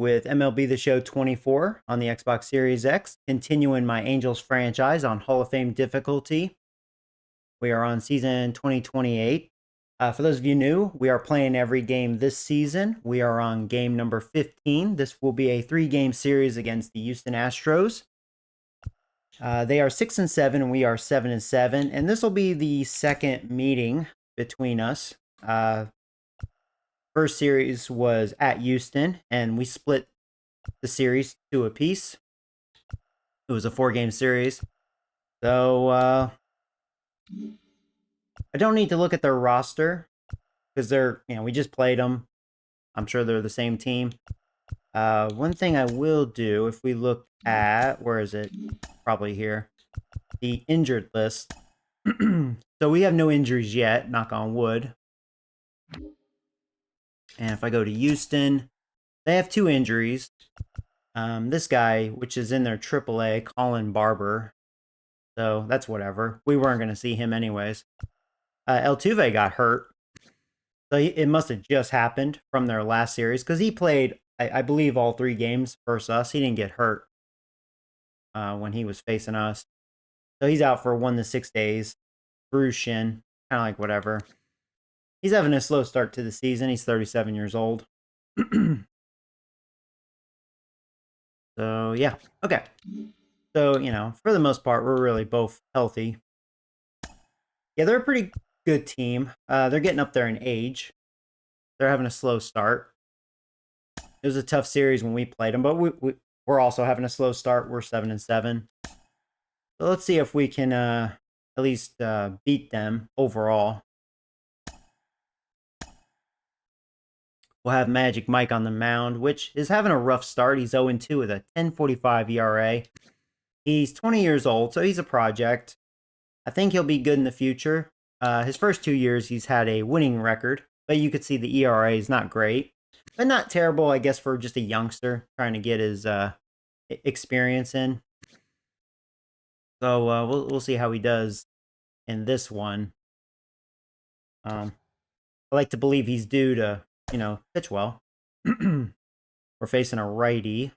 with MLB The Show 24 on the Xbox Series X, continuing my Angels franchise on Hall of Fame difficulty. We are on season 2028. For those of you new, we are playing every game this season. We are on game number 15. This will be a 3-game series against the Houston Astros. They are 6-7 and we are 7-7, and this will be the second meeting between us. First series was at Houston, and we split the series 2 apiece. It was a 4-game series. So, I don't need to look at their roster because they're, we just played them. I'm sure they're the same team. One thing I will do, if we look at, where is it? Probably here. The injured list. So we have no injuries yet, knock on wood. And if I go to Houston, they have 2 injuries. This guy, which is in their AAA, Colin Barber. So that's whatever. We weren't going to see him anyways. Altuve got hurt. So it must have just happened from their last series. Because he played, I believe, all 3 games versus us. He didn't get hurt when he was facing us. So he's out for 1 to 6 days. Bruised shin. Kind of like whatever. He's having a slow start to the season. He's 37 years old. So, yeah. Okay. So, for the most part, we're really both healthy. Yeah, they're a pretty good team. They're getting up there in age. They're having a slow start. It was a tough series when we played them, but we're also having a slow start. We're 7-7. So let's see if we can at least beat them overall. We'll have Magic Mike on the mound, which is having a rough start. He's 0-2 with a 10.45 ERA. He's 20 years old, so he's a project. I think he'll be good in the future. His first 2 years, he's had a winning record, but you could see the ERA is not great. But not terrible, I guess, for just a youngster trying to get his experience in. So we'll see how he does in this one. I like to believe he's due to pitch well. We're facing a righty.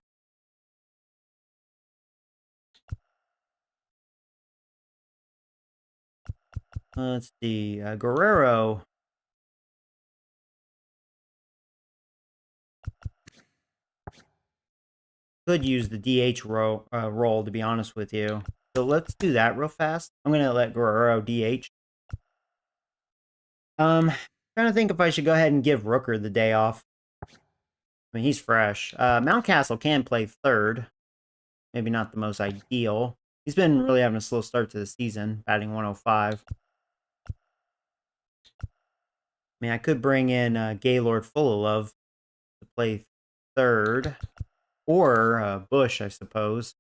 Let's see. Guerrero. Could use the DH role, to be honest with you. So let's do that real fast. I'm going to let Guerrero DH. Trying to think if I should go ahead and give Rooker the day off. I mean, he's fresh. Mountcastle can play third. Maybe not the most ideal. He's been really having a slow start to the season, batting 105. I mean, I could bring in Gaylord Fullilove to play third. Or Bush, I suppose.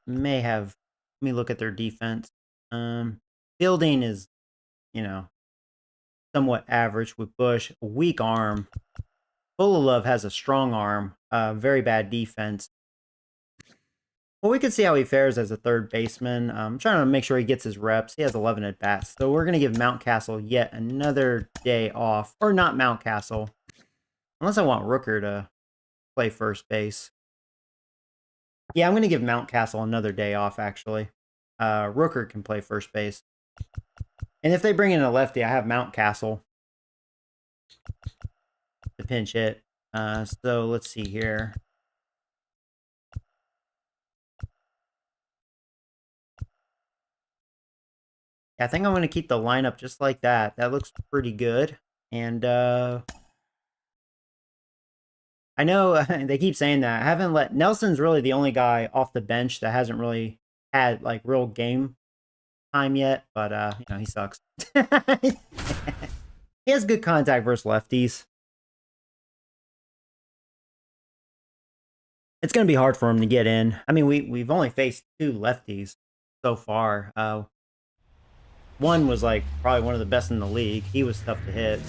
May have. Let me look at their defense. Fielding is, somewhat average with Bush. A weak arm. Fullilove has a strong arm. Very bad defense. Well, we can see how he fares as a third baseman. I'm trying to make sure he gets his reps. He has 11 at-bats. So we're going to give Mountcastle yet another day off. Or not Mountcastle. Unless I want Rooker to play first base. Yeah, I'm going to give Mountcastle another day off, actually. Rooker can play first base. And if they bring in a lefty, I have Mountcastle to pinch hit. So let's see here. Yeah, I think I'm going to keep the lineup just like that. That looks pretty good. And I know they keep saying that. I haven't let Nelson's really the only guy off the bench that hasn't really had like real game time yet, but he sucks. He has good contact versus lefties. It's going to be hard for him to get in. I mean, we've only faced 2 lefties so far. One was like probably one of the best in the league. He was tough to hit.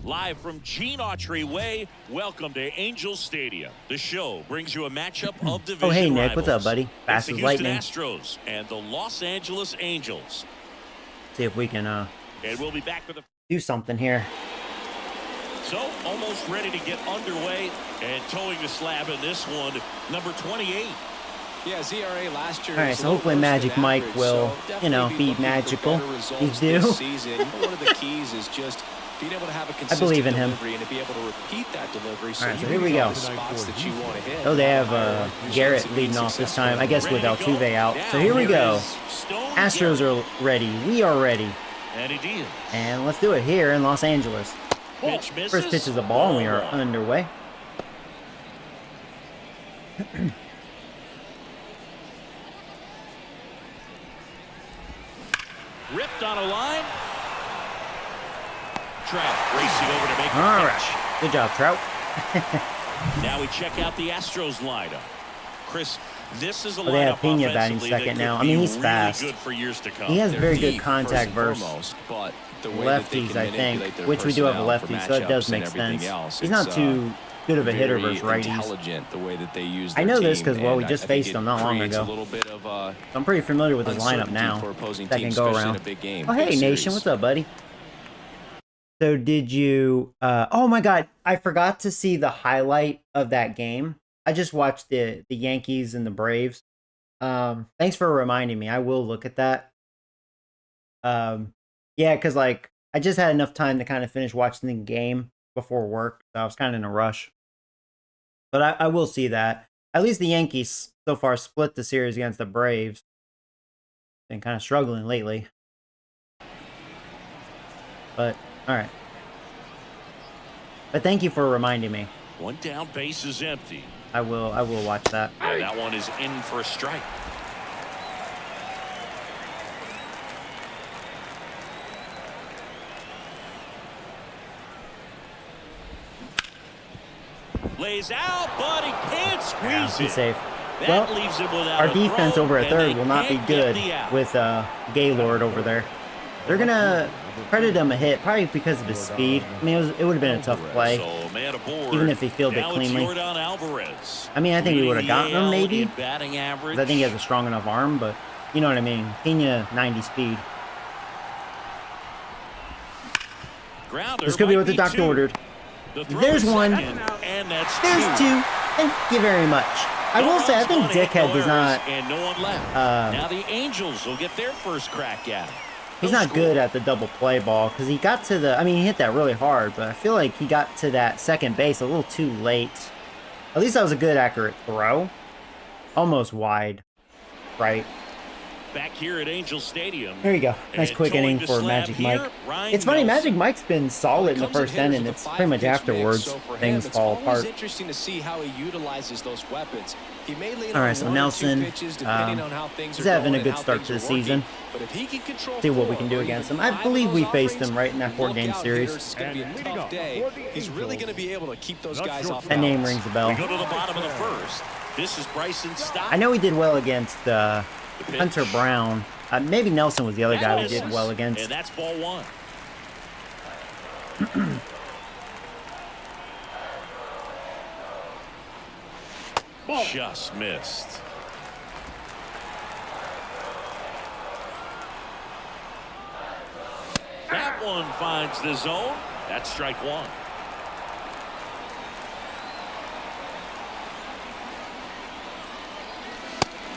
Live from Gene Autry Way, welcome to Angels Stadium. The show brings you a matchup of division Oh, hey, Nick. rivals. What's up, buddy? Fast as lightning. It's the Houston Astros and the Los Angeles Angels. See if we can And we'll be back with do something here. So, almost ready to get underway and towing the slab in this one, number 28. Yeah, ZRA last year. All right, so hopefully Magic Mike will, you know, be magical. He's due. One of the keys is just being able to have a consistent believe in him. delivery and to be able to repeat that delivery. So, all right, so here we go. The spots that you want to hit. Oh, they have Garrett leading off this time, I guess, with Altuve out. So here we go. Astros are ready. We are ready. And he deals. And let's do it here in Los Angeles. Pitch misses. First pitch is a ball, and we are underway. Ripped on a line. Trout racing over to make the All catch. right. Good job, Trout. Now we check out the Astros lineup. Chris, this is a They have lineup Pena batting offensively that second could now. I be mean, he's really fast. good for years to come. He has They're very good deep, contact first and versus foremost, but the way that they lefties, can I think, manipulate their which we do have a personnel lefty, for so it does matchups make and everything sense. else. He's not It's, too good of a hitter very versus righties. intelligent the way that they use I their know this team, because, well, we and just I think faced it him not long creates ago. a little bit of So I'm pretty familiar with his lineup uncertainty now. for opposing Second teams, go especially in around. a big game, Oh, big hey, Nation. series. What's up, buddy? So did you... oh, my God. I forgot to see the highlight of that game. I just watched the Yankees and the Braves. Thanks for reminding me. I will look at that. Yeah, because, like, I just had enough time to kind of finish watching the game before work. So I was kind of in a rush. But I will see that. At least the Yankees so far split the series against the Braves. Been kind of struggling lately. But, all right. But thank you for reminding me. One down, base is empty. I will watch that. And that one is in for a strike. Lays out, but he can't squeeze He's it. safe. That Well, leaves him without our a defense throw, over at and third they will not be can't get good the out. with Gaylord over there. They're going to credit him a hit, probably because of his speed. I mean, it would have been a tough play, So, man aboard. even if he fielded Now cleanly. It's Yordan Alvarez. I mean, I think we would have gotten him, maybe. In batting average. 'Cause I think he has a strong enough arm, but you know what I mean. Pena, 90 speed. Grounder This could be might what the doctor two. ordered. The throw There's is one. second, and that's There's two. Thank you very much. I will say, I think No runs, one hit, Dickhead no does errors, not... And no one left. Now the Angels will get their first crack at it. He's No not score. good at the double play ball because he got to the... I mean, he hit that really hard, but I feel like he got to that second base a little too late. At least that was a good, accurate throw. Almost wide, right? Back here at Angel Stadium. Here you go. Nice And quick towing inning the for slab Magic here, Mike. Ryan It's funny, Nelson. Magic Mike's been solid in the Comes at first hitters inning. with a It's pretty much 5-pitch mix, afterwards so for him, things it's fall always apart. interesting to see how he utilizes those weapons. He may lean All on right, so one or two Nelson, pitches, depending on how things he's are having going a and good how start things to the are working. season. But if he can control See what we four can do or against even him. I five believe of we those faced him offerings, right in that 4-game look out, series. hitters. It's going to be a tough day. He's really going to be able to keep those guys off That name balance. rings a bell. We go to the bottom of the first. This is Bryson Stott. I know he did well against Hunter Brown. Maybe Nelson was the other guy we did misses, well against. And that's ball one. Just missed. That one finds the zone. That's strike one.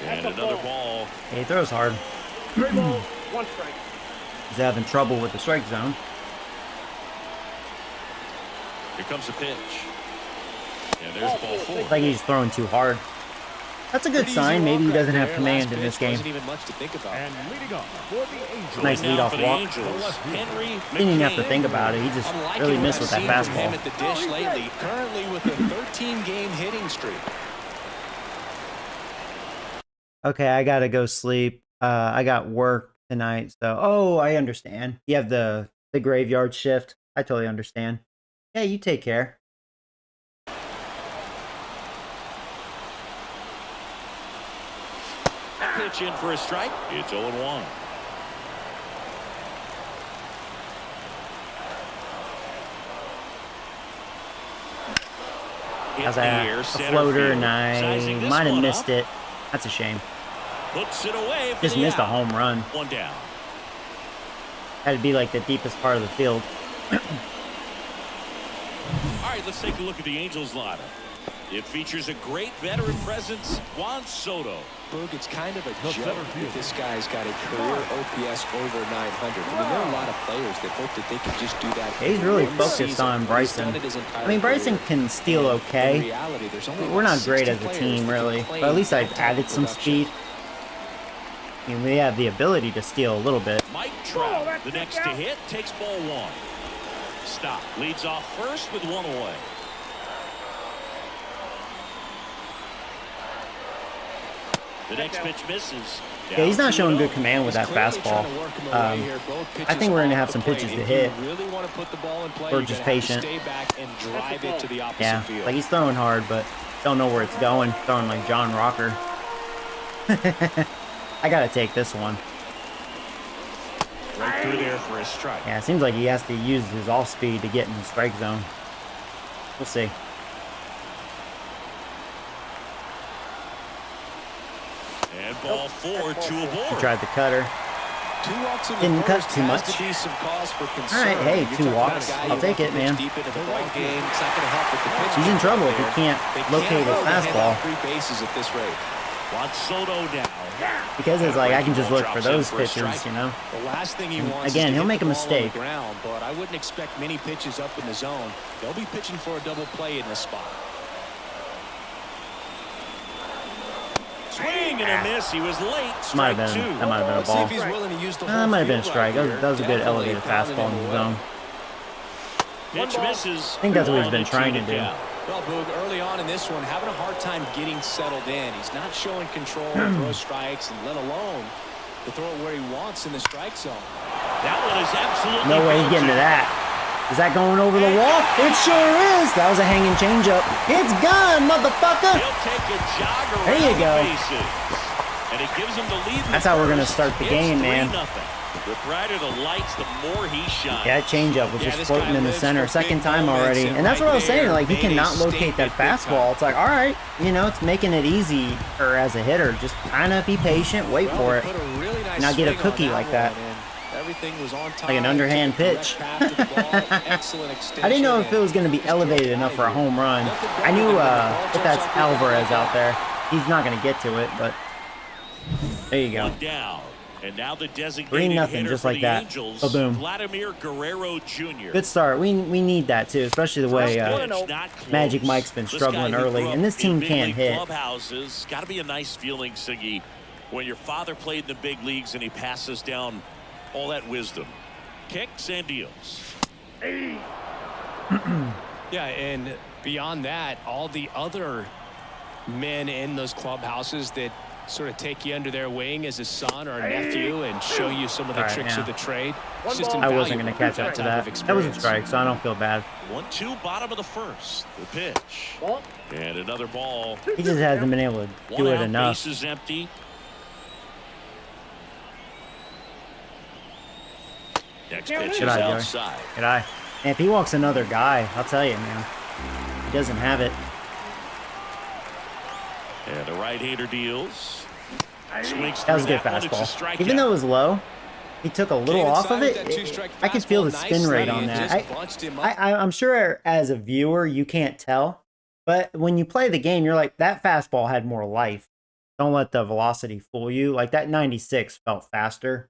And another ball. He throws hard. Three balls, one strike. He's having trouble with the strike zone. Here comes the pitch. And there's ball four. It's like he's throwing too hard. That's a good Pretty sign. easy Maybe he walk right doesn't have there. command Last in this pitch game. wasn't even much to think about. And leading off for the Angels. Nice Right now leadoff for the walk. Angels, Henry Didn't even have to McCann. think about it. He just I'm liking really what missed I've with that seen from him fastball. at the dish lately. Currently with a 13-game hitting streak. Okay, I gotta go sleep. I got work tonight, so I understand. You have the graveyard shift. I totally understand. Yeah, you take care. Pitch in for a strike. It's 0-1. hit How's in the that? air, A center floater, field. and I Sizing this might have one missed up. it. That's a shame. Puts it away for Just the missed a out. home run. One down. Had to be like the deepest part of the field. All right, let's take a look at the Angels lineup. It features a great veteran presence, Juan Soto. Boog, it's kind of a joke that this guy's got a career OPS over 900. I mean, there are a lot of players that hope that they can just do that. Yeah, he's really one focused season. on He's Bryson. done it his entire I mean, Bryson career. can steal And okay. in reality, there's only We're about not great 60 as a players team, that can really. claim But at least I've that type of added some production. speed. I mean, we have the ability to steal a little bit. Mike Trout, the next to hit, takes ball one. Stop. Leads off first with one away. The next pitch misses. Yeah, he's not showing good Down 2-0. command with that He's clearly fastball. trying to work him away here. Both I pitches think we're going to off have the some plate. pitches to If you hit. really want to put the ball in play, We're you're just gonna have to patient. stay back and drive it to the opposite Yeah, field. like he's throwing hard, but don't know where it's going. Throwing like John Rocker. I got to take this one. Right through there for a strike. Yeah, it seems like he has to use his off speed to get in the strike zone. We'll see. And ball four, two He aboard. tried the cutter. 2 walks in the Didn't cut first too has much. to be some cause for concern. All right, hey, You're 2 talking about walks. a guy I'll who take it, pitched man. Deep into the ball game. It's not going to help with the pitch. He's in trouble if he can't They locate his afford to hand fastball. out 3 bases at this rate. Juan Soto down. Because it's like I can just look for Drops in those for a pitches, strike. you know. The last thing he wants Again, is to he'll hit make the a ball on mistake. the ground, but I wouldn't expect many pitches up in the zone. They'll be pitching for a double play in this spot. Swing and a miss. He was late. Might Strike have been. two. That might have been a Let's see ball. if he's willing to use the That whole might have been a field strike. right That was a good Definitely elevated pounding fastball him in the away. zone. Pitch misses. I think that's what he's been 1-2 trying to do. count. Well, Boog, early on in this one, having a hard time getting settled in. He's not showing control to throw strikes, and let alone to throw it where he wants in the strike zone. That one is absolutely No way he's getting to that. Is that going over the wall? It sure is. That was a hanging changeup. It's gone, motherfucker. He'll take a jog around There you go. the bases. And it gives him the lead. in That's the how we're gonna first. start the It's game, man. 3-0. The brighter the lights, the more he shines. Yeah, that changeup was Yeah, just this floating guy in the lives center. for Second big time moments, already. and And that's right what I was saying. there Like, he made a cannot locate that statement big fastball. time. It's like, all right, you know, it's making it easy or as a hitter. Just kind of be patient, wait Well, for he it. put a really nice Not get a swing on cookie like that. one, and everything was on time. Like an underhand Took the pitch. direct path to the ball. Excellent extension, I didn't know if it and was going to be just elevated drove enough by for a here. home run. Nothing I knew better than the ball if jumps that's off your bat Alvarez like out that. there, he's not going to get to it, but there you go. One down. And now the designated 3-0, hitter just for like the that. Angels, Ba-boom. Vladimir Guerrero Jr. Good start. We need that too, especially the way Pitch, not close. Magic Mike's been This struggling guy who early, grew and up this team in big can't league hit. Clubhouses. Got to be a nice feeling, Siggy, when your father played in the big leagues and he passes down all that wisdom. Kicks and deals. Yeah, and beyond that, all the other men in those clubhouses that sort of take you under their wing as a son or a nephew and show you some of the All right, tricks now. of the trade. It's One just ball. I wasn't invaluable, going to catch up to type that. of That was a experience. strike, so I don't feel bad. 1-2, bottom of the first. The pitch. Ball. And another ball. He just hasn't been able to One do it out, enough. base is empty. Next pitch is Good eye, Joey. outside. Good eye. And if he walks another guy, I'll tell you, man, he doesn't have it. And the right-hander deals. Swings That was a through good that one. It's a fastball. strikeout. Even though it was low, he took a little Came off of inside it. with that two-strike I could feel the fastball spin rate nicely on and that. just bunched him up. I'm sure as a viewer you can't tell, but when you play the game, you're like, that fastball had more life. Don't let the velocity fool you. Like that 96 felt faster.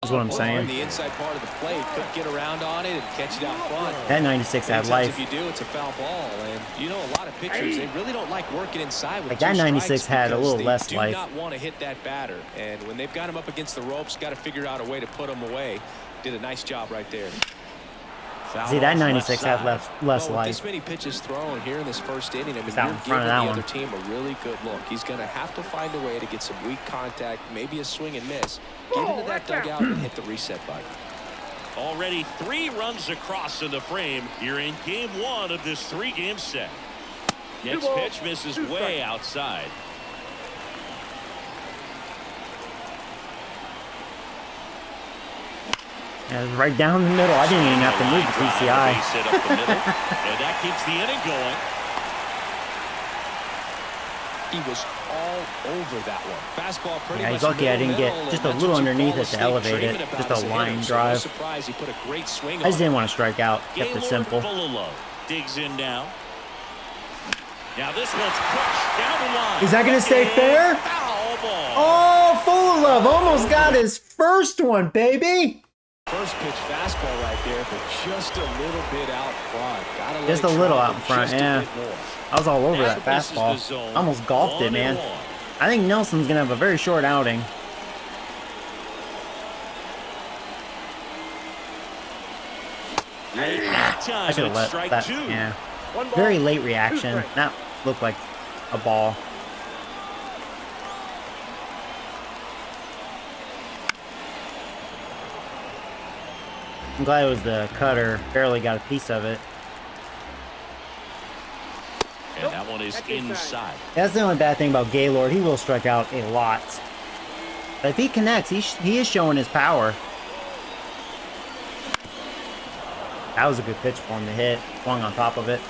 Is what I'm On saying. the inside part of the plate, could get around on it and catch it out front. That 96 had Many life. times if you do, it's a foul ball. And you know, a lot of pitchers, they really don't like working inside with Like two that 96 strikes had a because little less they life. do not want to hit that batter. And when they've got him up against the ropes, got to figure out a way to put him away. Did a nice job right there. Foul See, that off 96 left had side. less Well, with life. this many pitches thrown here in this first inning, I mean, out you're in front giving of the that other one. team a really good look. He's going to have to find a way to get some weak contact, maybe a swing and miss. Get into that dugout and hit the reset button. Already 3 runs across in the frame. You're in game 1 of this 3-game set. Next pitch misses way outside. Yeah, it was right down the middle. I didn't even have to move the Line drive, PCI. base hit up the middle, and that keeps the inning going. He was all over that one. Fastball pretty Yeah, much he's lucky I didn't get middle, just and a that's little what you underneath fall it to asleep elevate dreaming it. about Just as a hitter. line So no drive. surprise he put a great swing I just on didn't want to strike out. Kept it Gaylord simple. full of low. Digs in now. Now this one's crushed down the line. Is that going to stay And fair? foul ball. Oh, full of love. Almost got his first one, baby. First pitch fastball right there, but just a little bit out front. Gotta let Just it a little travel out front, just a yeah. bit more. I was all over that This is the fastball. zone. Almost golfed it, man. 1-1. I think Nelson's going to have a very short outing. I should have let strike that. two. Yeah. One ball. Very late Two reaction. strikes. That looked like a ball. I'm glad it was the cutter. Barely got a piece of it. And that one is inside. That's the only bad thing about Gaylord. He will strike out a lot. But if he connects, he is showing his power. That was a good pitch for him to hit. Swung on top of it.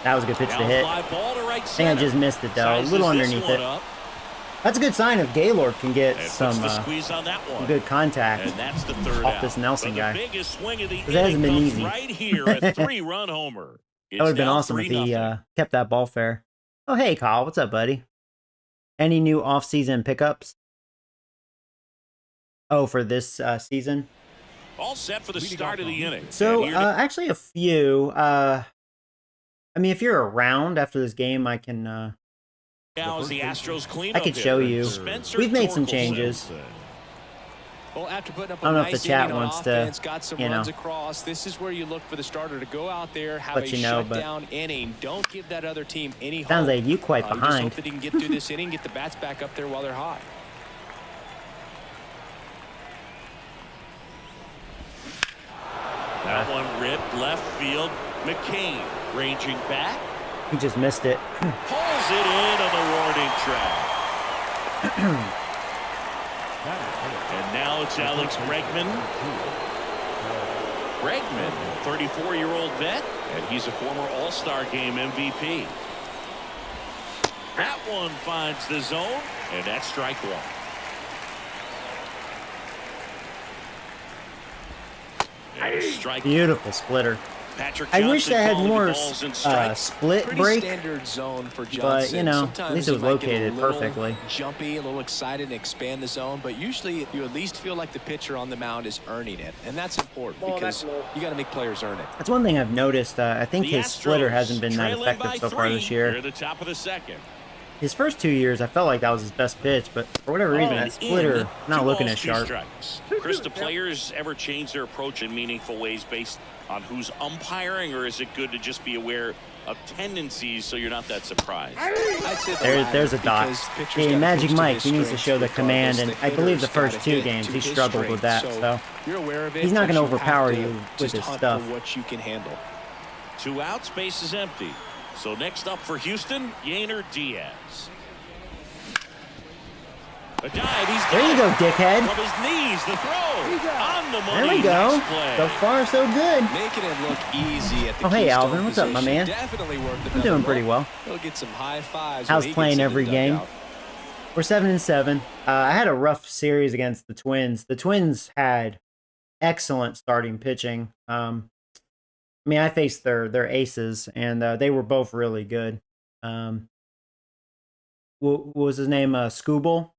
That was a good pitch to Now hit. fly ball to right I think I center. just missed it though. A Sizes little this underneath one it. up That's a good sign if Gaylord can get and some puts the squeeze on that one. good contact. And that's the third off out. this Nelson But the guy. biggest swing of the 'Cause it hasn't inning been comes easy. right here, a 3-run homer. That would have been awesome if he kept that ball fair. Oh, hey, Kyle. What's up, buddy? Any new off-season pickups? Oh, for this season? all set for the start of the inning. So, And here to- actually a few. I mean, if you're around after this game, I can... now is the Astros cleanup I could show hitter, you. Spencer We've made some Torkelson. changes. Well, after putting up I don't a know if nice the chat inning on wants to, offense, got some you know, runs across. This is where you look for the starter to go out there, have let a you know, but- shutdown inning. Don't give that other team any hope. Sounds like you quite You just behind. hope that he can get through this inning, get the bats back up there while they're hot. That one ripped left field. McCain ranging back. He just missed it. Pulls it in on the warning track. And now it's Alex Bregman. Bregman, 34-year-old vet, and he's a former All-Star Game MVP. That one finds the zone, and that's strike one. And a strike. Beautiful splitter. Patrick I wish Johnson I had calling more balls and strikes. split Pretty break. standard zone for Johnson. But, you know, Sometimes at least it was he might get a located little perfectly. Jumpy, a little excited, and expand the zone. But usually, you at least feel like the pitcher on the mound is earning it, and that's important because you got to make players earn it. That's one thing I've noticed. I think The his splitter Astros hasn't been that trailing by effective so far 3 this here year. at the top of the second. His first 2 years, I felt like that was his best pitch, but for whatever reason, And that splitter in, not 2 looking balls, as 2 sharp. strikes. Chris, do players ever change their approach in meaningful ways based on who's umpiring, or is it good to just be aware of tendencies so you're not that surprised? I'd say the There's a latter, dot. because pitchers Hey, gotta Magic pitch to Mike, his he needs to strengths show the command, regardless. and I believe the hitter's first gotta 2 hit games to he his struggled with that. strengths. So you're aware of it. he's not but going to you have overpower to you with just his hunt stuff. for what you can handle. 2 outs, base is empty. So next up for Houston, Yainer Diaz. A dive, he's There you go, dickhead. From his knees, the throw on the money. There we go. Nice play. So far, so good. Making it look easy at the Oh, hey, keystone Alvin. What's up, my position. man? Definitely worth I'm another doing pretty look. well. He'll get some high fives. How's when he playing gets into every the game? dugout. We're 7-7. I had a rough series against the Twins. The Twins had excellent starting pitching. I mean, I faced their aces, and they were both really good. What was his name? Scooble.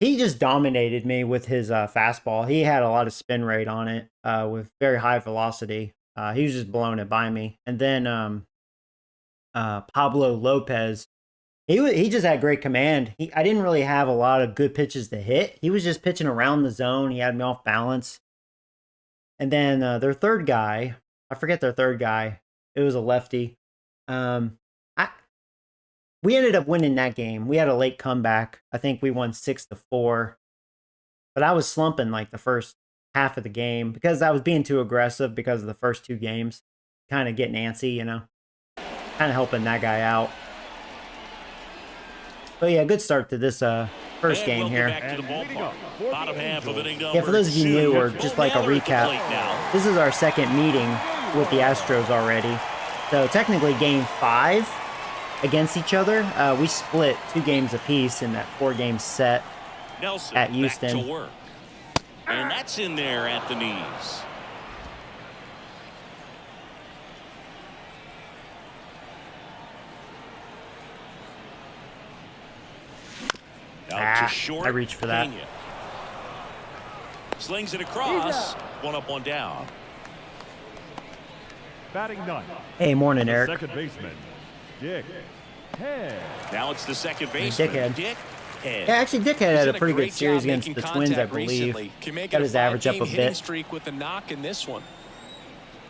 He just dominated me with his fastball. He had a lot of spin rate on it with very high velocity. He was just blowing it by me. And then Pablo Lopez. He just had great command. I didn't really have a lot of good pitches to hit. He was just pitching around the zone. He had me off balance. And then their third guy, I forget their third guy. It was a lefty. We ended up winning that game. We had a late comeback. I think we won 6-4. But I was slumping like the first half of the game because I was being too aggressive because of the first 2 games. Kind of getting antsy, you know. Kind of helping that guy out. But yeah, good start to this first game welcome here. back to the ballpark. Bottom half of inning Yeah, for number those of you 2. new, or just like a Naylor at the recap, plate now. this is our second meeting with the Astros already. So technically game 5 against each other, we split 2 games apiece in that 4-game set Nelson at back Houston. to work. And that's in there at the knees. Out to short. I reached for that. Pena. Slings it across. One up, one down. Batting ninth. Hey, morning, The Eric. second baseman, Dick Head. Now it's the second baseman, Dickhead. Dick Head. Yeah, actually, Dickhead had He's a done pretty great good series job against making the Twins, I contact believe. recently. Can make Got it his average up a 5-game hitting bit. streak with a knock in this one.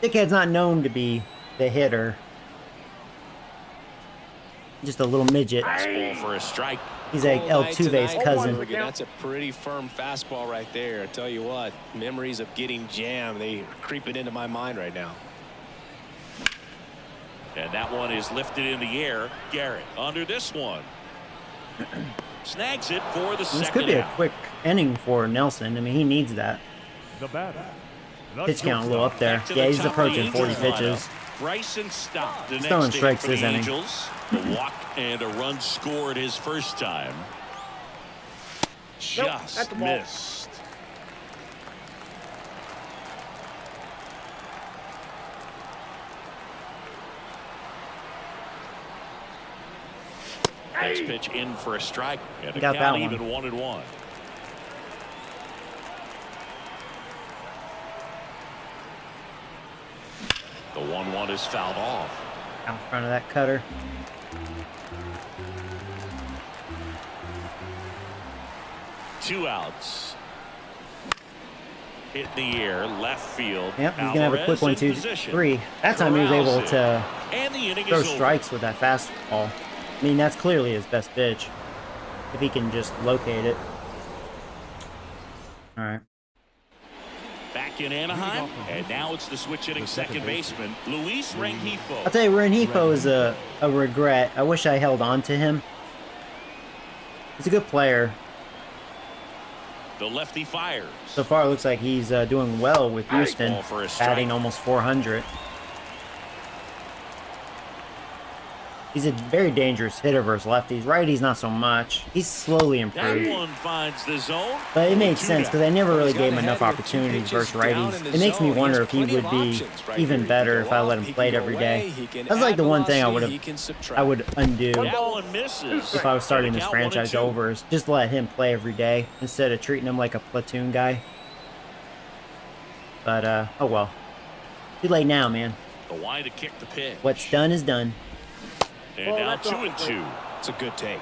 Dickhead's not known to be the hitter. Just a little midget. Fastball for a strike. He's like Cold El night Tuve's tonight, cousin. Bergen. That's a pretty firm fastball right there. I tell you what, memories of getting jammed, they are creeping into my mind right now. And that one is lifted in the air. Garrett under this one. Snags it for the second This could be a out. quick inning for Nelson. I mean, he needs that. The batter. The Pitch count a little up there. Back to Yeah, the he's top of the approaching 40 Angels pitches. lineup. Bryson stopped the He's next throwing inning strikes for the this inning. Angels. A walk and a run scored his first time. Nope, Just at the ball. missed. Next pitch in for a strike. And the Got count that one. even 1-1. The 1-1 is fouled off. Out in front of that cutter. Two outs. Hit in the air, left field. Yep, he's gonna have a quick Alvarez 1, in 2, position. 3. That time he was Corrals able it. to And the inning throw is over. strikes with that fastball. I mean, that's clearly his best pitch. If he can just locate it. All right. Back in Anaheim, and now it's the switch hitting second baseman, Luis I'll Rengifo. tell you, Rengifo is a regret. I wish I held on to him. He's a good player. The lefty fires. So far, it looks like he's doing well with Houston, Ball for a strike. batting almost 400. He's a very dangerous hitter versus lefties. Righties, not so much. He's slowly That improved. one finds the zone. But it makes Two sense down. because I never really He's gave him gotta enough have your two opportunities pitches versus down righties. in the It makes me zone. He wonder has if he plenty would of be options right even here. He better can if go I up, let him he play it can go every away, day. he can That's like add the one thing I velocity, would he have, can subtract. I would undo That one misses. if I was starting this Count 1-2. franchise over. Is just let him play every day instead of treating him like a platoon guy. But oh well. Too late now, man. The wide to kick the pitch. What's done is done. And Well, now that's off the 2-2. It's a good take.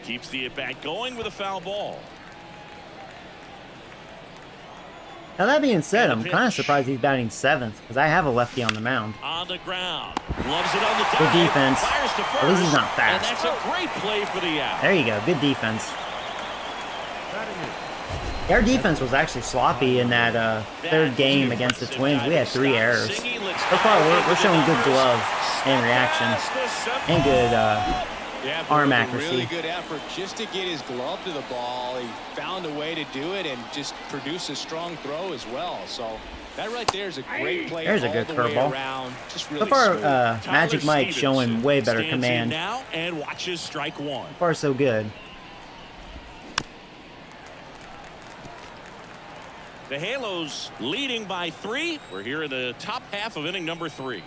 Keeps the at-bat going with a foul ball. Now that being said, And I'm the kind of pitch. surprised he's batting 7th because I have a lefty on the mound. On the ground. Loves it on the dive. Good defense. Fires to first. At least he's not fast. And that's a great play for the out. There you go. Good defense. Batting eighth. Our defense was actually sloppy in that third game against the Twins. We had 3 errors. So far, we're showing good glove and reaction and good Yeah, arm Bergen, accuracy. Really good effort just to get his glove to the ball. He found a way to do it and just produce a strong throw as well. So that right there is a great play. There's a all good the way curveball. around. Just really So far, smooth. Magic Mike showing way better stands in command. now and watches strike one. So far, so good. The Halos leading by 3. We're here in the top half of inning number 3.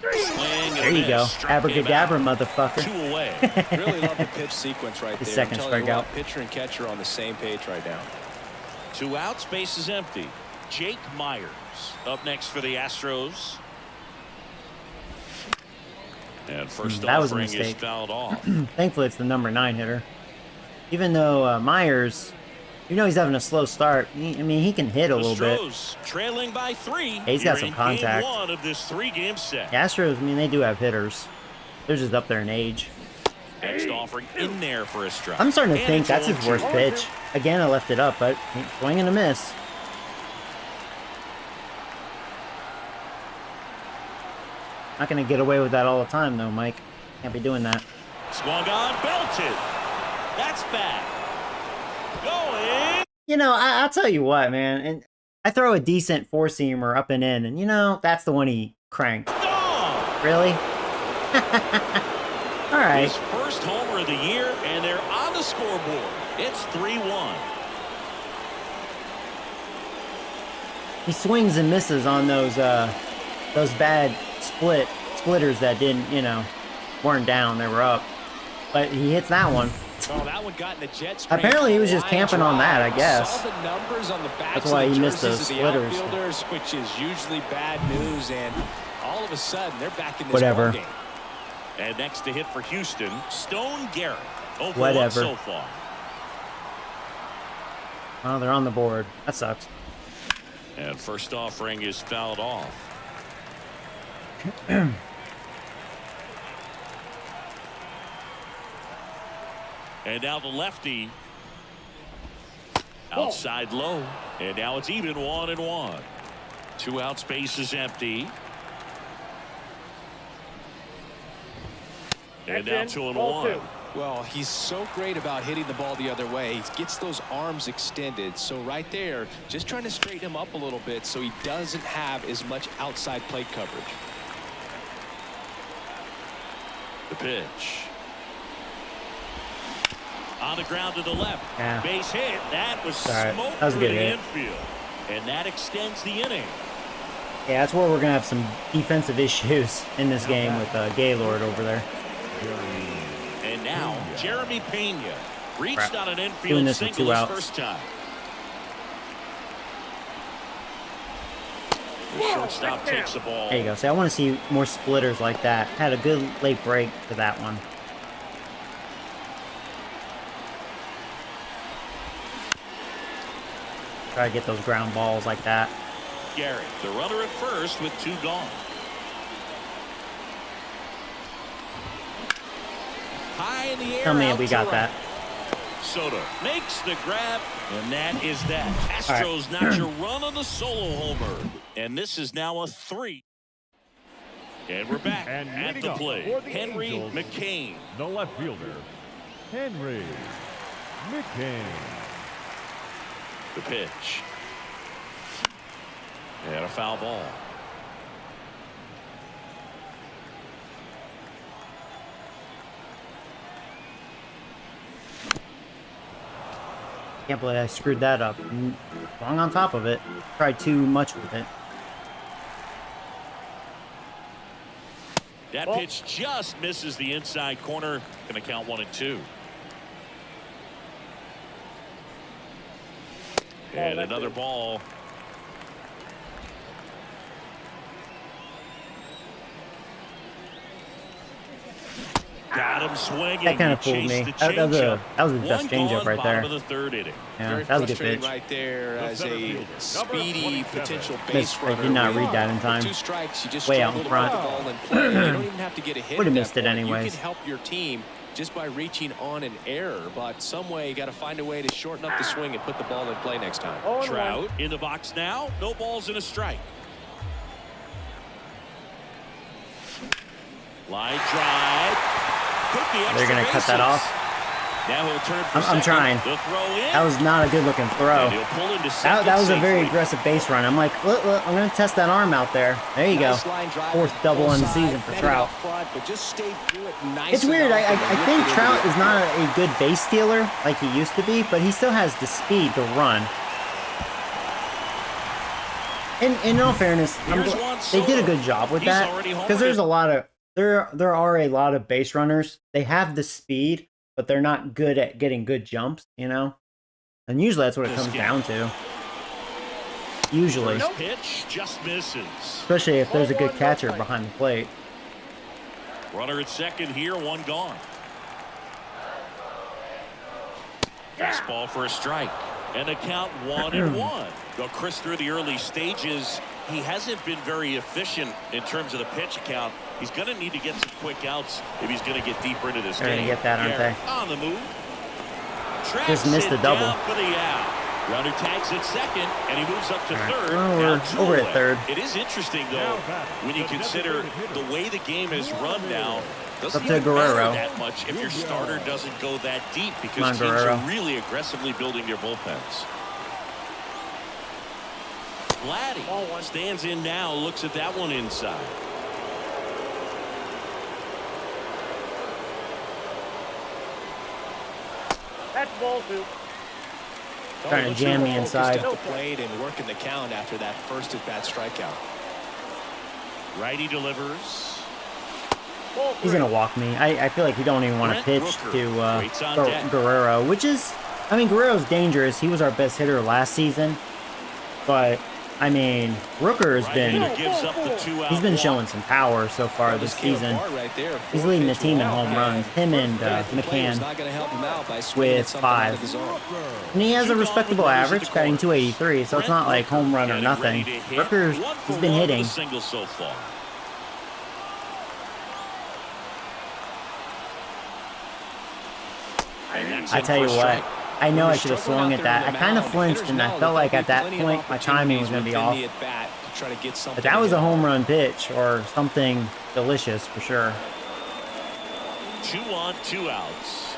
There you go. Abracadabra, motherfucker. 2 away. Really love the pitch sequence right The there. second I'm telling you strikeout. what, pitcher and catcher on the same page right now. 2 outs, base is empty. Jake Myers up next for the Astros. And first That was a offering is mistake. fouled off. Thankfully, it's the number 9 hitter. Even though Myers, you know he's having a slow start. I mean, he can hit a little bit. Astros trailing by 3. he's got here some in contact. Game 1 of this 3-game set. The Astros, I mean, they do have hitters. They're just up there in age. Next offering in there for a strike. I'm starting to And think it's that's his 0-2. worst pitch. Again, I left it up, but swing and a miss. Not going to get away with that all the time, though, Mike. Can't be doing that. Swung on, belted. That's bad. Going. You know, I'll tell you what, man. And I throw a decent four-seamer up and in, and you know, that's the one he cranked. Gone. Really? All right. His first homer of the year, and they're on the scoreboard. It's 3-1. He swings and misses on those bad splitters that didn't, you know, weren't down, they were up. But he hits that one. Oh, that one got in the jet stream. Apparently he was just camping on that, I guess. Saw the numbers on the backs That's why of the he missed those jerseys of the splitters. outfielders, which is usually bad news, and all of a sudden they're back in this Whatever. ballgame. And next to hit for Houston, Stone Garrett. 0 for 1 Whatever. so far. Oh, they're on the board. That sucks. And first offering is fouled off. And now the lefty. Outside low. And now it's even 1-1. 2 out, space is empty. And now 2-1. Well, he's so great about hitting the ball the other way. He gets those arms extended. So right there, just trying to straighten him up a little bit so he doesn't have as much outside plate coverage. The pitch. On the ground to the left. Yeah. Base hit. That was All right. smoke That was a through good the hit. infield. And that extends the inning. Yeah, that's where we're gonna have some defensive issues in this game with Gaylord over there. And now Jeremy Pena reached Crap. on an Doing infield this with single 2 his outs. first time. The shortstop takes the ball. There you go. See, I want to see more splitters like that. Had a good late break to that one. Try to get those ground balls like that. Garrett, the runner at first with 2 gone. High in the air. Tell me out we to got right. that. Soto makes the grab, and that is that. Astros notch a run on the solo homer, and this is now a 3. And we're back And at leading the up plate. for the Henry Angels, McCain. The left fielder, Henry McCain. The pitch. And a foul ball. Can't believe I screwed that up. Long on top of it. Tried too much with it. That pitch just misses the inside corner. Going to count 1-2. And another ball. Got him swinging. That kind of He fooled chased me. the That was changeup. his best One changeup gone, right there. bottom of the 3rd inning. Yeah, Very that was a good frustrating pitch. right there as a speedy potential Missed. base I runner. did not with read that in time. 2 strikes, you just Way out struggle in to put front. the ball in play. You don't even have to get a hit. Would've at that missed it point. anyways. You can help your team just by reaching on an error, but some way you got to find a way to shorten up the swing and put the ball in play next time. Trout in the box now. No balls and a strike. Line drive. Took the extra They're gonna cut that bases. off. Now he'll turn for I'm second. trying. The throw in. That was not a good looking throw. And he'll pull into second That was a very safely. aggressive base run. I'm like, look, I'm going to test that arm out there. There you go. Nice line drive. 4th double in the season for Net Trout. out front, but just stayed through it nice It's weird. enough I to think lift it Trout into is the not air. a good base stealer like he used to be, but he still has the speed to run. In all fairness, Here's one they did a solo. good job with He's that already homered because there's it. a lot of there are a lot of base runners. They have the speed, but they're not good at getting good jumps, you know? And usually that's what it comes down to. Usually. First pitch just misses. Especially if there's a good catcher behind the plate. Runner at second here, 1 gone. Fastball for a strike. And the count 1-1. Though Chris, through the early stages, he hasn't been very efficient in terms of the pitch count. He's going to need to get some quick outs if he's going to get deeper into this They're game. gonna get that, aren't Garrett they? on the move. Just missed the double. Down for the out. Runner tags at second, and he moves up to third. Well, Now we're two over at away. third. It is interesting, though, when you consider the way the game is run now. Doesn't Up to even matter Guerrero. that much if your starter doesn't go that deep, because on, teams Guerrero. are really aggressively building their bullpens. Vladdy stands in now, looks at that one inside. That's ball two. Trying to jam me inside. The plate and working the count after that first at bat strikeout. Righty delivers. He's going to walk me. I feel like he don't even want to Brent pitch Rooker waits on deck. Guerrero, which is, I mean, Guerrero's dangerous. He was our best hitter last season. But, I mean, Rooker has been, Gives up the 2-out he's been walk. showing some power so far this season. He's leading the team in home runs. Him and McCann with 5. And he has a respectable average, batting .283, so it's not like home run or nothing. Rooker's, he's been hitting. Single so far. I tell you what, I know I should have swung at that. I kind of flinched, and I felt like at that point my timing was going to be off. But that was a home run pitch or something delicious for sure. 2 on, 2 outs.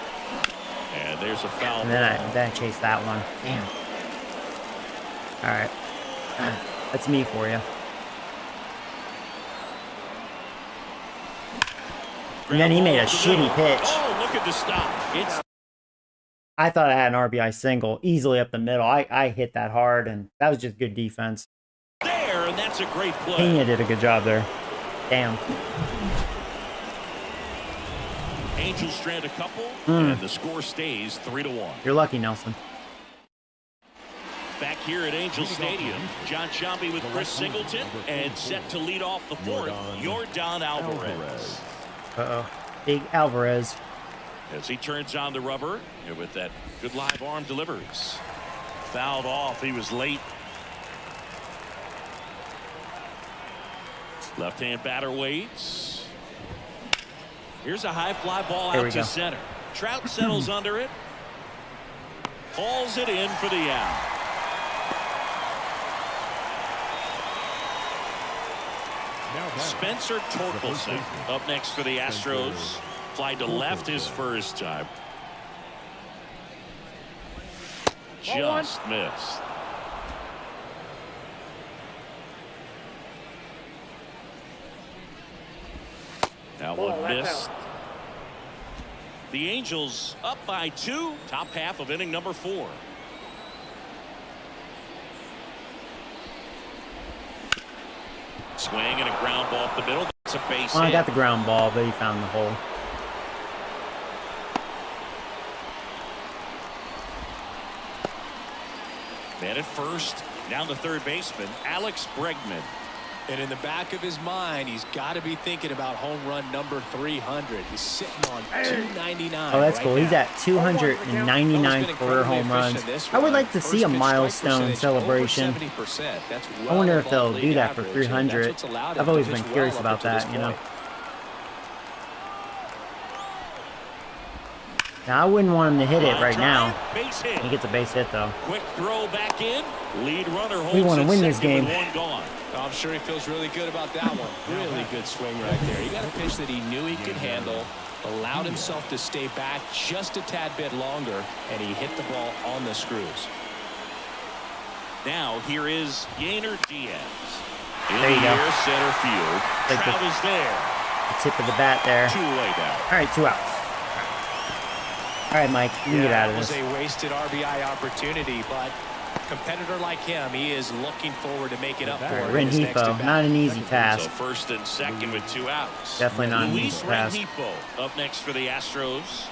And there's a foul. And then I chased that one. Damn. All right. That's me for you. And then he made a shitty pitch. Oh, look at the stop. It's I thought I had an RBI single easily up the middle. I hit that hard, and that was just good defense. there, and that's a great play. Pena did a good job there. Damn. Angels strand a couple, and the score stays 3-1. You're lucky, Nelson. Back here at Angel Stadium, John Shambi with Chris Singleton, and set to lead off the fourth, Yordan Alvarez. Uh-oh. Big Alvarez. As he turns on the rubber, and with that good live arm delivers. Fouled off, he was late. Left-hand batter waits. Here's a high fly ball out to center. Trout settles under it. Hauls it in for the out. Spencer Torkelson up next for the Astros. Fly to left his first time. Just missed. That one missed. The Angels up by 2. Top half of inning number 4. Swing and a ground ball up the middle. That's a base hit. I got the ground ball, but he found the hole. Man at first, down the third baseman, Alex Bregman. And in the back of his mind, he's got to be thinking about home run number 300. He's sitting on 299. Oh, that's right cool. He's now. at 299 career home runs. I would like to see a milestone celebration. I wonder if they'll do that for 300. I've always been curious about that, you know. Now, I wouldn't want him to hit it right now. He gets a base hit, though. Quick throw back in. Lead runner holds We want to win this game. one gone. I'm sure he feels really good about that one. Really good swing right there. He got a pitch that he knew he could handle, allowed himself to stay back just a tad bit longer, and he hit the ball on the screws. Now here is Yainer Diaz. In There you the go. air, center field. Like Trout is there. The tip of the bat there. 2 away down. All right, 2 outs. All right, Mike, you can get out of That this. was a wasted RBI opportunity, but a competitor like him, he is looking forward to make it up for it. in his next Renhefo, at-bat. not an easy So task. first and second with 2 outs. Definitely not an Luis easy task. Renhefo up next for the Astros.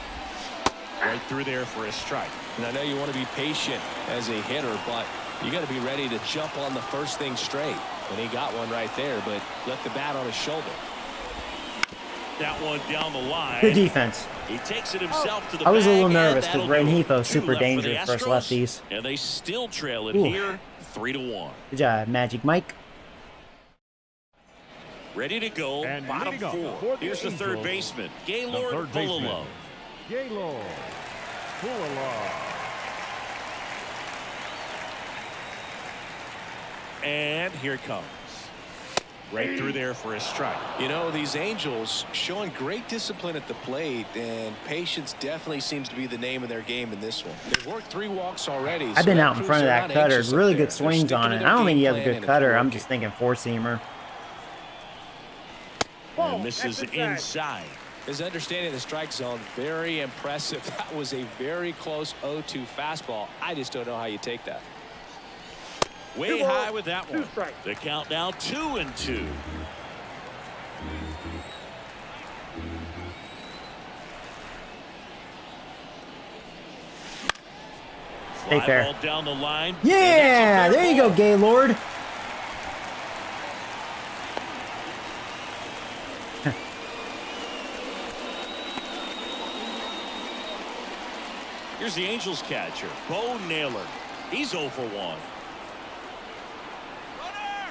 Right through there for a strike. And I know you want to be patient as a hitter, but you got to be ready to jump on the first thing straight. And he got one right there, but left the bat on his shoulder. That one down the line. Good defense. He takes it himself to the I was a little bag, and nervous because that'll do it. Renhefo 2 super left for the dangerous versus Astros, lefties. And they still trail it Ooh. here 3-1. Good job, Magic Mike. Ready to go, And bottom leading off 4. for the Here's the third Angels, baseman, the Gaylord third baseman, Fulalo. Gaylord Fulalo. And here it comes. Right through there for a strike. You know, these Angels showing great discipline at the plate, and patience definitely seems to be the name of their game in this one. They've worked 3 walks already. I've been out in front of that cutter. Really good swings on it. I don't think he has a good cutter. I'm just thinking four-seamer. And misses inside. His understanding of the strike zone, very impressive. That was a very close 0-2 fastball. I just don't know how you take that. Way high with that one. The count now 2-2. Stay fair. Ball down the line. Yeah, there you go, Gaylord. Here's the Angels catcher, Bo Naylor. He's 0 for 1.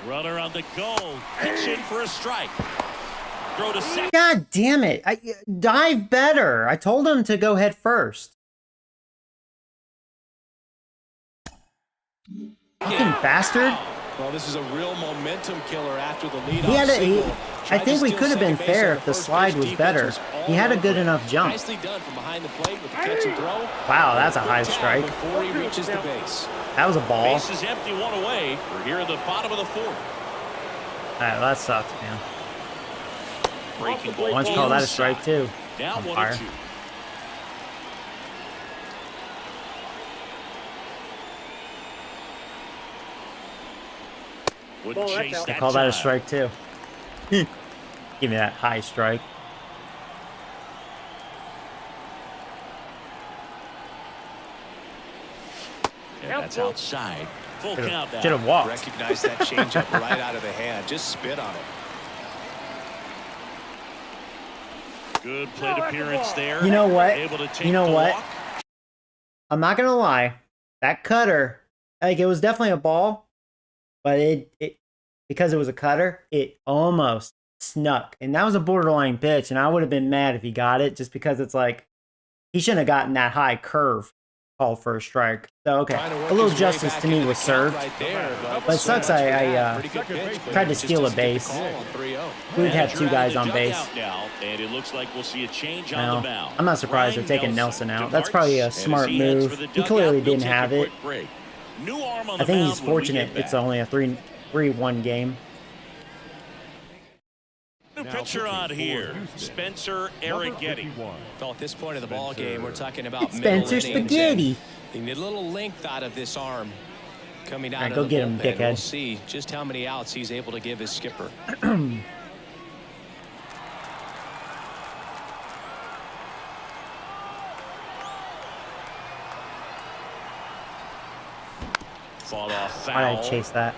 Runner on the go. Pitch in for a strike. Throw to second. God damn it. Dive better. I told him to go head first. Fucking bastard. Well, this is a real momentum killer after the lead. I think we could have been fair if the slide was better. He had a good enough jump. Nicely done from behind the plate with the catch and throw. Wow, that's a high strike. Before he reaches the base. That was a ball. Base is empty, 1 away. We're here at the bottom of the 4th. Alright, that sucks, man. Breaking ball. Why don't you call that a strike too? Now On 1-2. Wouldn't chase that Call that a time. strike too. Give me that high strike. And that's outside. Full count Should now. have walked. Recognize that changeup right out of the hand. Just spit on it. Good plate appearance there. You know what? Able to take You know the what? walk. I'm not gonna lie. That cutter, like, it was definitely a ball, but it because it was a cutter, it almost snuck. And that was a borderline pitch, and I would have been mad if he got it, just because it's like he shouldn't have gotten that high curve called for a strike. So okay, a little justice to me was served. But it sucks I tried to steal a base. We'd have 2 guys on base. Now, and it looks like we'll see a change on Well, the mound. I'm not surprised they're taking Nelson out. That's probably a smart move. He clearly didn't have it. I think he's fortunate it's only a 3-1 game. New pitcher on here, Spencer Arrighetti. Well, at this point of the ball game, we're talking about Spencer Spaghetti. You need a little length out of this arm coming out All right, of go the get him, bullpen. dickhead. We'll see just how many outs he's able to give his skipper. Fought off foul. Why did I chase that?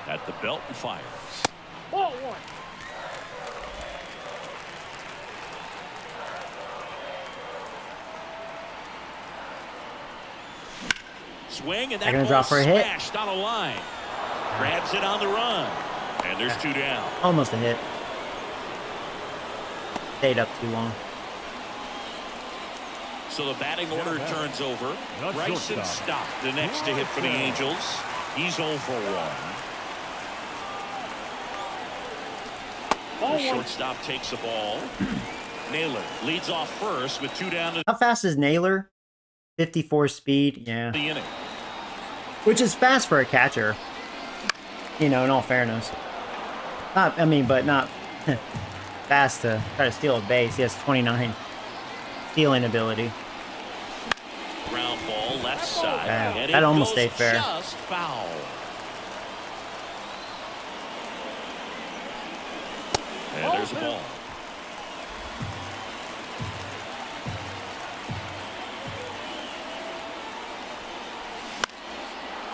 At the belt and fires. Ball 1. Swing, and They're that gonna ball drop for a hit. smashed on a line. Grabs it on the run. And there's 2 down. Almost a hit. Stayed up too long. So the batting order turns over. Bryson Stott, the next to hit for the Angels. He's 0 for 1. The shortstop takes the ball. Naylor leads off first with 2 down to How fast is Naylor? 54 speed. Yeah. the inning. Which is fast for a catcher. You know, in all fairness. Not, I mean, but not fast to try to steal a base. He has 29 stealing ability. Ground ball left side. Damn, And that it almost goes stayed fair. Just foul. And there's the ball.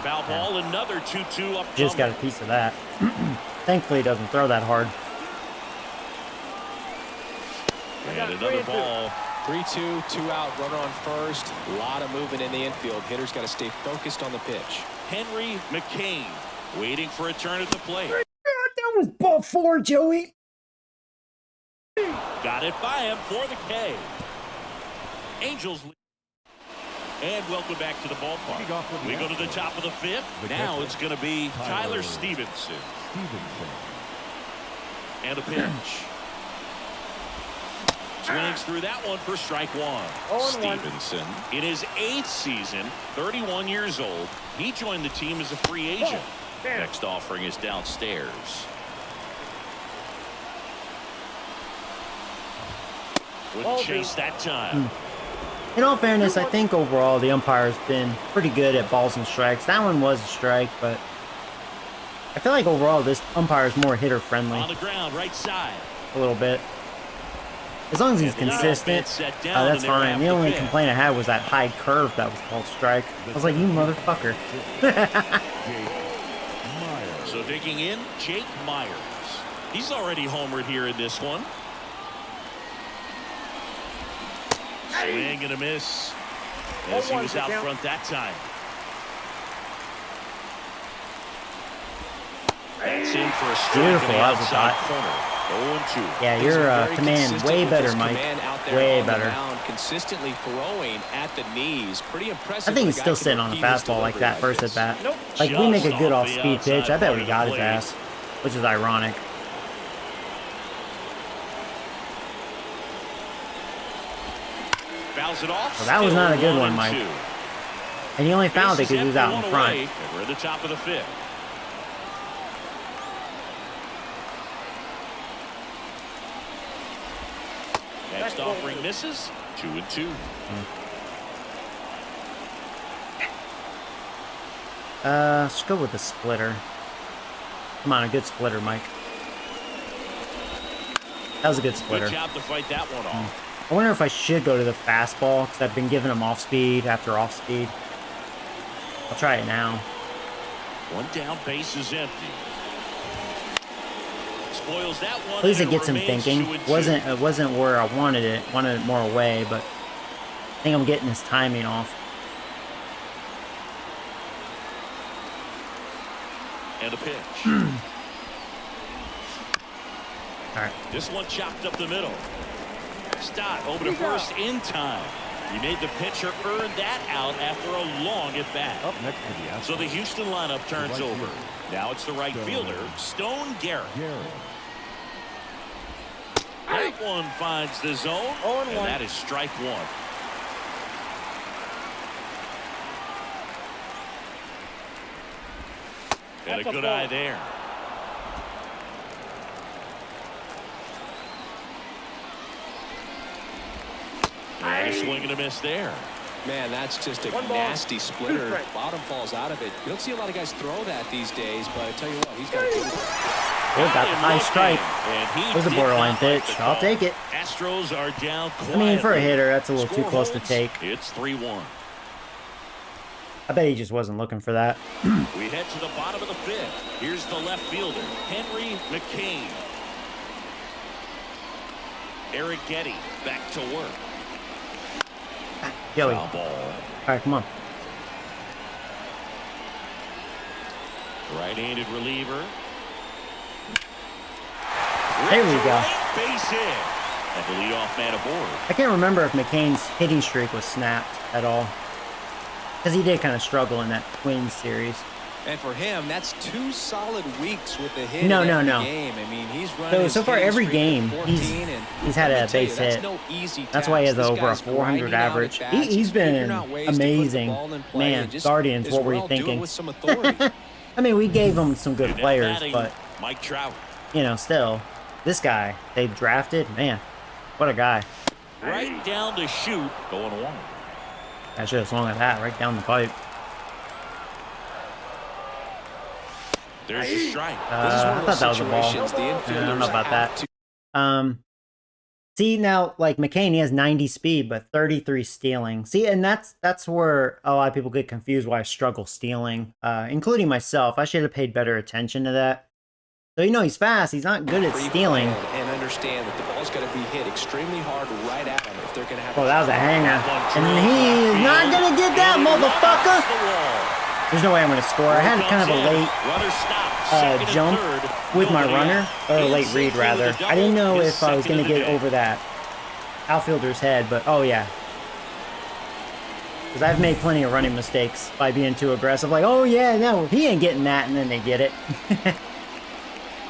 Foul ball, another 2-2 up. Just got a piece of that. Thankfully, he doesn't throw that hard. And another ball. 3-2, 2 out, runner on first. A lot of movement in the infield. Hitter's got to stay focused on the pitch. Henry McCain waiting for a turn at the plate. That was ball 4, Joey. Got it by him for the K. Angels lead. And welcome back to the ballpark. Leading off with We the go to the Astros, top of the fifth. the Now catcher, it's going to be Tyler Tyler Stevenson. Stevenson. And a pitch. Swings through that one for strike one. 0-1. Stevenson, in his 8th season, 31 years old, he joined the team as a free agent. Damn. Next offering is downstairs. Wouldn't chase that time. In all fairness, I think overall the umpire's been pretty good at balls and strikes. That one was a strike, but I feel like overall this umpire is more hitter friendly On the ground, right side. a little bit. As long as he's And the leadoff consistent, man set down, that's and they're fine. half The the only fifth. complaint I had was that high curve that was called strike. I was like, you motherfucker. Jake Myers. So digging in, Jake Myers. He's already homered here in this one. Swing and a miss. As he 0-1 was out count. front that time. That's in for a strike Beautiful, in the that was a outside dot. corner. 0-2. Yeah, He's your very command consistent way with better, his Mike. command out there Way on the better. mound, consistently throwing at the knees. Pretty impressive. I think when he's a guy still can sitting on a repeat his fastball like delivery that first this. at bat. Nope. Like, if we make a Just good off off the speed pitch, I outside bet part we of got the his plate. ass, which is ironic. Fouls it off. Well, that was Still not a good 1-2. one, Mike. And he only fouled it because he was out in Bases front. empty, 1 away, and we're at the top of the fifth. Next offering misses. 2-2. Let's go with the splitter. Come on, a good splitter, Mike. That was a good splitter. Good job to fight that one off. I wonder if I should go to the fastball because I've been giving him off speed after off speed. I'll try it now. One down, base is empty. Spoils that one. At least and it gets him remains thinking. 2-2. It wasn't where I wanted it. Wanted it more away, but I think I'm getting his timing off. And a pitch. All right. This one chopped up the middle. Stott over to first in time. He made the pitcher earn that out after a long at bat. Up next to the Astros. So the Houston lineup turns Right over. fielder. Now it's the right Stone. fielder, Stone Garrett. Garrett. That one finds the zone, 0-1. and that is strike one. And a That's a good ball. eye there. And a swing and a miss there. Man, that's just a One ball, nasty two splitter. strikes. Bottom falls out of it. You don't see a lot of guys throw that these days, but I tell you what, he's got a good one. Oh, got the high strike. It Was a borderline pitch. I'll take it. Astros are down I quietly. mean, for a hitter, that's a little too Score close to holds. take. It's 3-1. I bet he just wasn't looking for that. We head to the bottom of the fifth. Here's the left fielder, Henry McCain. Eric Getty back to work. Joey. Foul ball. All right, come on. Right-handed reliever. There we go. Base hit. And the leadoff man aboard. I can't remember if McCain's hitting streak was snapped at all. Because he did kind of struggle in that Twins series. And for him, that's 2 solid weeks with the hit No, in no, every no. game. I mean, he's running So his far, hitting every streak to game, 14, he's and had let me a tell you, base that's hit. no easy That's why he has task. This over a guy's 400 grinding out average. at bats. He's been figuring out ways to put the amazing. ball in play Man, and just Guardians, as what were you well do it thinking? with some authority. I mean, we gave him some good And net players, batting, but, Mike Trout. you know, still, this guy they drafted, man, what a guy. Right down the chute. 0-1. I should have swung at that right down the pipe. There's a strike. This is one I of thought those that was a ball. situations the I don't know infielders about have that. to See now, like McCain, he has 90 speed, but 33 stealing. See, and that's where a lot of people get confused why I struggle stealing, including myself. I should have paid better attention to that. So, you know, he's fast. He's not good at stealing. and understand that the ball's got to be hit extremely hard right at him if they're going to have. Oh, that was a hanger. And he is not going to get that, motherfucker. There's no way I'm going to score. I had kind of a late jump with my runner, or a late read, rather. I didn't know if I was going to get over that outfielder's head, but oh, yeah. Because I've made plenty of running mistakes by being too aggressive. Like, oh yeah, no, he ain't getting that, and then they get it.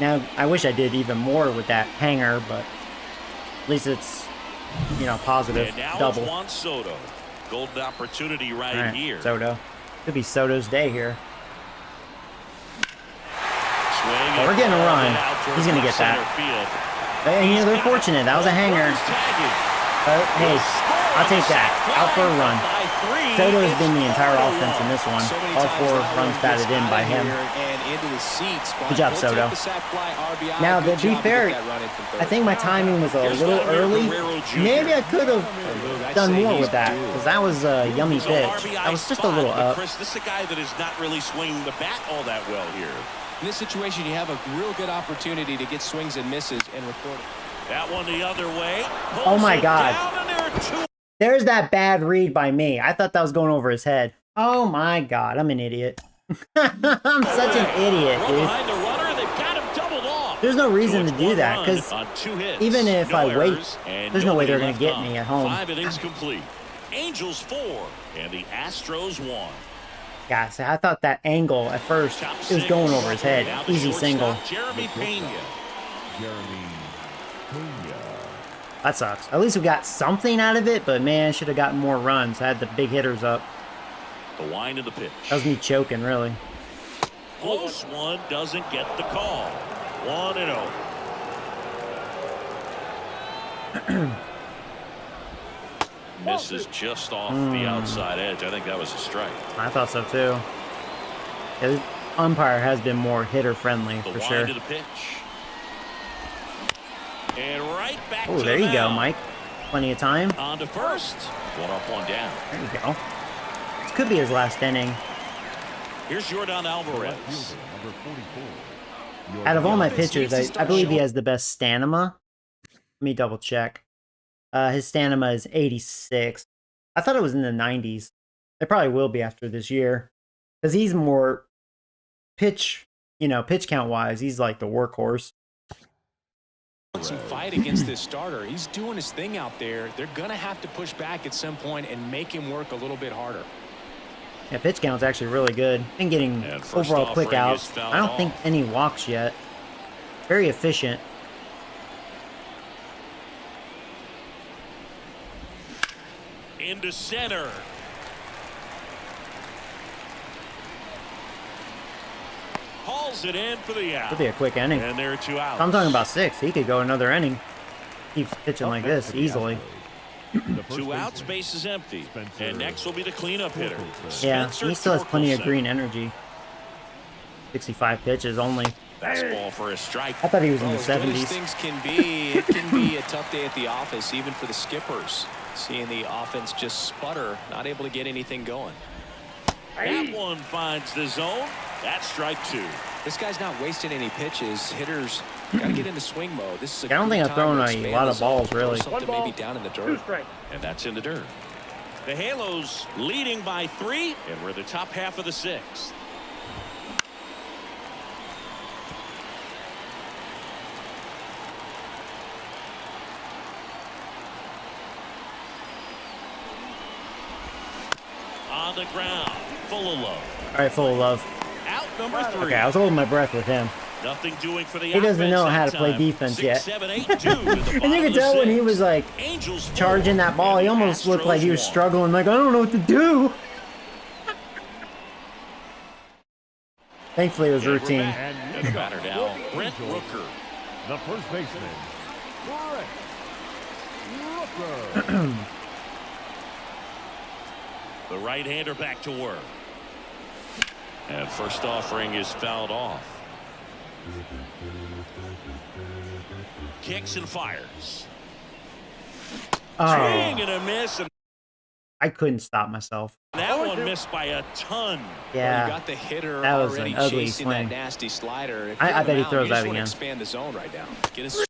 Now, I wish I did even more with that hanger, but at least it's, you know, positive. And now double. it's Juan Soto. Golden opportunity right here. Soto. Could be Soto's day here. Swing Oh, we're getting a run. He's going to get that. And, you know, they're fortunate. That was a hanger. Hey, I'll take that. Out for a run. Soto's been the entire offense in this one. All 4 runs batted in by him. Good job, Soto. Now, to be fair, I think my timing was a little early. Maybe I could have done more with that, because that was a yummy pitch. That was just a little up. Chris, this is a guy that is not really swinging the bat all that well here. In this situation, you have a real good opportunity to get swings and misses and record it. That one the other way. Oh my God. There's that bad read by me. I thought that was going over his head. Oh my God, I'm an idiot. I'm such an idiot, dude. There's no reason to do that, because even if I wait, there's no way they're going to get me at home. 5 innings complete. Angels 4 and the Astros 1. Guys, I thought that angle at first, it was going over his head. Easy single. Jeremy Pena. That sucks. At least we got something out of it, but man, should have gotten more runs. I had the big hitters up. The wind of the pitch. That was me choking, really. Close one, doesn't get the call. 1-0. Misses just off the outside edge. I think that was a strike. I thought so too. Yeah, this umpire has been more hitter friendly The for wind sure. of the pitch. And right back Oh, to there the you go, mound. Mike. Plenty of time. On to first. 1 up, 1 down. There you go. This could be his last inning. Here's Jordan Alvarez. Out of all my pitchers, I believe he has the best stamina. Let me double check. His stamina is 86. I thought it was in the 90s. It probably will be after this year. Because he's more pitch count wise, he's like the workhorse. Some fight against this starter. He's doing his thing out there. They're going to have to push back at some point and make him work a little bit harder. Yeah, pitch count's actually really good. Been getting And first overall quick offering outs. is fouled I don't think off. any walks yet. Very efficient. Into center. Hauls it in for the out. Could be a quick inning. And there are 2 outs. I'm talking about 6. He could go another inning. Keeps pitching like this easily. 2 outs, base is empty. And next will be the cleanup hitter. Yeah, Spencer he still has plenty of Torkelson. green energy. 65 pitches only. Fastball for a strike. I thought he was in the As good as 70s. things can be, it can be a tough day at the office, even for the skippers. Seeing the offense just sputter, not able to get anything going. That one finds the zone. That's strike 2. This guy's not wasting any pitches. Hitters got to get into swing mode. This is a I don't good think I've time thrown to a expand lot the of zone, balls, throw really. something maybe down in the 2 dirt. strikes. And that's in the dirt. The Halos leading by 3, and we're the top half of the 6th. On the ground, full of love. All right, full of love. Out number 3. Okay, I was holding my breath with him. Nothing doing for the He doesn't offense know that how to play time. defense 6, yet. 7, 8, 2 to the And you bottom could of the tell when he 6th. was like Angels charging that ball, he almost looked like he was struggling. Like, I don't know what to do. Thankfully, it was routine. And the batter now, Brent Rooker. The first baseman, Brent Rooker. The right-hander back to work. And first offering is fouled off. Kicks and fires. Swing Oh, and a miss, and I couldn't stop myself. that one missed by a ton. Well, Yeah. you got the hitter That was already an ugly chasing swing. that nasty slider. If I you're on the bet he mound, throws you that just wanna again. expand the zone right now. Get a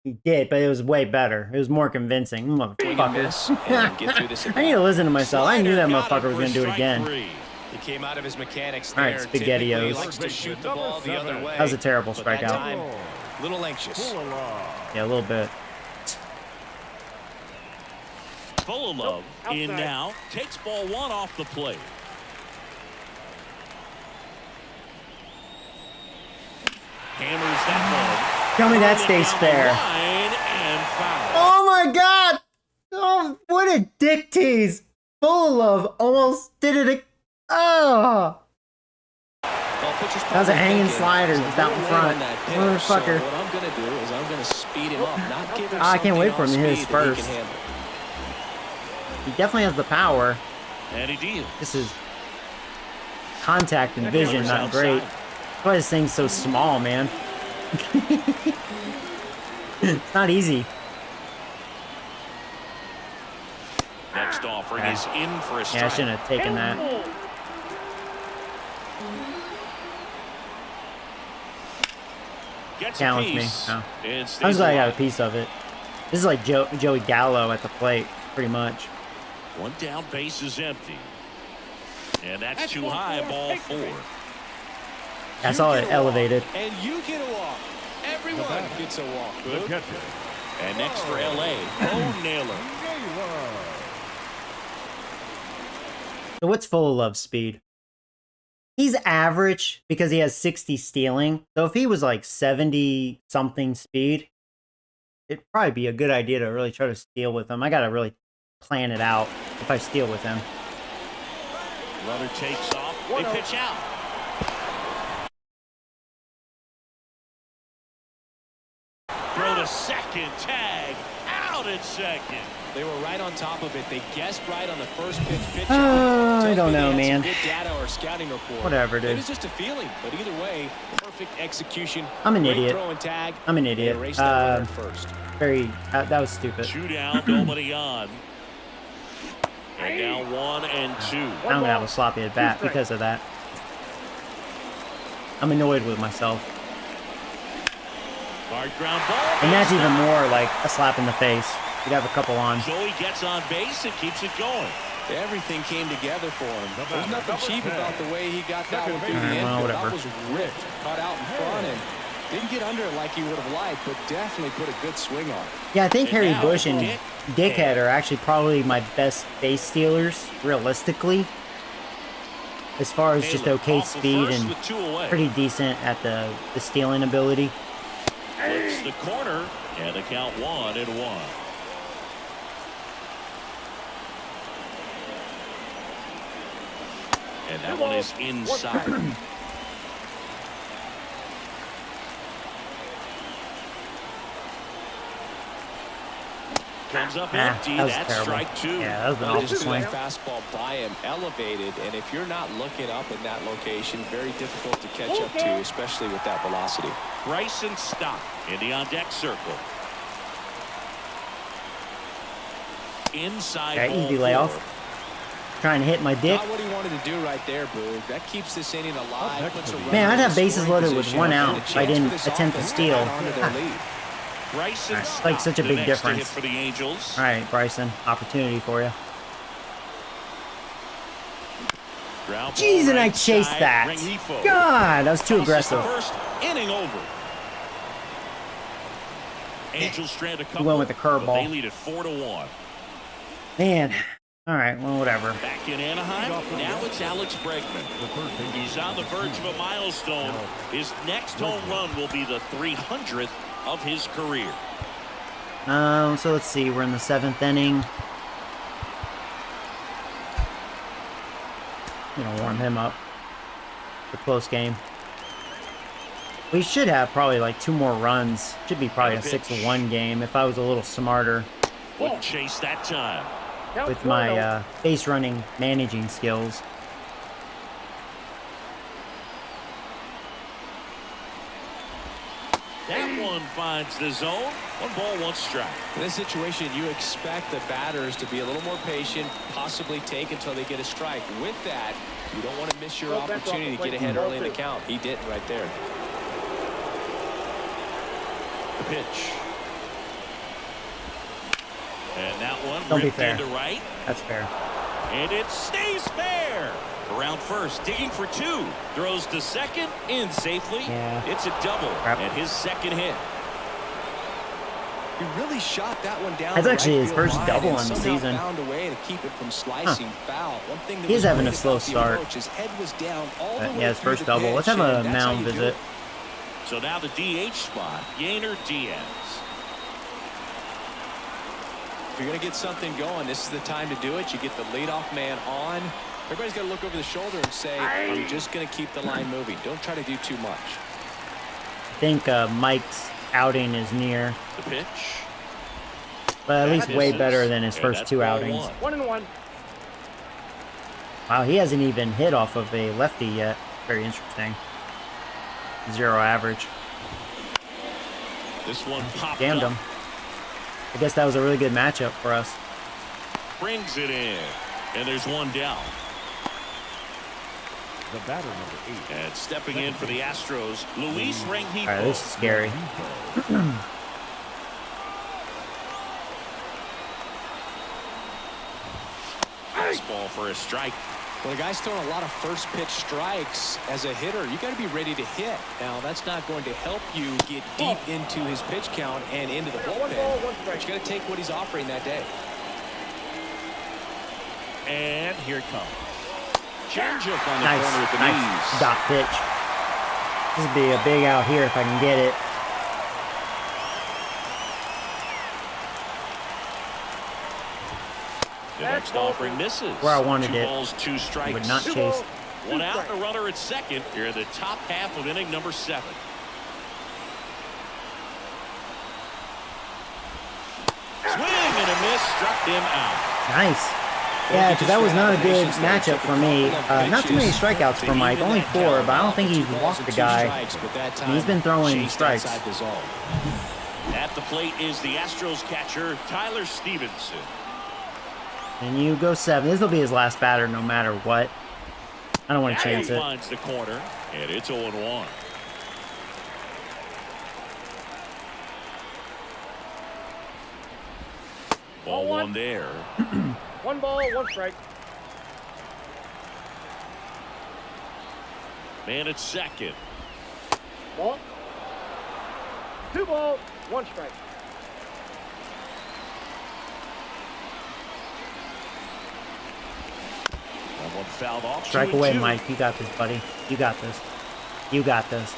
He did, but it was way better. It was more convincing. swing and miss and Motherfucker. get through this. I need to listen to myself. I knew that Slider got motherfucker him was going for to do it strike again. 3. He came out of his mechanics All right, there. SpaghettiOs. Typically, he likes to shoot the ball the other way. That was a terrible but that strikeout. time, a little anxious. Full of love. Yeah, a little bit. Full in now. Takes ball one off the plate. Hammers that ball. Tell me that stays fair. Oh my god! Oh, what a dick tease! Full of love almost did it. Oh! That was a hanging slider just out in front. Motherfucker. What I'm going to do is I'm going to speed him up, not give him I can't wait for him to hit his speed that he first. can handle. He definitely has the power. And he deals. This is contact and vision, not great. That's why this thing's so small, man. It's not easy. Next offering is in for a strike. Yeah, I shouldn't have taken that. Gets Challenge a me. piece. No. And stays I'm just glad I got a alive. piece of it. This is like Joey Gallo at the plate, pretty much. One down, base is empty. And that's too high, ball 4. I saw it elevated. And you get a walk. Everyone gets a walk. The Boog. catcher. And next for L.A., Bo Naylor. So what's Full of Love speed? He's average because he has 60 stealing. So if he was like 70 something speed, it'd probably be a good idea to really try to steal with him. I gotta really plan it out if I steal with him. Runner takes off. They pitch out. Throw to second. Tag. Out at second. They were right on top of it. They guessed right on the first pitch. I don't know, Tells me they had man. some good data or scouting report. Whatever, It dude. was just a feeling, but either way, perfect execution. I'm an Great idiot. throw and tag. I'm an They idiot. erased that runner at first. That was stupid. 2 down, nobody on. And now 1 and 2. I'm gonna have a sloppy at bat because of that. I'm annoyed with myself. Hard ground ball. And that's even more like a slap in the face. You'd have a couple on. Joey gets on base and keeps it going. Everything came together for him. There's nothing Number cheap 10. about the way he got that one through the Alright, well, infield. whatever. That was ripped, cut out in front, and didn't get under it like he would have liked, but definitely put a good swing on it. Yeah, I think And Harry now Bush and Dick Dickhead are actually probably my best base stealers, realistically. As far as just Taylor okay off the speed first and with 2 away. pretty decent at the stealing ability. Flips the corner, and the count 1-1. And that one is inside. Comes up empty. That was That's terrible. strike 2. Yeah, that was an They awful just threw swing. that fastball by him, elevated, and if you're not looking up in that location, very difficult to catch up to, especially with that velocity. Bryson Stock in the on-deck circle. Inside Yeah, ball easy 4. layoff. Trying to hit my dick. Not what he wanted to do right there, Boog. That keeps this inning alive. Puts a runner Man, I'd in have the bases scoring loaded with position, 1 and a out if I chance didn't for this attempt to offense steal. add on to their lead. Bryson Right, Stock, like such a the big next to difference. hit for the Angels. All right, Bryson, opportunity for you. Ground ball Jeez, and I right chased side, that. Rengifo. God, that was too This is the aggressive. first inning over. Angels strand a couple. went with the curveball. but They lead it 4-1. Man. All right, well, whatever. Back in Anaheim, now it's Alex Bregman. He's on the verge of a milestone. His next home run will be the 300th of his career. So let's see. We're in the 7th inning. I'm gonna warm him up. It's a close game. We should have probably like 2 more runs. Should be probably a 6-1 game if I was a little smarter Wouldn't chase that time. with my base running managing skills. That one finds the zone. 1 ball, 1 strike. In this situation, you expect the batters to be a little more patient, possibly take until they get a strike. With that, you don't want to miss your opportunity to get ahead early in the count. He didn't right there. The pitch. And that one Don't be ripped fair. into right. That's fair. And it stays fair. Around first, digging for 2. Throws to second, in safely. Yeah. It's a double. Crap. And his second hit. He really shot that one down. That's the actually right his field first line double and on the somehow season. Found a way to keep it from slicing foul. One thing that He's was having a great slow about the start. approach, his head was down all the way Yeah, his through first the double. Let's pitch, have a and that's how mound you do visit. it. So now the DH spot, Yainer Diaz. If you're going to get something going, this is the time to do it. You get the leadoff man on. Everybody's got to look over the shoulder and say, I'm just going to keep the line moving. Don't try to do too much. I think Mike's outing is near, The pitch. but at least way Misses. better than his And first that's two ball outings. 1-1. Wow, he hasn't even hit off of a lefty yet. Very interesting. 0 average. This one popped Jammed up. him. I guess that was a really good matchup for us. Brings it in. And there's one down. The batter, number 8. And stepping in for the Astros, Luis Rengifo. All right, this is scary. Fastball for a strike. Well, the guy's throwing a lot of first pitch strikes as a hitter. You got to be ready to hit. Now, that's not going to help you get deep into his pitch count and into the bullpen. 1 ball, 1 But strike. you got to take what he's offering that day. And here it comes. Changeup on the corner with Nice, the nice knees. dot pitch. This would be a big out here if I can get it. The next offering misses. Where I wanted 2 it. balls, 2 strikes. Would not 2 chase. balls, 2 One out strikes. and a runner at second here in the top half of inning number 7. Swing and a miss, struck him out. Nice. Yeah, because that was not a good matchup for me. Not too many strikeouts for Mike, only 4, but I don't think he's walked the guy. And he's been throwing strikes. At the plate is the Astros catcher, Tyler Stevenson. And you go 7. This will be his last batter no matter what. I don't want to chance He it. finds the corner, and it's 0-1. Ball 1 there. 1 ball, 1 strike. Man at second. Ball. 2 balls, 1 strike. That one fouled off. Strike 2-2. away, Mike. You got this, buddy. You got this. You got this.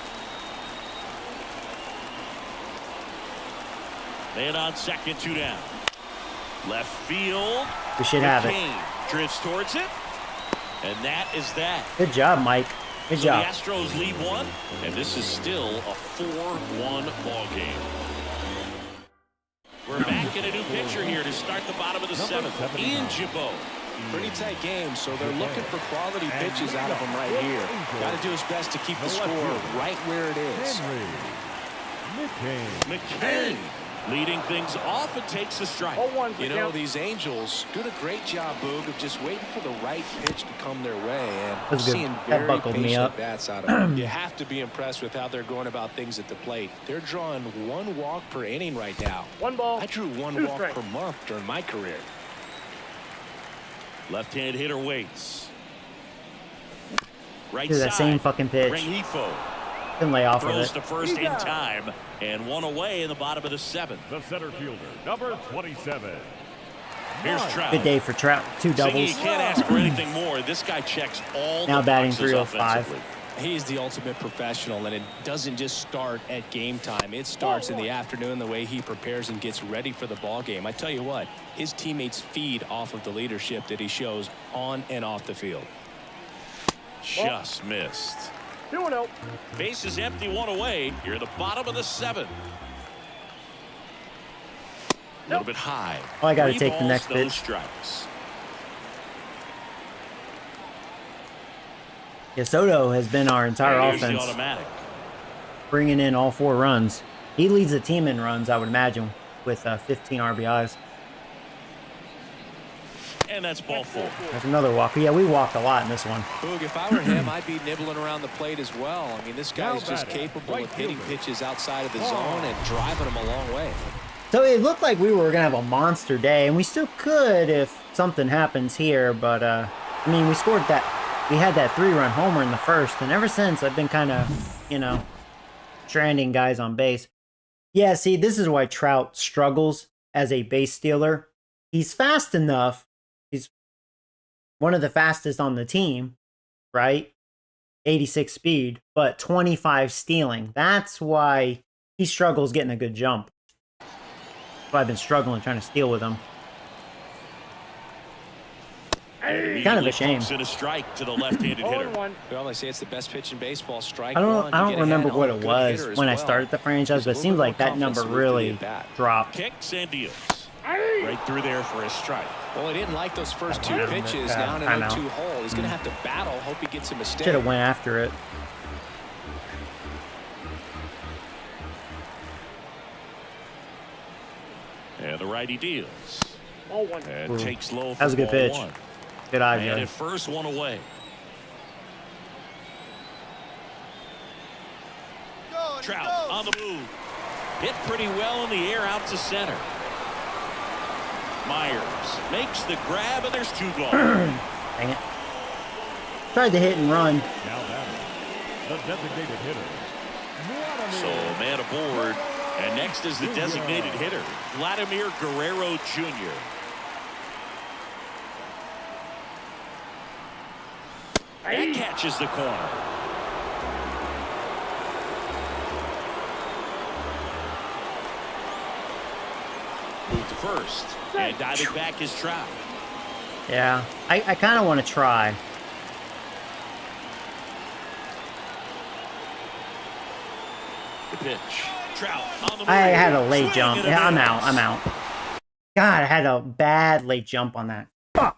Man on second, 2 down. Left field. We should have it. McCain drifts towards it. And that is that. Good job, Mike. Good So job. the Astros lead 1, and this is still a 4-1 ball game. We're back in a new pitcher here to start the bottom of the 7th. Ian Gibaut. Pretty tight game, so they're looking for quality pitches out of him right here. Got to do his best to keep the score right where it is. Henry. McCain leading things off and takes a strike. 0-1. You know, these Angels doing a great job, Boog, of just waiting for the right pitch to come their way. And That was good. seeing That very buckled me patient up. bats out of them. You have to be impressed with how they're going about things at the plate. They're drawing 1 walk per inning right now. 1 ball. I drew 1 2 walk strikes. per month during my career. Left-hand hitter waits. Right Dude, side. that same fucking pitch. Rengifo Couldn't lay off of throws it. to first in time, and 1 away in the bottom of the 7th. The center fielder, number 27. Here's Trout. Good day for Trout. 2 Saying doubles. you can't ask for anything more. This guy checks all Now the batting boxes 305. offensively. He's the ultimate professional, and it doesn't just start at game time. It starts in the afternoon, the way he prepares and gets ready for the ball game. I tell you what, his teammates feed off of the leadership that he shows on and off the field. Just missed. 2-0. Base is empty, 1 away. Here at the bottom of the 7th. A little bit high. Oh, I gotta 3 take the balls, next no pitch. strikes. Yeah, Soto has been our entire Here's the offense, automatic. bringing in all 4 runs. He leads the team in runs, I would imagine, with 15 RBIs. And that's ball 4. There's another walk. Yeah, we walked a lot in this one. Boog, if I were him, I'd be nibbling around the plate as well. I mean, this guy's Now just batting, capable right of hitting fielder. pitches outside of the zone and driving them a long way. So it looked like we were going to have a monster day, and we still could if something happens here. But, I mean, we scored that. We had that 3-run homer in the first, and ever since I've been kind of, you know, stranding guys on base. Yeah, see, this is why Trout struggles as a base stealer. He's fast enough. He's one of the fastest on the team, right? 86 speed, but 25 stealing. That's why he struggles getting a good jump. That's why I've been struggling trying to steal with him. Kind of a shame. In a strike to the left-handed hitter. 0-1. Well, they say it's the best pitch in baseball. Strike I one. don't remember what it was when I started the franchise, but it seems like that number really dropped. Kicks and deals. Right through there for a strike. Well, he didn't like those first two pitches. Now in an 0-2 hole. He's going to have to battle. Hope he gets a mistake. Should have went after it. And the righty deals. 0-1. And takes low for That was a good ball pitch. one. Good eye, And Joe. at first, one away. Trout on the move. Hit pretty well in the air out to center. Myers makes the grab, and there's 2 gone. Dang it. Tried to hit and run. Now batting, the designated hitter. So man aboard. And next is the designated hitter, Vladimir Guerrero Jr. That catches the corner. Move to first. And diving back is Trout. Yeah, I kind of want to try. The pitch. Trout on the I move. had a late Swing jump. and a Yeah, I'm miss. out. I'm out. God, I had a bad late jump on that. Fuck.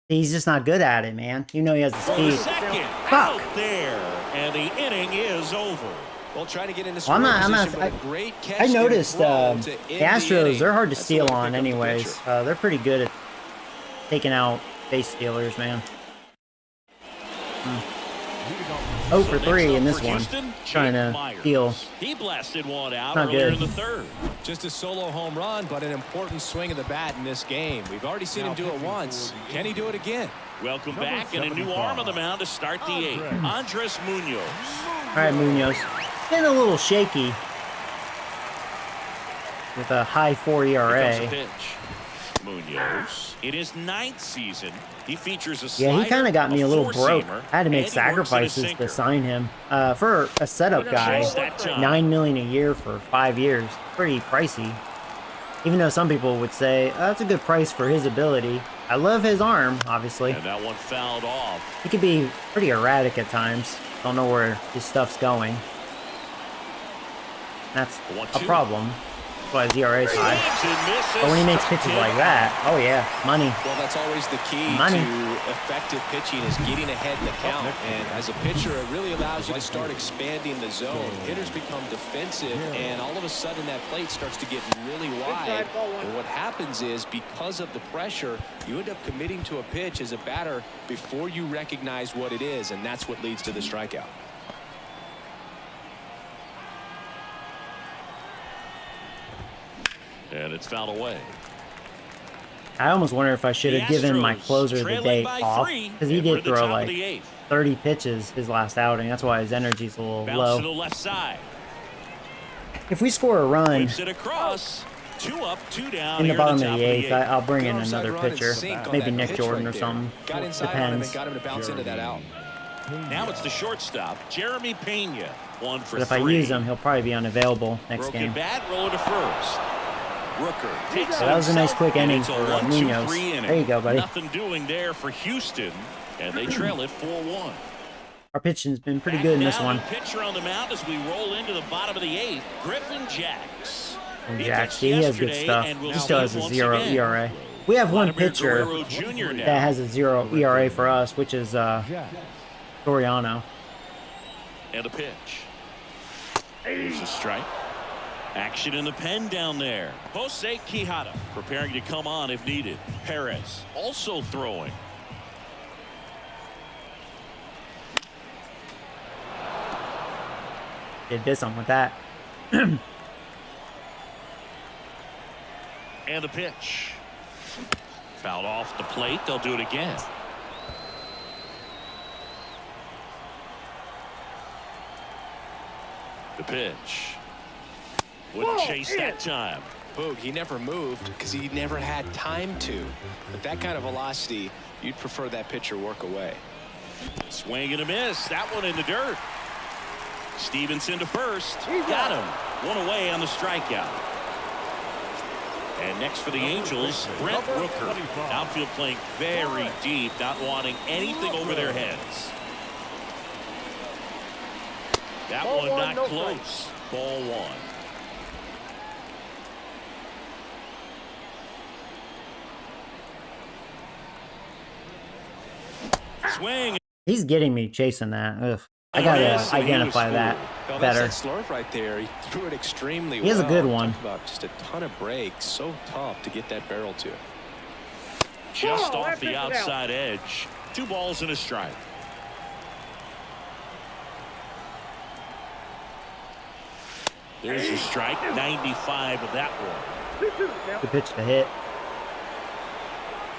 He's just not good at it, man. You know he has the For the speed. second, Fuck. out there, and the inning is over. Well, trying to get into Well, I'm not. position, but a great catch I and noticed throw the to end the Astros. inning. They're hard to That's the steal way to on, pick up the anyways. pitcher. They're pretty good at taking out base stealers, man. 0 for So 3 next in up this for one. Houston, Trying Jake to Myers. steal. He blasted one out Not earlier good. in the third. Just a solo home run, but an important swing of the bat in this game. We've already seen him do it once. Can he do it again? Welcome Number back, and a new 75. arm on the mound to start the 8th. Andres Munoz. All right, Munoz. Getting a little shaky with a high 4 Here comes the ERA. pitch. Munoz. In his 9th season, he features a Yeah, slider, he kind of got me a little broke. four-seamer, I had to make and he works at a sacrifices sinker. to sign him. For a setup guy, Chase that job. $9 million a year for 5 years. Pretty pricey. Even though some people would say, oh, that's a good price for his ability. I love his arm, obviously. And that one fouled off. He could be pretty erratic at times. Don't know where his stuff's going. That's a 1-2. problem. That's why his ERA is high. Swings and misses. But when he makes pitches like that, oh yeah, money. Well, that's always the key Money. to effective pitching is getting ahead in the count. And as a pitcher, it really allows you to start expanding the zone. Hitters become defensive, and all of a sudden that plate starts to get really wide. And what happens is, because of the pressure, you end up committing to a pitch as a batter before you recognize what it is, and that's what leads to the strikeout. And it's fouled away. I almost wonder if I should have The given my Astros closer the trailing day by off, 3, because he and we're did at the throw top of like the 8th. 30 pitches his last outing. That's why his energy's a little Bounce to the low. left side. If we score a run Whips it across. 2 up, 2 down. in the here bottom at of top the 8th, I'll bring in Good another offside run and pitcher. sink on Maybe that Nick pitch Jordan right or there. something. Got inside on him and Depends. got him to bounce into that out. Now it's the shortstop, Jeremy Pena. 1 for But if I 3. use him, he'll probably be unavailable next Broken game. bat, rolling to first. Rooker takes So it that was a nice himself, quick and inning it's a for 1-2-3 Munoz. inning. There you go, buddy. Nothing doing there for Houston, and they trail it 4-1. Our pitching's been pretty Back good in this now, one. new pitcher on the mound as we roll into the bottom of the 8th. Griffin Jacks. And He Jack, pitched he has good yesterday stuff. and will He still has see a once 0 again. ERA. We have one Vladimir pitcher Guerrero Jr. now. that has a 0 ERA for us, which is Soriano. And a pitch. There's a strike. Action in the pen down there. Jose Quijada preparing to come on if needed. Perez also throwing. Did something with that. And a pitch. Fouled off the plate. They'll do it again. The pitch. Wouldn't chase that time. Boog, he never moved because he never had time to. But that kind of velocity, you'd prefer that pitcher work away. Swing and a miss. That one in the dirt. Stevenson to first. Got him. One away on the strikeout. And next for the Angels, Brent Rooker. Outfield playing very deep, not wanting anything over their heads. That one not close. Ball one. Swing. He's getting me chasing that. Ugh. I gotta identify that Well, better. that's that slurve right there. He threw it extremely well. He has a good one. Talk about just a ton of breaks. So tough to get that barrel to. Just off the outside edge. 2 balls and a strike. There's your strike. 95 of that one. Good pitch to hit.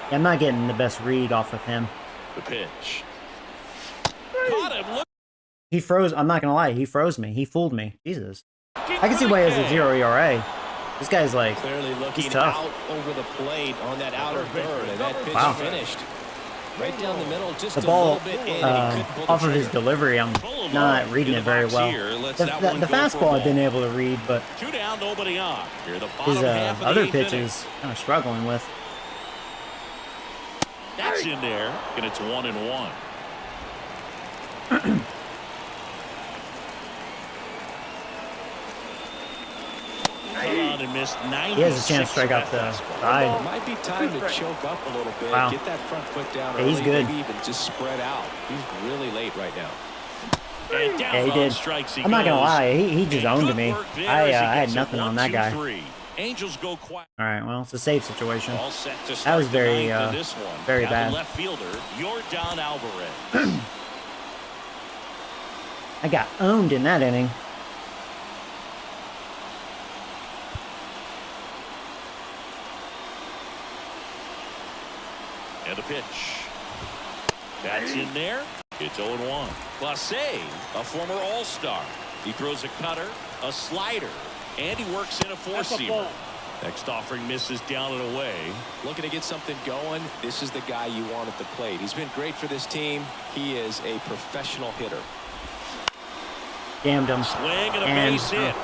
Yeah, I'm not getting the best read off of him. The pitch. Caught him. Look. He froze. I'm not gonna lie. He froze me. He fooled me. Jesus. I can see why he has a 0 ERA. This guy's like, Clearly looking he's tough. out over the plate on that outer third, and that pitch Wow. finished. Right down the middle, just The a ball, little bit in, and he couldn't pull the off of his trigger. delivery, I'm not reading it very well. The fastball I've been able to read, but 2 down, nobody on. Here the his bottom half of the other 8th inning. pitches kind of struggling with. That's in there, and it's 1-1. And missed He has a chance to strike out the side. Might be time to choke up a little bit, Wow. get that front foot down Yeah, he's early, good. maybe even just spread out. He's really late right now. And down Yeah, he on did. strikes he I'm not gonna goes. lie. He just And owned good me. work there I as he had gets it nothing on that 1, 2, guy. 3. Angels go quiet. All right, well, it's a safe situation. All set to That start was the very, ninth in this one. very Now the bad. left fielder, Yordan Alvarez. I got owned in that inning. And a pitch. That's in there. It's 0-1. Clase, a former All-Star. He throws a cutter, a slider, and he works in a four-seamer. Next offering misses down and away. Looking to get something going. This is the guy you want at the plate. He's been great for this team. He is a professional hitter. Jammed him. Swing and a And base hit.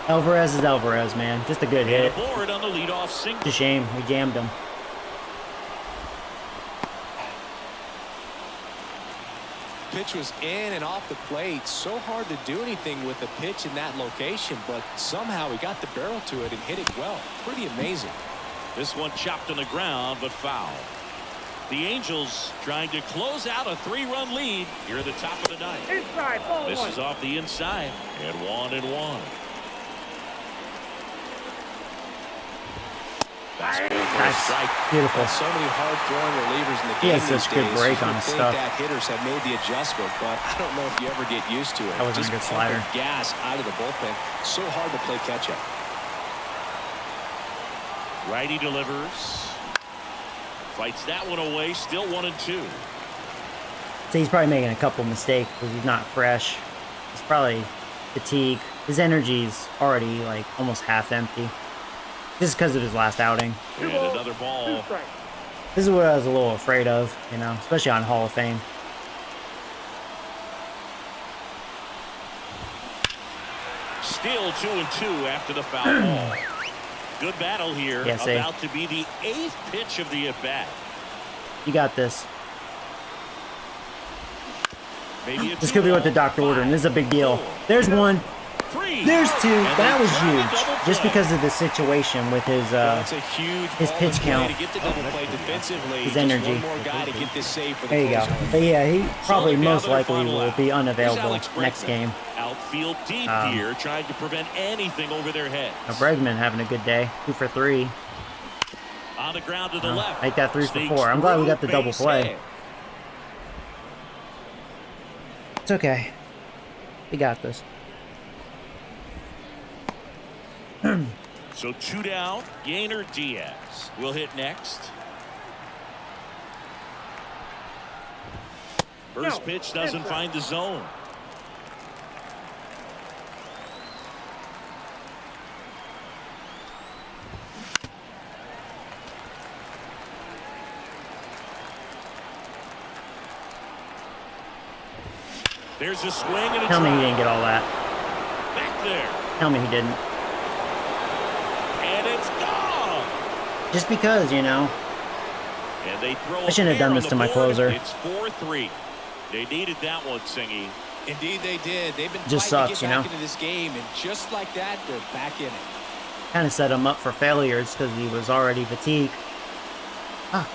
Alvarez is Alvarez, man. Just a good And hit. a board on the leadoff single. It's a shame. We jammed him. Pitch was in and off the plate. So hard to do anything with a pitch in that location, but somehow he got the barrel to it and hit it well. Pretty amazing. This one chopped on the ground, but foul. The Angels trying to close out a 3-run lead here at the top of the ninth. Inside, ball This one. is off the inside, and 1-1. Fastball for a Nice. strike. Beautiful. There's so many hard-throwing relievers in the He game has these such good days. break You on would his think stuff. that hitters have made the adjustment, but I don't know if you ever get used to it. That wasn't a Just good pumping slider. gas out of the bullpen. So hard to play catch-up. Righty delivers. Fights that one away. Still 1-2. So he's probably making a couple mistakes because he's not fresh. He's probably fatigued. His energy's already like almost half empty. Just because of his last outing. And another ball. This is what I was a little afraid of, you know, especially on Hall of Fame. Still 2-2 after the foul ball. Good battle here. Yeah, see. About to be the 8th pitch of the at-bat. You got this. Maybe a This could be what the 2-0. doctor ordered, and this is a big deal. There's one. 3. There's two. And That they was try to huge. double Just play. because of the situation with his That's a huge his ball pitch in play count. to get the double play defensively. His Just energy. one more guy to get this save for the there you go. closer. But yeah, he probably Slowing down most to their likely final will out. be Here's unavailable Alex next Bregman. game. Outfield deep here, trying to prevent anything over their heads. Now Bregman having a good day. 2 for 3. On the ground to the left. Make that 3 for Sneaks 4. I'm glad we got the through, double base play. hit. It's okay. We got this. So 2 down. Yainer Diaz will hit next. First pitch doesn't find the zone. There's a swing and a Tell me he drive. didn't get all that. Back there. Tell me he didn't. And it's gone. Just because, you know. And they throw I shouldn't have done this to my closer. It's 4-3. They needed that one, Singy. Indeed, they did. They've been Just fighting sucks, to you get know? back into this game, and just like that, they're back in it. Kind of set him up for failures because he was already fatigued. Ah,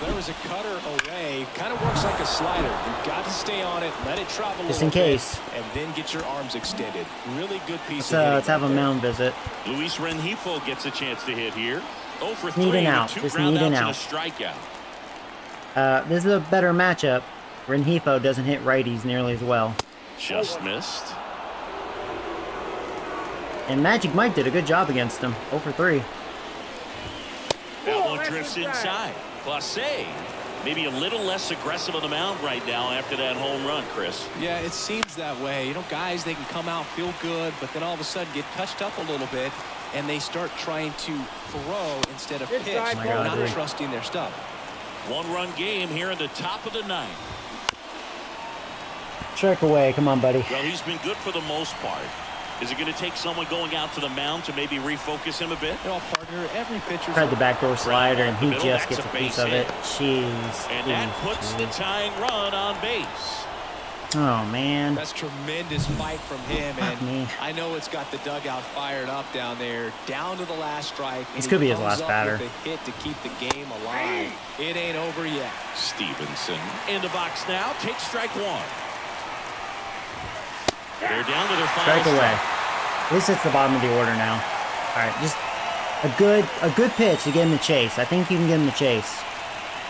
There was a cutter away. Kind of works like a slider. You've got to stay on it, let it travel a just little in case. bit, and then get your arms extended. Really good piece of hitting Let's have right a there. mound visit. Luis Rengifo gets a chance to hit here. 0 for 3 Need an with out. 2 Just ground need an outs and a out. strikeout. This is a better matchup. Rengifo doesn't hit righties nearly as well. Just missed. And Magic Mike did a good job against him. 0 for 3. That one drifts inside. Clase, maybe a little less aggressive on the mound right now after that home run, Chris. Yeah, it seems that way. You know, guys, they can come out, feel good, but then all of a sudden get touched up a little bit, and they start trying to throw instead of pitch, Inside ball. not dude. trusting their stuff. 1-run game here in the top of the 9th. Strike away. Come on, buddy. Well, he's been good for the most part. Is it going to take someone going out to the mound to maybe refocus him a bit? You know, partner, every pitcher. Tried the backdoor slider, and he Middle, just that's gets a a piece base of it. hit. Jeez. And that Jeez, puts the jeez. tying run on base. Oh, man. That's tremendous fight from him, Fuck me. and I know it's got the dugout fired up down there, down to the last strike. This and could he be his comes last up batter. with a hit to keep the game alive. It ain't over yet. Stevenson in the box now. Takes strike 1. They're down to their final Strike away. At least it's the bottom of the order now. All right, just a good pitch to get him the chase. I think you can get him the chase.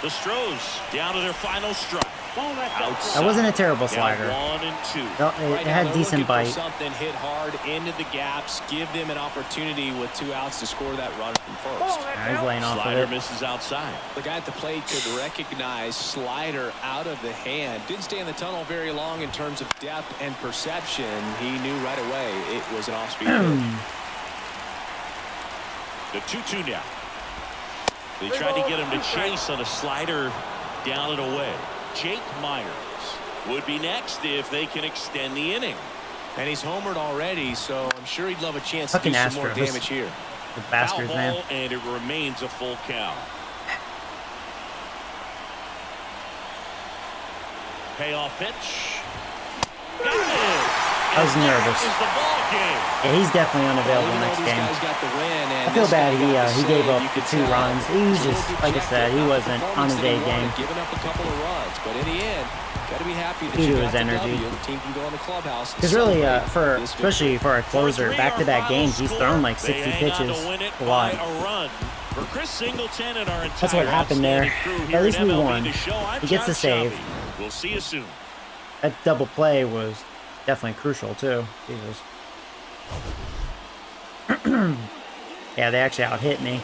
The Stros down to their final strike. That wasn't a terrible slider. 1 and 2. Well, Right it now, had they're decent looking for bite. something hit hard into the gaps, give them an opportunity with 2 outs to score that run from first. He's laying off of Slider it. misses outside. The guy at the plate could recognize slider out of the hand. Didn't stay in the tunnel very long in terms of depth and perception. He knew right away it was an off-speed pitch. The 2-2 now. They tried to get him to chase on a slider down and away. Jake Myers would be next if they can extend the inning. And he's homered already, so I'm sure he'd love a chance to Fucking do some more Astros. damage here. The Foul bastards, ball, man. and it remains a full count. Payoff pitch. Got it. I was And that nervous. is the ball game. Yeah, he's definitely unavailable Even though next these game. guys got the win, and I feel this bad guy got the he gave save, up you the could 2 tell. runs. He was He was just, a little like I dejected said, he about the wasn't on performance his that he A game. wanted, giving up a couple of runs, but in the end, got to be happy that Due you to got his the energy. W. The team can go in the clubhouse. Because really, celebrate for this especially victory. for a closer, 4-3 back-to-back our final games, he's score. thrown like They 60 hang on pitches. to win it A lot. by a run. For Chris Singleton and our entire That's what happened there. outstanding crew here At least at we MLB won. The Show, I'm He gets John the save. Shelby. We'll see you soon. That double play was definitely crucial too. Jesus. Yeah, they actually out-hit me.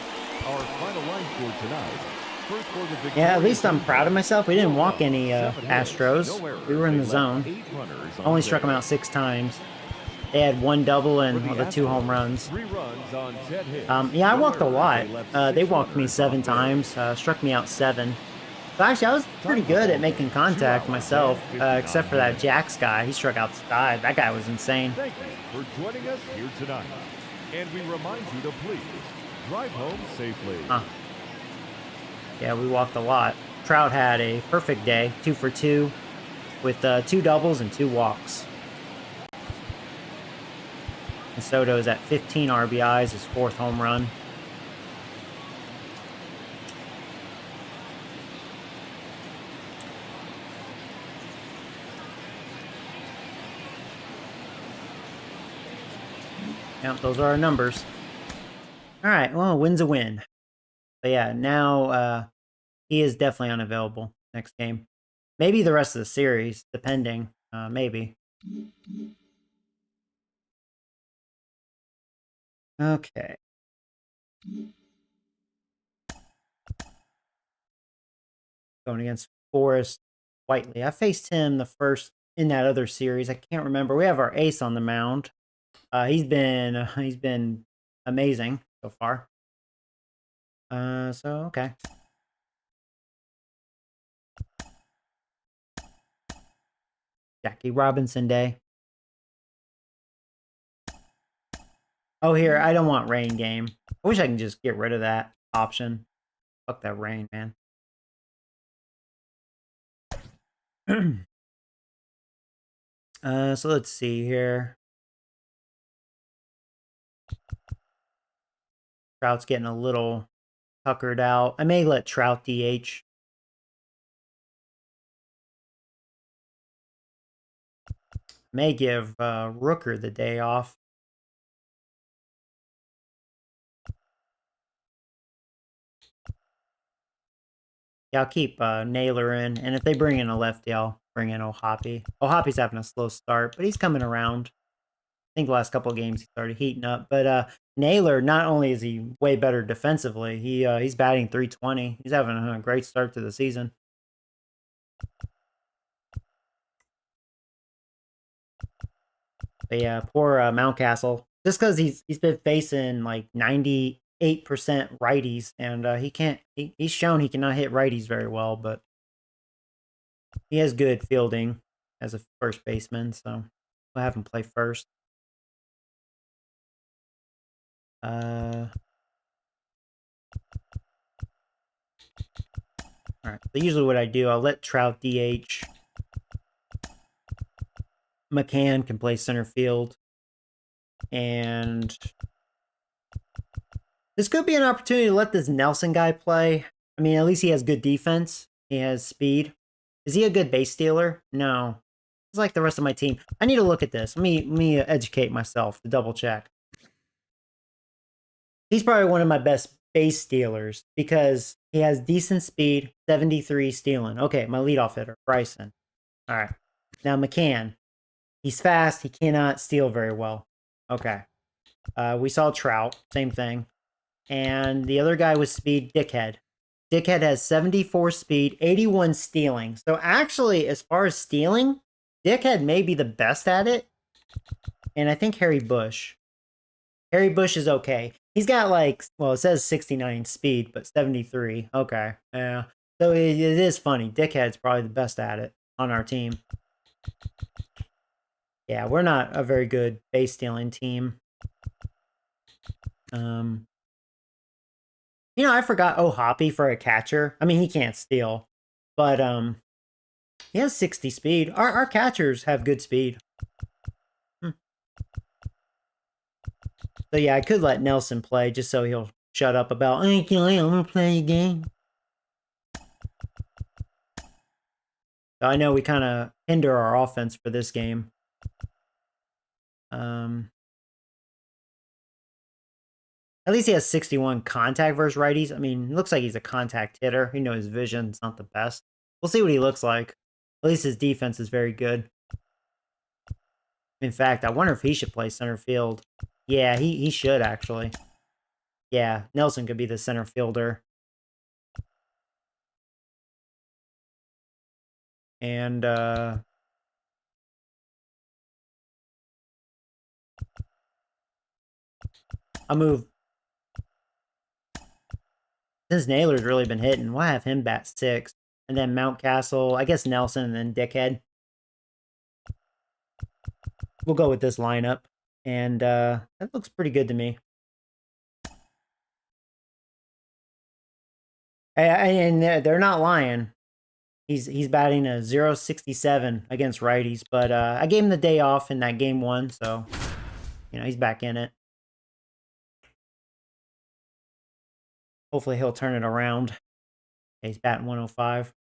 Our final line score tonight. First for the Yeah, at least I'm victorious proud of myself. We didn't walk Seven any hits, Astros. no errors. We were in the They left zone. 8 runners on Only struck them base. out 6 times. They had 1 double For and the the 2 home Astros, runs. 3 runs on 10 hits. Yeah, I No walked a errors. lot. left They 6 walked me runners 7 on base. times, struck me out 7. So actually, I was pretty good at making contact myself, except for that Jax guy. He struck out 5. That guy was insane. Thank you for joining us here tonight. And we remind you to please drive home safely. Yeah, we walked a lot. Trout had a perfect day, 2 for 2, with 2 doubles and 2 walks. And Soto's at 15 RBIs, his 4th home run. Yep, those are our numbers. All right, well, a win's a win. But yeah, now he is definitely unavailable next game. Maybe the rest of the series, depending. Maybe. Okay. Going against Forrest Whiteley. I faced him the first in that other series. I can't remember. We have our ace on the mound. He's been amazing so far. So okay. Jackie Robinson Day. Oh, here, I don't want rain game. I wish I can just get rid of that option. Fuck that rain, man. So let's see here. Trout's getting a little tuckered out. I may let Trout DH. May give Rooker the day off. Yeah, I'll keep Naylor in. And if they bring in a lefty, I'll bring in O'Hoppe. O'Hoppe's having a slow start, but he's coming around. I think the last couple of games he started heating up. But Naylor, not only is he way better defensively, he's batting .320. He's having a great start to the season. But yeah, poor Mountcastle. Just because he's been facing like 98% righties, and he can't. He's shown he cannot hit righties very well, but he has good fielding as a first baseman, so we'll have him play first. All right. So usually what I do, I'll let Trout DH. McCann can play center field. And this could be an opportunity to let this Nelson guy play. I mean, at least he has good defense. He has speed. Is he a good base stealer? No. He's like the rest of my team. I need to look at this. Let me educate myself to double check. He's probably one of my best base stealers because he has decent speed, 73 stealing. Okay, my leadoff hitter, Bryson. All right. Now McCann. He's fast. He cannot steal very well. Okay. We saw Trout. Same thing. And the other guy was speed, Dickhead. Dickhead has 74 speed, 81 stealing. So actually, as far as stealing, Dickhead may be the best at it. And I think Harry Bush. Harry Bush is okay. He's got like, well, it says 69 speed, but 73. Okay. Yeah. So it is funny. Dickhead's probably the best at it on our team. Yeah, we're not a very good base stealing team. You know, I forgot O'Hoppe for a catcher. I mean, he can't steal, but he has 60 speed. Our catchers have good speed. So yeah, I could let Nelson play just so he'll shut up about, hey, I'm gonna play a game. So I know we kind of hinder our offense for this game. At least he has 61 contact versus righties. I mean, it looks like he's a contact hitter. You know, his vision's not the best. We'll see what he looks like. At least his defense is very good. In fact, I wonder if he should play center field. Yeah, he should, actually. Yeah, Nelson could be the center fielder. And, I'll move. Since Naylor's really been hitting, we'll have him bat 6. And then Mountcastle, I guess Nelson, and then Dickhead. We'll go with this lineup. And that looks pretty good to me. And they're not lying. He's batting a .067 against righties. But I gave him the day off in that game 1. So, you know, he's back in it. Hopefully he'll turn it around. He's batting 105.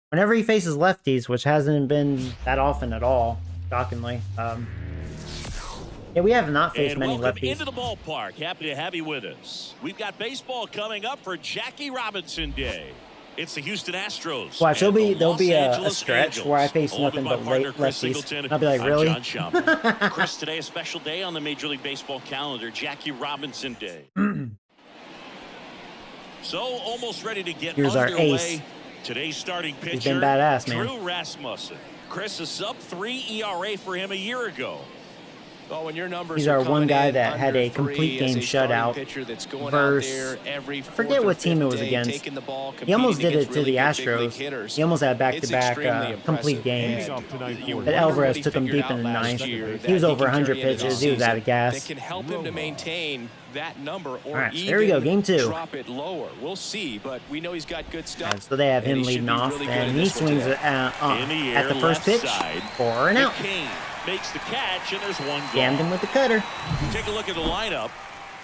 Whenever he faces lefties, which hasn't been that often at all, shockingly. Yeah, we have not faced many welcome lefties. Into the ballpark. Happy to have you with us. We've got baseball coming up for Jackie Robinson Day. It's the Houston Astros. Watch, there'll be a stretch where I face nothing but lefties. I'll be like, really? Chris, today a special day on the Major League Baseball calendar, Jackie Robinson Day. So almost ready to get Here's underway. Our ace. Today's starting pitcher, He's been badass, man. Drew Rasmussen. Chris, a sub-3 ERA for him a year ago. Well, when your numbers He's are our one coming guy in that had under a complete three as game a starting shutout pitcher that's going out versus, there every I forget fourth or what team it fifth was day, against. taking the ball, He almost did competing it to the against really big, big Astros. hitters. He almost had It's back-to-back extremely complete impressive. games. Off tonight You for But wonder Alvarez what he took him figured deep in out the last ninth. year He was that over can 100 carry into this pitches. He was out of season gas. that can help him to maintain that number or All right, so even there we go, game 2. drop it lower. We'll see, but we know he's got good stuff. And so they have and him he should leading be off, really good and in he this one swings today. In the at air, the first left pitch side. for an out. McCain makes the catch, and there's one Jammed him gone. with the cutter. Take a look at the lineup.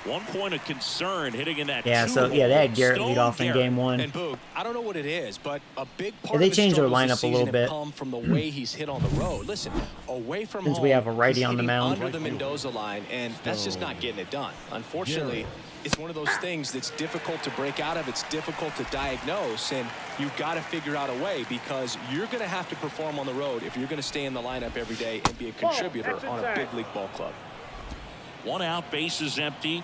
1 point of concern hitting in that Yeah, so two-hole. yeah, they had Garrett Stone lead off in Garrett. game 1. And Boog, I don't know what it is, but a big part they of his changed their struggles this lineup a little season bit. have come from the way he's hit on the road. Listen, away from Since home, we have a righty he's on the hitting mound. under the Mendoza line, and that's just not getting it done. Unfortunately, it's one of those things that's difficult to break out of. It's difficult to diagnose, and you've got to figure out a way because you're going to have to perform on the road if you're going to stay in the lineup every day and be a contributor on a big league ball club. 1 out, base is empty.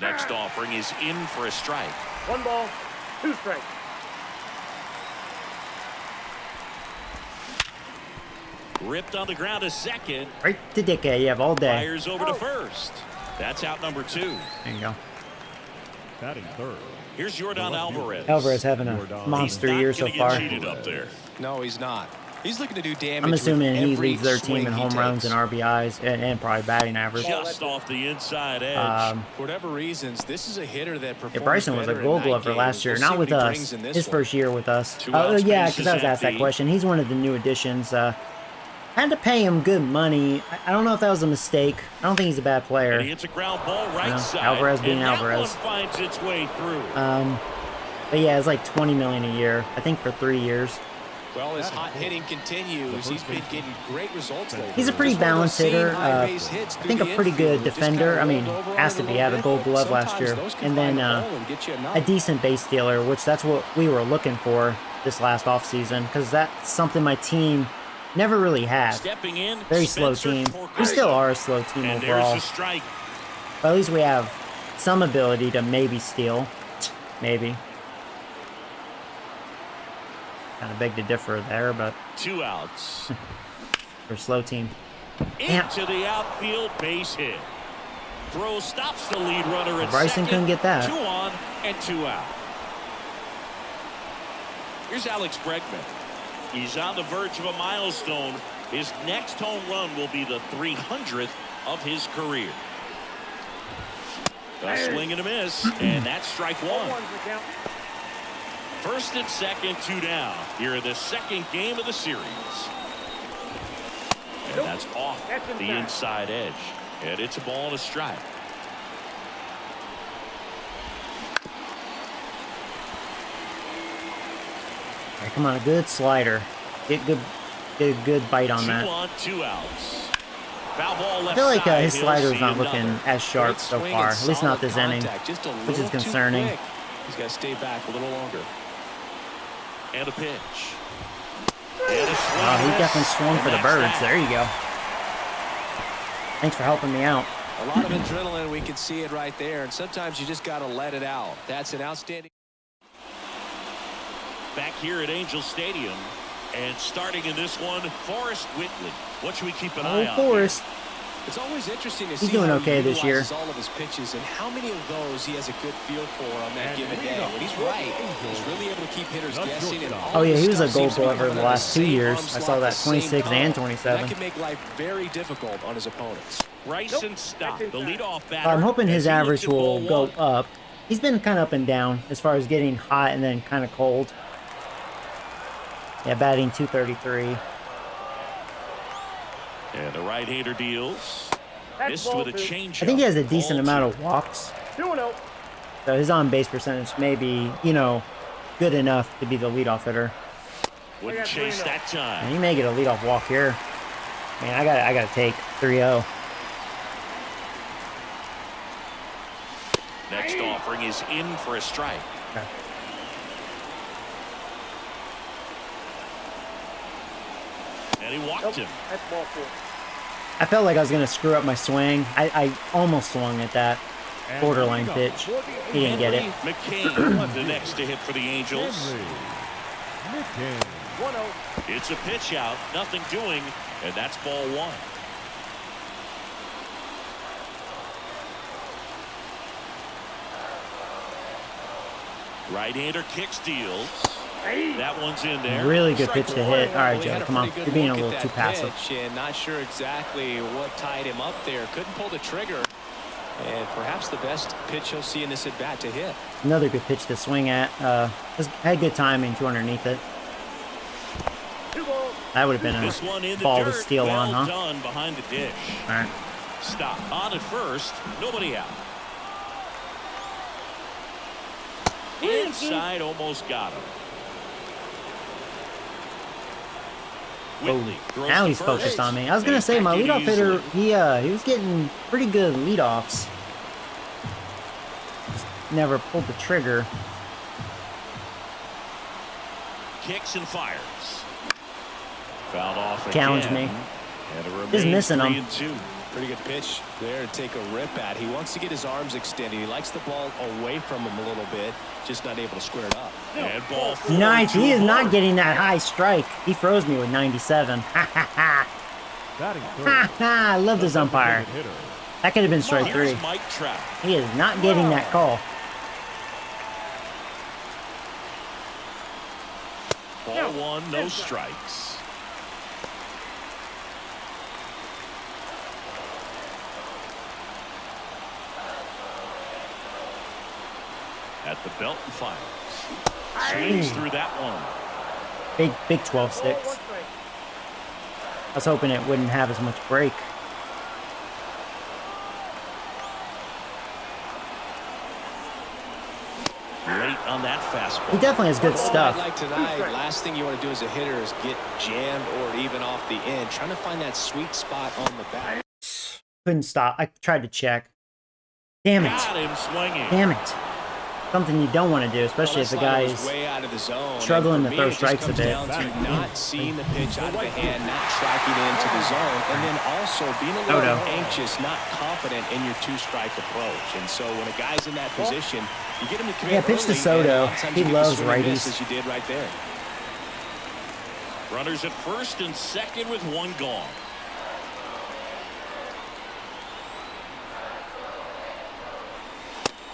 Next offering is in for a strike. 1 ball, 2 strikes. Ripped on the ground to second. Right to Dickey. You have all day. Fires over to first. That's out number 2. There you go. batting third. Here's Jordan Alvarez. Alvarez having a monster He's not year so gonna get far. cheated up there. No, he's not. He's looking to do damage. I'm assuming with he every leads their team swing in he home runs takes. and RBIs and probably batting average. Just off the inside edge. For whatever reasons, this is a hitter that performs Yeah, Bryson was a better in Gold night Glover last games. year, We'll see not what with he us. brings in this His one. first year with us. 2 Oh outs, yeah, base because is I was asked that empty. question. He's one of the new additions. Had to pay him good money. I don't know if that was a mistake. I don't think he's a bad And he player. hits a ground ball right side. Alvarez being and Alvarez. That one finds its way through. But yeah, it's like $20 million a year. I think for 3 years. Well, as hot hitting continues, he's been getting great results lately. He's a pretty Just one of those balanced hitter. seam high base hits I through think a the pretty good infield. Just defender. kinda I mean, rolled over on has it to a be. little Had a bit. Gold Glove last Sometimes year, those can and find then the hole and get you a a knock. decent base stealer, which that's what we were looking for this last offseason, because that's something my team never really had. Stepping in, Very slow Spencer team. Torkelson. We still are a slow team And overall. there's a strike. But at least we have some ability to maybe steal. Maybe. Kind of beg to differ there, but 2 outs. we're a slow team. Damn. Into the outfield, base hit. Throw stops the lead runner at Bryson second. couldn't get that. 2 on and 2 out. Here's Alex Bregman. He's on the verge of a milestone. His next home run will be the 300th of his career. A swing and a miss, and that's strike 1. 1's the count. First and second, 2 down. Here in the second game of the series. And that's off the inside edge. And it's a ball and a strike. All right, come on, a good slider. Get a good bite on 2 that. on, 2 outs. Foul ball left I feel like side. his He'll slider's see not another. looking as sharp Great so swing far. and At least not solid this inning, contact. Just a which is little too concerning. quick. He's got to stay back a little longer. And a pitch. And a swing. Oh, he and a definitely miss. swung And for the that's birds. that. There you go. Thanks for helping me out. A lot of adrenaline, we can see it right there, and sometimes you just got to let it out. That's an outstanding. Back here at Angel Stadium. And starting in this one, Forrest Whitley. What should we keep an eye Oh, on? Forrest. It's always interesting to He's see doing how okay he this year. utilizes all of his pitches and how many of those he has a good feel for on that given day. When he's right, he's really able to keep hitters guessing. And all Oh, yeah, this he was a stuff Gold seems to be Glover coming the out of last the 2 same years. arm I slot, saw that the same 26 and power. 27. That can make life very difficult on his opponents. Bryson Stott, the leadoff batter. I'm hoping his as he looks average at will ball go 1. up. He's been kind of up and down as far as getting hot and then kind of cold. Yeah, batting .233. And the right-hander deals. Missed with a changeup. I think he has a decent Ball amount 2. of walks. 2-0. So his on-base percentage may be, good enough to be the leadoff hitter. Wouldn't chase that time. And he may get a leadoff walk here. Man, I gotta take 3-0. Next offering is in for a strike. Okay. And he walked him. That's ball 4. I felt like I was gonna screw up my swing. I almost swung at that borderline pitch. He didn't get it. McCain, the next to hit for the Angels. Henry McCain. 1-0. It's a pitch out, nothing doing. And that's ball one. Right-hander kick steals. That one's in there. Really good pitch to hit. All right, Well, he had Joe, a come on. pretty You're good being a look little at too that passive. pitch and not sure exactly what tied him up there. Couldn't pull the trigger. And perhaps the best pitch he'll see in this at-bat to hit. Another good pitch to swing at. Had good timing too underneath it. That would have been This one in a the ball to dirt. steal Well on, huh? done behind the dish. All right. Stop on at first. Nobody out. Inside, almost got him. Whitley throws Now to he's first. focused on me. I was gonna And say my back in leadoff hitter. easily. He was getting pretty good leadoffs. Just never pulled the trigger. Kicks and fires. Fouled off again. Challenge me. And it remains Just missing him. 3-2. Pretty good pitch there to take a rip at. He wants to get his arms extended. He likes the ball away from him a little bit, just not able to square it up. And ball four. Nice. He is 2-1. not getting that high strike. He froze me with 97. Ha ha ha. Batting Ha third, ha. I love this umpire. hitter, That could have been strike Here's 3. Mike Trout. He is not getting that call. Ball one, no strikes. At the belt and fires. Swings through that one. Big 12-6. I was hoping it wouldn't have as much break. Late on that fastball. He definitely has good stuff. Like tonight, last thing you want to do as a hitter is get jammed or even off the end. Trying to find that sweet spot on the bat. Couldn't stop. I tried to check. Damn it. Got him swinging. Damn it. Something you don't want to do, especially if the guy is way out of the zone. struggling And to for throw me, it just strikes a comes bit. down to not seeing the pitch out of the hand, not tracking it into the zone, and then also being a little anxious, not confident in your two-strike approach. And so when a guy's in that position, you get him to commit pitch to early, Soto. and a lot of times He you get the loves swing and miss righties. as you did right there. Runners at first and second with one gone.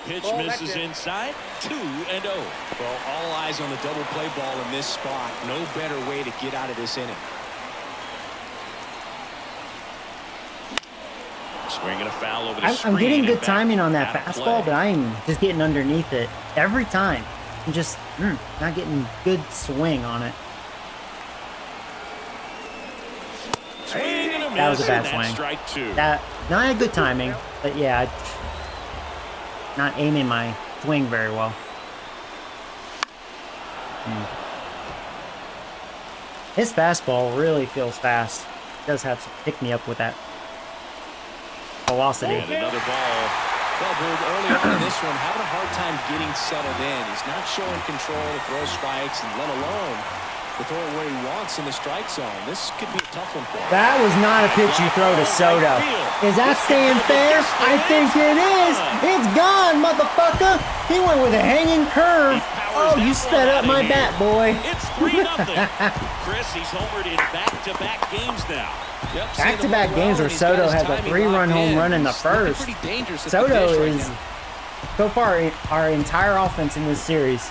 Pitch misses inside. 2-0. Well, all eyes on the double play ball in this spot. No better way to get out of this inning. Swinging a foul over the I'm screen. getting and good back. timing on that Out of fastball, play. but I'm just getting underneath it every time. I'm just not getting good swing on it. Swing and a miss, That was a bad and that's swing. strike 2. Not had good timing, but yeah, not aiming my swing very well. His fastball really feels fast. He does have some pick me up with that velocity. And another ball. Well, Boog, early on in this one, having a hard time getting settled in. He's not showing control to throw strikes, and let alone to throw it where he wants in the strike zone. This could be a tough one for him. That was not a pitch you throw to Soto. Is that staying fair? I think it is. It's gone, motherfucker. He went with a hanging curve. Oh, you sped up my bat, boy. It's 3-0. Chris, he's homered in back-to-back games now. Yep, Back-to-back games where Soto has a 3-run home run in the first. Soto is, so far, our entire offense in this series.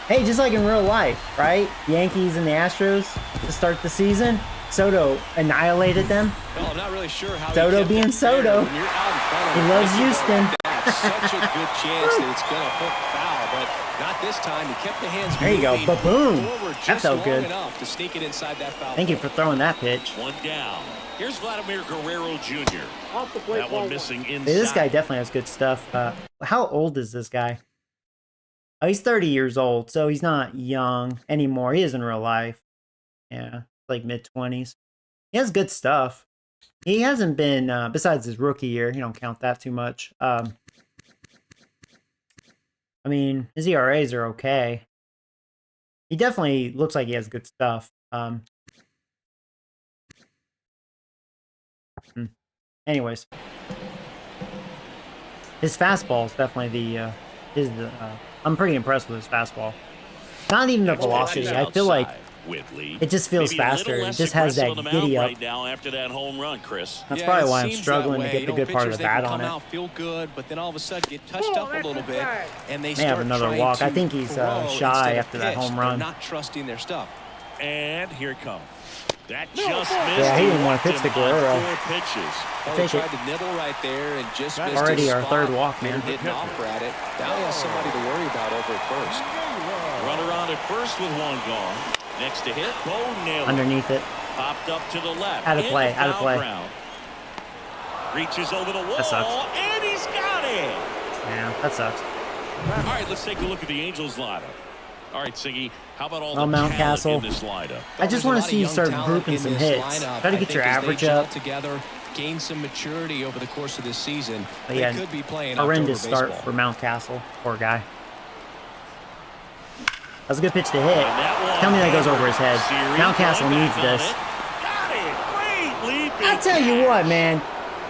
Hey, just like in real life, right? Yankees and the Astros to start the season. Soto annihilated them. Well, I'm not really sure how Soto kept being it fair. Soto. When you're out in front of He a loves breaking ball Houston. like that, such a good chance that it's going to hook foul, but not this time. He kept the hands There you go. moving Ba-boom. forward That just felt long good. enough to sneak it inside that foul. Thank you for throwing that pitch. One down. Here's Vladimir Guerrero Jr. Off the plate, That one ball missing inside. Hey, this guy definitely has good stuff. How old is this guy? Oh, he's 30 years old, so he's not young anymore. He is in real life. Yeah, like mid-20s. He has good stuff. He hasn't been, besides his rookie year, you don't count that too much. I mean, his ERAs are okay. He definitely looks like he has good stuff. Anyways. His fastball is definitely I'm pretty impressed with his fastball. Not even the velocity. I feel like Whitley. It just feels Maybe a little faster. It less just has that aggressive on the mound giddy up. right now after that home run, Chris. That's Yeah, probably it why I'm seems struggling that to get way. the good part of Pitchers, the they bat can on come it. out, feel good, but then all of a sudden get touched Oh, up a that's little a bit, tag. and they May have start another trying walk. I to think he's, throw shy instead of after that pitch. home They're run. not trusting their stuff. And here it comes. That just missed. Yeah, he didn't want to pitch Walked to him on Guerrero. 4 pitches. Oh, Take he it. tried to nibble right there and just missed Already his our spot. third walk, man. Didn't hit an offer at it. Now he has somebody to worry about over at first. Runner on at first with 1 gone. Next to hit, Bo nailed it. Underneath it. Popped up to the left. Out of In play, the out of foul play. ground. Reaches over the wall, That sucks. and he's got it. Yeah, that sucks. All right, let's take a look at the Angels lineup. All right, Siggy, how about all Well, the talent Mountcastle. in this lineup? I just want to see you start grouping some hits. Try to get your average up. Together, gain some maturity over the course of this season. But They yeah, could be playing horrendous October start baseball. for Mountcastle. Poor guy. That was a good pitch to hit. Tell me that goes over his head. Mountcastle needs this. Got it. Great leaping. I tell you what, man.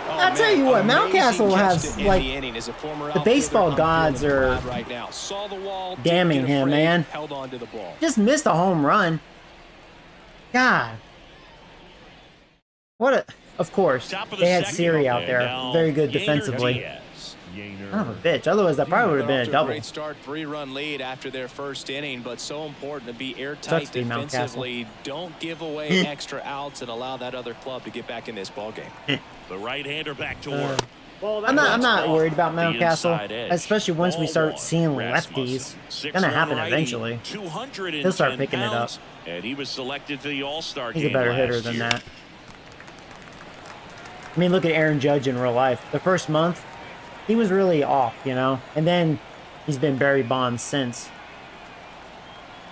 Oh, I'll tell you what, amazing Mountcastle catch has, to end like, the inning as a former the baseball outfielder on gods field are of right now. Saw the wall, damning didn't get him, afraid, man. Held on to the ball. Just missed a home run. God. What a... Of course, Top of the they had second Siri up out there. there. Now, Very good Yainer defensively. Diaz. Son of a bitch. Otherwise, that probably would have Got been off a to double. Great start, 3-run lead after their first inning, but so important to be Sucks airtight to be Mountcastle. defensively. Don't give away extra outs and allow that other club to get back in this ball game. The right-hander back to work. I'm not worried about The Mountcastle, inside edge. especially once we Ball start one. seeing Rasmussen. lefties. 6'1" Gonna happen righty, eventually. 210 He'll start picking it up. pounds, and he was selected to the All-Star game He's a better hitter last than year. that. I mean, look at Aaron Judge in real life. The first month, he was really off, you know? And then he's been Barry Bonds since.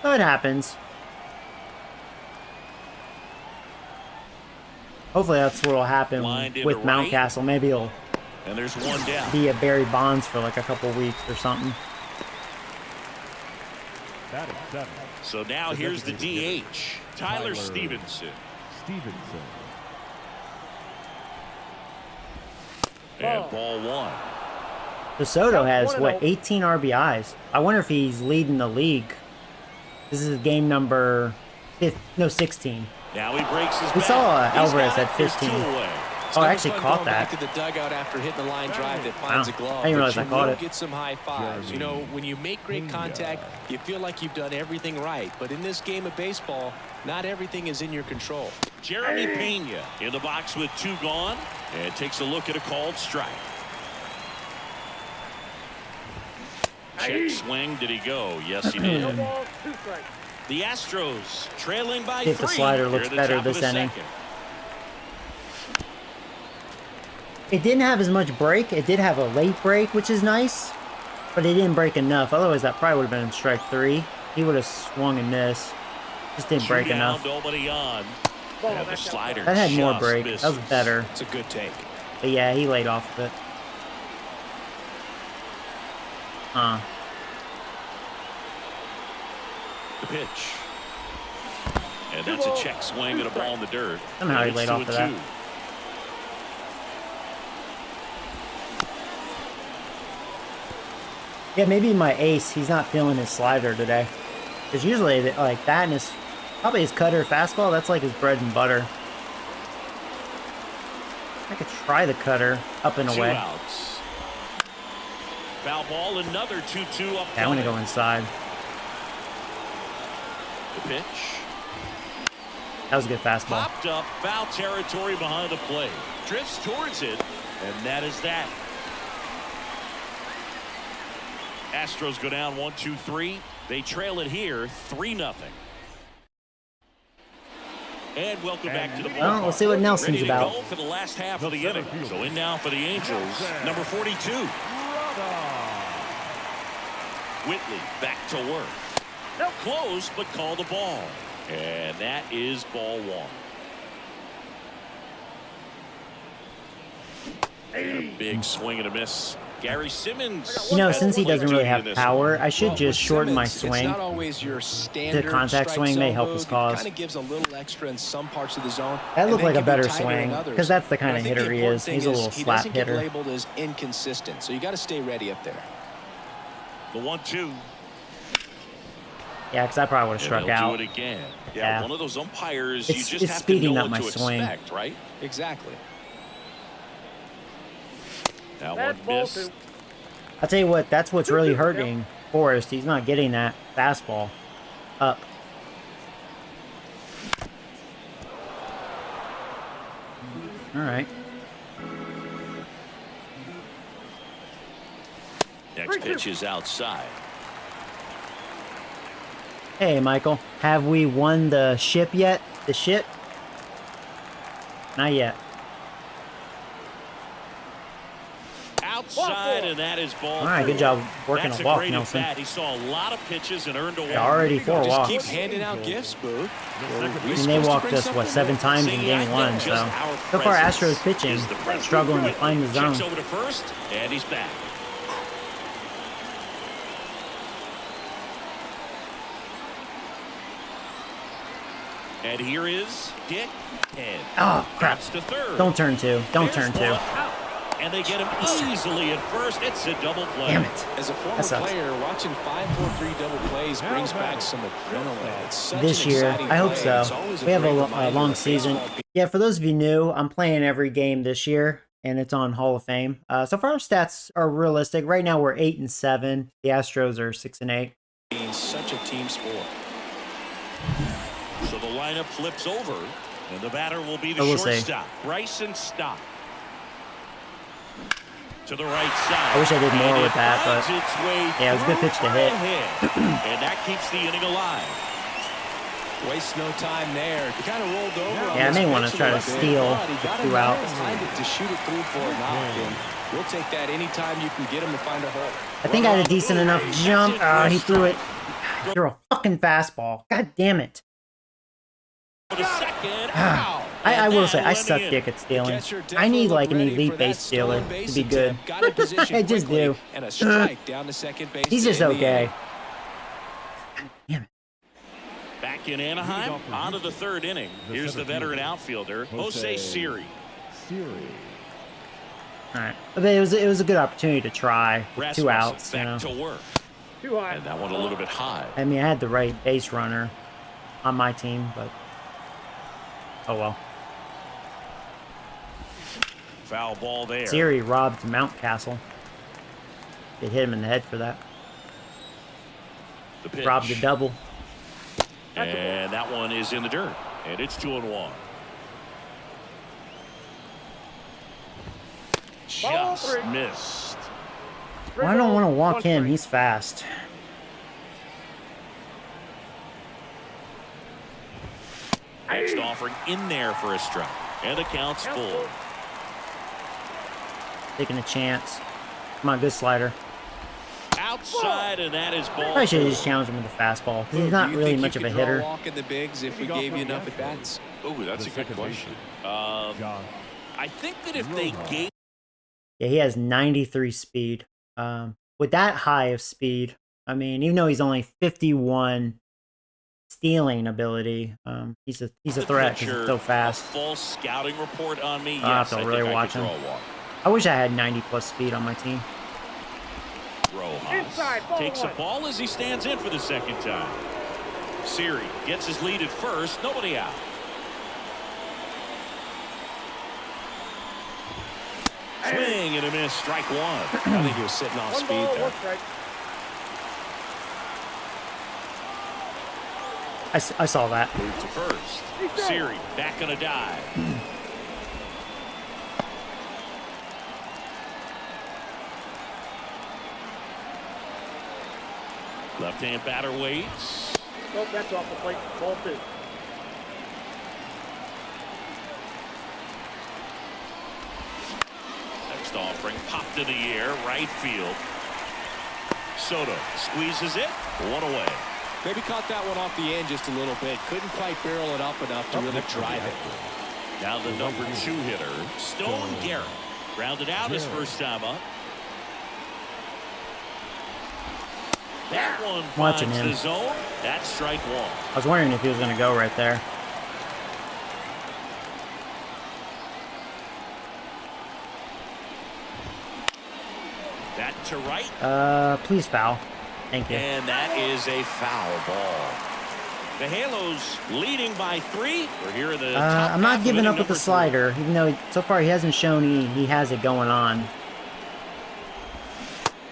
So it happens. Hopefully that's what will happen Lined into with right. Mountcastle. Maybe he'll And there's one down. be a Barry Bonds for like a couple weeks or something. That is 7. So now here's the DH, Tyler Stevenson. Stevenson. And ball 1. DeSoto has, what, 18 RBIs? I wonder if he's leading the league. This is game number 16. Now he breaks his We back. saw He's Alvarez got it. at There's 15. 2 away. Oh, I Never actually fun caught going back that. to the dugout after hitting a line drive that finds Wow. a glove. I didn't realize but I you caught will it. get some high fives. You know, when you make great contact, you feel like you've done everything right. But in this game of baseball, not everything is in your control. Jeremy Pena in the box with 2 gone, and takes a look at a called strike. Check swing. Did he go? Yes, he No did. balls, 2 strikes. The Astros trailing by See if 3. the slider Here looks at the better top of this the inning. second. It didn't have as much break. It did have a late break, which is nice. But it didn't break enough. Otherwise, that probably would have been strike 3. He would have swung and missed. Just didn't break 2 down, enough. nobody on. Ball, And the that's out. slider That had more just break. That was misses. better. It's a good take. But yeah, he laid off of it. The pitch. And that's a check swing and a ball in the dirt. Somehow he And laid it's off of that. 2-2. Yeah, maybe my ace, he's not feeling his slider today. Because usually, like that and his, probably his cutter fastball, that's like his bread and butter. I could try the cutter up and 2 away. outs. Foul ball, another 2-2 up. Yeah, I'm going to go inside. The pitch. That was a good fastball. Popped up, foul territory behind the plate. Drifts towards it, and that is that. Astros go down 1-2-3. They trail it here 3-0. And welcome back to the ballpark. Well, let's see what Nelson's Ready to about. go for the last half of the inning. So in now for the Angels, number 42. Whitley back to work. Nope. Close, but call the ball. And that is ball 1. And a big swing and a miss. Gary Simmons. You know, had since he doesn't really plenty have in this power, I should Well, just with shorten my Simmons, swing. It's not always your standard contact strike swing may zone help move. his cause. Kind of gives a little extra in some parts of the zone. That and looked then like a can be better tighter in swing, others. 'cause that's the But kind I of think hitter the he important is. thing He's a little he slap doesn't hitter. get labeled as inconsistent, so you got to stay ready up there. The 1-2. Yeah, because I probably would have And struck he'll out. do it again. Yeah. One of those umpires, It's you just have to speeding know up what my to swing. expect, right? Exactly. That That's one ball missed. 2. I'll tell you what, that's what's really hurting Forrest. He's not getting that fastball up. All right. Next pitch is outside. Hey, Michael, have we won the ship yet? The ship? Not yet. Outside, and that is ball. All right, 4. good job working That's a walk, great at Nelson. bat. He saw a lot of pitches and earned a walk. Yeah, already 4 Just walks. keep handing out gifts, Boo. And they walked us, what, 7 times in game 1, so far Astros pitching, struggling to find the zone. Checks over to first, and he's back. And here is Dick. And Oh, crap. to third. Don't turn 2. Don't turn 2. And they get him easily at first. It's a double play. Damn it. As a former That sucks. player, watching 5-4-3 double plays brings back some adrenaline. It's such This an year, exciting I hope play. so. It's always We have great a reminder long of season. baseball. Yeah, for those of you new, I'm playing every game this year, and it's on Hall of Fame. So far, our stats are realistic. Right now, we're 8-7. The Astros are 6-8. Being such a team sport. So the lineup flips over, and the batter will be the I will say. shortstop, Bryson Stott. To the right side. I wish I did more And with that, it but finds its way yeah, it was a good through pitch to for hit. a hit. And that keeps the inning alive. Waste no time there. He kind of rolled over. on Yeah, I this may wanna pitch a try to little bit, steal but he got the 2 enough outs. behind it to shoot it through for a knock. And we'll take that anytime you can get him to find a hole. I think I had a decent enough jump. He threw it. Threw a fucking fastball. God damn it. For the second, I will say, I And suck in. dick at stealing. Catcher I definitely need looked like an ready elite for base that stealer stolen base to be good. attempt. Got in position I just quickly, do. And a strike down to second base. He's to just end the okay. inning. Damn it. Back in Anaheim, on to the third inning. Here's the veteran outfielder, Jose Siri. All right, but it was a good opportunity to try with 2 Rasmussen outs. You know, back to work. Too high. And that one a little bit high. I mean, I had the right base runner on my team, but oh well. Foul ball there. Siri robbed Mountcastle. It hit him in the head for that. The pitch. Robbed a double. And that one is in the dirt. And it's 2-1. Ball Just 3. missed. Well, I don't want to walk 1 him. strike. He's fast. Next offering in there for a strike. And the count's full. Taking a chance. Come on, good slider. Outside, and that is ball. Probably should have just challenged him with a fastball because he's not Do you really think much you of a could draw hitter. walk in the bigs if we gave you enough at bats? Oh, that's a good question. John. I think that if they gave Yeah, he has 93 speed. With that high of speed, I mean, even though he's only 51 stealing ability, he's a the threat because pitcher he's so a fast. full scouting report on me, I'll have yes, to I really think watch I could him. draw a walk. I wish I had 90 plus speed on my team. Rojas Inside, ball takes a 1. ball as he stands in for the second time. Siri gets his lead at first, nobody out. Swing and a miss, strike 1. I think he was sitting off 1 speed ball, there. 1 strike. I saw that. Move to first. Siri back on a dive. Left-hand batter waits. Nope, that's off the plate. Ball 2. Next offering popped in the air, right field. Soto squeezes it, 1 away. Maybe caught that one off the end just a little bit. Couldn't quite barrel it up enough to really drive it. Now the number 2 hitter, Stone Garrett. Grounded out his first time up. That one Watching finds him. the zone. That's strike 1. I was wondering if he was going to go right there. That to right. Please foul. Thank you. And that is a foul ball. The Halos leading by 3. We're here in the top I'm not half of giving inning up with the number 3. slider, even though so far he hasn't shown he has it going on.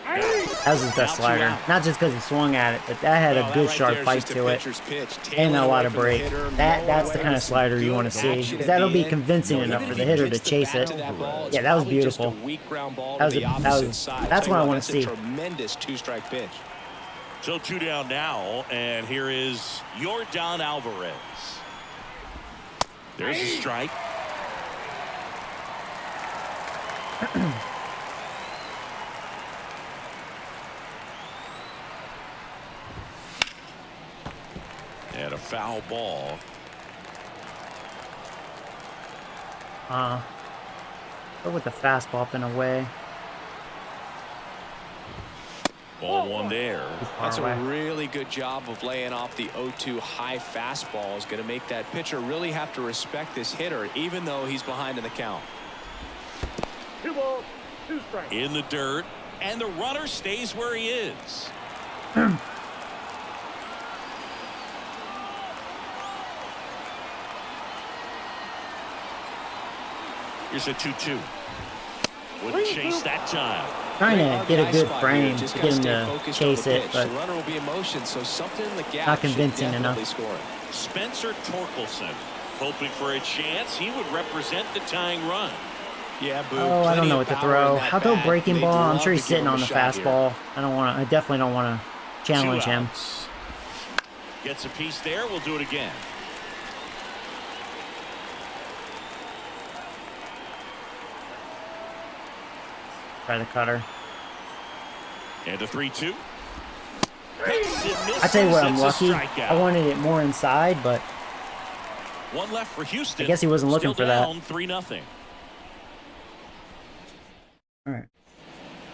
That was his best Now 2 slider. out. Not just because he swung at it, but that had a good sharp bite to it. And a lot of break. That's the kind of slider you want to see. Because that'll be convincing enough for the hitter to chase it. Yeah, that was beautiful. That's what I want to see. Tremendous 2-strike pitch. So 2 down now, and here is Yordan Alvarez. There's a strike. And a foul ball. Go with the fastball up and away. Ball 1 there. That's a really good job of laying off the 0-2 high fastball. Is going to make that pitcher really have to respect this hitter, even though he's behind in the count. 2 balls, 2 strikes. In the dirt, and the runner stays where he is. Here's a 2-2. Wouldn't chase that time. Trying to get a good frame to Just get him gotta to stay focused chase on the it, pitch. but The runner will be in motion, so something in the gap not should convincing enough. definitely score it. Spencer Torkelson hoping for a chance. He would represent the tying run. Yeah, Boo, oh, I don't plenty know of what to power throw. in that How about bat. breaking They'd ball? I'm love sure to he's give sitting him on a the shot here. fastball. I definitely don't want to 2 challenge him. outs. Gets a piece there. We'll do it again. Try the cutter. And a 3-2. I tell you what, I'm lucky. I wanted it more inside, but 1 left for Houston. I guess he wasn't looking Still for that. down 3-0. all right.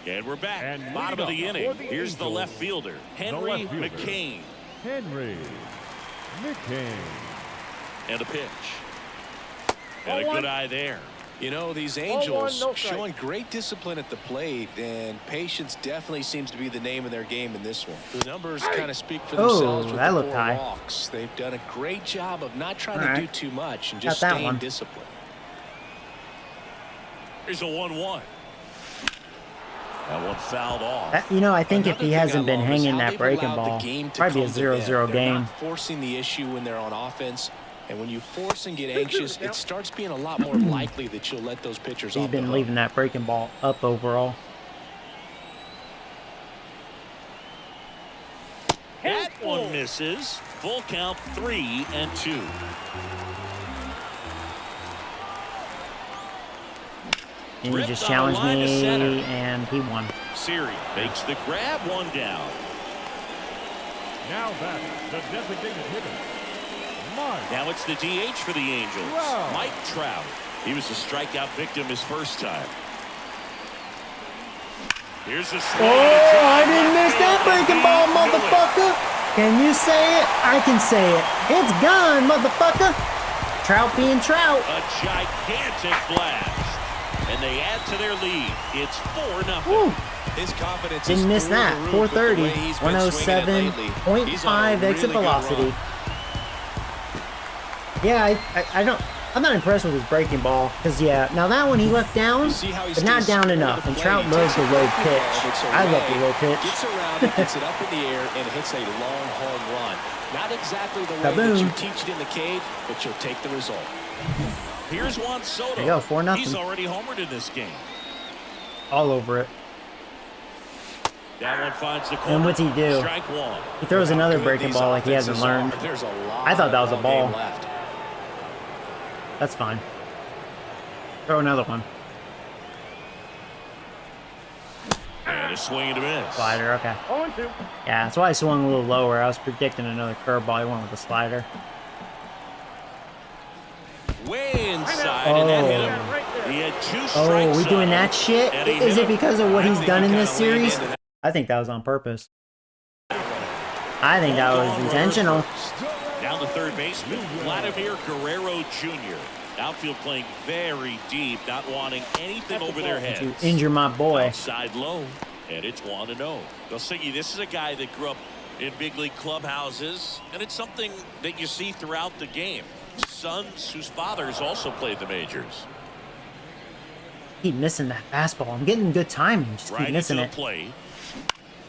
And we're back. And Bottom of the leading inning. up for the Here's the Angels, left fielder, Henry left fielder. McCain. Henry McCain. And a pitch. And a good eye there. You know, these Ball Angels 1, no strike. showing great discipline at the plate, and patience definitely seems to be the name of their game in this one. The numbers kind of speak for Oh, themselves with that the looked 4 high. walks. They've done a great job of not trying All to right. do too much and Got just that staying one. disciplined. Here's a 1-1. That one fouled off. I think if Another he thing hasn't I been love is hanging how that they've breaking allowed the ball, game to probably be a come to them. 0-0 They're game. not forcing the issue when they're on offense, and when you force and get anxious, it starts being a lot more likely that you'll let those pitchers He's off the been hook. leaving that breaking ball up overall. That one misses. Full count 3-2. And he Ripped just on the challenged line to me, center. and he won. Siri makes the grab, 1 down. Now back, the designated hitter, Mike. Now it's the DH for the Angels, Trout. Mike Trout. He was a strikeout victim his first time. Here's a swing. Oh, I didn't miss that breaking ball, motherfucker. Can you say it? I can say it. It's gone, motherfucker. Trout being Trout. A gigantic blast. And they add to their lead. It's 4-0. Woo. His confidence Didn't is miss through that. the roof with the 430, way he's been swinging it lately. He's on a 107.5 really exit good velocity. run. Yeah, I'm not impressed with his breaking ball. Because, yeah, now that one he left down, You see how he but not stays down square enough. to the And plate. Trout He loves takes the a low breaking pitch. ball, looks I love away, the low pitch. Gets around it, gets it up in the air, and hits a long home run. Not exactly the way that Kaboom. you teach it in the cage, but you'll take the result. Here's Juan Soto. There you go, 4-0. He's already homered in this game. All over it. That one finds the corner. And what's he do? Strike 1. He throws How another good breaking these ball like he hasn't offenses learned. are. There's a lot I thought that was a of ball. game left. That's fine. Throw another one. And a swing and a miss. Slider, okay. 0-2. Yeah, that's why I swung a little lower. I was predicting another curveball. I went with the slider. Way inside, and that hit him. Right there. He had 2 strikes. Oh, we doing on that him, shit? and he Is hit it him. because of what I he's think done he in kinda this leaned series? into that. I think that was on purpose. I think that was intentional. Down to third baseman, Vladimir Guerrero Jr. Outfield playing very deep, not wanting anything over their To heads. injure my boy. Outside low, And it's 1-0. They'll say this is a guy that grew up in big league clubhouses, and it's something that you see throughout the game. Sons whose fathers also played the majors. Keep missing that fastball. I'm getting good timing. Just keep missing it.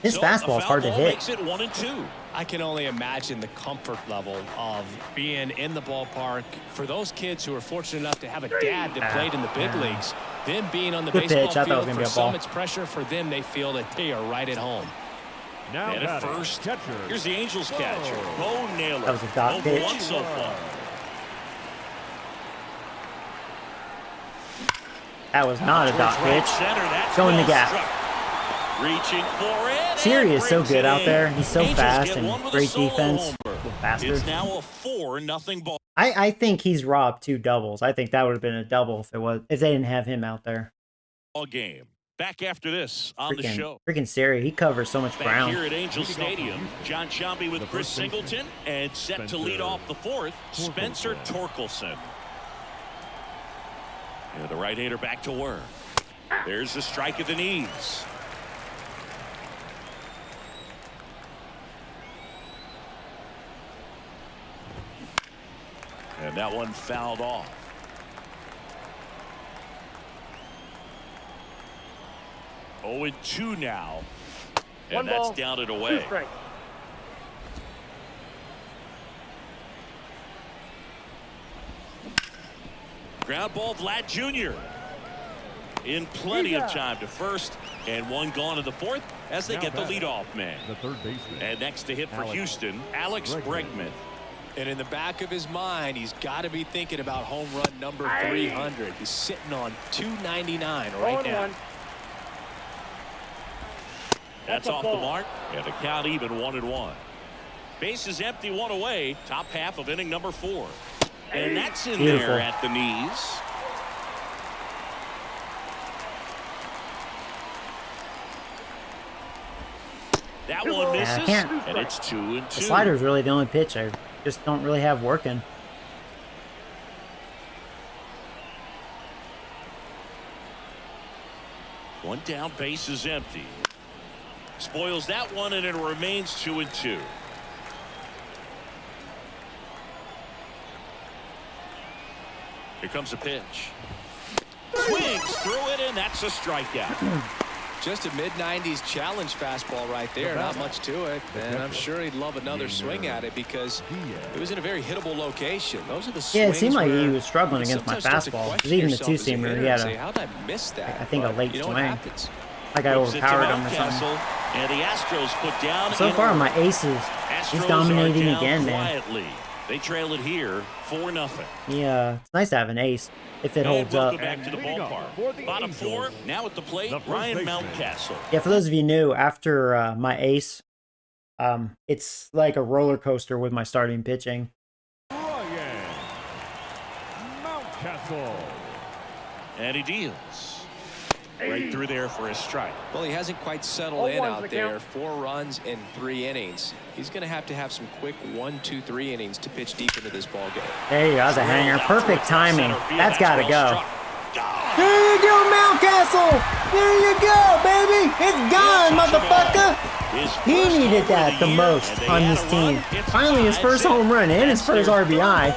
His fastball is hard to hit. Makes it 1-2. I can only imagine the comfort level of being in the ballpark for those kids who are fortunate enough to have a dad that played in the big leagues. Them being on the baseball field, for some it's pressure. For them, they feel that they are right at home. Now and at first, here's the Angels catcher, Bo Naylor. That was a dot pitch. 0-1 so far. That was not a dot pitch. Going the gap. Reaching for it. Siri is so good out there. He's so fast and great defense. It's now a 4-0 ball. I think he's robbed 2 doubles. I think that would have been a double if they didn't have him out there. All game. Back after this on the show. Freaking Siri, he covers so much ground. Here at Angel Stadium, John Sciambi with Chris Singleton, and set to lead off the 4th, Spencer Torkelson. And the right-hander back to work. There's the strike at the knees. And that one fouled off. Oh, 2 now. And that's down and away. Ground ball, Vlad Jr. In plenty of time to first, and one gone in the 4th as they get the leadoff man. The third baseman. And next to hit for Houston, Alex Bregman. And in the back of his mind, he's got to be thinking about home run number 300. He's sitting on 299 right now. That's off the mark, and the count even 1-1. Base is empty, 1 away. Top half of inning number 4. And that's in there at the knees. That one misses, and it's 2-2. The slider's really the only pitch I just don't really have working. One down, base is empty. Spoils that one, and it remains 2-2. Here comes a pitch. Swings through it, and that's a strikeout. Just a mid-90s challenge fastball right there. Not much to it. And I'm sure he'd love another swing at it because it was in a very hittable location. Those are the swings. Yeah, it seemed like he was struggling against my fastball. Because even the 2-seamer, he had how did I miss that? I think a late swing. Like I Whips overpowered him or something. And the Astros put down. So far, my aces, he's dominating again, quietly. Man. They trail it here 4-0. Yeah, it's nice to have an ace if it holds up. Back to the ballpark. Bottom 4 now at the plate. Ryan Mountcastle. Yeah, for those of you new, after my ace, it's like a roller coaster with my starting pitching. Ryan Mountcastle. And he deals. Right through there for a strike. Well, he hasn't quite settled in out there. 4 runs in 3 innings. He's going to have some quick 1, 2, 3 innings to pitch deep into this ball game. There you go. That's a hanger. Perfect timing. That's got to go. There you go, Mountcastle. There you go, baby. It's gone, motherfucker. He needed that the most on this team. Finally, his first home run and his first RBI.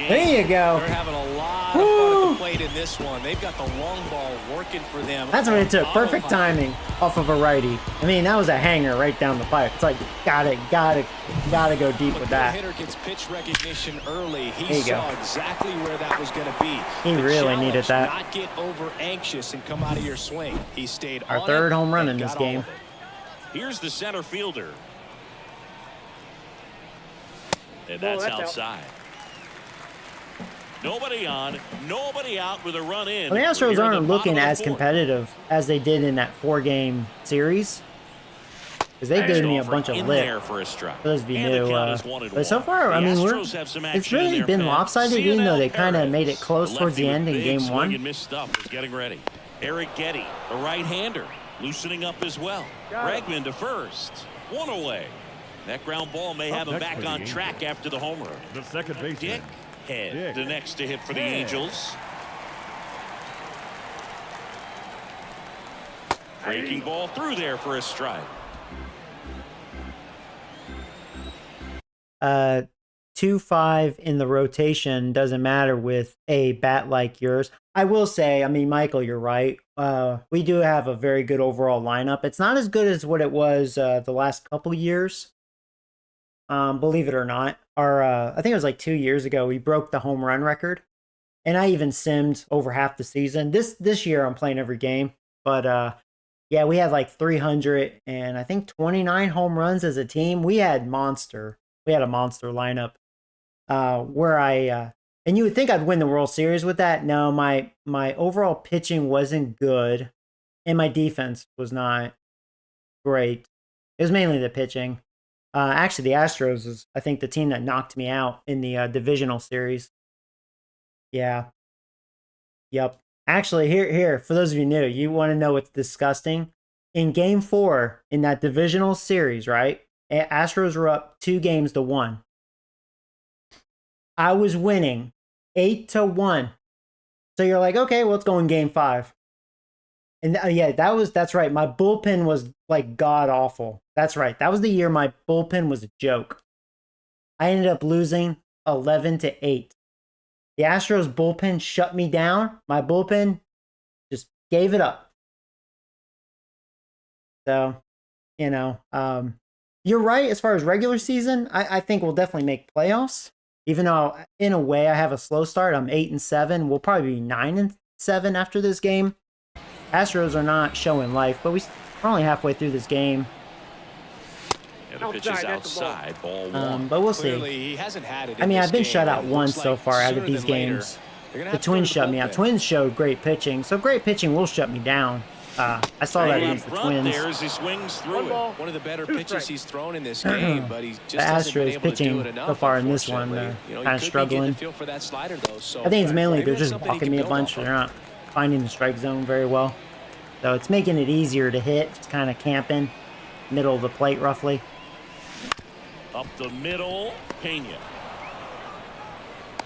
There you go. They're having a lot of fun at the plate in this one. They've got the long ball working for them. That's what it took. Perfect timing off of a righty. I mean, that was a hanger right down the pipe. It's like, gotta go deep with that. The hitter gets pitch recognition early. He saw exactly where that was going to be. He really needed that. Not get over anxious and come out of your swing. He stayed on our third home run in this game. Here's the center fielder. And that's outside. Nobody on, nobody out with a run in. Well, the Astros aren't looking as competitive as they did in that 4-game series. Because they gave me a bunch of lip. For those of you new. But so far, I mean, it's really been lopsided, even though they kind of made it close towards the end in Game 1. Getting ready. Eric Getty, a right-hander, loosening up as well. Bregman to first. 1 away. That ground ball may have him back on track after the homer. The second baseman. Dick Head, the next to hit for the Angels. Breaking ball through there for a strike. 2-5 in the rotation doesn't matter with a bat like yours. I will say, I mean, Michael, you're right. We do have a very good overall lineup. It's not as good as what it was the last couple years. Believe it or not, I think it was like 2 years ago, we broke the home run record, and I even simmed over half the season. This year, I'm playing every game, but yeah, we had like 300 and I think 29 home runs as a team. We had a monster lineup. And you would think I'd win the World Series with that. No, my overall pitching wasn't good, and my defense was not great. It was mainly the pitching. Actually, the Astros is, I think, the team that knocked me out in the divisional series. Yeah. Yep. Actually, here, for those of you new, you want to know what's disgusting? In Game 4, in that divisional series, right? Astros were up 2-1. I was winning 8-1. So you're like, okay, well, let's go in Game 5. And yeah, that's right. My bullpen was like god awful. That's right. That was the year my bullpen was a joke. I ended up losing 11-8. The Astros bullpen shut me down. My bullpen just gave it up. So, you're right. As far as regular season, I think we'll definitely make playoffs. Even though, in a way, I have a slow start. I'm 8-7. We'll probably be 9-7 after this game. Astros are not showing life, but we're only halfway through this game. And the pitch is outside, ball one. But we'll Clearly, see. he hasn't had it I mean, I've been game, shut out and it once looks so like far out of sooner these than later, games. they're gonna The have to turn Twins to shut me out. bullpen. Twins showed great pitching, so great pitching will shut me down. I saw that Right against the front Twins. there as he swings through One it. ball. One of the better Two pitches strikes. he's thrown in this game, but he just The hasn't been Astros able to do pitching it enough. so far in this one, unfortunately. he could be kinda struggling. getting the feel for that slider, though, so I think it's mainly maybe they're that's just something he walking can me a build bunch. off They're of. not finding the strike zone very well. So it's making it easier to hit. It's kind of camping, middle of the plate roughly. Up the middle, Pena.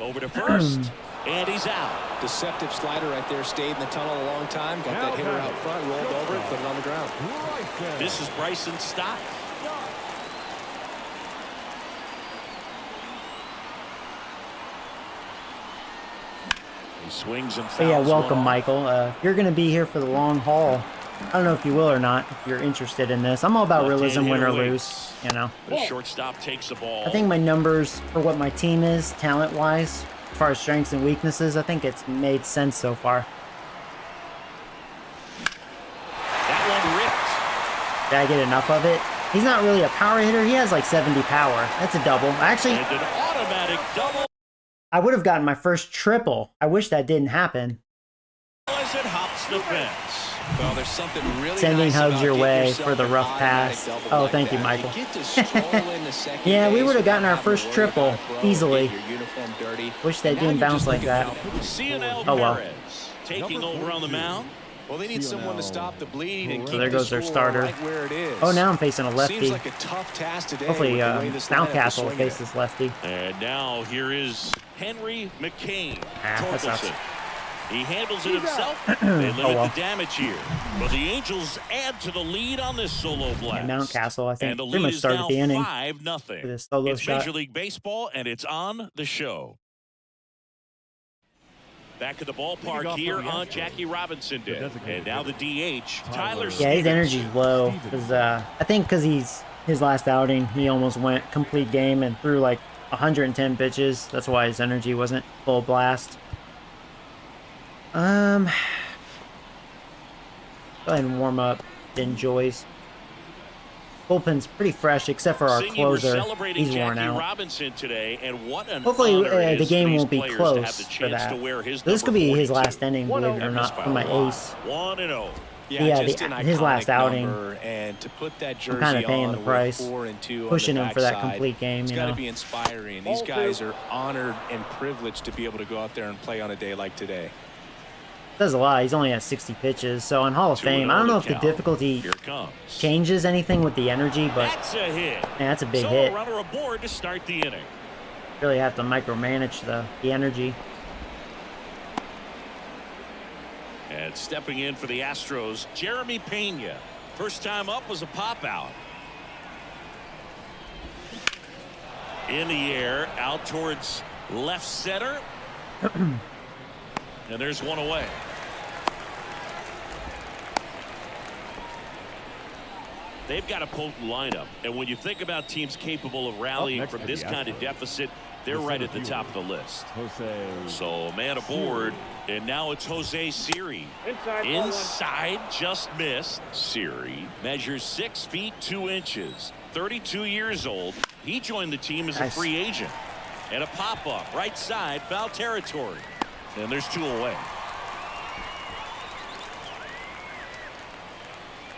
Over to first, and he's out. Deceptive slider right there. Stayed in the tunnel a long time. Got that hitter out front, rolled over it, put it on the ground. Right there. This is Bryson Stott. He swings and fouls. But yeah, welcome, one off. Michael. You're going to be here for the long haul. I don't know if you will or not, if you're interested in this. I'm all about Left-hand realism, win or hitter lose, The shortstop takes the ball. I think my numbers for what my team is, talent-wise, as far as strengths and weaknesses, I think it's made sense so far. That one ripped. Did I get enough of it? He's not really a power hitter. He has like 70 power. That's a double. Actually, And an automatic double I would have gotten my first triple. I wish that didn't happen. as it hops the fence. Well, there's something really Sending nice hugs about your getting way yourself for the an rough automatic pass. double Oh, like thank you, that. Michael. You get to stroll into second Yeah, we base would have gotten our without having to first worry triple about a throw, easily. get your uniform dirty. Wish they And now didn't you're bounce just like looking that. for- Cianel Oh, well. Perez taking over on the mound. Well, they need someone to stop the bleeding and So keep there the goes their score starter. right where it is. Oh, now I'm facing a Seems lefty. like a tough task today. Hopefully, with the way this lineup is Mountcastle will swinging face it. this lefty. And now here is Henry McCain. That sucks. Torkelson. He handles it himself. They limit well. the damage here. But the Angels add to the lead on this solo blast. And Mountcastle, I think, And the pretty lead much is started now the inning 5-0. with a solo It's shot. Major League Baseball, and it's on the show. Back at the ballpark here on Jackie Robinson Day. And now the DH, Tyler Yeah, his Stevens. energy's low. I think because his last outing, he almost went complete game and threw like 110 pitches. That's why his energy wasn't full blast. Go ahead and warm up. Enjoys. Bullpen's pretty fresh, except for our Sing, you were closer. celebrating He's worn Jackie out. Robinson today, and what an Hopefully, honor it the is game for won't be these players to have close the for chance that. to wear his This could number be his 42. last inning, believe it or not, for my ace. 1-0. Yeah, just an his last iconic outing. number, and to put that jersey I'm kinda paying on the with price, 4-2 on pushing the him for that backside, complete game, It's you got to know. be inspiring. These guys are honored and privileged to be able to go out there and play on a day like today. Does a lot. He's only at 60 pitches. So on Hall of Fame, I don't know if the difficulty Here it comes. changes anything with the energy, but That's a hit. man, that's a big So hit. a runner aboard to start the inning. Really have to micromanage the energy. And stepping in for the Astros, Jeremy Pena. First time up was a pop out. In the air, out towards left center. And there's one away. They've got a potent lineup, and when you think about teams capable of rallying from this kind of deficit, they're right at the top of the list. So a man aboard, and now it's Jose Siri. Inside, just missed. Siri measures 6 feet 2 inches, 32 years old. He joined the team as a free agent. And a pop-up, right side, foul territory. And there's 2 away.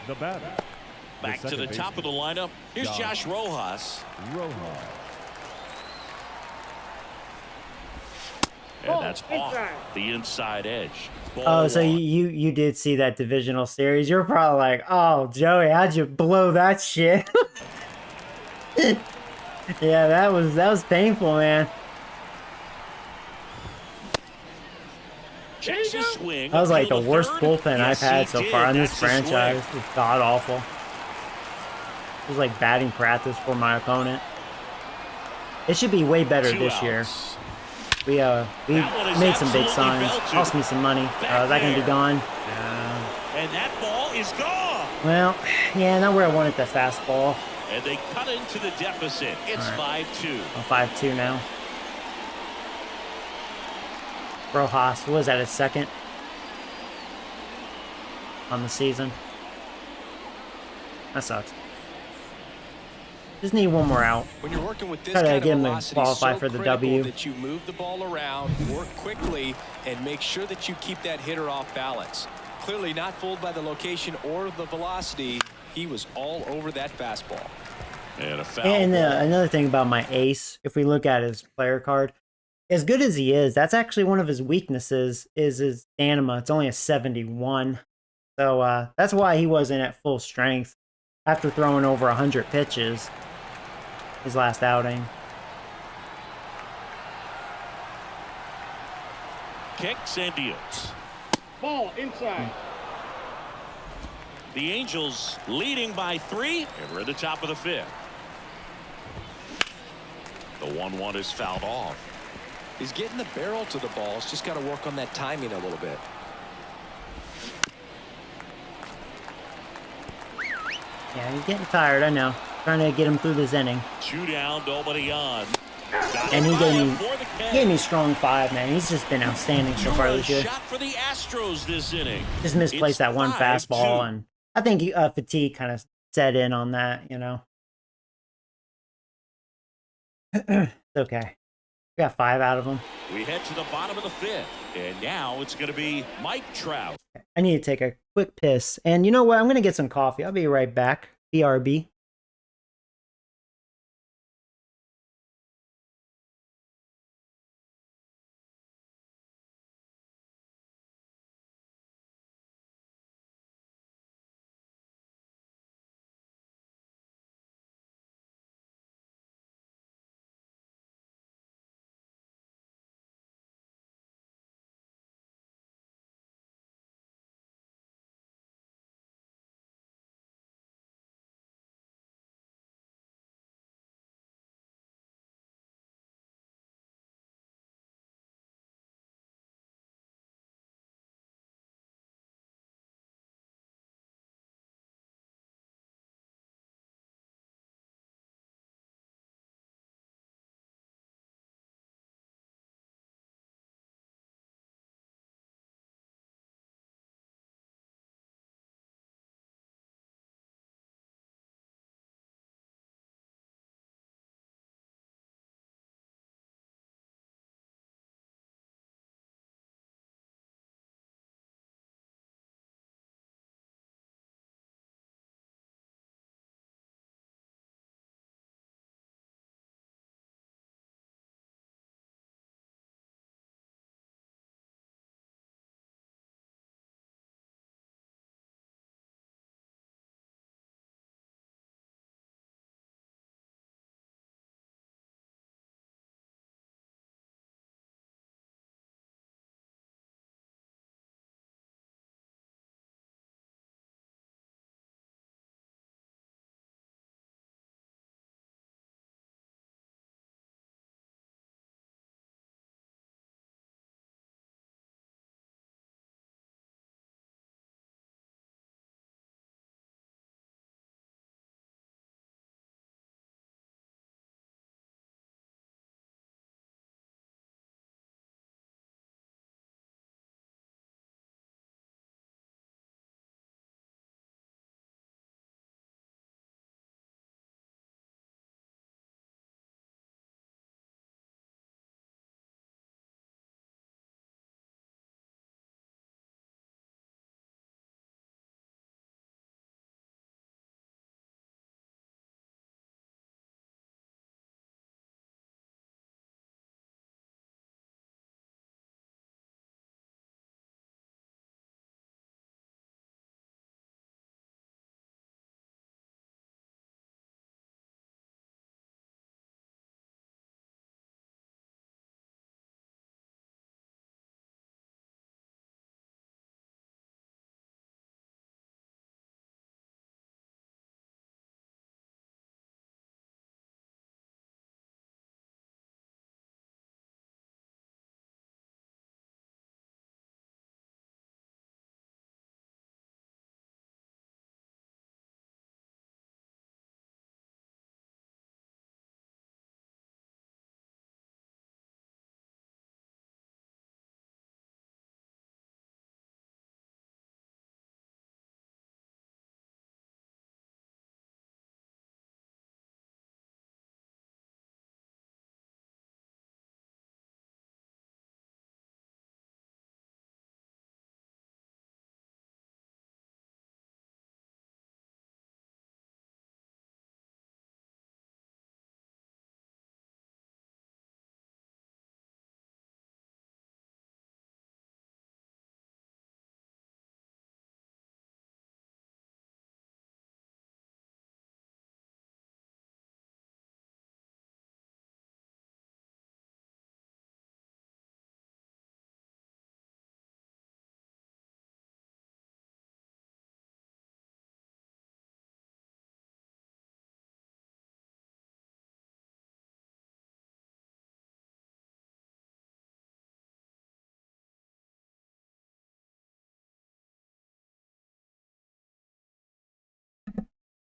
The batter. Back to the top of the lineup. Here's Josh Rojas. And that's off the inside edge. Oh, so you did see that divisional series. You're probably like, oh, Joey, how'd you blow that shit? Yeah, that was painful, man. Checks his swing. That was like the worst bullpen I've had so far in this franchise. It was god awful. It was like batting practice for my opponent. It should be way better this year. We made some big signs. Cost me some money. Is that gonna be gone? And that ball is gone. Well, yeah, not where I wanted the fastball. And they cut into the deficit. It's 5-2. 5-2 now. Rojas was at his second on the season. That sucks. Just need one more out. When you're working with this Try to kind get of him to velocity, qualify so for the critical W. that you move the ball around, work quickly, and make sure that you keep that hitter off balance. Clearly not fooled by the location or the velocity. He was all over that fastball. And a foul. And another thing about my ace, if we look at his player card, as good as he is, that's actually one of his weaknesses is his stamina. It's only a 71. So that's why he wasn't at full strength after throwing over 100 pitches his last outing. Kicks and deals. Ball inside. The Angels leading by 3, and we're at the top of the 5th. The 1-1 is fouled off. He's getting the barrel to the balls. Just got to work on that timing a little bit. Yeah, he's getting tired, I know. Trying to get him through this inning. 2 down, nobody on. And he gave me strong 5, man. He's just been outstanding so far this year. Shot for the Astros this inning. Just misplaced that one 5-2. fastball, and I think fatigue kind of set in on that, you know. It's okay. We got 5 out of them. We head to the bottom of the 5th, and now it's going to be Mike Trout. I need to take a quick piss. And you know what? I'm going to get some coffee. I'll be right back. BRB.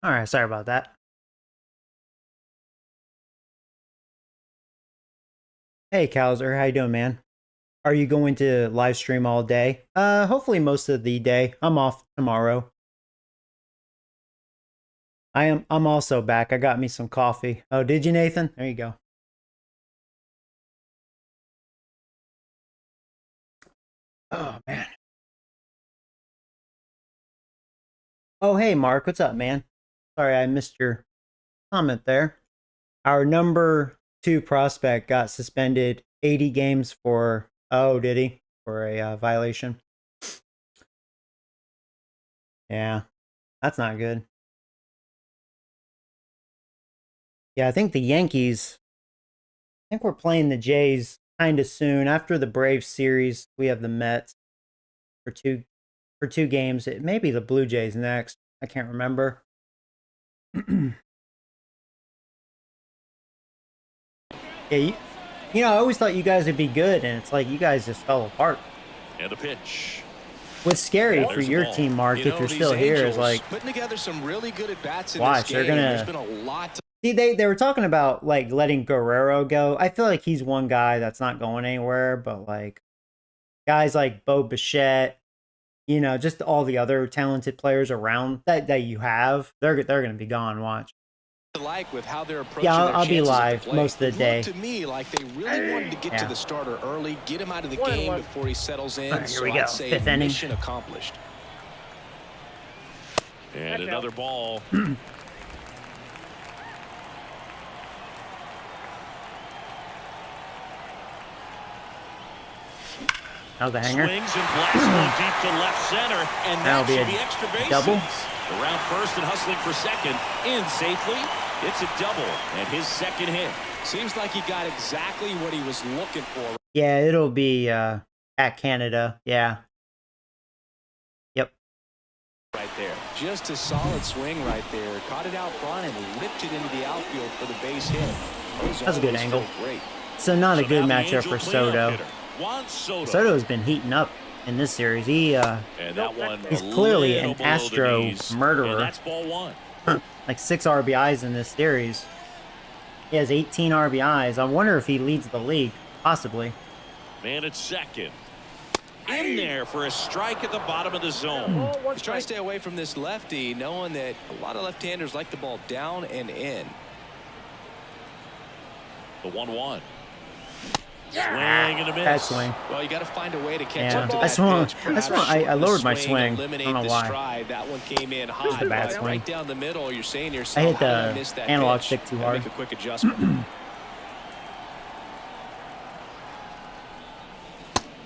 All right, sorry about that. Hey, Kowser, how you doing, man? Are you going to live stream all day? Hopefully most of the day. I'm off tomorrow. I'm also back. I got me some coffee. Oh, did you, Nathan? There you go. Oh, man. Oh, hey, Mark. What's up, man? Sorry, I missed your comment there. Our number 2 prospect got suspended 80 games for... Oh, did he? For a violation. Yeah, that's not good. Yeah, I think the Yankees... I think we're playing the Jays kind of soon. After the Braves series, we have the Mets for two games. It may be the Blue Jays next. I can't remember. Yeah, you know, I always thought you guys would be good, and it's like you guys just fell apart. And a pitch. What's scary for There's the your ball. team, Mark, You if know, you're these still here, is Angels like, putting together some really good at bats in watch, this they're game. gonna... There's been a lot to... See, they were talking about like letting Guerrero go. I feel like he's one guy that's not going anywhere, but like guys like Bo Bichette, you know, just all the other talented players around that you have, they're gonna be gone. Watch. like with how they're approaching Yeah, their I'll be chances at the live plate. most of the It day. looked to me like they really wanted to get to Yeah. the starter early, get him out of the 1-1. game before he settles in. All right, here so we go. I'd say Fifth inning. mission accomplished. And another ball. How's the hanger? Swings and blasts one deep to left center, and That'll that be should a be extra bases. double. Around first and hustling for second. In safely. It's a double and his second hit. Seems like he got exactly what he was looking for. Yeah, it'll be at Canada. Yeah. Yep. Right there. Just a solid swing right there. Caught it out front and whipped it into the outfield for the base hit. That's a good always angle. feel great. So not a So good now the matchup Angel for cleanup Soto. hitter, Juan Soto. Soto's been heating up in this series. And that one He's a clearly little an below the Astro knees. murderer. And that's ball one. like 6 RBIs in this series. He has 18 RBIs. I wonder if he leads the league. Possibly. Man at second. In there for a strike at the bottom of the zone. He's trying to stay away from this lefty, knowing that a lot of left-handers like the ball down and in. The 1-1. Swing and a miss. Bad swing. Well, you got to find a way to catch Yeah. up to I that swung- pitch. I Perhaps swung- I shorten the lowered my swing. I eliminate don't know the why. stride. That one came in high, a bad but swing. right down the middle. You're saying to I yourself, hit how did I the miss that analog pitch? stick too Gotta hard. Make a quick adjustment.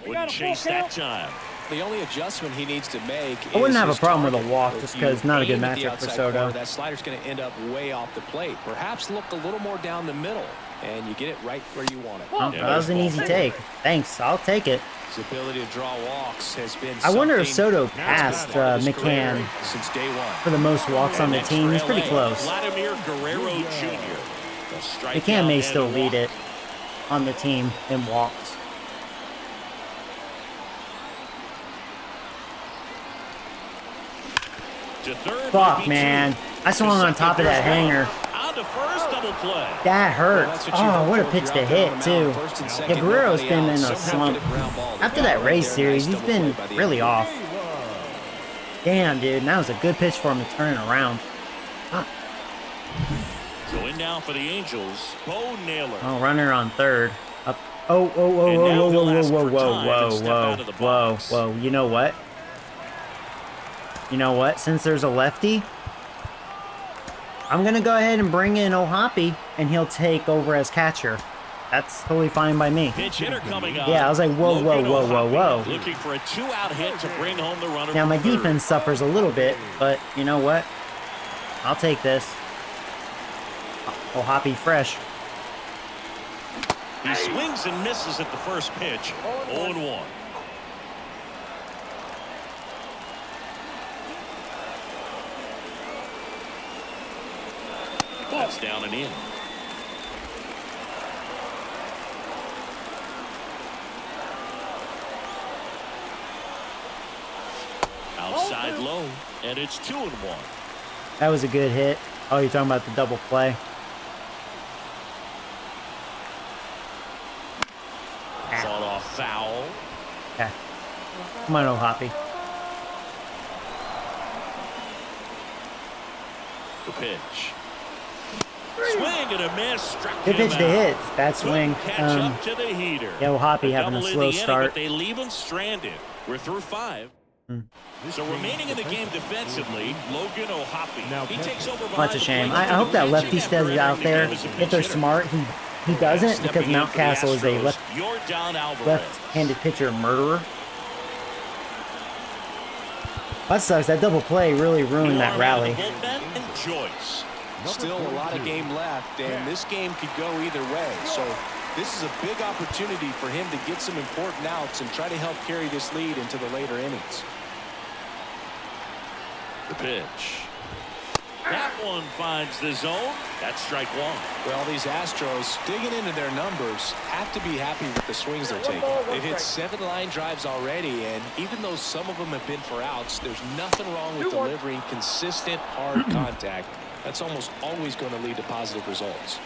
Wouldn't chase that time. The only adjustment he needs to make I wouldn't is have a his problem with a target. walk If just you 'cause not a good aim at the matchup for outside Soto. corner, that slider's going to end up way off the plate. Perhaps look a little more down the middle, and you get it right where you want it. Oh, Yeah, that was an there's easy ball take. Thanks. I'll take it. His ability to draw walks has been I wonder if something Soto that's been passed part of his career McCann since day one. for the most walks on the Next team. for He's pretty LA, close. Vladimir Guerrero Jr. A strikeout McCann may and still a lead walk. it on the team in walks. To third Fuck, might be man. two. I swung To on top of second, that hanger. On to first, double play. That hurts. Well, that's what you Oh, hope what a for pitch if to you're out there hit, on the too. mound. First and second, Yeah, Guerrero's nobody been out. in a Somehow slump. get a ground ball to After the that bat race right there. series, Nice he's double been play by the really outfielder. off. Damn, dude. That was a good pitch for him to turn it around. So in now for the Angels, Bo Naylor. Oh, runner on third. Up. Oh, oh, oh, And whoa, now whoa, he'll whoa, ask whoa, for whoa, time whoa, and step out of the whoa, box. whoa. You know what? You know what? Since there's a lefty, I'm going to go ahead and bring in O'Hoppe, and he'll take over as catcher. That's totally fine by me. Pinch hitter coming up. Yeah, I was like, whoa, whoa, Logan whoa, whoa, O'Hoppe whoa. Looking for a 2-out hit to bring home the runner. Now, my from third. defense suffers a little bit, but you know what? I'll take this. O'Hoppe fresh. He swings and misses at the first pitch. 0-1. That's down and in. Outside low, and it's 2-1. That was a good hit. Oh, you're talking about the double play. Fought off foul. Okay. Come on, Hoppy. The pitch. Swing and a miss. Struck Good him pitch to out. hit. Bad swing. Couldn't catch up to the heater. Yeah, Hoppy having a double in slow the inning, start. but they leave him stranded. We're through 5. So remaining in the game defensively, Logan O'Hoppy. He takes over behind That's a the shame. plate. I hope that lefty stays out there. If they're smart, he doesn't, because Mountcastle is a left-handed pitcher murderer. That sucks. That double play really ruined that rally. Still a lot of game left, and this game could go either way. So this is a big opportunity for him to get some important outs and try to help carry this lead into the later innings. The pitch. That one finds the zone. That's strike 1. Well, these Astros, digging into their numbers, have to be happy with the swings they're taking. They've hit 7 line drives already, and even though some of them have been for outs, there's nothing wrong with delivering consistent, hard contact. That's almost always going to lead to positive results.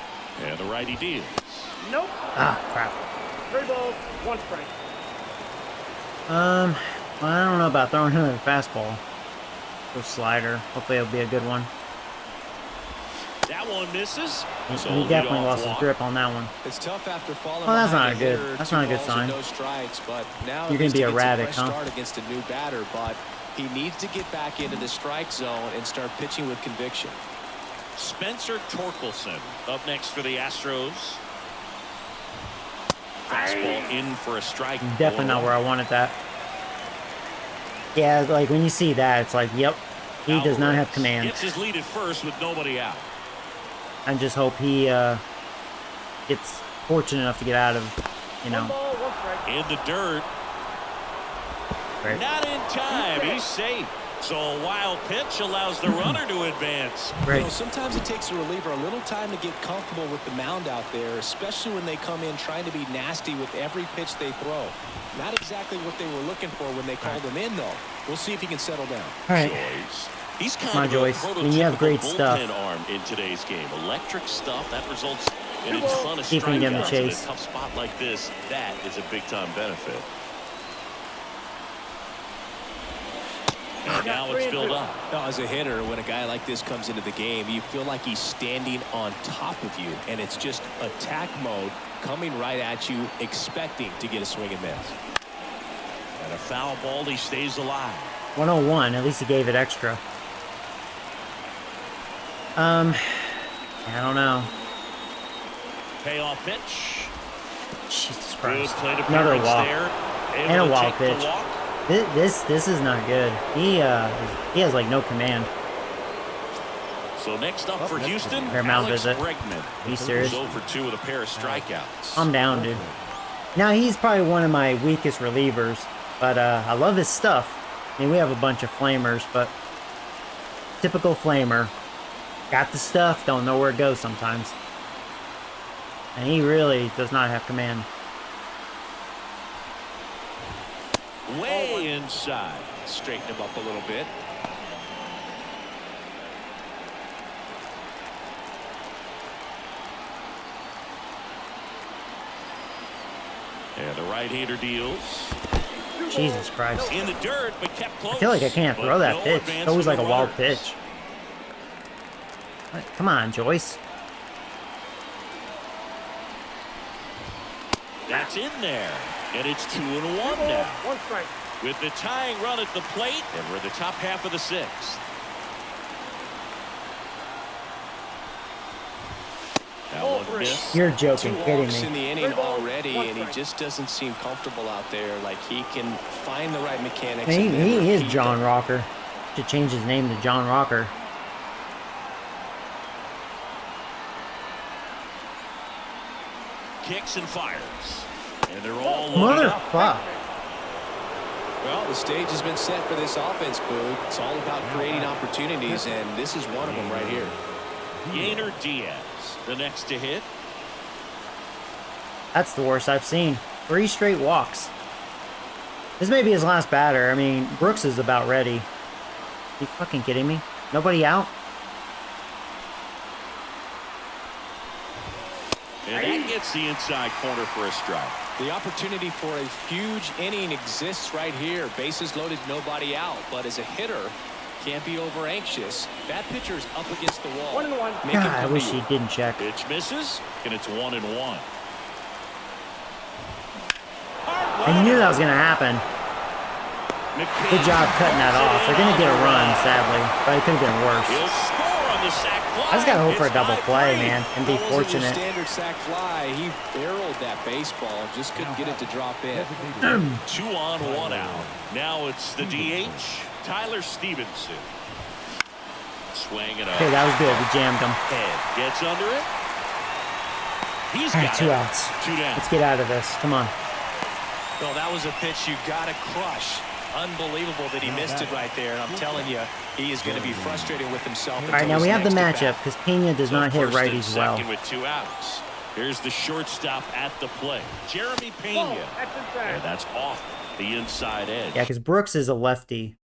And the righty deals. Nope. Ah, crap. 3 balls, 1 strike. Well, I don't know about throwing another fastball. Go slider. Hopefully it'll be a good one. That one misses. He definitely lost his grip on that one. It's tough after falling. Oh, that's behind not a good. hitter, That's 2 not a good balls sign. and no strikes, but now You're gonna be a erratic, fresh huh? start against a new batter, but he needs to get back into the strike zone and start pitching with conviction. Spencer Torkelson up next for the Astros. Fastball in for a strike. Definitely not where I wanted that. Yeah, like when you see that, it's like, yep, he does not have command. Gets his lead at first with nobody out. I just hope he gets fortunate enough to get out of, you 1 know. ball, 1 strike. In the dirt. Right. Not in time. He's safe. So a wild pitch allows the runner to advance. You Great. know, sometimes it takes a reliever a little time to get comfortable with the mound out there, especially when they come in trying to be nasty with every pitch they throw. Not exactly what they were looking for when they called him in, though. We'll see if he can settle down. All right. Joyce. He's kind Come on, of Joyce. a I mean, you have great prototypical stuff. bullpen arm in today's game. Electric stuff that results in a ton of See if we can get him strikeouts. to In a chase. tough spot like this, that is a big-time benefit. And now it's filled up. Now, as a hitter, when a guy like this comes into the game, you feel like he's standing on top of you, and it's just attack mode coming right at you, expecting to get a swing and miss. And a foul ball, he stays alive. 101. At least he gave it extra. I don't know. Payoff pitch. Jesus Good Christ. plate Another appearance walk. there. Able And a to wild take the pitch. walk. This is not good. He has like no command. So next up for Houston, Fair mound Alex visit. Bregman. Are you serious? Who's over 2 with a pair of strikeouts. Calm down, dude. Now he's probably one of my weakest relievers, but I love his stuff. I mean, we have a bunch of flamers, but typical flamer. Got the stuff, don't know where it goes sometimes. And he really does not have command. Way inside. Straighten him up a little bit. And the right-hander deals. Jesus Christ. In the dirt, but kept close. I feel like I can't But throw that no pitch. advance It's always for like a the wild runners. pitch. Come on, Joyce. That's in there. And it's 2-1 now. 1 strike. With the tying run at the plate, and we're in the top half of the 6th. That one missed. You're joking, 2 kidding walks in me. the inning 3 balls, already, 1 and he strike. just doesn't seem comfortable out there. Like he can find the right mechanics. He, and then he is repeat John them. Rocker. Should change his name to John Rocker. Kicks and fires. And they're all loaded up. Motherfucker. Well, the stage has been set for this offense, Boo. It's all about creating opportunities, and this is one of them right here. Yainer Diaz, the next to hit. That's the worst I've seen. 3 straight walks. This may be his last batter. I mean, Brooks is about ready. You fucking kidding me? Nobody out? And that gets the inside corner for a strike. The opportunity for a huge inning exists right here. Bases loaded, nobody out. But as a hitter, can't be over anxious. That pitcher's up against the wall. 1-1. Make him God, I come wish to he you. didn't check. Pitch misses, and it's 1-1. I knew that was going to happen. Good job cutting that off. They're going to get a run, sadly, but it could have been worse. He'll score on the sac fly. I just got to hope for a It's double 5-3. play, man, and be That wasn't your fortunate. standard sac fly. He barreled that baseball, just couldn't get it to drop in. 2 on, 1 out. Now it's the DH, Tyler Stevenson. Swing and a Okay, that was good. We jammed him. head. Gets under it. He's All right, got 2 it. outs. 2 down. Let's get out of this. Come on. Well, that was a pitch you got to crush. Unbelievable that he missed it right there. And I'm telling you, he is going to be frustrated with himself. All right, now we have the matchup because Pena does not hit First and righties well. second with 2 outs. Here's the shortstop at the plate, Jeremy Ball. Pena. That's inside. And that's off the inside edge. Yeah, because Brooks is a lefty.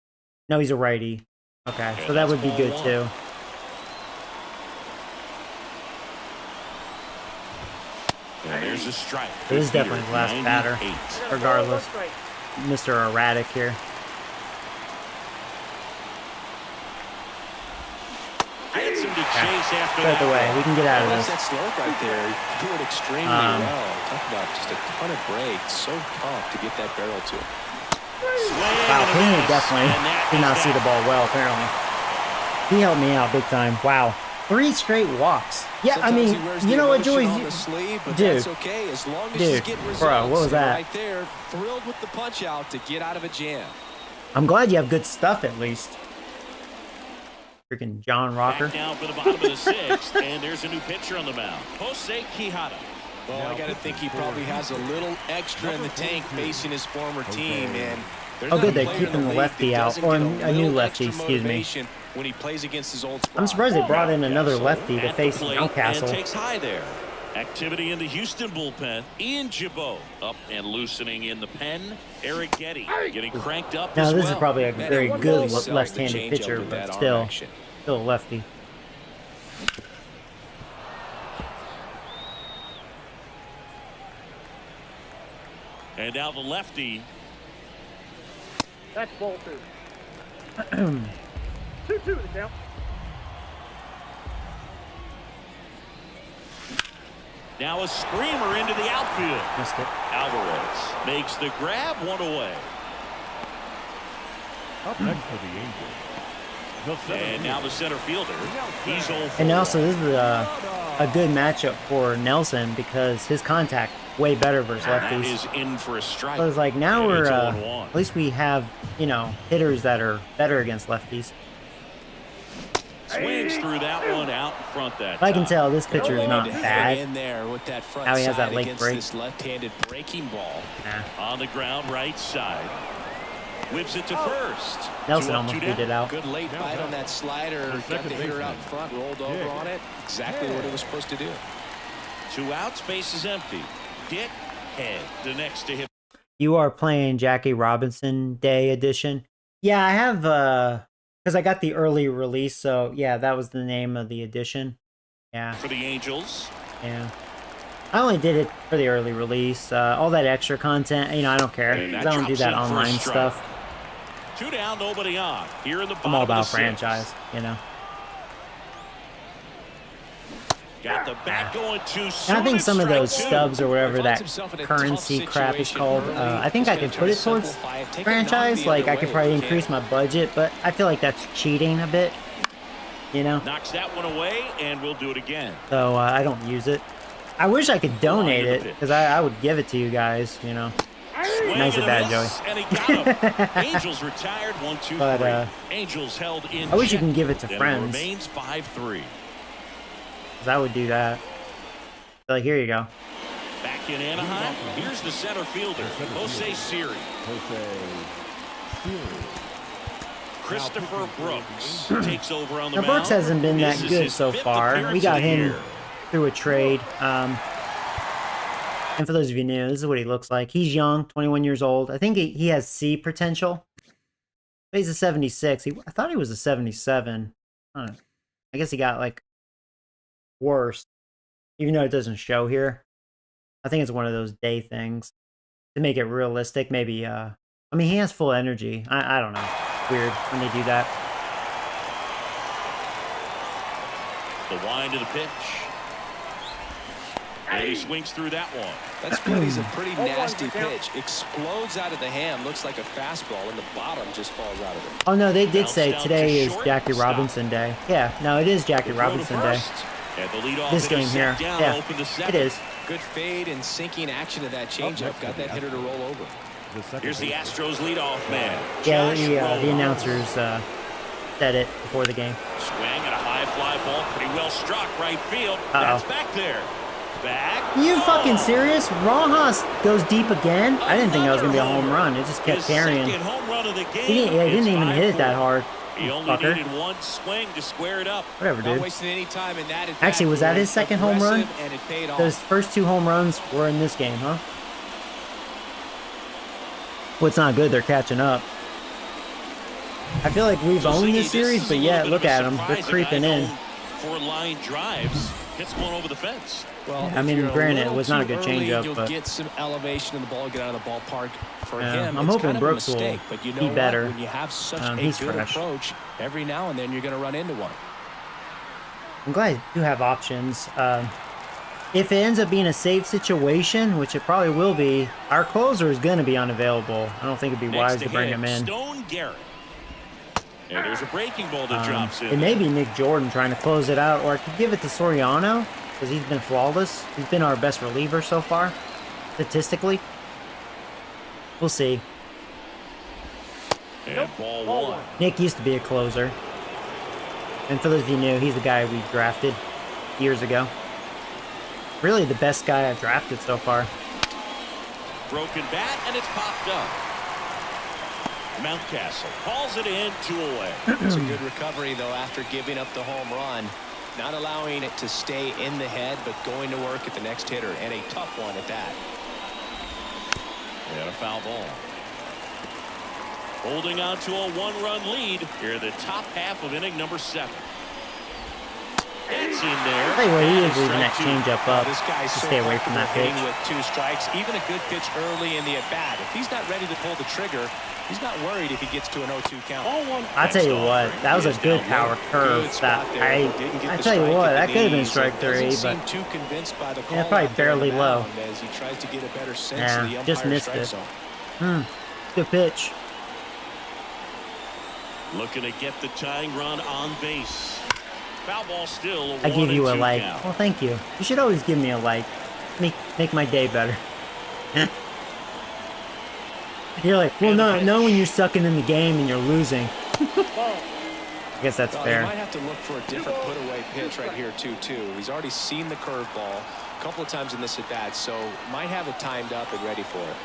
No, he's a righty. Okay, so that would be good too. And there's a strike. This is definitely the last batter, 98. regardless. 1 strike. Mr. Erratic here. Gets him to chase after Get out that. the way. We can get out of That's this. that slope right there. He threw it extremely well. Talk about just a ton of breaks. So tough to get that barrel to him. Wow, Pena definitely did not see the ball well, apparently. He helped me out big time. Wow. 3 straight walks. Yeah, I Sometimes mean, he wears you the know what, emotion Joey? on the sleeve, but Dude. that's okay as long as Dude, he's getting results. bro, what was And that? right there, thrilled with the punch out to get out of a jam. I'm glad you have good stuff at least. Freaking John Rocker. Back now for the bottom of the 6th, and there's a new pitcher on the mound, Jose Quijada. Well, I got to think he probably has a little extra in the tank facing his former team, and there's Oh, not good, a they're player keeping in the league lefty that out, doesn't or get a new little lefty, extra excuse me. motivation when he plays against his old squad. I'm surprised they brought in another lefty to At the face plate Newcastle. and takes high there. Activity in the Houston bullpen. Ian Gibaut up and loosening in the pen. Eric Getty getting cranked up Now, as this well. is probably a Man, very one good ball sells the left-handed changeup pitcher, with that but arm action. still a lefty. And now the lefty. That's ball 2. 2-2 the count. Now a screamer into the outfield. Missed it. Alvarez makes the grab, 1 away. Up next for the Angels. The center And now the center fielder. He's 0 for And also, 1. this is a good matchup for Nelson because his contact way better versus That lefties. is in for a strike. So it's like now And we're it's 0-1. at least we have, you know, hitters that are better against lefties. Swings through that one out in front that But I can time. tell this pitcher is Need not to hit bad. in there with that front Now he has that side late against break. this left-handed breaking ball. Nah. On the ground, right side. Whips it to first. Nelson 2 up, almost 2 beat down. it out. Good late bite on that slider. Got the second hitter out in baseman. front, rolled over on it. Exactly what it was supposed to do. 2 outs, base is empty. Dick Head, the next to hit. You are playing Jackie Robinson Day Edition. Yeah, I have because I got the early release, so yeah, that was the name of the edition. Yeah, For the Angels. yeah. I only did it for the early release. All that extra content, you know, I don't care. And 'Cause that I don't do drops that in for a online strike. stuff. 2 down, nobody on. Here in the bottom I'm all of the about 6th. franchise, you know. Got the bat going too And soon. I think It's some of strike those 2. stubs or whatever Finds that himself in a currency tough crap is situation called, early. I think Just I could gotta put it try to towards simplify it. Take a franchise. knock the Like other I could way probably if you increase can. my budget, but I feel like that's cheating a bit, you know. Knocks that one away, and we'll do it again. So I don't use it. I wish I could donate it because I would give it to you guys, you know. Swing Nice and and a bad, miss, Joey. And he got him. Angels retired 1-2-3. But, Angels held in. I wish you check, can give it to and friends. Remains 5-3. Because I would do that. So here you go. Back in Anaheim, here's the center fielder, Jose Siri. Christopher Brooks takes over on the Now mound. Brooks hasn't been that This is good his so 5th far. appearance We got of the him year. through a trade. And for those of you new, this is what he looks like. He's young, 21 years old. I think he has C potential. But he's a 76. I thought he was a 77. I guess he got like worse. even though it doesn't show here. I think it's one of those day things to make it realistic. Maybe, I mean, he has full energy. I don't know. Weird when they do that. The wind of the pitch. And he swings through that one. That's good. He's a pretty nasty pitch. Explodes out of the hand. Looks like a fastball, and the bottom just falls out of it. Oh, no, they did Bounce say down today to is short. Jackie Stop. Robinson Day. Yeah, no, it is Jackie Throw to Robinson Day. first. And the leadoff This hitter game here. sat down Yeah, to open the it seventh. is. Good fade and sinking action of that changeup. Got that hitter to roll over. Here's the Astros leadoff man. Yeah, Josh the Rowan. announcers said it before the game. Swing and a high fly ball. Pretty well struck right field. That's back there. Back. You fucking serious? Rojas goes deep again? I didn't think that was going to be a home run. It just kept His carrying. second home run of the game. He didn't It's even hit it that 5-4. hard. He only Fucker. needed one swing to square it up. Whatever, Not dude. wasting any time in that. Actually, was that his second home run? Aggressive, and it paid off. Those first 2 home runs were in this game, huh? What's not good, they're catching up. I feel like we've So, owned Ziggy, this series, is but a yeah, little bit look of a at them. They're surprise. A creeping guy in. known for line drives hits one over the fence. Well, I if mean, you're a granted, it little was not a too good early, changeup, you'll but- get some elevation in the ball, get out of the ballpark. For Yeah, him, I'm it's hoping kind of Brooks a will mistake, but you know be what? better. When you have such a He's good fresh. approach, every now and then you're going to run into one. I'm glad you have options. If it ends up being a save situation, which it probably will be, our closer is going to be unavailable. I don't think it'd be wise to bring hit, him in. Stone Garrett. And there's a breaking ball that drops in. It may be Nick Jordan trying to close it out, or I could give it to Soriano because he's been flawless. He's been our best reliever so far, statistically. We'll see. And ball one. Nick used to be a closer. And for those of you who knew, he's the guy we drafted years ago. Really the best guy I've drafted so far. Broken bat, and it's popped up. Mountcastle calls it in, 2 away. It's a good recovery, though, after giving up the home run. Not allowing it to stay in the head, but going to work at the next hitter, and a tough one at that. And a foul ball. Holding on to a 1-run lead here in the top half of inning number 7. It's in there. I'll tell you what, he is And leaving that strike 2. changeup up. This guy's to so stay away from that pitch. comfortable hitting with 2 strikes, even a good pitch early in the at-bat. If he's not ready to pull the trigger, he's not worried if he gets to an 0-2 count. I'll tell you what, that was a good power curve. Good spot That there, but didn't get I the tell you strike what, at that the could have been knees. strike Doesn't 3, seem but too convinced by the call yeah, probably out there on barely the low. mound as he tries to get a better sense Yeah, of the just umpire's missed strike it. zone. Good pitch. Looking to get the tying run on base. Foul ball still. I give you a 1-2 like. count. Well, thank you. You should always give me a like. Make my day better. You're like, well, no, when you're sucking in the game and you're losing. I guess that's Well, fair. he might have to look for a different put-away pitch right here, too. He's already seen the curveball a couple of times in this at-bat, so might have it timed up and ready for it.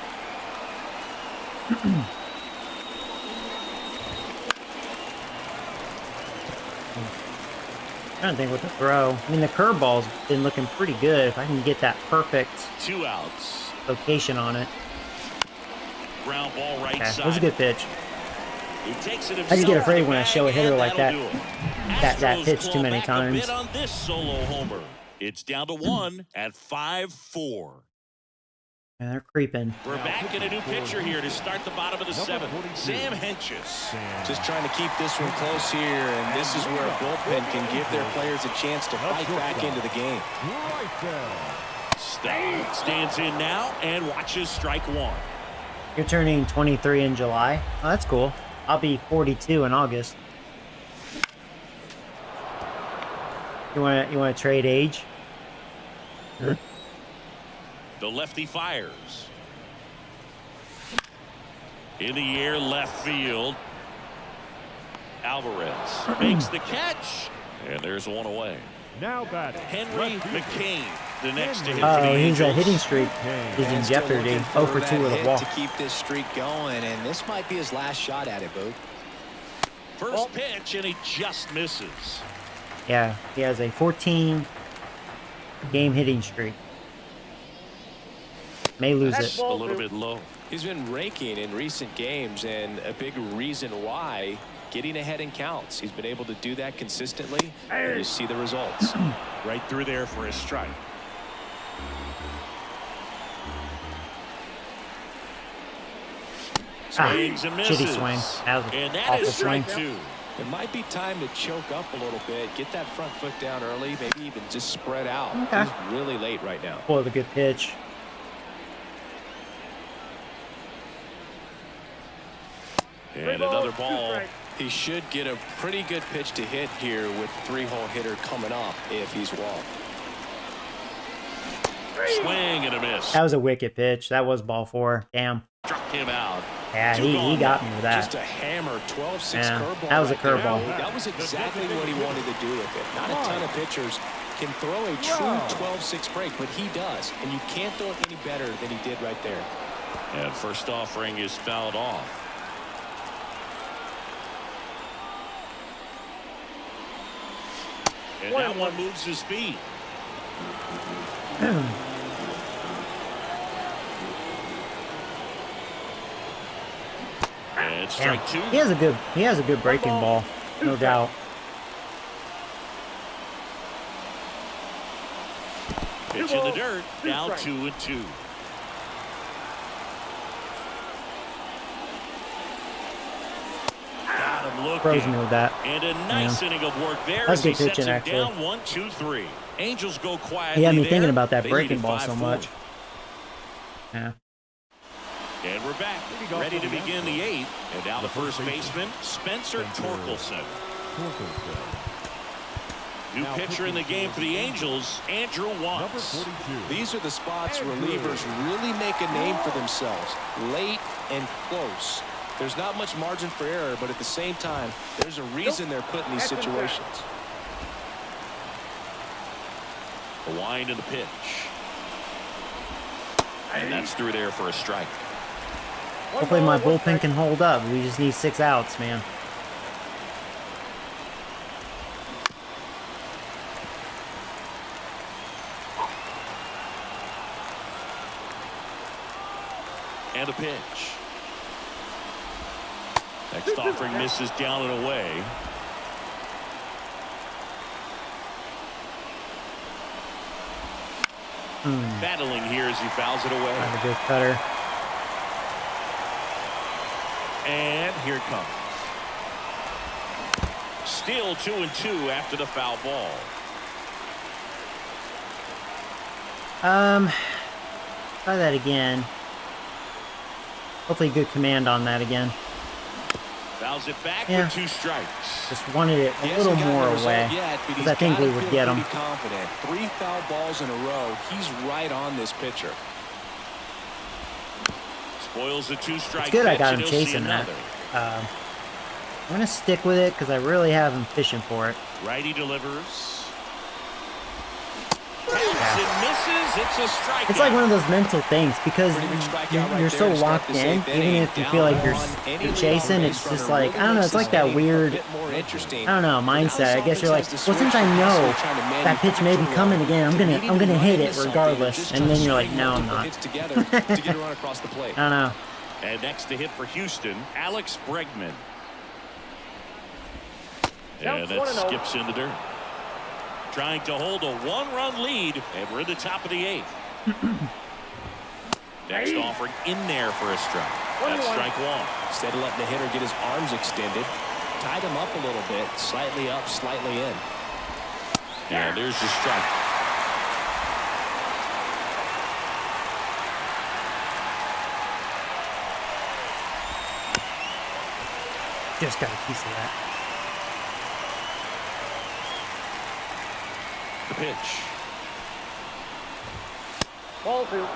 I don't think with the throw. I mean, the curveball's been looking pretty good. If I can get that perfect 2 outs. location on it. Ground ball right Yeah, side. it was a good pitch. He takes it I just get himself afraid to the when I bag, show a hitter and like that'll that. do it. That Astros pitch too claw many back a times. bit on this solo homer. It's down to 1 at 5-4. And they're creeping. We're back in a new pitcher here to start the bottom of the 7th. Sam Henches. Just trying to keep this one close here, and this is where a bullpen can give their players a chance to fight back into the game. Right there. Stands in now and watches strike 1. You're turning 23 in July. Oh, that's cool. I'll be 42 in August. You want to trade age? The lefty fires. In the air, left field. Alvarez makes the catch. And there's 1 away. Now batting. Henry McCain, the next to hit for Oh, the he's a Angels. hitting streak. He's in And still jeopardy. looking 0 for that 2 with a hit walk. to keep this streak going, and this might be his last shot at it, Boog. First pitch, and he just misses. Yeah, he has a 14-game hitting streak. May lose it. A little bit low. He's been raking in recent games, and a big reason why, getting ahead in counts. He's been able to do that consistently, and you see the results. Right through there for a strike. Swings and misses. Shitty swing. That was an And that awful is strike swing. 2. It might be time to choke up a little bit, get that front foot down early, maybe even just spread out. Okay. He's really late right now. Boy, the good pitch. And another ball. He should get a pretty good pitch to hit here with 3-hole hitter coming up if he's walked. Swing and a miss. That was a wicked pitch. That was ball 4. Damn. Struck him out. Yeah, he got me with Just that. a hammer 12-6 Yeah, curveball. that was a right there. curveball. That was exactly what he wanted to do with it. Not a ton of pitchers can throw a true 12-6 break, but he does. And you can't throw it any better than he did right there. And first offering is fouled off. And that one moves his feet. And strike 2. He has a good breaking ball, no doubt. Pitch in the dirt. Now 2-2. Got him looking. Froze me with that. And a nice inning of work there That's as he good sets pitching, him actually. down 1-2-3. Angels go quietly. He had me there. thinking about that They breaking lead ball at so 5-4. much. Yeah. And we're back, ready to begin the 8th. And now the first baseman, Spencer Torkelson. New pitcher in the game for the Angels, Andrew Watts. These are the spots relievers really make a name for themselves. Late and close. There's not much margin for error, but at the same time, there's a reason they're put in these situations. The wind and the pitch. And that's through there for a strike. Hopefully my bullpen can hold up. We just need 6 outs, man. And a pitch. Next offering misses down and away. Battling here as he fouls it away. That's a good cutter. And here it comes. Still 2-2 after the foul ball. Try that again. Hopefully good command on that again. Fouls it back Yeah. with 2 strikes. Just wanted it a little more away. Because I think we would get him. Confident. 3 foul balls in a row. He's right on this pitcher. Spoils the 2-strike. It's good I pitch, got and him he'll see chasing that. another. I'm going to stick with it because I really have him fishing for it. Righty delivers. And misses. It's a strikeout. It's like one of those mental things because Pretty big strikeout right you're there so to start locked the in, 8th even inning. if you Down feel like one, you're any chasing, lead it's on base just runner like, I really don't know, makes it's like this that game a weird, bit more interesting. I don't know, mindset. I guess you're like, well, since I Now know he's trying to that pitch may be manufacture coming one again, I'm gonna hit it regardless. And then you're like, no, I'm not. Hits together to get a run across the plate. I don't know. And next to hit for Houston, Alex Bregman. And that skips in the dirt. Trying to hold a 1-run lead, and we're in the top of the 8th. Next offering in there for a strike. That's strike 1. Instead of letting the hitter get his arms extended, tied him up a little bit, slightly up, slightly in. And there's the strike. Just got a piece of that. The pitch. Ball 2.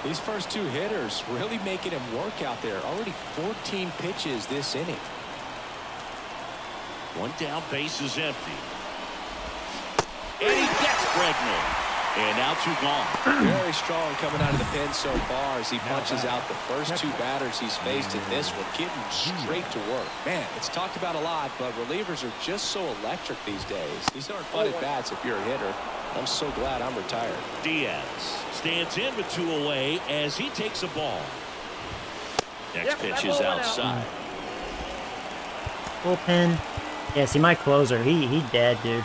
These first 2 hitters really making him work out there. Already 14 pitches this inning. One down, base is empty. And he gets Bregman. And now 2 gone. Very strong coming out of the pen so far as he punches out the first 2 batters he's faced in this one, getting straight to work. Man, it's talked about a lot, but relievers are just so electric these days. These aren't fun at bats if you're a hitter. I'm so glad I'm retired. Diaz stands in with 2 away as he takes a ball. Next pitch is outside. Bullpen. Yeah, see my closer, he dead, dude.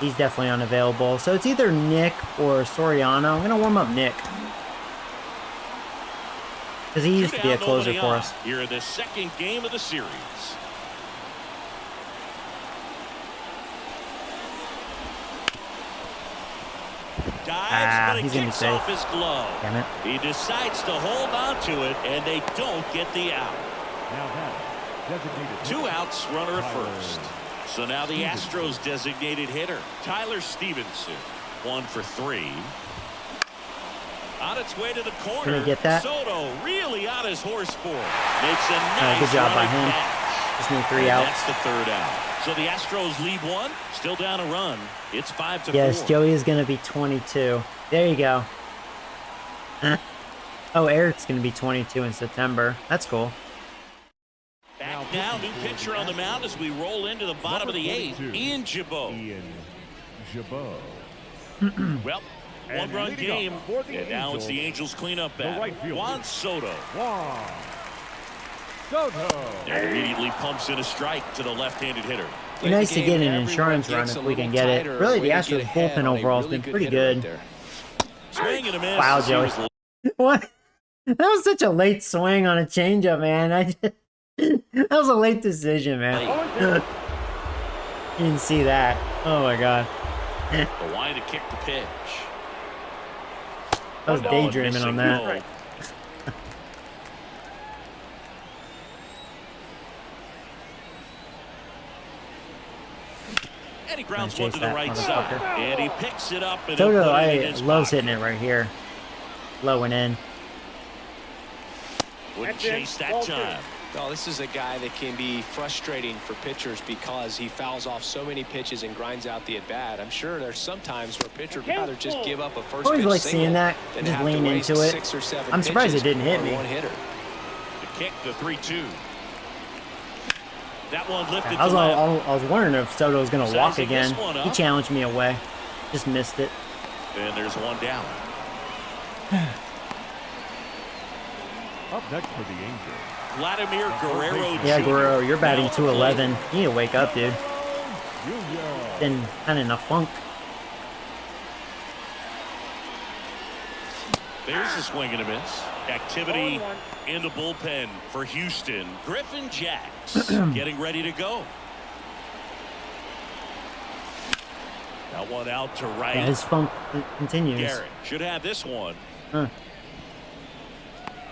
He's definitely unavailable. So it's either Nick or Soriano. I'm gonna warm up Nick. Because he used to be a closer for us. Here in the second game of the series. Dives, but it he's gonna be kicks safe. off his glove. Damn it. He decides to hold on to it, and they don't get the out. Now that designated 2 outs, runner at first. So now the Astros designated hitter, Tyler Stevenson, 1 for 3. On its way to the corner. Can we get that? Soto really on his horse for it. Makes a nice good job by running him. catch. Just need 3 And outs. that's the 3rd out. So the Astros lead 1, still down a run. It's 5-4. Yes, Joey is going to be 22. There you go. Oh, Eric's going to be 22 in September. That's cool. Back now, new pitcher on the mound as we roll into the bottom of the 8th. Ian Jabot. Ian Jabot. Well, And 1-run leading game, up for the and now it's the Angels, Angels cleanup the bat. right fielder. Juan Soto. Juan Soto. And immediately pumps in a strike to the left-handed hitter. Be nice to get an insurance run if we can get it. Really, the Astros bullpen overall has been pretty good. Swing and a miss. Wow, as he Joey. was What? That was such a late swing on a changeup, man. That was a late decision, man. You didn't see that. Oh my god. the line to kick the pitch. I was daydreaming on that. And he grounds Nice one chase to the that, right motherfucker. side. And he picks it up. And Soto, he'll put it in I his loves pocket. hitting it right here. Low and in. Wouldn't That's it. chase that Ball 2. time. Well, this is a guy that can be frustrating for pitchers because he fouls off so many pitches and grinds out the at-bat. I'm sure there's some times where a pitcher would rather just give up a first Always pitch like single seeing that. than Just have to lean waste into it. 6 or 7 I'm surprised it pitches didn't hit on me. one hitter. The kick, the 3-2. That one lifted I to left. was wondering if Soto was going to walk Sizing this again. one He up. challenged me away. Just missed it. And there's one down. Up next for the Angels. Vladimir Guerrero Yeah, Jr. Guerrero, you're batting now at the plate. 211. You need to wake up, dude. Junior. Been kind of in a funk. There's a swing and a miss. Activity in the bullpen for Houston. Griffin Jacks getting ready to go. That one out to right. Yeah, his funk continues. Garrett should have this one. Huh.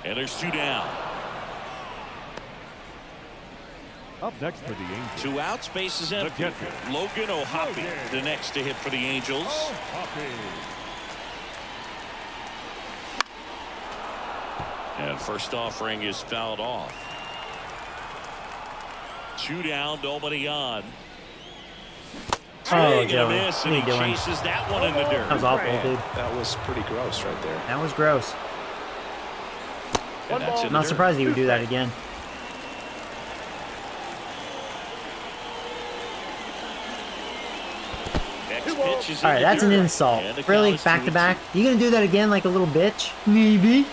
And there's 2 down. Up next for the Angels. 2 outs, base is empty. catcher. Logan O'Hoppe, the next to hit for the Angels. Hoppy. And first offering is fouled off. 2 down, nobody on. Oh, Swing and a Joey, miss, what and are he you doing? chases that one in the dirt. That was awful, dude. That was pretty gross right there. That was gross. And that's in I'm the not dirt. surprised he would do that again. Next pitch is in All right, the that's an dirt. insult. And the Really, count is back to 2-2. back? You gonna do that again like a little bitch? Maybe.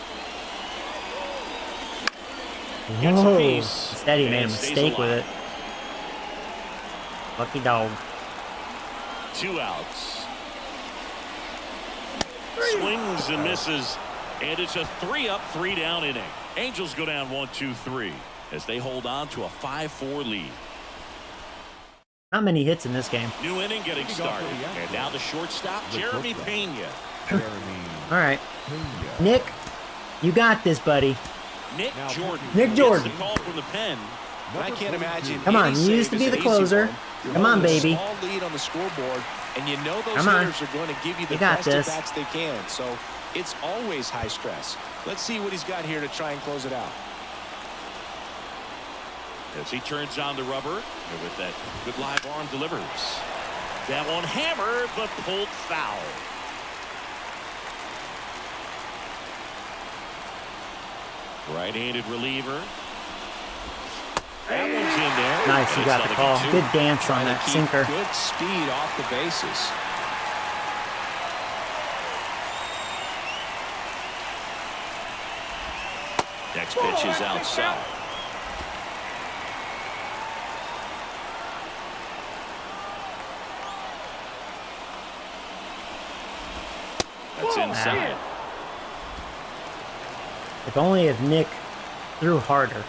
Gets a Whoa. piece, Steady made a and stays mistake with alive. it. Lucky dog. 2 outs. Swings and misses, and it's a 3-up, 3-down inning. Angels go down 1-2-3 as they hold on to a 5-4 lead. Not many hits in this game. New inning getting started, and now the shortstop, Jeremy Pena. Jeremy All right, Pena. Nick, you got this, buddy. Nick Jordan. Nick Jordan. Gets the call from the pen. And I can't imagine. Come on, any you used save to be is the an easy closer. one. You're Come on, holding a baby. Small lead on the scoreboard, and you know those Come on. hitters are going to give you the You got best this. at-bats they can. So it's always high stress. Let's see what he's got here to try and close it out. As he turns on the rubber, and with that good live arm delivers. That one hammered, but pulled foul. Right-handed reliever. That one's in there. Nice, you And got it's the nothing call. to Good dance on Trying to that keep sinker. good speed off the bases. Next pitch is outside. That's inside. If only if Nick threw harder.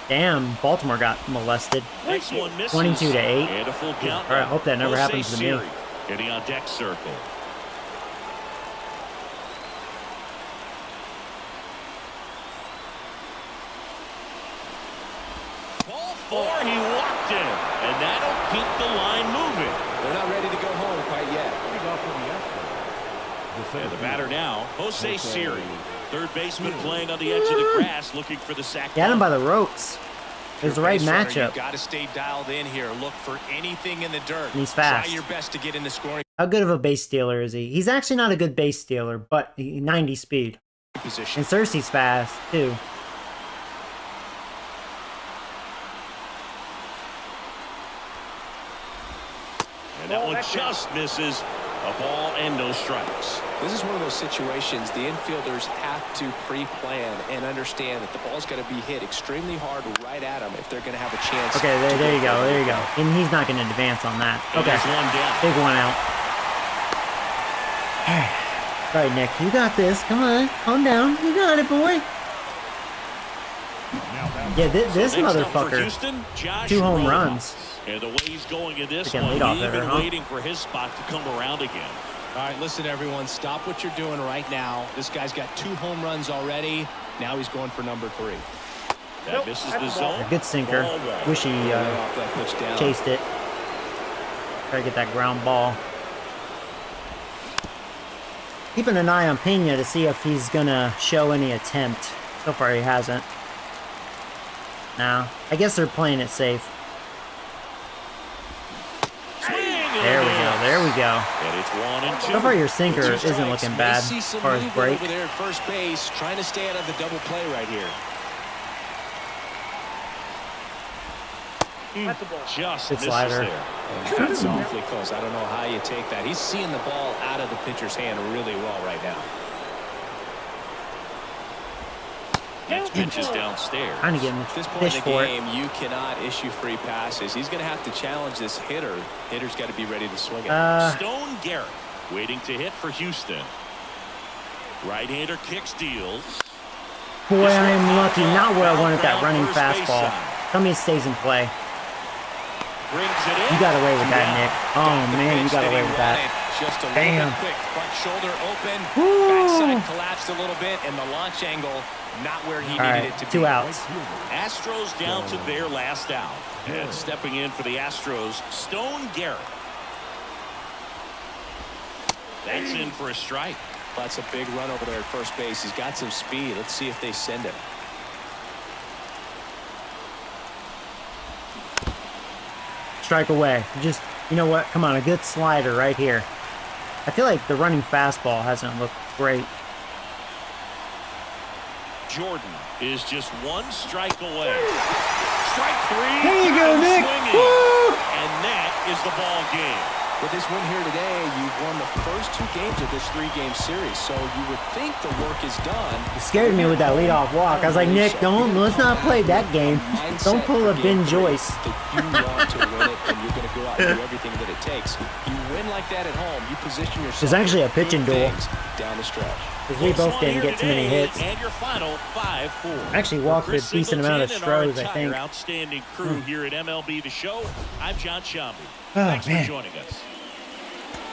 Damn, Baltimore got molested. Next one misses. 22 to 8. And a full count. All right, I hope that never happens to me. Siri getting on deck circle. Ball 4, he walked in, and that'll keep the line moving. They're not ready to go home quite yet. And the batter now, Jose Siri. Third baseman playing on the edge of the grass, looking for the sac. Got him by the ropes. It was the right matchup. Got to stay dialed in here. Look for anything in the dirt. And he's fast. Try your best to get in the scoring How good of a base stealer is he? He's actually not a good base stealer, but 90 speed. position. And Cersei's fast, too. And that one just misses. A ball and no strikes. This is one of those situations the infielders have to pre-plan and understand that the ball's got to be hit extremely hard right at them if they're going to have a chance. Okay, there you go. There you go. And he's not going to advance on that. And Okay. there's one down. Big one out. All right, Nick. You got this. Come on. Calm down. You got it, boy. Yeah, this Next up for motherfucker. Houston, Josh 2 home Rojas. runs. And the way he's going in this Freaking one, leadoff he's hitter, even huh? waiting for his spot to come around again. All right, listen, everyone. Stop what you're doing right now. This guy's got 2 home runs already. Now he's going for number 3. That misses the zone. A good sinker. Ball one. Wish he Off that pitch down. chased it. Try to get that ground ball. Keeping an eye on Pena to see if he's going to show any attempt. So far, he hasn't. No. I guess they're playing it safe. There we go. There we go. And it's 1 and 2. So far, your sinker Two isn't strikes. looking May bad see as some far as movement break. over there at first base, trying to stay out of the double play right here. That's a ball. Just Good misses slider. there. That's awfully close. I don't know how you take that. He's seeing the ball out of the pitcher's hand really well right now. Next pitch is downstairs. Trying to get him At this to point in fish the for it. game, you cannot issue free passes. He's going to have to challenge this hitter. Hitter's got to be ready to swing it. Stone Garrett waiting to hit for Houston. Right-hander kicks, deals. Boy, I am lucky. Not where I wanted that running fastball. Tell me it stays in play. Brings it in. You got away with that, Yeah. Nick. Oh, man, you got away with that. Just a Damn. little bit quick. Front shoulder open. Woo. Backside collapsed a little bit, and the launch angle not where he All needed right, it to be. 2 outs. Astros down to their last out. And stepping in for the Astros, Stone Garrett. That's in for a strike. That's a big run over there at first base. He's got some speed. Let's see if they send him. Strike away. Just, you know what? Come on, a good slider right here. I feel like the running fastball hasn't looked great. Jordan is just 1 strike away. Strike 3. There you go, Nick. Swinging. Woo! And that is the ball game. With this win here today, you've won the first 2 games of this 3-game series, so you would think the work is done. You scared me with that leadoff walk. I was like, Nick, let's not play that game. Don't pull a Ben Joyce. That you want to win it, and you're going to go out and do everything that it takes. You win like that at home, you position yourself. It's actually a for pitching good duel. things down the stretch. Because we both didn't get too many hits. And your final 5-4. Actually walked a decent amount of Stros, I think. Outstanding crew here at MLB The Show. I'm John Shambi. Oh, Thanks man. for joining us.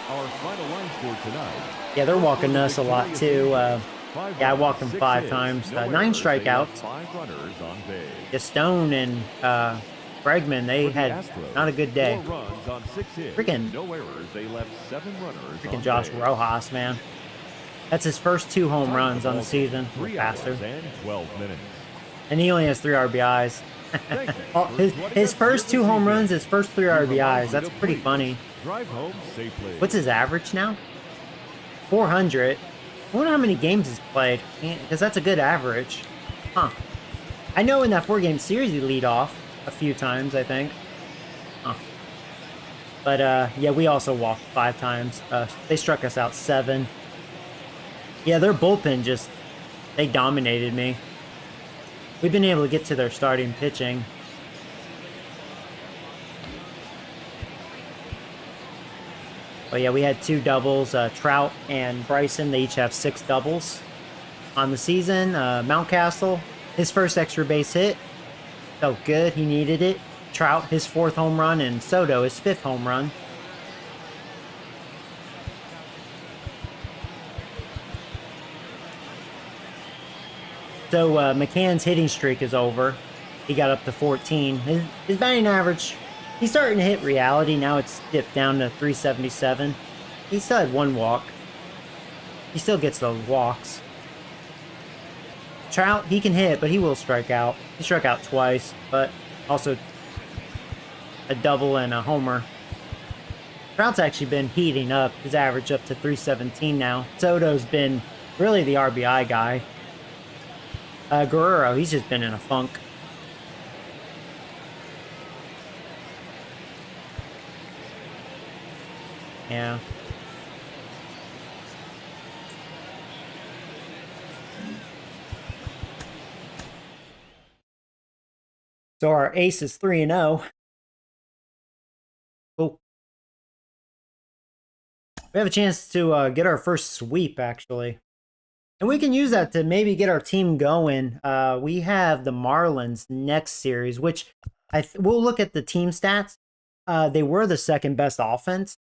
Our final lines for tonight. Yeah, they're walking us a lot, too. Yeah, I walked them 5 times. 9 strikeouts. 5 runners on base. Yeah, Stone and Bregman, they For the had Astros, not a good day. 4 runs on 6 hits. Freaking- No errors. They left 7 runners Freaking on Josh base. Rojas, man. That's his first 2 home runs on the season. 3 hours Bastard. and 12 minutes. And he only has 3 RBIs. Thank you Oh, for his joining his us first here 2 this home evening. runs, his first 3 We remind RBIs. you That's to pretty please funny. Drive home safely. What's his average now? 400. I wonder how many games he's played. Because that's a good average. Huh. I know in that 4-game series he lead off a few times, I think. Huh. But, yeah, we also walked 5 times. They struck us out 7. Yeah, their bullpen just... They dominated me. We've been able to get to their starting pitching. But yeah, we had 2 doubles. Trout and Bryson, they each have 6 doubles on the season. Mountcastle, his first extra base hit. Felt good. He needed it. Trout, his 4th home run. And Soto, his 5th home run. So McCann's hitting streak is over. He got up to 14. His batting average, he's starting to hit reality. Now it's dipped down to 377. He still had 1 walk. He still gets those walks. Trout, he can hit, but he will strike out. He struck out twice, but also a double and a homer. Trout's actually been heating up. His average up to 317 now. Soto's been really the RBI guy. Guerrero, he's just been in a funk. Yeah. So our ace is 3-0. Cool. We have a chance to get our first sweep, actually. And we can use that to maybe get our team going. We have the Marlins next series, which we'll look at the team stats. They were the 2nd best offense.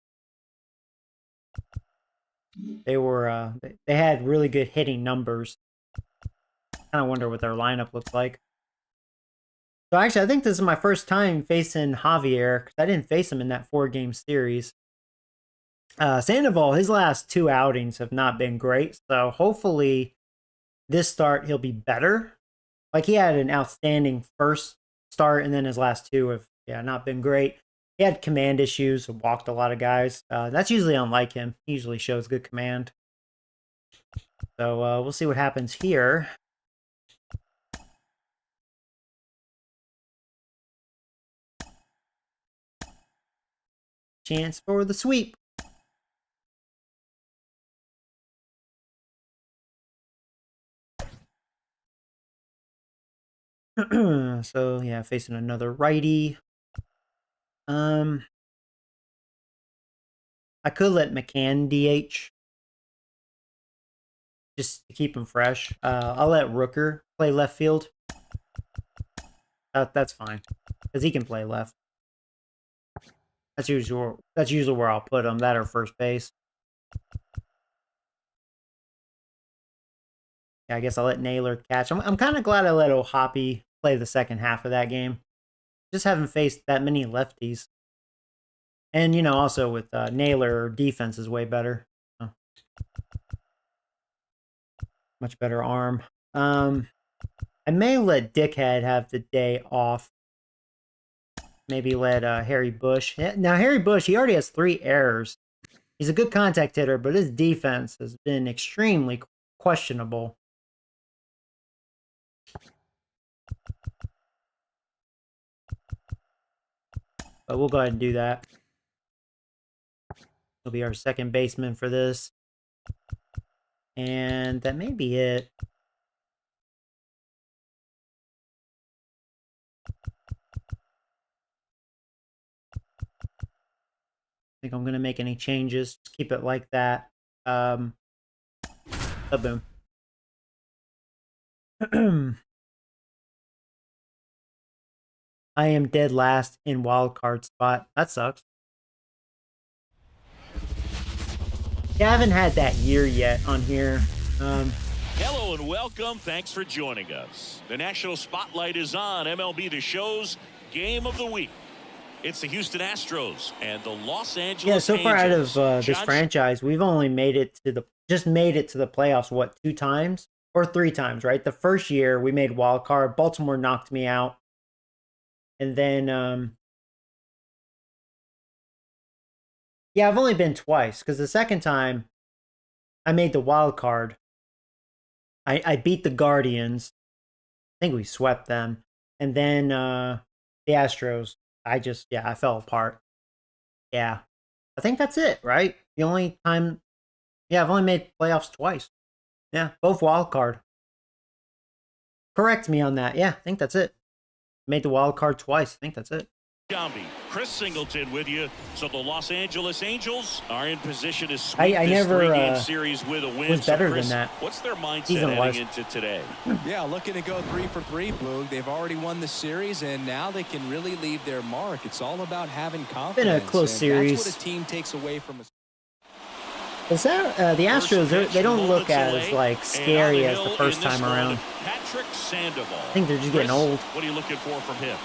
They were they had really good hitting numbers. Kind of wonder what their lineup looks like. So actually, I think this is my first time facing Javier, because I didn't face him in that 4-game series. Sandoval, his last 2 outings have not been great, so hopefully this start he'll be better. Like, he had an outstanding first start, and then his last 2 have not been great. He had command issues, walked a lot of guys. That's usually unlike him. He usually shows good command. So we'll see what happens here. Chance for the sweep. So yeah, facing another righty. I could let McCann DH just to keep him fresh. I'll let Rooker play left field. That's fine, because he can play left. That's usually where I'll put him. That or first base. Yeah, I guess I'll let Naylor catch. I'm kind of glad I let O'Hoppe play the second half of that game. Just haven't faced that many lefties. And, you know, also with Naylor, defense is way better. Oh. Much better arm. I may let Dickhead have the day off. Maybe let Harry Bush. Now, Harry Bush, he already has 3 errors. He's a good contact hitter, but his defense has been extremely questionable. But we'll go ahead and do that. He'll be our second baseman for this. And that may be it. I think I'm going to make any changes. Just keep it like that. Boom. I am dead last in wild card spot. That sucks. Yeah, I haven't had that year yet on here. Hello and welcome. Thanks for joining us. The national spotlight is on MLB The Show's Game of the Week. It's the Houston Astros and the Los Angeles Yeah, so far Angels. out of this franchise, we've only made it to the playoffs, what, 2 times? Or 3 times, right? The first year we made wild card. Baltimore knocked me out. And then yeah, I've only been twice, because the second time I made the wild card. I beat the Guardians. I think we swept them. And then the Astros, I fell apart. Yeah. I think that's it, right? The only time, yeah, I've only made playoffs twice. Yeah, both wild card. Correct me on that. Yeah, I think that's it. Made the wild card twice. I think that's it. Jambi, Chris Singleton with you. So the Los Angeles Angels are in position to sweep I this never, three-game series with a win. was better so Chris, than that. What's their mindset Season-wise. heading into today? Yeah, looking to go 3 for 3, Boog. They've already won the series, and now they can really leave their mark. It's all about having confidence. Been a close and series. That's what a team takes away from a Is that, the Astros, they don't look as like scary as the first time around. Patrick Sandoval. I think they're just getting old. What are you looking for from him?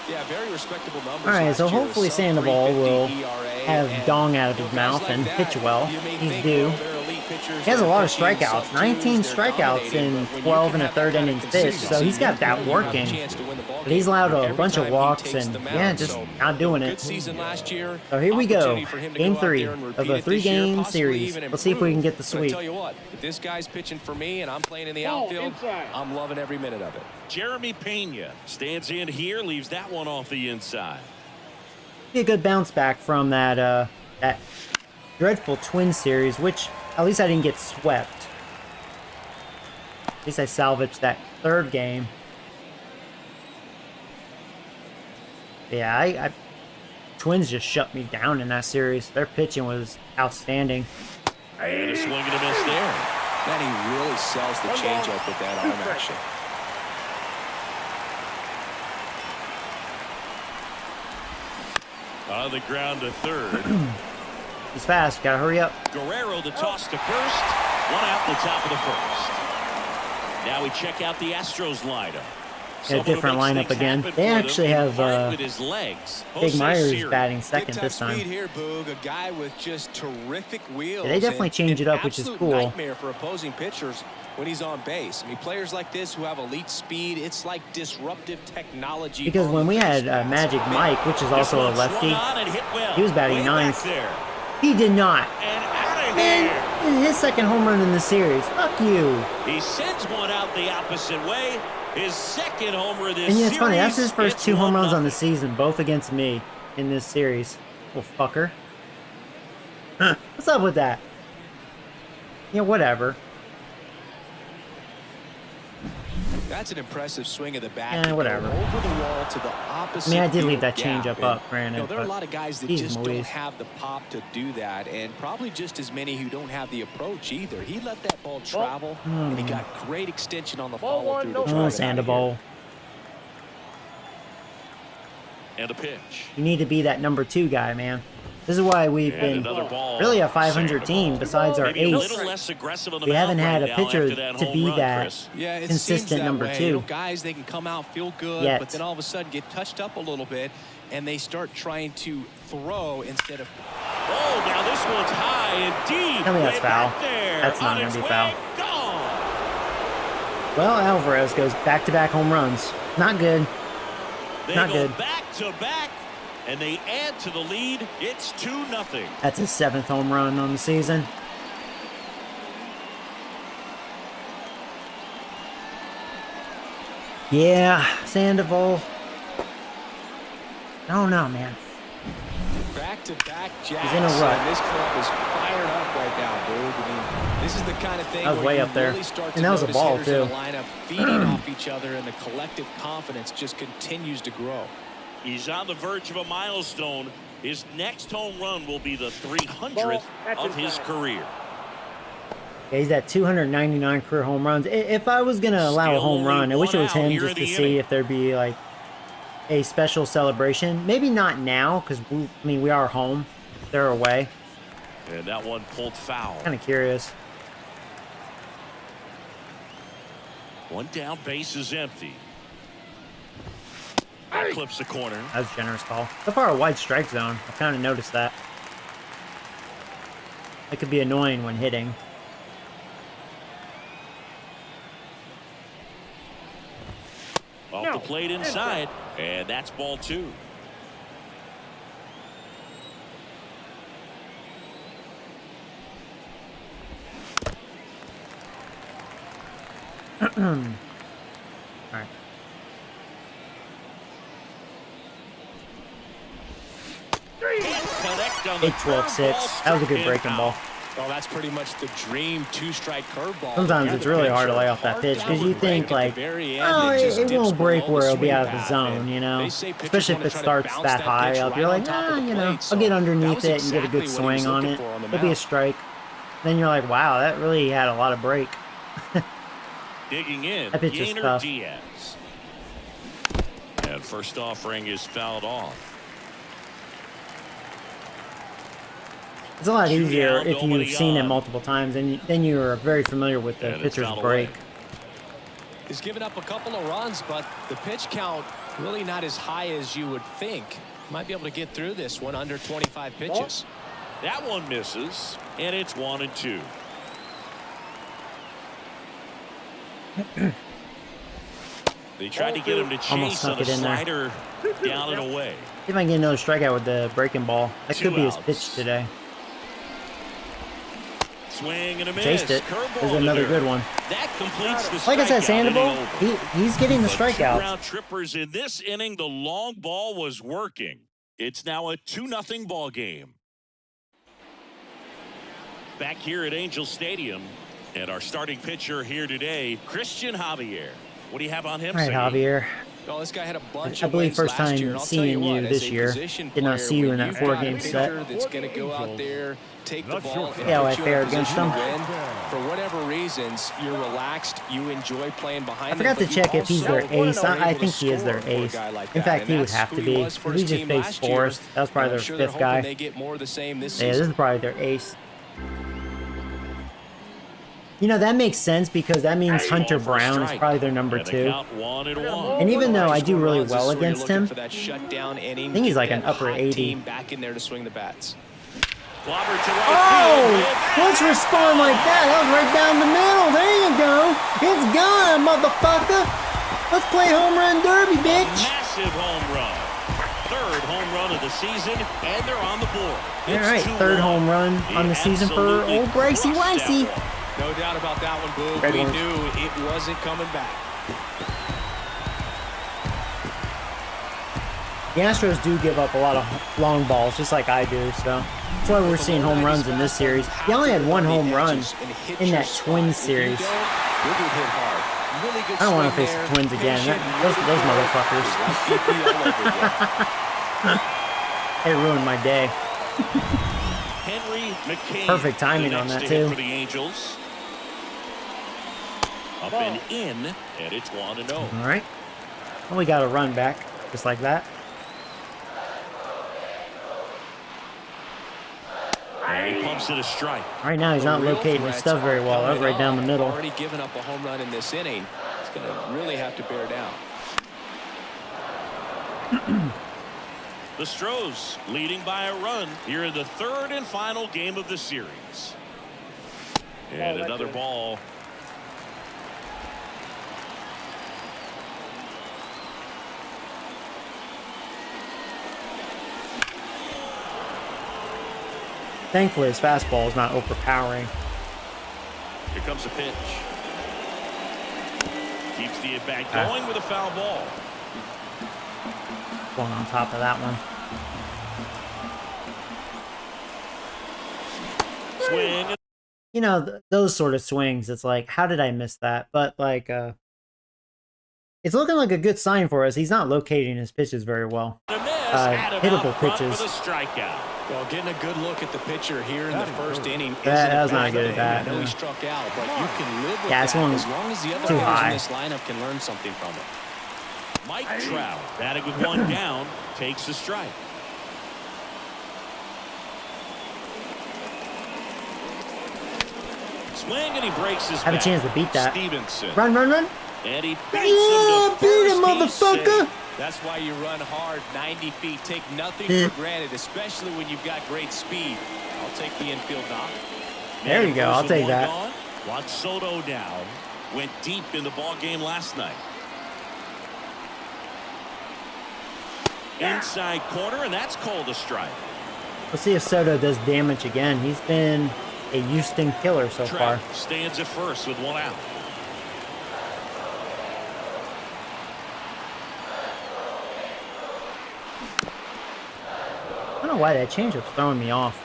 Yeah, very respectable numbers. All right, last so year, hopefully sub Sandoval 350 will ERA, have and, dong out of his guys mouth like and that, pitch well. you may He's think, due. well, they're elite pitchers, He has a they're lot of pitching strikeouts, sub-twos, 19 they're strikeouts dominating, in but when you 12 can and a have third that kind innings of pitch, so consistency, he's got you that have a working. chance to win the ball But he's game allowed a every bunch of time he walks takes and, the yeah, mound. just So, not doing good it. season last year. So here we go, Opportunity for him to game go out 3 there and of repeat a it this year, 3-game possibly series. even Let's see if we can get the improve. But I sweep. tell you what, if this guy's pitching for me and I'm playing in the Ball outfield, inside. I'm loving every minute of it. Jeremy Pena stands in here, leaves that one off the inside. Be a good bounce back from that that dreadful twin series, which at least I didn't get swept. At least I salvaged that third game. Yeah, I Twins just shut me down in that series. Their pitching was outstanding. And a swing and a miss there. Man, he really sells the changeup with that arm action. On the ground to third. He's fast. Gotta hurry up. Guerrero the toss to first. One out the top of the first. Now we check out the Astros lineup. A different lineup again. They actually have Big Myers batting second this time. Speed here, Boog. A guy with just terrific wheels. Yeah, they definitely change it up, which is cool. Nightmare for opposing pitchers when he's on base. I mean, players like this who have elite speed, it's like disruptive technology. Because when we had Magic Mike, which is also a lefty, he was batting ninth. He did not. And his second home run in the series. Fuck you. He sends one out the opposite way. His second homer this And yeah, it's series. funny. That's his first It's 2 home runs 1-0. on the season, both against me in this series. Little fucker. Huh. What's up with that? Yeah, whatever. That's an impressive swing of the bat. Yeah, whatever. Over the wall to the opposite. I mean, I did leave field that change gap. up up, And, granted, there are a but lot of guys that geez just don't Louise. have the pop to do that, and probably just as many who don't have the approach either. He let that ball travel, and he got great extension on the Ball follow one, through. no to drive Oh, it out of here. Sandoval. And a pitch. You need to be that number 2 guy, man. This is why we've And been another ball. really a 500 team besides our Maybe a ace. little less aggressive on the We haven't mound had right a now pitcher after that to home be run, that Chris. Yeah, it consistent seems that number way. 2. You know, guys, they can come out, feel good, Yet. but then all of a sudden get touched up a little bit, and they start trying to throw instead of. Oh, now this one's high and deep. Tell me that's Way foul. back there. That's not On gonna its be way, foul. Gone. Well, Alvarez goes back-to-back home runs. Not good. They Not go good. back to back, and they add to the lead. It's 2-0. That's his 7th home run on the season. Yeah, Sandoval. I don't know, man. Back-to-back jacks. He's in a rut. And this club is fired up right now, dude. I mean, this is the kind of thing That was where way you up there. really start to And that was a notice ball, hitters in too. a lineup feeding off each other, and the collective confidence just continues to grow. He's on the verge of a milestone. His next home run will be the 300th Ball. That's of his inside. career. Yeah, he's at 299 career home runs. If I was going to allow a Still home only run, I wish it one was out him here just in to the see inning. if there'd be, like, a special celebration. Maybe not now, because, we are home. They're away. And that one pulled foul. Kind of curious. One down, base is empty. That clips the corner. That was a generous call. So far, a wide strike zone. I've kind of noticed that. It could be annoying when hitting. Off the plate inside, and that's ball 2. All right. Connect on the 8-12-6. curveball, That was a good struck breaking him ball. out. Well, that's pretty much the dream two-strike curveball. Sometimes it's really hard to lay off that pitch because you think like, oh, it won't break where it'll be out of the zone, you know? Especially if it starts that high up. You're like, ah, you know, I'll get underneath it and get a good swing on it. It'll be a strike. Then you're like, wow, that really had a lot of break. Digging in, That pitch is Yainer tough. Diaz. And first offering is fouled off. It's a lot Two easier down, if nobody you've seen it on. multiple times and then you're very familiar with the And it's pitcher's fouled break. away. He's given up a couple of runs, but the pitch count really not as high as you would think. Might be able to get through this one under 25 pitches. That one misses, and it's 1-2. They tried to get him to Almost chase snuck on a it in there. slider down and away. See if I can get another strikeout with the breaking ball. That could Two be his outs. pitch today. Swing and a miss. Chased it. Curveball There's to another there. good one. That completes the Like I said, strikeout inning Sandoval, over. he's getting the But strikeouts. two-round trippers in this inning. The long ball was working. It's now a 2-0 ball game. Back here at Angel Stadium, and our starting pitcher here today, Christian Javier. What do you have on him? All right, Siggy? Javier. Well, this guy had a bunch I of believe wins first last time year, and I'll tell seeing what, you as this a year. position Did not player, see you in when that you've 4-game got a set. pitcher that's going to go out there, take the Not ball, sure. and Yeah, put I you in fair a against position to them. win. For whatever reasons, you're relaxed, you enjoy playing behind I forgot them, to but you check if he's their also ace. are I able to think he is their score for a ace. guy like In that, fact, and he would that's have who to he be. was for We his just team faced last year, Forrest. That was and probably I'm their sure they're fifth hoping guy. they get more of the same this Yeah, this season. is probably their ace. You know, that makes sense because that means Hunter Ball for a Brown is strike. probably their number And the 2. count 1-1. And even though I do really Runs is well where you're against looking him, for that shutdown inning, I think he's get like an that upper hot 80. team back in there to swing the bats. Clobbered to right Oh! field. Let's respond like that. That was right down the middle. There you go. It's gone, motherfucker. Let's play home run derby, A bitch. massive home run. Third home run of the season, and they're on the board. All It's right, 2-1. third home run He on the season for absolutely old Brycey crushed that Wicey. one. No doubt about that one, Boo. Red We ones. knew it wasn't coming back. The Astros do give up a lot of long balls, just like I do, so that's why we're seeing home runs in this series. He only had one home run in that Twins series. I don't want to face the Twins again. Those motherfuckers. They ruined my day. Henry McCain. Perfect timing the on next that, to hit too. For the Angels. Up and in, and it's 1-0. All right. Well, we got a run back, just like that. And he pumps it a strike. Right now, he's not locating his stuff very well. That was right down the middle. Already given up a home run in this inning. It's going to really have to bear down. The Stros leading by a run here in the third and final game of the series. And another ball. Thankfully, his fastball is not overpowering. Here comes a pitch. Keeps the at-bat going with a foul ball. Going on top of that one. Swing. You know, those sort of swings, it's like, how did I miss that? But, like, it's looking like a good sign for us. He's not locating his pitches very well. And a miss. Adam Hittable out front pitches. for the strikeout. Well, getting a good look at the pitcher here in the first inning. That was not good at bat. I know he struck out, but you can live with Yeah, this that one as long as the other too guys high. in this lineup can learn something from it. Mike Trout, batting with one down, takes the strike. Swing, and he breaks his Have a bat. chance to beat that. Stevenson. Run, run, run. And he beats Yeah, him to beat him, first. He's motherfucker. safe. That's why you run hard, 90 feet. Take nothing Yeah. for granted, especially when you've got great speed. I'll take the infield knock. There you go. I'll First take and that. one gone. Juan Soto now went deep in the ball game last night. Inside corner, and that's called a strike. Let's see if Soto does damage again. He's been a Houston killer so far. Trout stands at first with one out. I don't know why that changeup's throwing me off.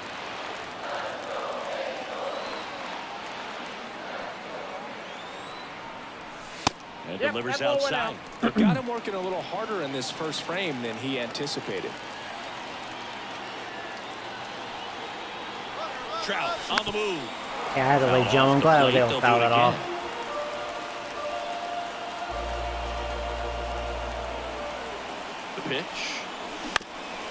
delivers that ball went outside. They've got him working a little harder in this first frame than he anticipated. Trout on the move. Yeah, I had to lay Joe. I'm glad I was able to foul that off. The pitch.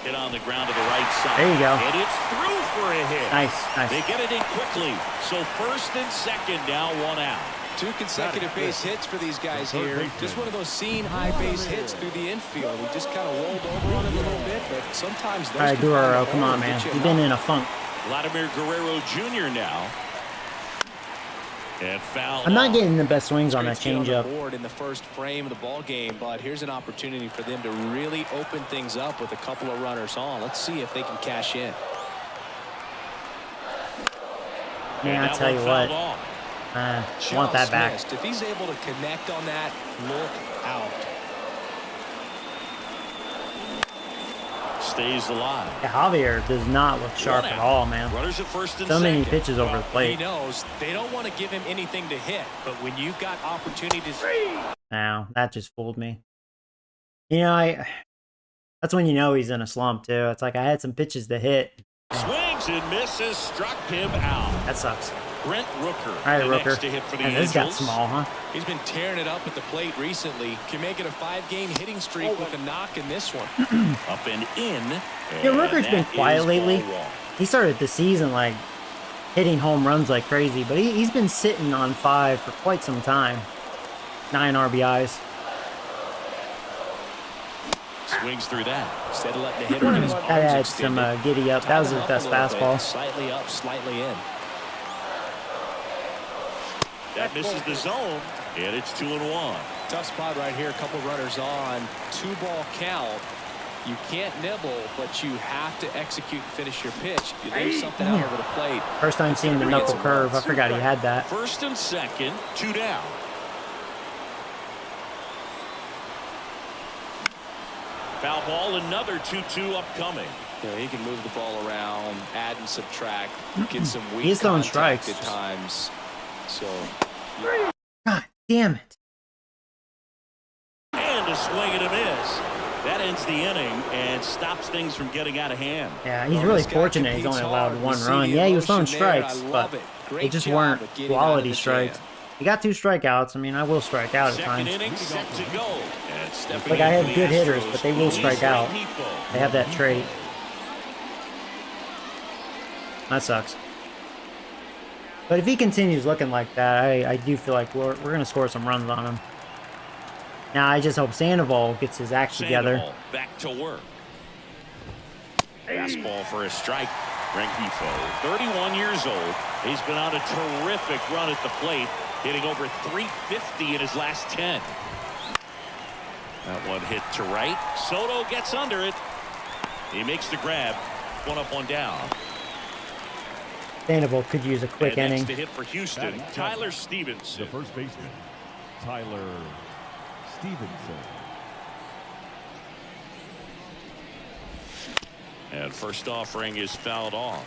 Hit on the ground to the right side. There you go. And it's through for a hit. Nice, nice. They get it in quickly. So first and second, now 1 out. 2 consecutive base hits for these guys here. Just one of those seen high base hits through the infield. We just kind of rolled over on it a little bit, but sometimes those. All right, Guerrero, come on, man. You've been in a funk. Vladimir Guerrero Jr. now. And foul. I'm not getting the best swings on that changeup. Board in the first frame of the ball game, but here's an opportunity for them to really open things up with a couple of runners on. Let's see if they can cash in. Man, I tell you what, I want that back. Missed. If he's able to connect on that, look out. Stays alive. Yeah, Javier does not look sharp at all, man. Runners at first and So many second. pitches over the plate. He knows they don't want to give him anything to hit, but when you've got opportunities. Now that just fooled me. You know, that's when you know he's in a slump too. It's like I had some pitches to hit. Swings and misses, struck him out. That sucks. Brent Rooker. All right, the Rooker. next to hit for the And this got Angels. small, huh? He's been tearing it up at the plate recently. Can make it a 5-game hitting streak with a knock in this one. Up and in. Yeah, Rooker's been that quiet is lately. ball one. He started the season like hitting home runs like crazy, but he's been sitting on 5 for quite some time. 9 RBIs. Swings through that. Instead of letting the hitter get his That arms had some extended, giddy up. That was his tied him best up a little bit. fastball. Slightly up, slightly in. That misses the zone, and it's 2-1. Tough spot right here. A couple runners on. 2-ball count. You can't nibble, but you have to execute and finish your pitch. If you leave something out over the plate. First time seeing the knuckle curve. I forgot he had that. First and second, 2 down. Foul ball, another 2-2 upcoming. You know, he can move the ball around, add and subtract, get some weak He's throwing contact strikes. at times. So God damn it. And a swing and a miss. That ends the inning and stops things from getting out of hand. Yeah, he's really fortunate he's only allowed 1 run. Yeah, he was throwing strikes, but they just weren't quality strikes. He got 2 strikeouts. I mean, I will strike out at Second times. inning set to go. And stepping Like, I in have for the good hitters, Astros, but they will Luis strike out. Rengifo. They have that trait. That sucks. But if he continues looking like that, I do feel like we're going to score some runs on him. Now, I just hope Sandoval gets his act together. Sandoval back to work. Fastball for a strike. Rengifo, 31 years old. He's been on a terrific run at the plate, hitting over 350 in his last 10. That one hit to right. Soto gets under it. He makes the grab. 1 up, 1 down. Sandoval could use a quick And inning. next to hit for Houston, Tyler Stevenson. The first baseman, Tyler Stevenson. And first offering is fouled off.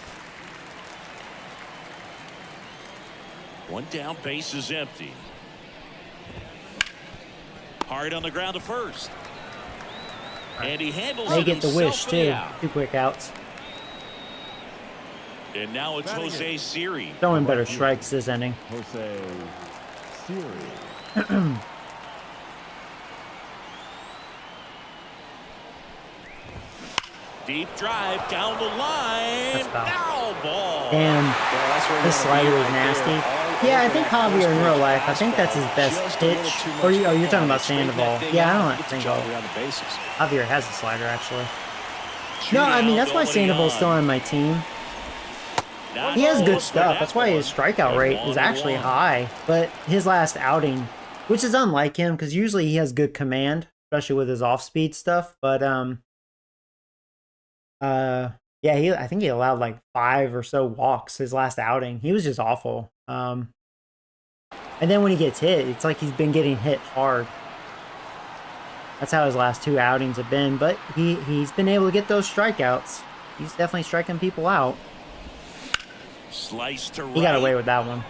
1 down, base is empty. Hard on the ground to first. And he handles They it get the himself wish, for the too. out. 2 quick outs. And now it's Jose Siri. Throwing better strikes this inning. Jose Siri. Deep drive down the line. That's foul. Foul ball. And that's where this you wanna be slider is right nasty. there. All Yeah, I over think that Javier in first real pitch life, I think that's his fastball. best Just a little pitch. too much Or you're going talking on. about Straighten that Sandoval. thing Yeah, I out, don't get the think job I'll- around the bases. Javier has a slider, actually. Two No, I mean, down, that's why nobody Sandoval's on. still on my team. Not He has good close for stuff. that That's why his one. strikeout And rate 1 is actually and 1. high. But his last outing, which is unlike him, because usually he has good command, especially with his off-speed stuff. But yeah, I think he allowed like 5 or so walks his last outing. He was just awful. And then when he gets hit, it's like he's been getting hit hard. That's how his last 2 outings have been. But he's been able to get those strikeouts. He's definitely striking people out. Slice to right. He got away with that one.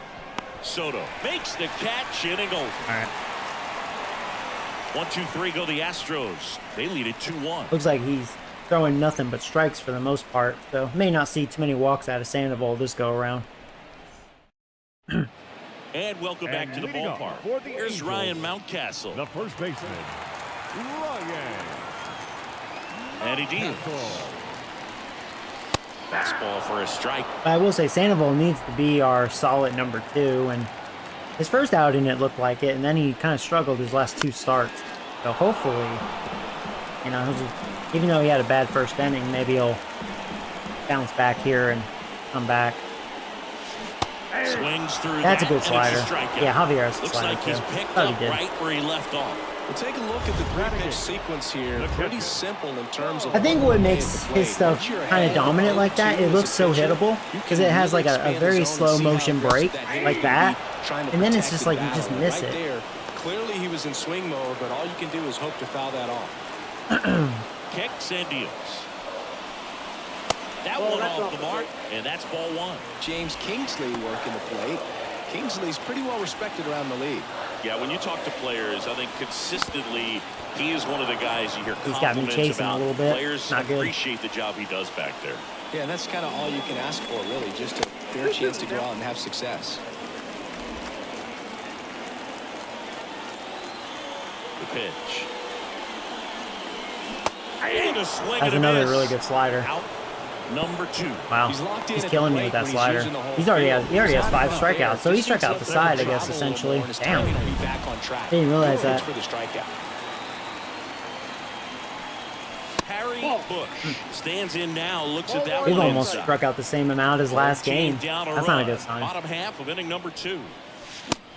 Soto makes the catch, inning over. All right. 1-2-3 go the Astros. They lead it 2-1. Looks like he's throwing nothing but strikes for the most part, so may not see too many walks out of Sandoval this go around. And welcome back to the leading off ballpark. for the Here's Angels, Ryan Mountcastle. the first baseman, Ryan. And he deals. Fastball for a strike. But I will say Sandoval needs to be our solid number 2, and his first outing it looked like it, and then he kind of struggled his last 2 starts. So hopefully, you know, even though he had a bad first inning, maybe he'll bounce back here and come back. Swings through. That's a good and it's slider. strikeout. Yeah, Javier has a Looks slider like he's too. picked Thought up he did. right where he left off. Well, take a look at the three-pitch sequence here. Pretty simple in terms of. I think what makes his stuff kind of dominant like that, it looks so hittable because it has like a very slow motion break like that, and then it's just like you just miss it. Clearly he was in swing mode, but all you can do is hope to foul that off. Kicks and deals. That one off the mark, and that's ball 1. James Kingsley working the plate. Kingsley's pretty well respected around the league. Yeah, when you talk to players, I think consistently he is one of the guys you hear He's got me compliments chasing a about. little bit. Players Not good. appreciate the job he does back there. Yeah, and that's kind of all you can ask for, really, just a fair chance to go out and have success. The pitch. And a swing That's and a another miss. really good slider. Out number 2. Wow, He's locked in he's at killing the me with plate that when he's slider. using the whole He already has 5 strikeouts, so he struck out the side, I guess, essentially. Damn, didn't realize that. For the strikeout. Harry Bush stands in now, looks at that We've one almost inside. struck out the same amount as last game. Down a That's not a run. good sign. Bottom half of inning number 2.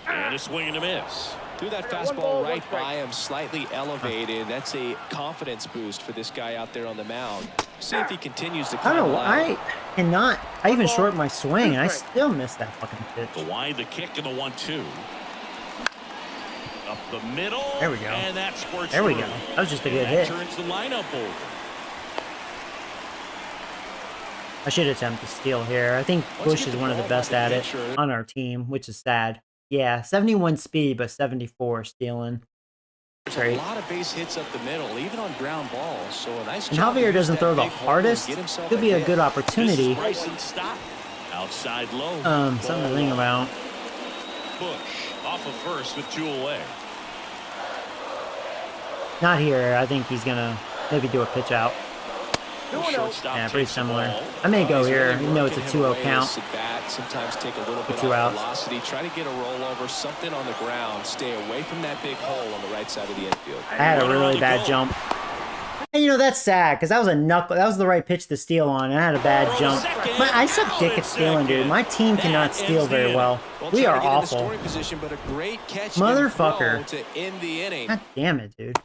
And a swing and a miss. Threw that fastball right by him, slightly elevated. That's a confidence boost for this guy out there on the mound. See if he continues to I climb don't the know. ladder. I cannot. I even shortened my swing, and I still missed that fucking pitch. The wide, the kick, and the 1-2. Up the middle. There we go. And that squirts There we through. go. That was just a And good that hit. turns the lineup over. I should attempt to steal here. I think Bush is one of the best at it on our team, which is sad. Yeah, 71 speed, but 74 stealing. There's Great. a lot of base hits up the middle, even on ground balls. So a nice And job to Javier use doesn't that throw the big hole and hardest. get himself Could be a hit. good opportunity. This is Bryson stop. Outside low. Something to think about. Bush off of first with 2 away. Not here. I think he's gonna maybe do a pitch out. The shortstop Yeah, pretty takes the similar. ball. I may go He's here, really even though it's a working 2-0 him away count. to bat. Sometimes take a little bit 2 off outs. velocity. Try to get a rollover, something on the ground. Stay away from that big hole on the right side of the infield. I had a Runner on really the bad goal. jump. And you know, that's sad, because that was a knuckle. That was the right pitch to steal on, and I had a bad jump. But I suck dick at stealing, dude. My team cannot steal very well. We trying are to get in the awful. scoring position, but a great catch and Motherfucker. throw to end the inning. God damn it, dude.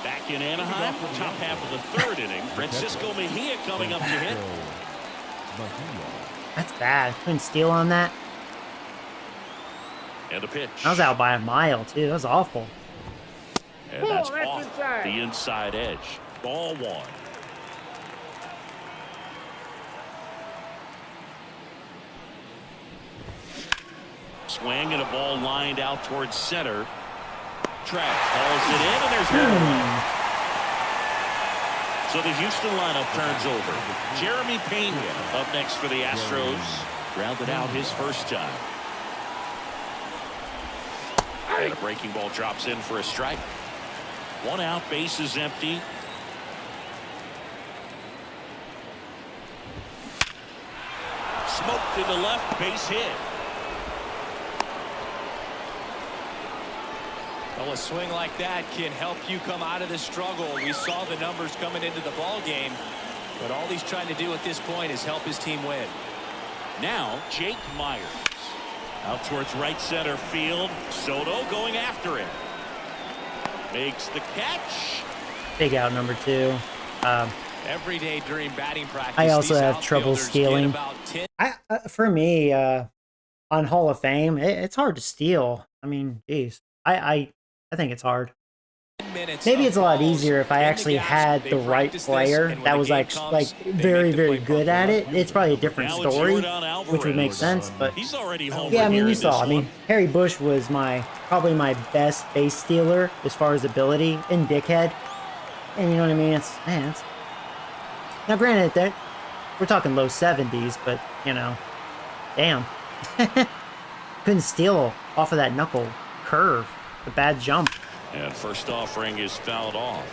Back in Anaheim, top half of the 3rd inning. Francisco Mejia coming up to hit. That's bad. Couldn't steal on that. And the pitch. I was out by a mile, too. That was awful. And that's Oh, that's off inside. the inside edge. Ball 1. Swing and a ball lined out towards center. Track hauls it in, and there's one. So the Houston lineup turns over. Jeremy Pena up next for the Astros. Grounded out his first time. And a breaking ball drops in for a strike. 1 out, base is empty. Smoked to the left, base hit. Well, a swing like that can help you come out of the struggle. We saw the numbers coming into the ball game, but all he's trying to do at this point is help his team win. Now, Jake Myers. Out towards right center field. Soto going after it. Makes the catch. Big out number 2. Every day during batting practice, I also these have trouble outfielders get stealing. about 10 For me, on Hall of Fame, it's hard to steal. I mean, geez. I think it's hard. minutes. Maybe it's a lot balls easier if I in the actually gas. had They the right practice this, player and when that the was game like comes, they very, make the very play good at it. perfectly. It's probably a different Now it's story, Yordan which would make Alvarez. sense. But He's already home. yeah, I mean, here you in saw. this I mean, one. Harry Bush was probably my best base stealer as far as ability in Dickhead. And you know what I mean? It's now granted that we're talking low 70s, but you know, damn, couldn't steal off of that knuckle curve, the bad jump. And first offering is fouled off.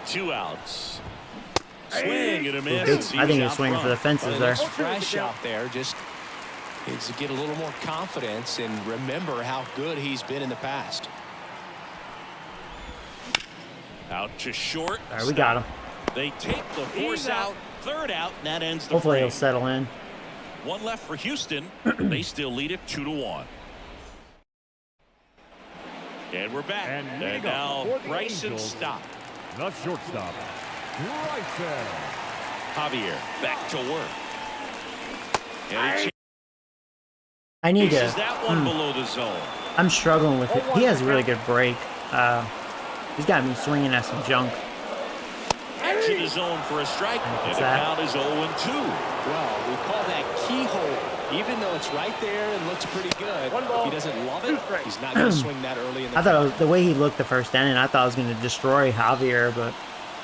Two outs. Swing and a miss. I think he was swinging for the fences there. Looks fresh out there. Just needs to get a little more confidence and remember how good he's been in the past. Out to short. All right, we got him. They take the force out. Third out, and that ends the Hopefully frame. he'll settle in. One left for Houston. They still lead it 2-1. And we're back. And now for the Bryson Angels. stop. The shortstop, Bryson. Javier back to work. And he I need chases to. that one below the zone. I'm struggling with it. He has a really good break. He's got me swinging at some junk. To the zone for a strike. And the that? count is 0-2. Well, we call that keyhole. Even though it's right there and looks pretty good, One if ball, he doesn't love two it, strikes. he's not going to swing that early in the I thought it was, the way he looked the first inning, I thought I was going to destroy Javier, but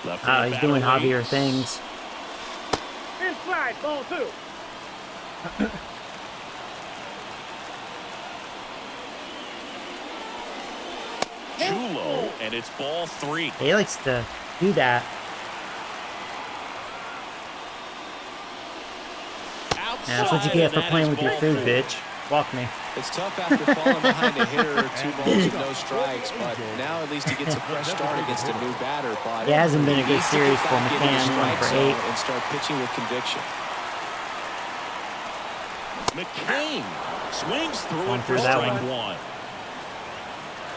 Left-handed he's doing batter Javier waits. things. Inside, ball 2. Too low, and it's ball 3. He likes to do that. Yeah, that's what you get for playing with your food, bitch. Walk me. It's tough after falling behind a hitter, 2 balls and no strikes, but now at least he gets a fresh start against a new batter. But It hasn't been a he good needs to series get for back into the McCann, strike 1 for zone 8. and start pitching with conviction. McCain swings through Going it for through that strike one. 1.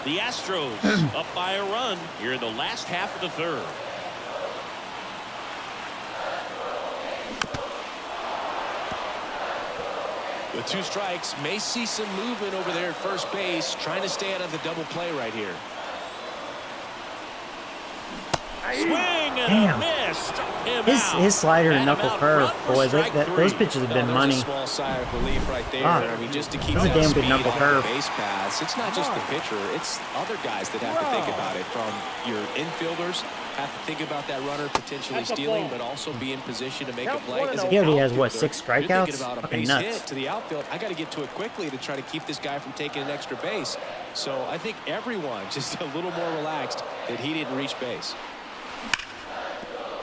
The Astros up by a run here in the last half of the third. With 2 strikes, may see some movement over there at first base, trying to stay out of the double play right here. Swing and Damn. a miss. Struck him out. His slider and Bat him knuckle out curve, front for boys, strike those 3. pitches have been There's money. a small sigh of relief right there. Ah, I mean, just to keep that's a that damn good speed knuckle off curve. the base paths. It's not just the pitcher; it's other guys that have to think about it. From your infielders, have to think about that runner potentially That's a stealing, ball. but also be in position to make a Count play. one As and an He already has, what, outfielder, 6 you're thinking strikeouts? about a Fucking base nuts. hit to the outfield. I got to get to it quickly to try to keep this guy from taking an extra base. So I think everyone just a little more relaxed that he didn't reach base.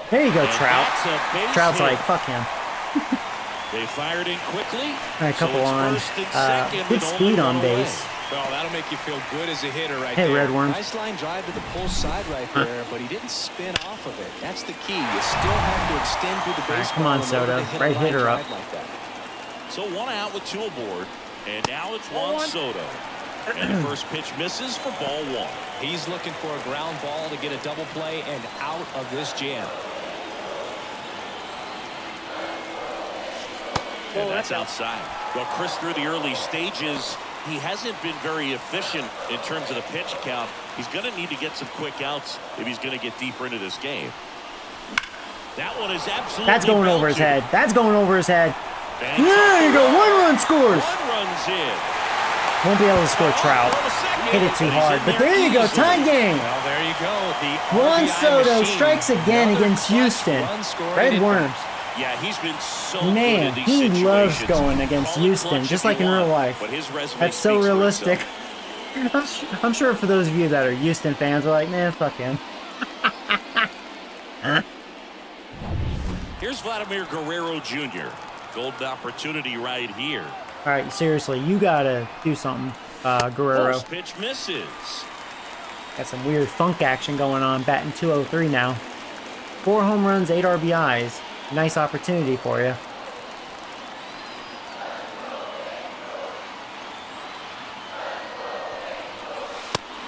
There you go, And Trout. that's a base Trout's hit. like, fuck him. They fired in quickly. All right, couple so it's on. first and second Good with speed only on one away. base. Well, that'll make you feel good as a hitter right Hey, there. Red Worm. Nice line drive to the pull side right there, but he didn't spin off of it. That's the key. You still have to extend through the All right, baseball. come on, in order Soto. to hit a Right line hitter up. drive like that. So 1 out with 2 aboard. And now it's Juan Soto. And the first pitch misses for ball 1. He's looking for a ground ball to get a double play and out of this jam. And that's outside. Well, Chris, through the early stages, he hasn't been very efficient in terms of the pitch count. He's going to need to get some quick outs if he's going to get deeper into this game. That one is absolutely That's going over his belted. head. That's going over his head. And There you go. 1 run scores. 1 runs in. Won't be able to score Trout. Hit it too hard. But there you go. Tie game. Well, there you go. The Juan RBI Soto machine. strikes again Another against clutch Houston. run-scoring Red hit. Worms. Yeah, he's been so good Man, in these he loves situations. going against Call it Houston, clutch just if like you in real want, life. But his resume That's so speaks for realistic. itself. I'm sure for those of you that are Houston fans are like, man, fuck him. Here's Vladimir Guerrero Jr. Golden opportunity right here. All right, seriously, you gotta do something, Guerrero. First pitch misses. Got some weird funk action going on, batting 203 now. 4 home runs, 8 RBIs. Nice opportunity for you.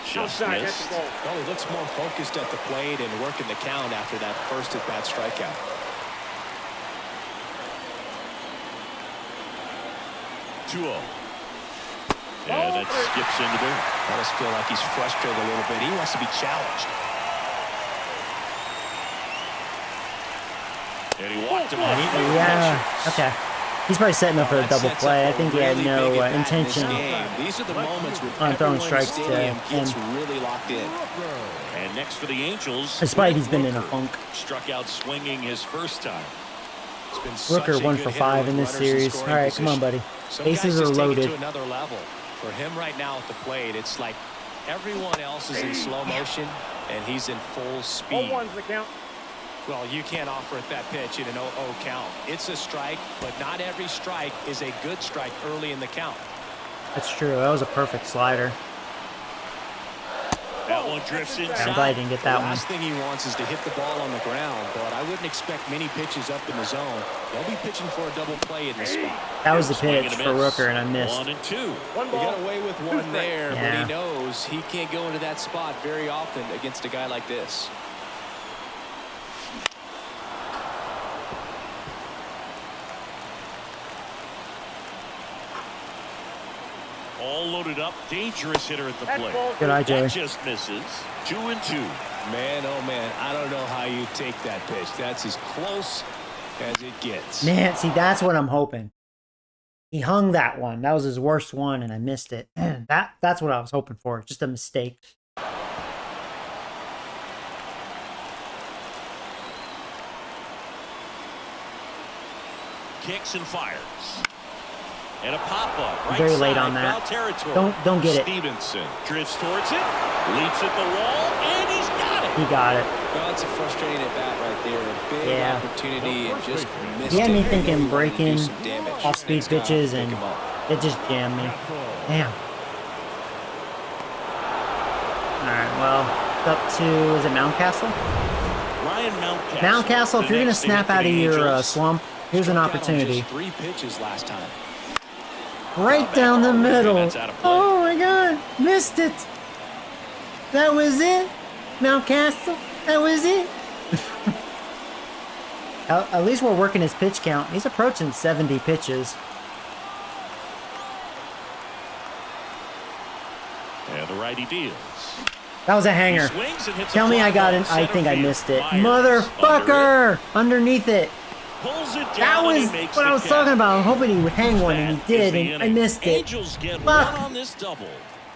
Just Outside, that's missed. the ball. Well, he looks more focused at the plate and working the count after that first at-bat strikeout. And it skips into there. I just feel like he's frustrated a little bit. He wants to be challenged. And he walked him off. Yeah, okay. He's probably setting up for a double play. I think he had no intention These are the moments when on throwing everyone in the strikes to stadium gets him. really locked in. And next for the Angels, Despite he's been in a Rooker funk. struck out swinging his first time. It's been such Rooker a 1 good for hitter 5 with in this runners in series. All scoring right, come on, position. buddy. Some Bases guys are just take it loaded. to another level. For him right now at the plate, it's like everyone else is in slow motion and he's in full speed. 0-1's the count. Well, you can't offer it that pitch in an 0-0 count. It's a strike, but not every strike is a good strike early in the count. That's true. That was a perfect slider. That one drifts inside. I'm glad I didn't get that The one. last thing he wants is to hit the ball on the ground, but I wouldn't expect many pitches up in the zone. They'll be pitching for a double play in this spot. That was the Swing pitch and a for miss. Rooker, and I missed. 1 and 2. One He ball. got away with one there, but Yeah. he knows he can't go into that spot very often against a guy like this. All loaded up. Dangerous hitter at the That's plate. ball Good 2. eye, Joey. That just misses. 2 and 2. Man, oh man, I don't know how you take that pitch. That's as close as it gets. Man, see, that's what I'm hoping. He hung that one. That was his worst one, and I missed it. That's what I was hoping for. Just a mistake. Kicks and fires. And a pop-up. Right Very side, late on that. foul territory. Don't get it. Stevenson drifts towards it. Leaps at the wall. And he's got it. He got it. Well, it's a frustrating at bat right there. A big Yeah. opportunity and just missed He had me it. thinking Really breaking do some damage. off-speed Next time, pitches, pick and him up. it just jammed me. Damn. All right, well, it's up to, is it Mountcastle? Ryan Mountcastle. Mountcastle, if the you're going to next snap to hit out of the your Angels. slump, here's an Struck out on opportunity. just 3 pitches last time. Right down the middle. That's out of play. Oh my God, missed it. That was it. Mountcastle, that was it. At least we're working his pitch count. He's approaching 70 pitches. And the righty deals. That was a He hanger. swings and hits a Tell me fly I got ball it. I center think I field. missed it. Myers Motherfucker! Underneath it. Pulls it down That and he was makes what the I was catch. talking about. I'm hoping he would hang one, and That he is did, the and I inning. missed it. Angels get Fuck. one on this double.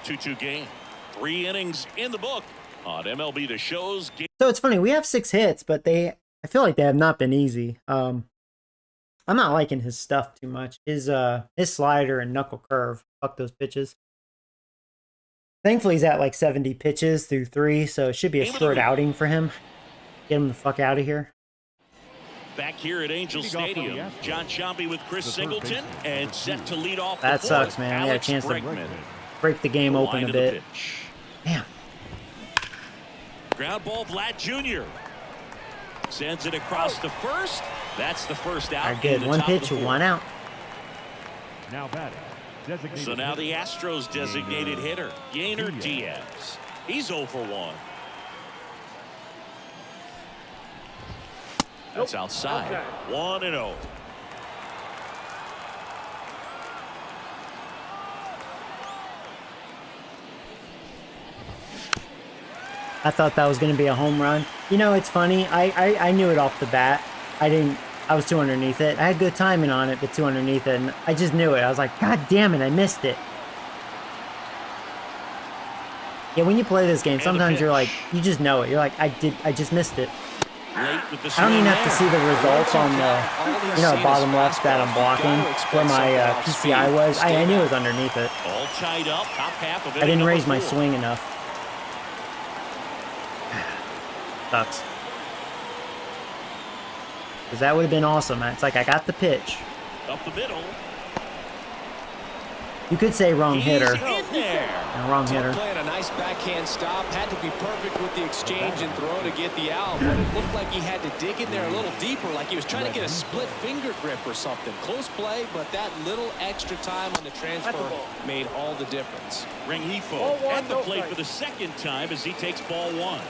2-2 game. 3 innings in the book on MLB The Show's game. So it's funny. We have 6 hits, but I feel like they have not been easy. I'm not liking his stuff too much. His slider and knuckle curve. Fuck those pitches. Thankfully, he's at like 70 pitches through 3, so it should be a Game of the short week. outing for him. Get him the fuck out of here. Back here at Angel Leading off from the Stadium, Astros, John Sciambi with Chris the third Singleton, baseman, and number set 2. to lead off That the sucks, fourth, man. We had a Alex chance to Bregman. break the game open Line a of the bit. pitch. Damn. Ground ball, Vlad Jr. Sends it across the first. That's the first out. All right, in good. the One top of pitch, the fourth. 1 out. Now batting. Designated So now the hitter. Astros designated hitter, Yainer Diaz. He's 0 for 1. That's outside. 1-0. I thought that was going to be a home run. You know, it's funny. I knew it off the bat. I was too underneath it. I had good timing on it, but too underneath it. And I just knew it. I was like, God damn it, I missed it. Yeah, when you play this game, the sometimes you're like, pitch. you just know it. You're like, I just missed it. Late with the I don't even swing have to there. see the results on the, bottom left that I'm blocking where my PCI was. I knew it was underneath it. All tied up, top half of it. I didn't raise my swing enough. Sucks. Because that would have been awesome. It's like I got the pitch. Up the middle. You could say wrong hitter. He's in there. No, wrong hitter. Playing a nice backhand stop. Had to be perfect with the exchange and throw to get the out. But it looked like he had to dig in there a little deeper, like he was trying to get a split finger grip or something. Close play, but that little extra time on the transfer made all the difference. Rengifo Ball one, at the no plate strike. for the second time as he takes ball 1.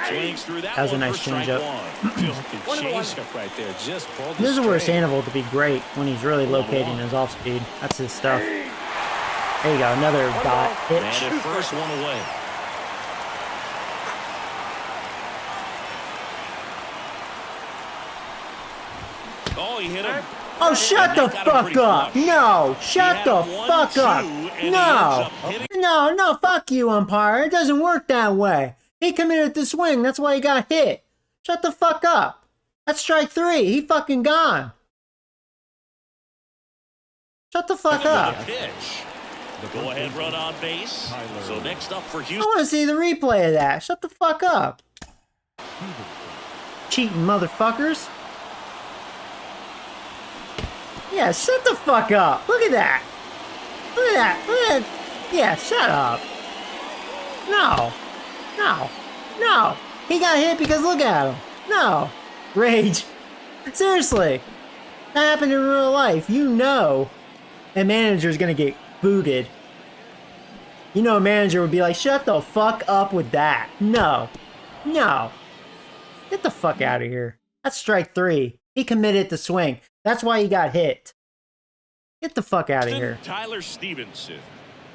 Swings through that was a one nice for strike changeup. one. Feels like a change-up right there. Just pulled the This is where string. Sandoval to be great when he's really locating his off speed. That's his stuff. There you go, another dot And hitch. at first, one away. Oh, he hit him. Oh, shut the And that got him fuck pretty up! flush. No, shut He the had 1-2, fuck up! and he No, ends up hitting- no, fuck you, umpire. It doesn't work that way. He committed the swing. That's why he got hit. Shut the fuck up. That's strike 3. He fucking gone. Shut the fuck up. The pitch. The go-ahead run on base. So next up for I Houston. want to see the replay of that. Shut the fuck up. Cheating motherfuckers. Yeah, shut the fuck up. Look at that. Look at that. Look at that. Yeah, shut up. No. No. No. He got hit because look at him. No. Rage. Seriously. That happened in real life. You know a manager's going to get booted. You know a manager would be like, shut the fuck up with that. No. No. Get the fuck out of here. That's strike 3. He committed the swing. That's why he got hit. Get the fuck out of here. Tyler Stevenson.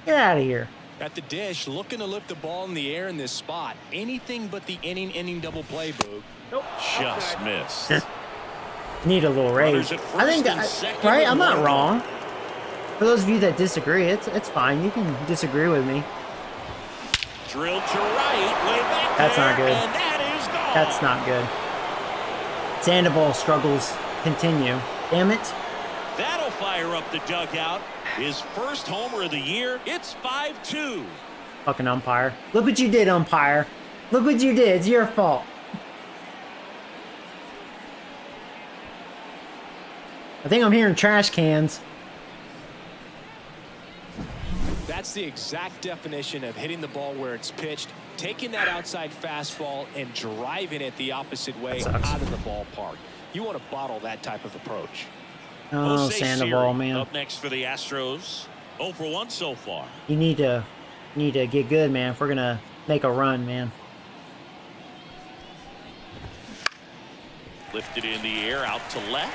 Get out of here. At the dish, looking to lift the ball in the air in this spot. Anything but the inning double play, Boog. Nope. Just missed. Need a little rage. Runners at first I think, and second right? with I'm not one wrong. For those of you that disagree, it's fine. You can disagree with me. Drilled to right, way back That's there, not good. and that is gone. That's not good. Sandoval struggles continue. Damn it. That'll fire up the dugout. His first homer of the year. It's 5-2. Fucking umpire. Look what you did, umpire. Look what you did. It's your fault. I think I'm hearing trash cans. That's the exact definition of hitting the ball where it's pitched, taking that outside fastball and driving it the opposite way That sucks. out of the ballpark. You want to bottle that type of approach. Oh, Jose Sandoval, Siri man. Up next for the Astros. 0 for 1 so far. You need to get good, man, if we're gonna make a run, man. Lifted in the air, out to left.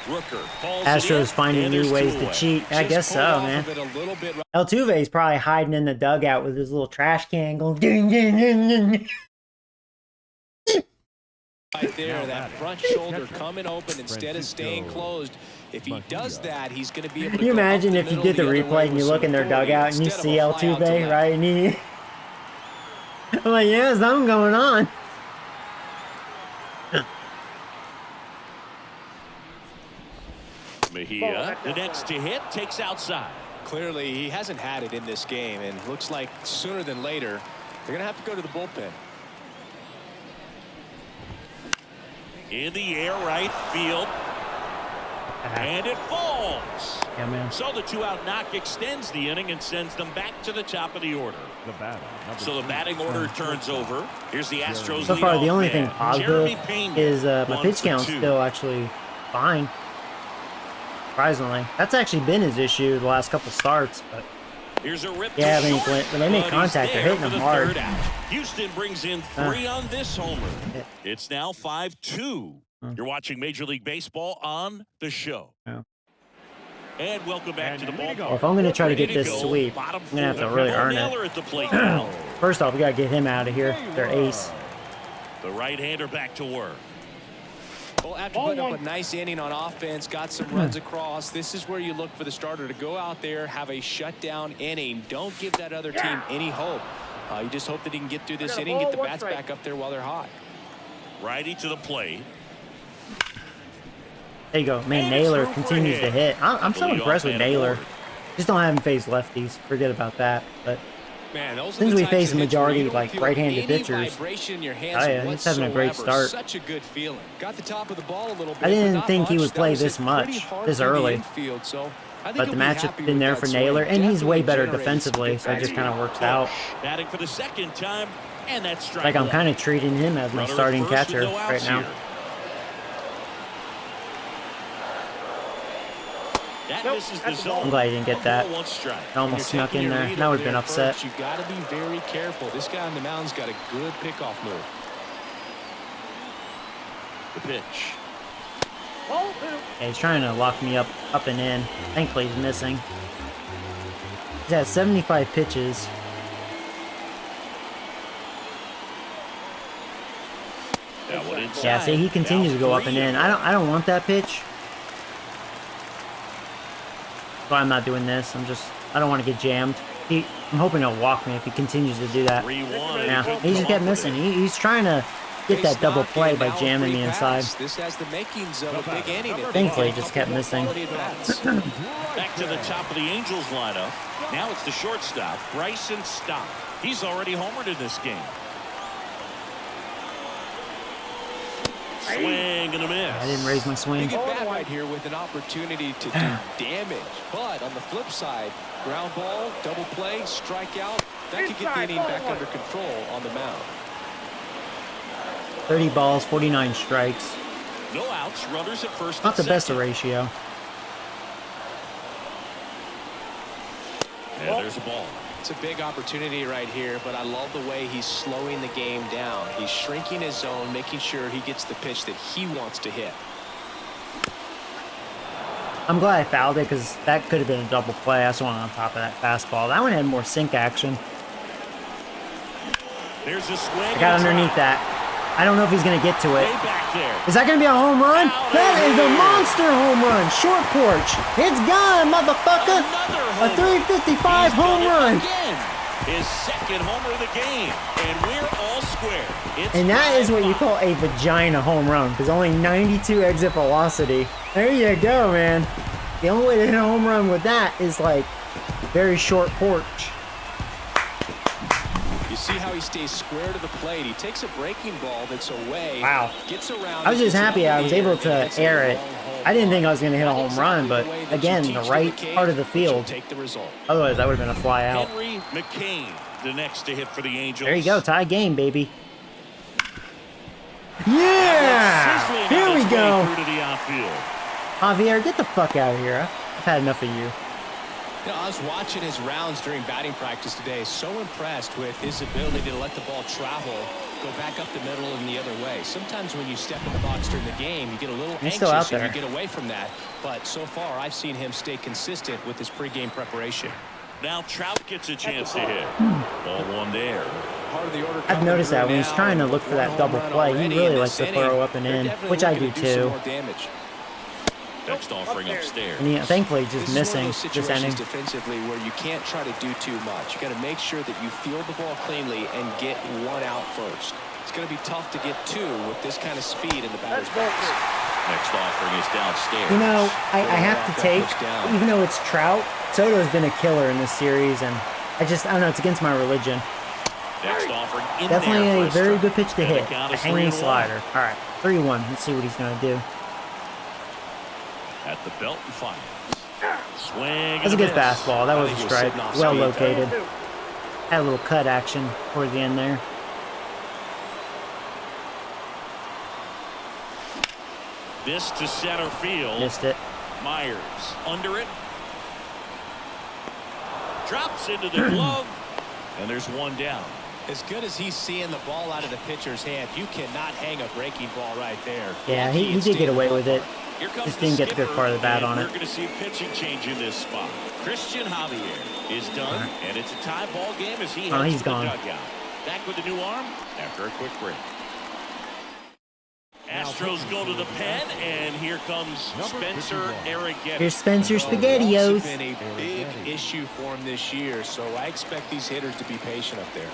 Rooker calls Astros it in, finding and new there's ways two to away. cheat. I Just guess pulled so, off man. of it a little bit. Altuve's probably hiding in the dugout with his little trash can going ding, ding, ding, ding. Right there, that front shoulder coming open instead of staying closed. If he does that, he's going to be able to. Can you go up imagine the if you middle get the other way replay and you with look some in their authority dugout and you instead of see a fly out to Altuve, left. right? And he... I'm like, yeah, something going on. Mejia, the next to hit, takes outside. Clearly, he hasn't had it in this game, and looks like sooner than later, they're going to have to go to the bullpen. In the air, right field, and it falls. Yeah, man. So the 2-out knock extends the inning and sends them back to the top of the order. The batter, number So the 3, batting order turns over. Here's the Astros. So far, the leadoff only man, thing positive Jeremy Pena, is my 1 pitch for count's 2. still actually fine. Surprisingly. That's actually been his issue the last couple starts, but Here's a rip yeah, to when, short, when they make but contact, he's they're there hitting for them the hard. third out. Houston brings in 3 on this homer. It's now 5-2. You're watching Major League Baseball on the show. Yeah. And welcome back to the Well, ballpark. if I'm going to try to Ready get this go, sweep, bottom I'm going to have to four. really Bo earn Naylor it. at the plate now. First off, we got to get him out of here. Their ace. The right-hander back to work. Well, after putting up a nice inning on offense, got some runs across, this is where you look for the starter to go out there, have a shutdown inning. Don't give that other team any hope. You just hope that he can get through this inning, get the bats back up there while they're hot. Righty to the plate. There you go. Man, And it's Naylor through for continues a to hit. hit. I'm so Leadoff impressed with man Naylor. aboard. Just don't have him face lefties. Forget about that. But Man, those Since are the we types face of hits majority, where you don't like, feel right-handed any pitchers. vibration in your hands Oh, yeah, he's having a great whatsoever. start. Such a good feeling. Got the top of the ball a little bit. I didn't but not think he much. would That play was this hit pretty much, hard this through the early. infield, so I think but the he'll be matchup's happy been with there that for swing. Naylor, and he's way Definitely better generated some defensively, good so it just value. kind of works out. Batting for the second time, and that's strike Like I'm one. kind of treating him as my Runner at starting first with catcher no outs right now. here. That Nope, misses the that's a ball. zone. I'm glad he didn't get that. One strike. It almost When you're snuck taking in your there. lead Now over we've been there upset. first, you got to be very careful. This guy on the mound's got a good pickoff move. The pitch. Ball 2. Yeah, he's trying to lock me up and in. Thankfully, he's missing. He's had 75 pitches. That one inside. Yeah, see, he continues Now to go up and 3 in. I don't want that pitch. That's why I'm not doing this. I don't want to get jammed. I'm hoping he'll walk me if he continues to do that. 3-1. Yeah, Couldn't he just come kept up with missing. it. He's trying to get that double play by jamming me inside. This has the makings of a big inning. Thankfully, he just kept missing. Back to the top of the Angels lineup. Now it's the shortstop, Bryson Stott. He's already homered in this game. Swing and a miss. I didn't raise my swing. Big at bat right here with an opportunity to do damage. But on the flip side, ground ball, double play, strikeout, that could get the inning back under control on the mound. 30 balls, 49 strikes. No outs, runners at first. Not the and best second. ratio. Yeah, there's a ball. It's a big opportunity right here, but I love the way he's slowing the game down. He's shrinking his zone, making sure he gets the pitch that he wants to hit. I'm glad I fouled it because that could have been a double play. That's one on top of that fastball. That one had more sink action. There's a swing. I got underneath that. I don't know if he's going to get to it. Way back there. Is that going to be a home run? Out That it is a is. monster home run. Short porch. It's gone, motherfucker. Another A homer. 355 He's home done it run. again. His second homer of the game, and we're all square. It's And that is what you 5-5. call a vagina home run because only 92 exit velocity. There you go, man. The only way to hit a home run with that is like very short porch. You see how he stays square to the plate. He takes a breaking ball that's away. Wow. Gets around. I was just gets happy up I in was the able air, to and hits air a it. long home I didn't think I run. was going to hit a Not home run, but exactly the way that you again, teach the the right kid, part of the but you'll field. take the result. Otherwise, that would have been a fly out. Henry McCain, the next to hit for the Angels. There you go, tie game, baby. Yeah! Sizzling Here on we its way go. through to the outfield. Javier, get the fuck out of here. I've had enough of you. You know, I was watching his rounds during batting practice today. So impressed with his ability to let the ball travel, go back up the middle and the other way. Sometimes when you step in the box during the game, you get a little He's anxious still out and there. you get away from that. But so far, I've seen him stay consistent with his pregame preparation. Now Trout gets a chance to hit. Ball one there. Part of the order I've coming noticed through that when he's now, trying to and look for one that home double run play, he already really in likes this to inning. throw up and They're in, definitely which I do looking to do some too. more damage. Next offering upstairs. And thankfully, This just is one of missing those this situations inning. defensively where you can't try to do too much. You got to make sure that you field the ball cleanly and get one out first. It's going to be tough to get two with this kind of speed in the batter's That's ball box. Next offering is downstairs. You know, I have to That take, push down. even though it's Trout, Soto's been a killer in this series, and I don't know, it's against my religion. Next offering in Definitely there a for very strike. good pitch to And the hit. count A is hanging 3-1. slider. All right, 3-1. Let's see what he's going to do. At the belt and fire. Swing. That's a and good miss. fastball. That I was a think he was strike. sitting off Well speed. located. 2. Had a little cut action towards the end there. This to center field. Missed it. Myers under it. Drops into the glove. And there's one down. As good as he's seeing the ball out of the pitcher's hand, you cannot hang a breaking ball right there. Yeah, Lucky he it did get stayed away in the with it. Here comes Just the didn't get the good skipper, part of the bat and on it. We're going to see a pitching change in this spot. Christian Javier is done, and it's a tie ball game as he heads he's to gone. the dugout. Back with a new arm after a quick break. Astros go to the pen, and here comes Spencer Arrighetti. Here's Spencer Walks SpaghettiOs. have been a big issue for him this year, so I expect these hitters to be patient up there.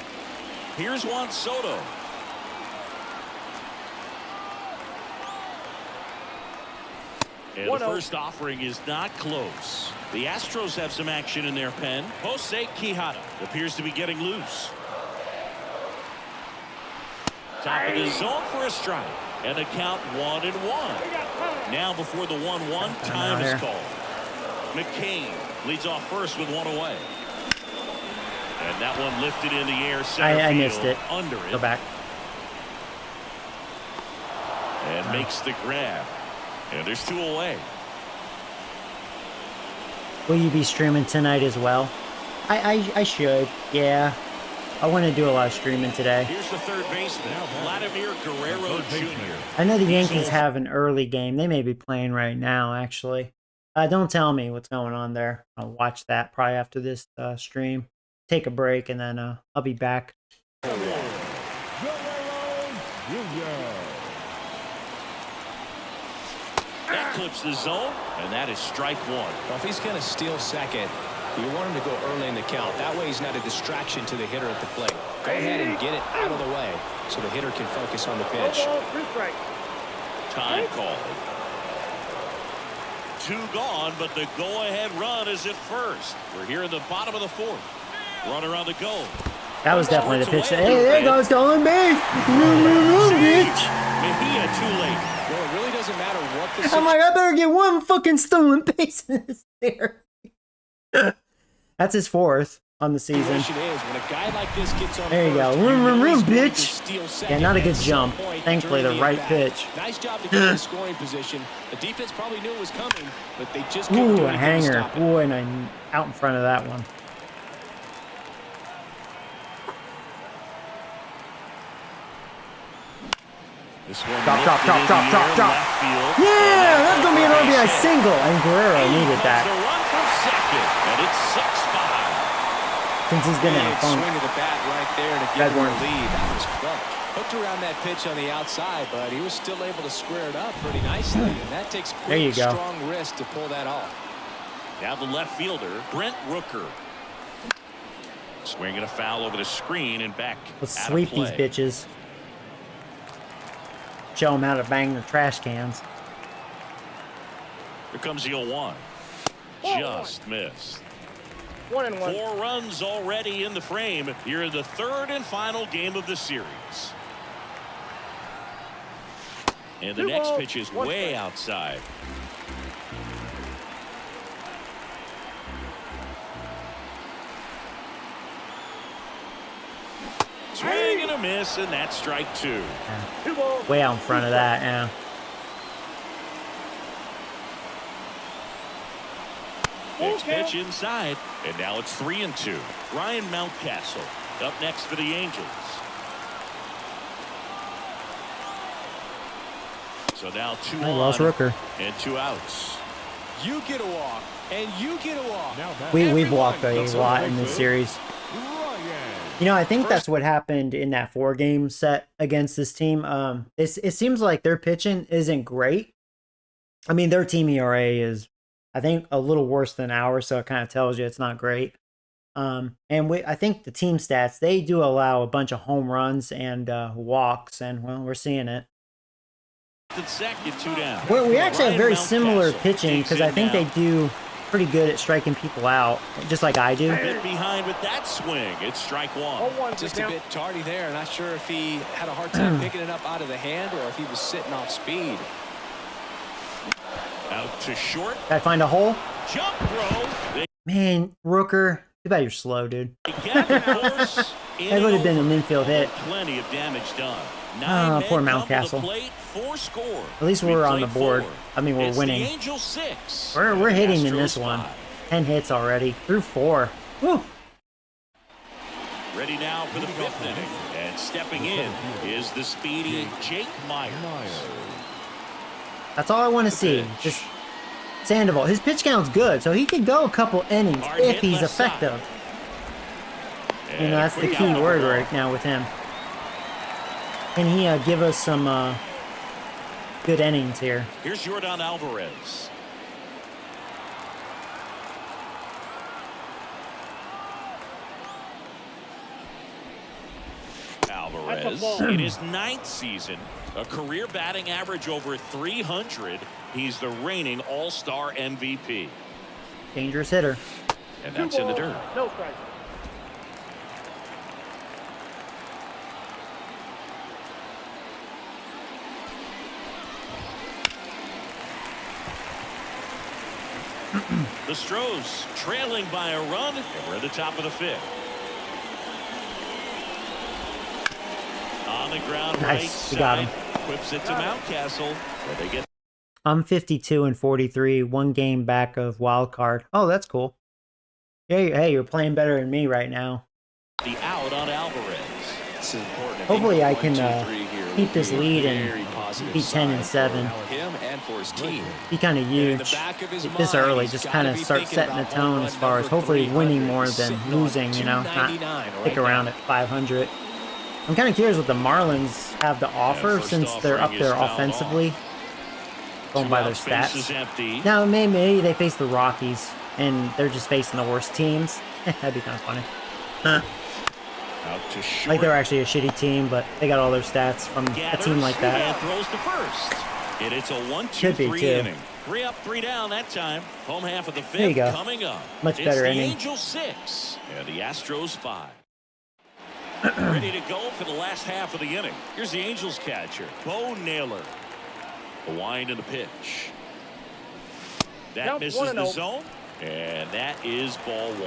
Here's Juan Soto. And the 1-0. first offering is not close. The Astros have some action in their pen. Jose Quijada appears to be getting loose. Top of the zone for a strike. And the count 1-1. Now before the 1-1, time is called. McCain leads off first with one away. And that one lifted in the air center I field, missed it. under it. Go back. And makes the grab. And there's two away. Will you be streaming tonight as well? I should. Yeah. I want to do a lot of streaming today. Here's the third baseman, Vladimir Guerrero Jr. I know the Yankees have an early game. They may be playing right now, actually. Don't tell me what's going on there. I'll watch that probably after this stream. Take a break, and then I'll be back. That clips the zone, and that is strike one. Well, if he's going to steal second, you want him to go early in the count. That way he's not a distraction to the hitter at the plate. Go ahead and get it out of the way so the hitter can focus on the pitch. Time call. 2 gone, but the go-ahead run is at first. We're here in the bottom of the 4th. Runner on the go. That was definitely the pitch. Hey, there goes stolen base. Bitch. Mejia too late. Well, it really doesn't matter what the I'm like, I better get one fucking stolen base in this there. That's his 4th on the season. Is when a guy like this gets on There you go. first, Bitch. Yeah, not a good jump. Thankfully, the right pitch. Nice job to get in the scoring position. The defense probably knew it was coming, but they just couldn't do Ooh, a anything to hanger. stop it. Ooh, and I'm out in front of that one. This one Drop. left field. Yeah, that's going to be an RBI single. And Guerrero needed The that. run from second, and it's 6-5. Since he's been in a Big funk. swing of the bat right there to That give him a one. lead. That was clutch. Hooked around that pitch on the outside, but he was still able to square it up pretty nicely. And that takes There you quick, go. strong wrist to pull that off. Now the left fielder, Brent Rooker. Swinging a foul over the screen and back. Let's out of sweep these play. bitches. Show them how to bang the trash cans. Here comes the 0-1. Just missed. 1-1. 4 runs already in the frame here in the 3rd and final game of the series. And the 2 next balls, pitch is 1 way strike. outside. Swing and a miss, and that's strike 2. 2 balls. Way out in front of that, yeah. Next Okay. pitch inside, and now it's 3-2. Ryan Mountcastle up next for the Angels. So now 2 I on lost Rooker. and 2 outs. You get a walk, and you get a walk. We've walked a lot in this series. You know, I think that's what happened in that 4-game set against this team. It seems like their pitching isn't great. I mean, their team ERA is, I think, a little worse than ours, so it kind of tells you it's not great. And I think the team stats, they do allow a bunch of home runs and walks, and, well, we're seeing it. At second, 2 down. We actually have Ryan very similar Mountcastle pitching digs because I in think now. they do pretty good at striking people out, just like I do. Bit behind with that swing. It's strike 1. 0-1. Just a bit tardy there. Not sure if he had a hard time picking it up out of the hand or if he was sitting off speed. Out to short. Did I find a hole? Jump throw. They Man, Rooker, too bad you're slow, dude. get the force. That would have been an infield hit. Plenty of damage done. Ah, 9 poor men come to the Mountcastle. plate, 4 score. At least We we're on played the board. 4. I mean, we're It's winning. The Angels 6. We're hitting in Astros this one. 5. 10 hits already. Through 4. Woo. Ready now for the 5th inning. And stepping in is the speedy Jake Myers. That's all I want to see. pitch. Just Sandoval. His pitch count's good, so he could go a couple innings Hard if hit he's left side. effective. You And know, a that's the quick key out word overall. right now with him. Can he give us some good innings here? Here's Yordan Alvarez. Alvarez in his 9th season, a career batting average over 300. He's the reigning All-Star MVP. Dangerous hitter. And that's in the dirt. No strike. The Stros trailing by a run, and we're at the top of the 5th. On the ground, Nice. right We got side, him. whips it to Mountcastle, where they get I'm 52 and 43, 1 game back of wild card. Oh, that's cool. Hey, you're playing better than me right now. The out on Alvarez. It's important. Hopefully I 1, can 2, 3 here keep this would be a lead very and positive be 10 and sign 7. for him and for his team. Be kind of And in the huge back of his this mind, early. he's Just gotta kind of be start thinking setting the about tone home as run far as number hopefully 300. winning more He's than sitting on losing, you know, not 299 stick right around now. at 500. I'm kind of curious what the Marlins have to offer first since they're up offering there is fouled offensively. Going by their Space is stats. empty. Now, maybe they face the Rockies, and they're just facing the worst teams. That'd be kind of funny. Huh. Out to short. Like they're actually a shitty team, but they got all their stats from a Gathers team like that. and throws to first. And it's a 1-2-3 Could be, too. inning. 3 up, 3 down that time. Home half of the There you fifth go. coming up. Much It's better the inning. Angels 6 and the Astros 5. Ready to go for the last half of the inning. Here's the Angels catcher, Bo Naylor. A wind in the pitch. That Count misses 1-0. the zone, and that is ball 1.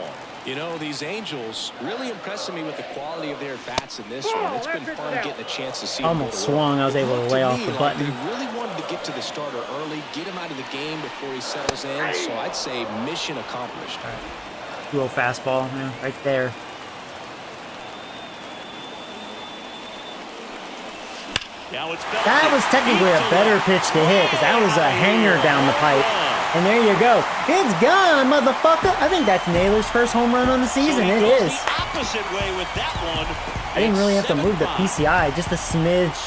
You know, these Angels really impressing me with the quality of their bats in this one. It's been fun getting a chance to see them go Almost to work. swung. I was able to Looked lay off me the like button. They really wanted to get to the starter early, get him out of the game before he settles in. So I'd say mission accomplished. 2-0 fastball, yeah, right there. Now it's That was technically a better pitch to hit because that was a hanger down the pipe. And there you go. It's gone, motherfucker. I think that's Naylor's first home run on the season. It is. The opposite way with that one. I didn't really have to It's move the 7-5. PCI, just a smidge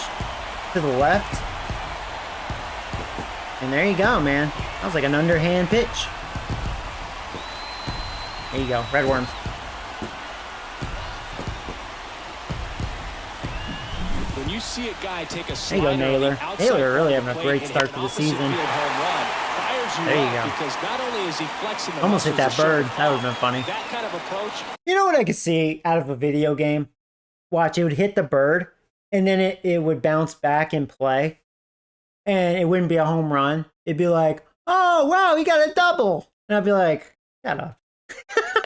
to the left. And there you go, man. That was like an underhand pitch. There you go, red worms. When you see a guy take a There you slider go, on the Naylor. outside Naylor really corner having a plate great and start hit to an the opposite season. field home run, fires you There you up go. because not only is he flexing the Almost hit muscles that to show bird. the That would've pop, been funny. That kind of approach. You know what I could see out of a video game? Watch, it would hit the bird, and then it would bounce back and play. And it wouldn't be a home run. It'd be like, oh, wow, he got a double. And I'd be like, shut up.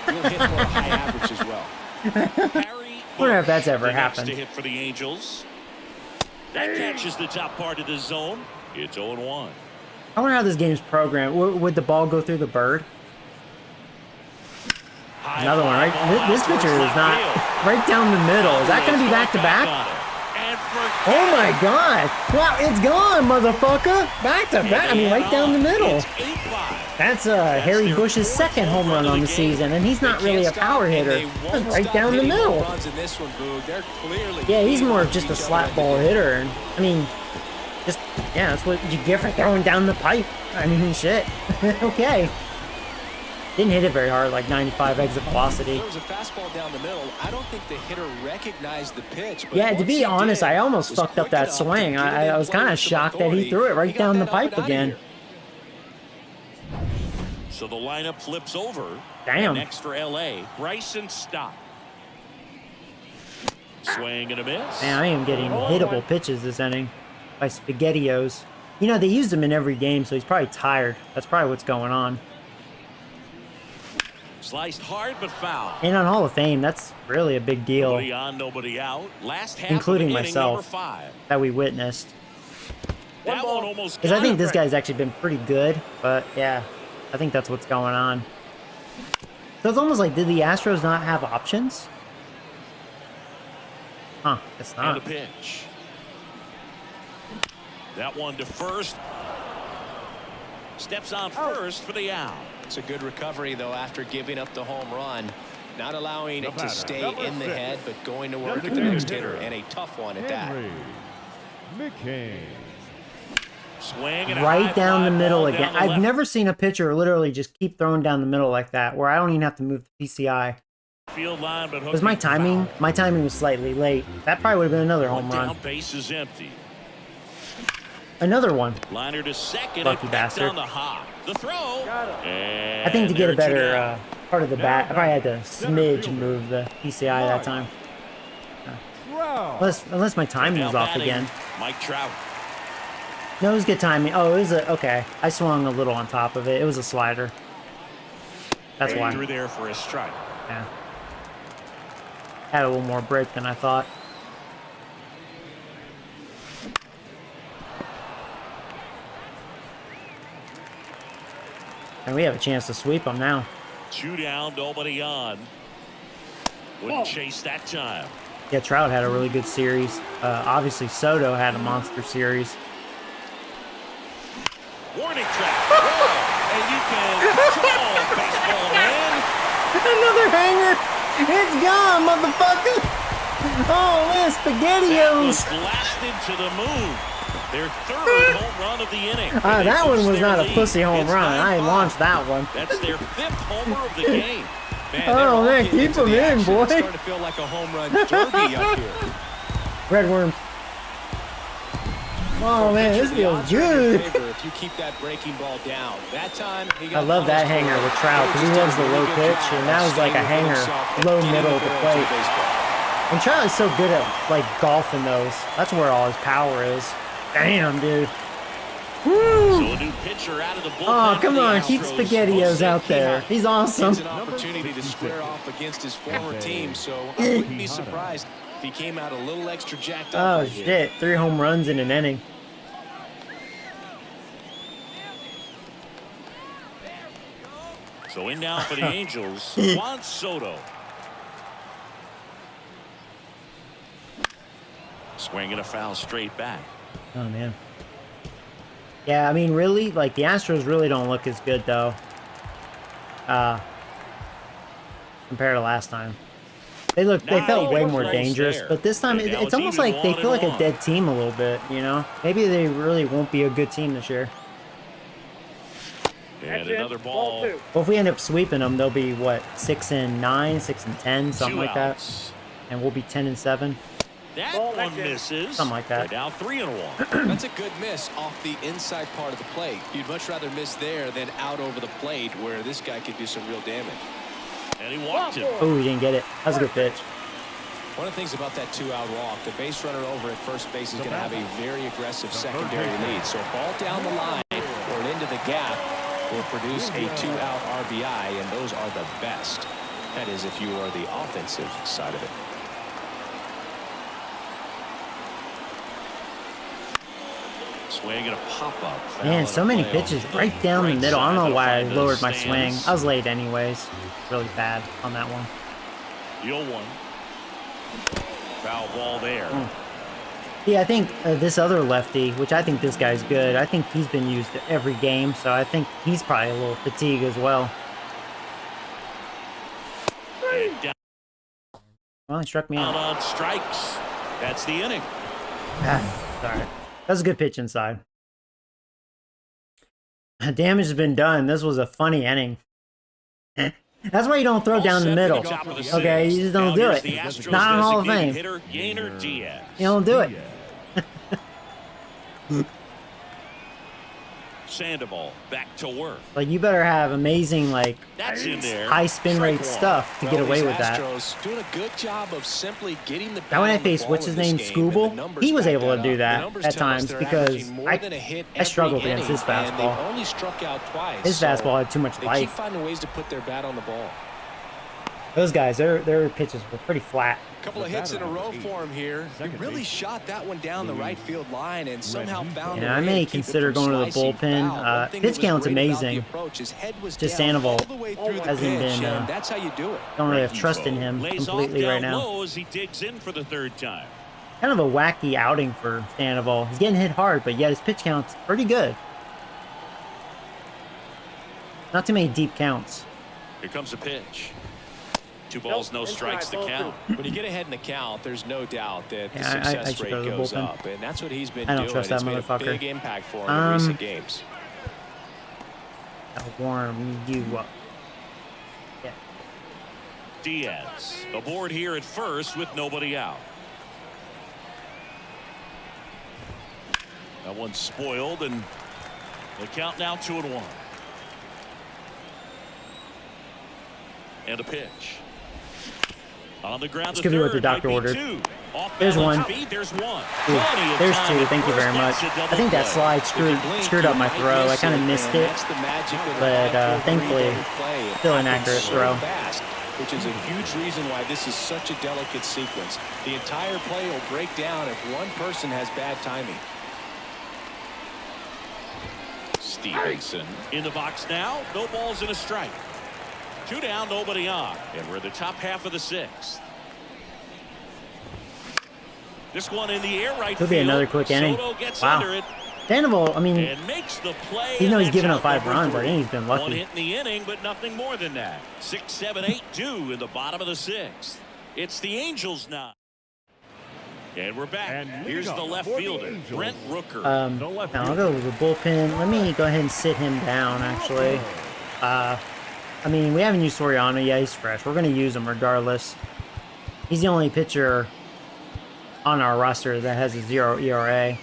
You'll hit for a high average as well. Harry Wonder if that's Bush, ever the next happened. to hit for the Angels. That catches the top part of the zone. It's 0-1. I wonder how this game's programmed. Would the ball go through the bird? Another one, right? This pitcher is not right down the middle. Is that going to be back to back? Oh my god! Wow, it's gone, motherfucker! Back to back. I mean, right down the middle. That's Harry Bush's second home run on the season, and he's not really a power hitter. That's right down the middle. Yeah, he's more of just a slap ball hitter. And I mean, just yeah, that's what you get for throwing down the pipe. I mean, shit. Okay. Didn't hit it very hard, like 95 exit velocity. There was a fastball down the middle. I don't think the hitter recognized the pitch. But Yeah, to once be he honest, did, I almost was fucked up quick that enough to swing. get it I in was play kind of with some shocked that he authority. threw it right He got down the that pipe out again. here. So the lineup flips over. Damn. Next for LA, Bryson Stott. Swing and a miss. Man, I am getting hittable pitches this inning by SpaghettiOs. You know, they used him in every game, so he's probably tired. That's probably what's going on. Sliced hard but foul. And on Hall of Fame, that's really a big deal Nobody on, nobody out. Last half Including of the inning, myself. number 5. that we witnessed. That one almost Because I got think him. this guy's actually been pretty good, but yeah, I think that's what's going on. So it's almost like, did the Astros not have options? Huh, it's And not. a pitch. That one to first. Steps on first for the out. It's a good recovery, though, after giving up the home run. Not allowing it to batter, stay number in the 6. head, but going to work with the Designated next hitter, hitter. and a tough one at that. Henry McCain. Swing and a Right high down the fly middle ball again. down the I've left. never seen a pitcher literally just keep throwing down the middle like that, where I don't even have to move the PCI. Field line, but Was my hooking timing? foul. My timing was slightly late. That probably would have been another One home down, run. base is empty. Another one. Liner to second. Lucky and back bastard. down the hop. The throw. I think to get a better part of the bat, I probably had to smidge move the PCI that time. Trout. Unless my timing was off again. Mike Trout. No, it was good timing. Oh, it was okay. I swung a little on top of it. It was a slider. That's why. Through there for a strike. Yeah. Had a little more break than I thought. And we have a chance to sweep them now. 2 down, nobody on. Wouldn't chase that time. Yeah, Trout had a really good series. Obviously, Soto had a monster series. Warning track. And you can call baseball, man. Another hanger. It's gone, motherfucker. Oh, man, That SpaghettiOs. was blasted to the moon. Their 3rd home run of the inning. That one was not a pussy home It's run. I 9-5. launched that one. That's their 5th homer of the game. Man, Oh, they're all man, getting keep into them the in, action. boy. It's starting to feel like a home run derby up here. Red worms. Oh, man, this feels good. If you keep that breaking ball down, that time he got I love that punished hanger for it. with Trout because he loves the low pitch, and that was like a hanger, low middle of the plate. And Trout is so good at like golfing those. That's where all his power is. Damn, dude. So Woo! a new pitcher out of the bullpen. Oh, come for the on, keep Astros. SpaghettiOs out there. He's awesome. It's an opportunity to square off against his former team, so I wouldn't be surprised if he came out a little extra jacked up. Oh right here. shit! 3 home runs in an inning. So in now for the Angels, Juan Soto. Swinging a foul straight back. Oh man. Yeah, I mean, really, like the Astros really don't look as good though. Compared to last time. They felt way more dangerous, but this time it's almost like they feel like a dead team a little bit, you know? Maybe they really won't be a good team this year. And another ball. Well, if we end up sweeping them, they'll be what, 6-9, 6-10, something 2 like that, outs. and we'll be 10-7, That Ball, one that's it. misses. something like that. They're down 3-1. That's a good miss off the inside part of the plate. You'd much rather miss there than out over the plate where this guy could do some real damage. And he walked him. Oh, he didn't get it. That was a good pitch. One of the things about that 2-out walk, the base runner over at first base is going to have a very aggressive secondary lead. So a ball down the line or into the gap will produce a 2-out RBI, and those are the best. That is if you are the offensive side of it. Swing and a pop-up. Man, so many pitches right down the middle. I don't know why I lowered my swing. I was late anyways. Really bad on that one. 0-1. Foul ball there. Yeah, I think this other lefty, which I think this guy's good, I think he's been used every game, so I think he's probably a little fatigued as well. And down Well, he struck me out. on strikes. That's the inning. Sorry. That was a good pitch inside. Damage has been done. This was a funny inning. That's why you don't throw All down the set for middle. top of the Okay, sixth. you just don't Now do here's it. the Astros Not in Hall of designated Fame. hitter, Yainer Diaz. You don't do it. Sandoval back to work. Like, you better have amazing, like, That's in there. high spin Strike rate one. stuff to get away with that. Astros doing a good job of simply getting the Now when I bat on the faced, ball what's in his this name, game, and Scooble, the numbers he was back able to do up. The that numbers at tell us times they're because averaging more than a hit I struggled every against his inning, and fastball. they've only struck out twice. His so fastball had too much they life. keep finding ways to put their bat on the ball. Those guys, their pitches were pretty flat. A couple of hits in a row for him here. He really shot that one down the right field line and somehow found Yeah, a I way may to keep it consider from going to the slicing bullpen. foul. One thing Pitch that was count's great about the amazing. approach, his head was Just down Sandoval all the way through the hasn't pitch, been, and that's how you do it. Don't really have trust in him Lays off completely down right now. low as he digs in for the 3rd time. Kind of a wacky outing for Sandoval. He's getting hit hard, but yet his pitch count's pretty good. Not too many deep counts. Here comes the pitch. 2 balls, no strikes to count. When you get ahead in the count, there's no doubt that the Yeah, I success should rate go to the goes bullpen. up, and that's what he's been I don't doing. trust that It's made motherfucker. a big impact for him in recent games. I'll warm you up. Yeah. Diaz aboard here at first with nobody out. That one's spoiled, and the count now 2-1. And a pitch. On the ground, This could be what the doctor ordered. There's one. There's one. Ooh, there's 2. Thank you very much. I think that slide screwed up my throw. I kind of missed it, but thankfully, still an accurate throw. Which is a huge reason why this is such a delicate sequence. The entire play will break down if one person has bad timing. Stevenson in the box now. No balls and a strike. 2 down, nobody on. And we're in the top half of the 6th. This one in the air right Could field. be another quick inning. Soto gets Wow. under it Sandoval, I mean, and makes the play. even though he's and given that's up 5 out number runs, I 3. think he's been One lucky. hit in the inning, but nothing more than that. 6, 7, 8, 2 in the bottom of the 6th. It's the Angels now. And we're back. And Here's the left for the fielder, Angels. Brent Rooker. The left Now I'll go with the bullpen. Let me go ahead and sit him down, actually. I mean, we haven't used Soriano. Yeah, he's fresh. We're going to use him regardless. He's the only pitcher on our roster that has a 0 ERA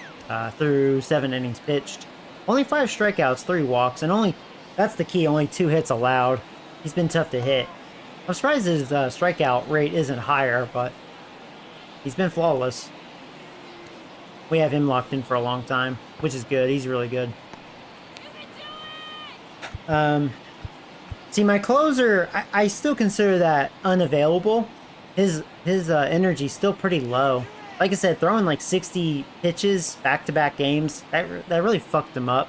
through 7 innings pitched. Only 5 strikeouts, 3 walks, and that's the key, only 2 hits allowed. He's been tough to hit. I'm surprised his strikeout rate isn't higher, but he's been flawless. We have him locked in for a long time, which is good. He's really good. See, my closer, I still consider that unavailable. His energy's still pretty low. Like I said, throwing like 60 pitches back-to-back games, that really fucked him up.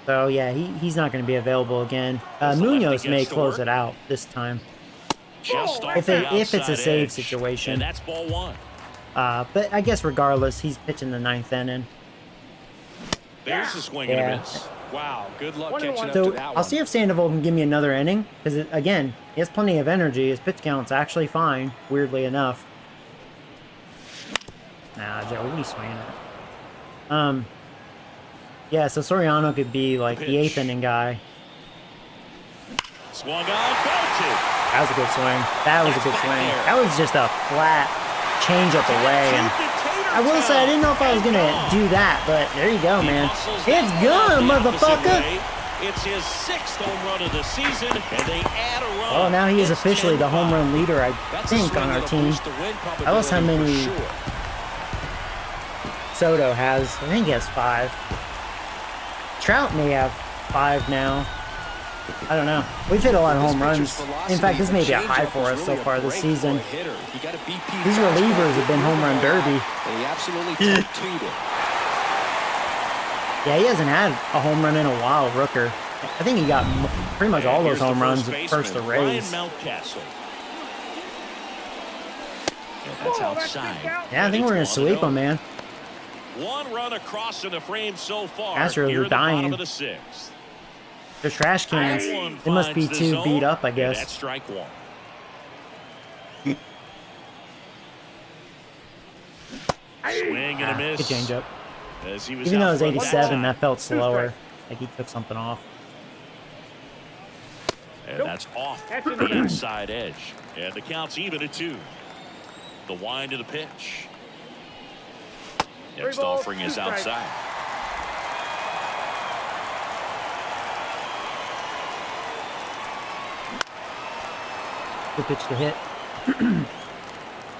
So yeah, he's not going to be available again. Munoz may close it out this time. Just off If the it's a outside save edge. situation. And that's ball 1. But I guess regardless, he's pitching the 9th inning. There's a swing and Yeah. a miss. Wow, good luck 1 and catching 1. up So to that I'll one. see if Sandoval can give me another inning, because again, he has plenty of energy. His pitch count's actually fine, weirdly enough. Nah, Joe, what are you swinging at? Yeah, so Soriano could be like the 8th inning guy. Swung on, belted. That was a good swing. That was a good swing. That was just a flat changeup away. And I will say, I didn't know if I was going to do that, but there you go, man. It's good, motherfucker. It's his 6th home run of the season, and they add a run. Well, now he is It's officially the home 10-5. run leader, I That's a think, swing on our that'll team. boost the win Tell us how probability many for sure. Soto has. I think he has 5. Trout may have 5 now. I don't know. We've hit a lot of home runs. In fact, this may be a high for us so far this season. These relievers have been home run derby. And he absolutely tattooed it. Yeah, he hasn't had a home run in a while, Rooker. I think he got pretty much all those Here's the home runs first at first the baseman, Rays. Ryan Mountcastle. And that's outside. Yeah, I think we're going to sweep him, man. 1 run across in the frame so far. Astros Here are in the bottom dying. of the 6th. They're trash cans. One They must be finds the too zone, beat up, I and guess. that's strike 1. Swing and a miss. Good changeup. As he was Even though it out was front 87, time. that felt slower. Like he took something off. And that's off the inside edge. And the count's even at 2. The wind of the pitch. Next 3 balls, offering 2 is strikes. outside. Good pitch to hit.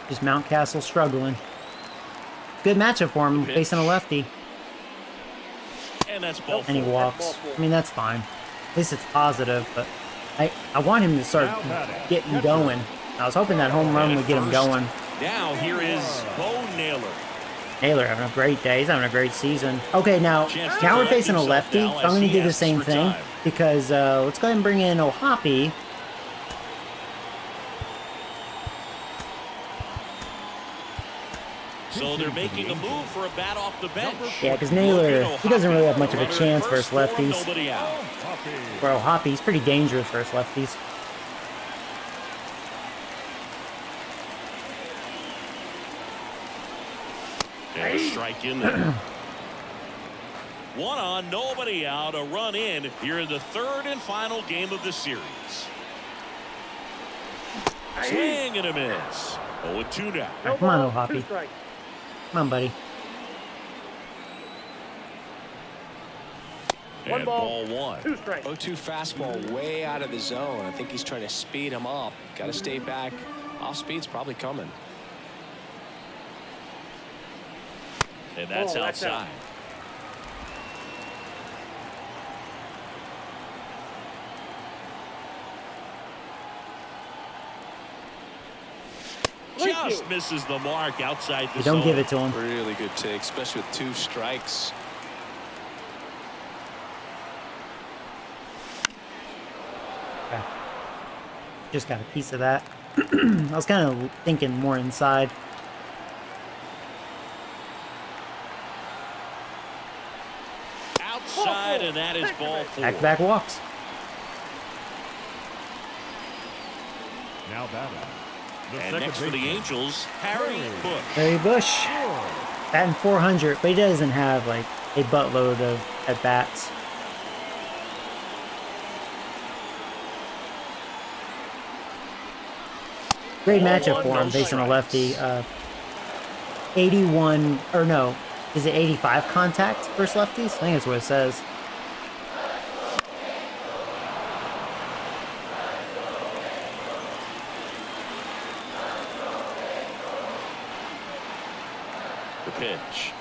Just Mountcastle struggling. Good matchup for him, pitch. facing a lefty. And that's ball And he 4. walks. I mean, that's fine. At least it's positive, but I want him to start getting going. I was hoping that home run would get him going. Now here is Bo Naylor. Naylor having a great day. He's having a great season. Okay, now we're facing a lefty, so I'm going to do the same thing. Because let's go ahead and bring in O'Hoppe. So they're making a move for a bat off the bench. Yeah, because Naylor, he doesn't really have much of a chance versus lefties. Nobody out. Where O'Hoppe, he's pretty dangerous versus lefties. And a strike in there. 1 on, nobody out, a run in here in the 3rd and final game of the series. Swing and a miss. 0-2 now. No Come on, ball, 2 O'Hoppe. strikes. Come on, buddy. One And ball, ball 1. 2 strikes. 0-2 fastball way out of the zone. I think he's trying to speed him up. Got to stay back. Off speed's probably coming. And that's Oh, that's outside. Just misses the mark outside the You don't zone. give it to him. Really good take, especially with 2 strikes. just got a piece of that. I was kind of thinking more inside. Outside, and that is ball 4. Back-to-back walks. Now batting. And next for the Angels, Harry Bush. Harry Bush. Batting 400, but he doesn't have like a buttload of at-bats. Great matchup for him facing a lefty. 81, or no, is it 85 contact versus lefties? I think that's what it says. The pitch.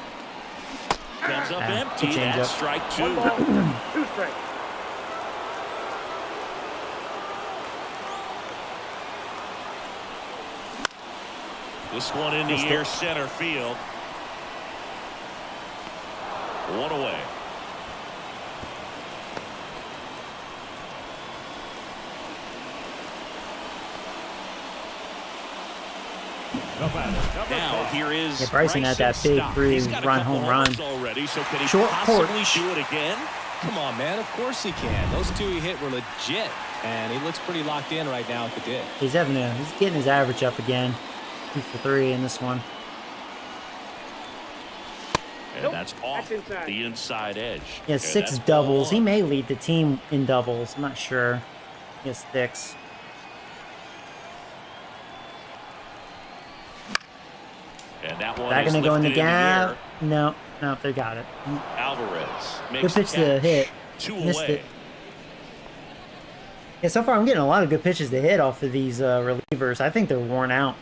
Comes up Ah, empty. good changeup. That's strike 2. 1 ball, 2 strikes. This one in the Missed air, it. center field. 1 away. The batter, number Now 5. here is Yeah, Bryson had that big Stop. He's got a 3-run couple home run. runs already, so can he Short possibly porch. do it again? Come on, man. Of course he can. Those 2 he hit were legit. And he looks pretty locked in right now at the dish. He's getting his average up again. 2 for 3 in this one. And Nope, that's off that's inside. the inside edge. He has And 6 that's ball doubles. He 1. may lead the team in doubles. I'm not sure. He has 6. And that one That is gonna go in the lifted gap? air. No, they got it. Alvarez makes Good pitch the to catch. hit. 2 Missed away. it. Yeah, so far I'm getting a lot of good pitches to hit off of these relievers. I think they're worn out.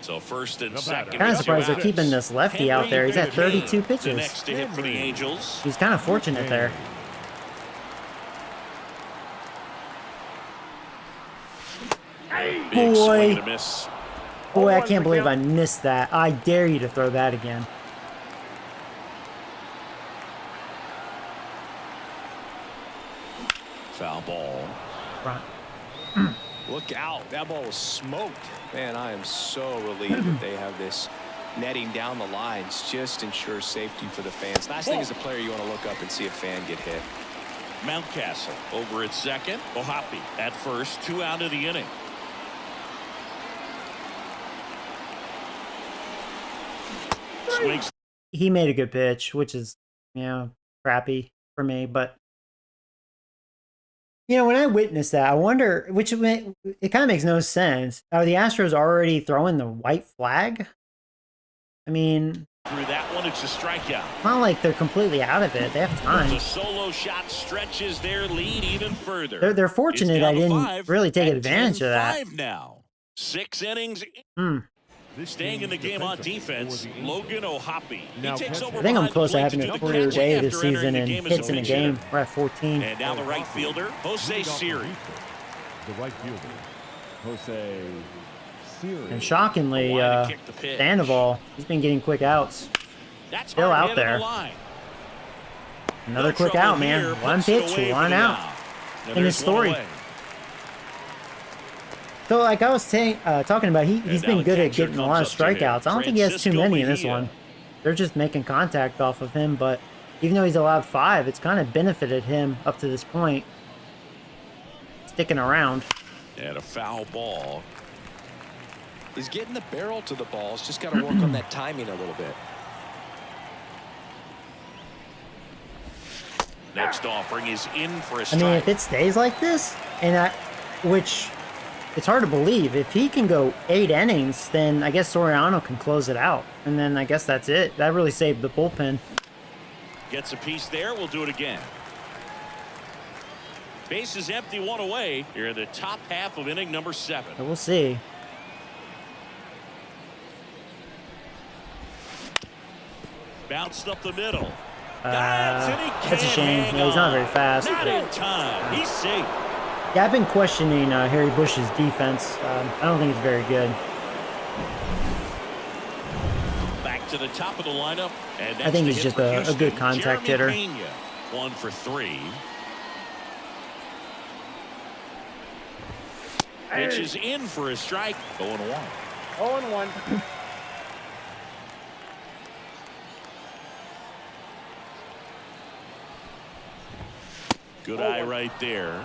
So first and The second. batter. Kind of is surprised they're out. keeping this lefty out there. He's at 32 The pitches. next to hit for the Angels. He's kind of fortunate there. Big Boy. swing and a miss. Boy, I 0-1 can't believe I count. missed that. I dare you to throw that again. Foul ball. Right. Look out. That ball was smoked. Man, I am so relieved that they have this netting down the lines. Just ensures safety for the fans. Last thing as a player, you want to look up and see a fan get hit. Mountcastle over at second. Ohapi at first. 2 out of the inning. Swings. He made a good pitch, which is, crappy for me. But, when I witnessed that, I wonder, it kind of makes no sense. Are the Astros already throwing the white flag? I mean, Through that one, it's a strikeout. it's not like they're completely out of it. They have time. The solo shot stretches their lead even further. They're It's fortunate down I to didn't 5 really take at advantage of that. 10-5 now. 6 innings. Hmm. This Staying in the team's game on defensive defense, for the Angels. Logan Ohapi. He Now takes catcher. over I think I'm behind close to the plate having do a the career catching day this after entering season the in game as hits in a pinch game. hitter. We're at 14. And now the right fielder, Jose Leadoff Siri. reliever, The right fielder, Jose Siri. And shockingly, The line to kick the pitch. Sandoval, he's been getting quick outs. That's still hard out hit on there. the line. Another No quick trouble out, man. here, One puts it pitch, away one for the out. And In his there's one story. away. So, like I was saying, talking about, he's now been the good at catcher getting a lot of comes up to him, strikeouts. I don't think he has too Francisco many in this Mejia. one. They're just making contact off of him, but even though he's allowed 5, it's kind of benefited him up to this point. Sticking around. And a foul ball. He's getting the barrel to the ball. He's just got to work on that timing a little bit. Next offering is in for a I strike. mean, if it stays like this, which it's hard to believe, if he can go 8 innings, then I guess Soriano can close it out. And then I guess that's it. That really saved the bullpen. Gets a piece there. We'll do it again. Base is empty, 1 away. Here in the top half of inning number 7. But we'll see. Bounced up the middle. That's a shame. Yeah, he's not very fast. Not in time. He's safe. Yeah, I've been questioning Harry Bush's defense. I don't think it's very good. Back to the top of the lineup. And I think next he's to just hit for a Houston, good contact hitter. Jeremy Pena, 1 for 3. Pitch is in for a strike. 0-1. 0-1. Good eye right there.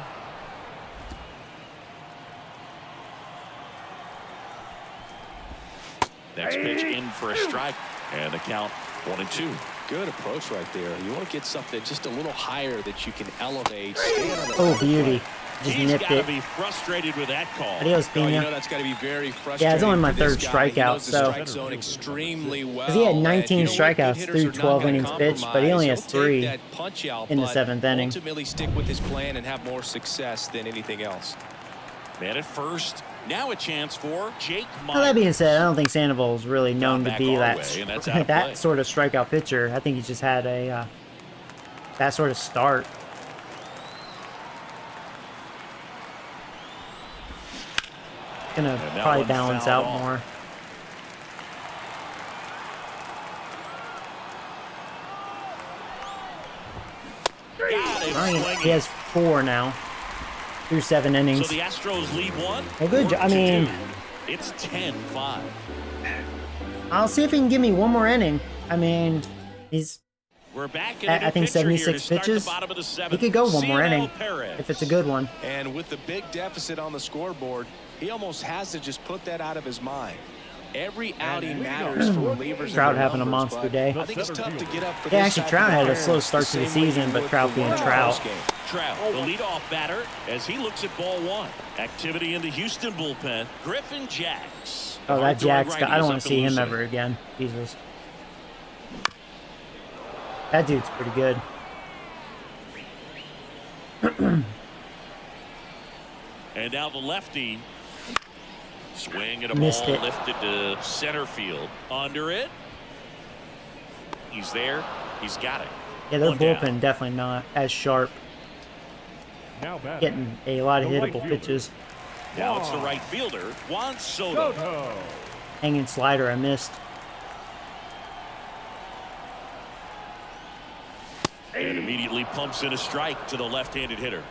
Next pitch in for a strike. And the count 1-2. Good approach right there. You want to get something just a little higher that you can elevate. Oh, beauty. Just He's nipped got to it. be frustrated with that call. Adios, Oh, you know Pena. that's got to be very frustrating. Yeah, it's only my for this third guy. He strikeout, knows the so. strike zone extremely well. Because he had And 19 you know what? Good strikeouts hitters through are not 12 gonna innings pitched, but he only has compromise. He'll 3 take that punch out, in the but 7th inning. ultimately stick with his plan and have more success than anything else. Man at first. Now a chance for Jake Myers. Well, that being said, I don't think Sandoval is really known to back be our that way, and that's out of play. that sort of strikeout pitcher. I think he just had a that sort of start. Gonna And that probably one balance fouled out off. more. Got him All right, he swinging. has 4 now through 7 So innings. the Astros lead 1. Well, good job. I mean- 4-2. It's 10-5. I'll see if he can give me one more inning. I mean, he's We're back in I a think pitcher here to 76 start pitches. the bottom of the 7th. He could go one more CNL inning Perez. if it's a good one. And with the big deficit on the scoreboard, he almost has to just put that out of his mind. Every outing matters for relievers. and Trout their having a numbers, monster but day. I think it's tough to get up for Yeah, this actually, type Trout of had a appearance slow start the to the same way season, you but would Trout for being one of the Trout. first game. Trout, the leadoff batter, as he looks at ball 1. Activity in the Houston bullpen. Griffin Jacks. Oh, that Jack's Hard-throwing got, I righty don't is want up to see him Lucey. ever again. Jesus. That dude's pretty good. And now the lefty. Swing and a Missed ball it. lifted to center field. Under it. He's there. He's got it. Yeah, their One down. bullpen definitely not as sharp. Now batting, Getting a lot of the right hittable fielder. pitches. Now it's the right fielder, Juan Soto. Soto. Hanging slider I missed. And immediately pumps in a strike to the left-handed hitter.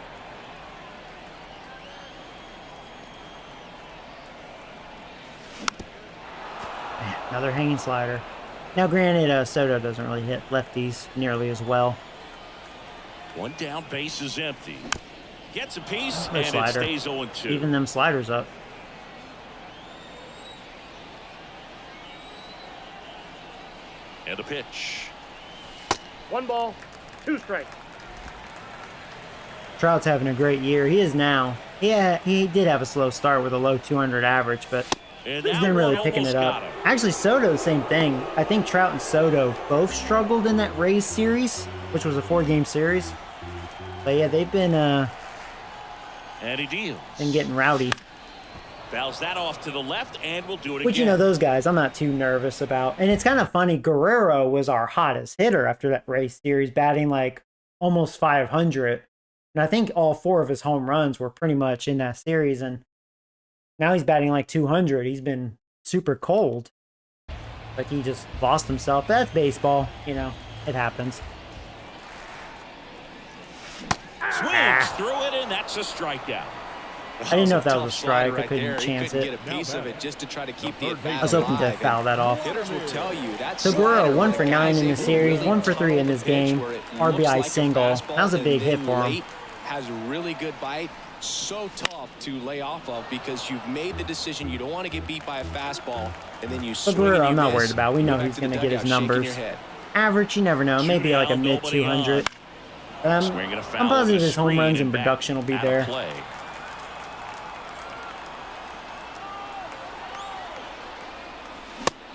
Another hanging slider. Now, granted, Soto doesn't really hit lefties nearly as well. One down, base is empty. Gets a piece, No and slider. it stays 0-2. Even them sliders up. And the pitch. 1 ball, 2 strikes. Trout's having a great year. He is now. Yeah, he did have a slow start with a low 200 average, but And he's that been really one picking almost it up. got him. Actually, Soto, same thing. I think Trout and Soto both struggled in that Rays series, which was a 4-game series. But yeah, they've been And he deals. getting rowdy. Fouls that off to the left, and we'll do it Which, again. you know, those guys I'm not too nervous about. And it's kind of funny, Guerrero was our hottest hitter after that Rays series, batting like almost 500. And I think all 4 of his home runs were pretty much in that series. And now he's batting like 200. He's been super cold. Like he just lost himself. That's baseball. You know, it happens. Swings through it, and that's a strikeout. I didn't know if that Tough was a slide strike. I right couldn't there. He chance couldn't it. get a piece of it just to try to keep the I at-bat I was hoping to alive. foul that off. Hitters will tell you that So slider, Guerrero, 1 like for 9 guys in the say, series, really 1 for 3 in tunnel this the pitch game. where it looks RBI like a single. fastball That was a and big hit then for him. late has a really good bite. So tough to lay off of because you've made the decision you don't want to get beat by a fastball and then you But swing Guerrero, and you I'm not miss. worried about. We You go know back he's to the going to get his dugout shaking numbers. your head. Average, you never know. Maybe like a Two down, mid nobody 200. Swing and a foul I'm positive with a his home screen runs and back production will be out of there. play.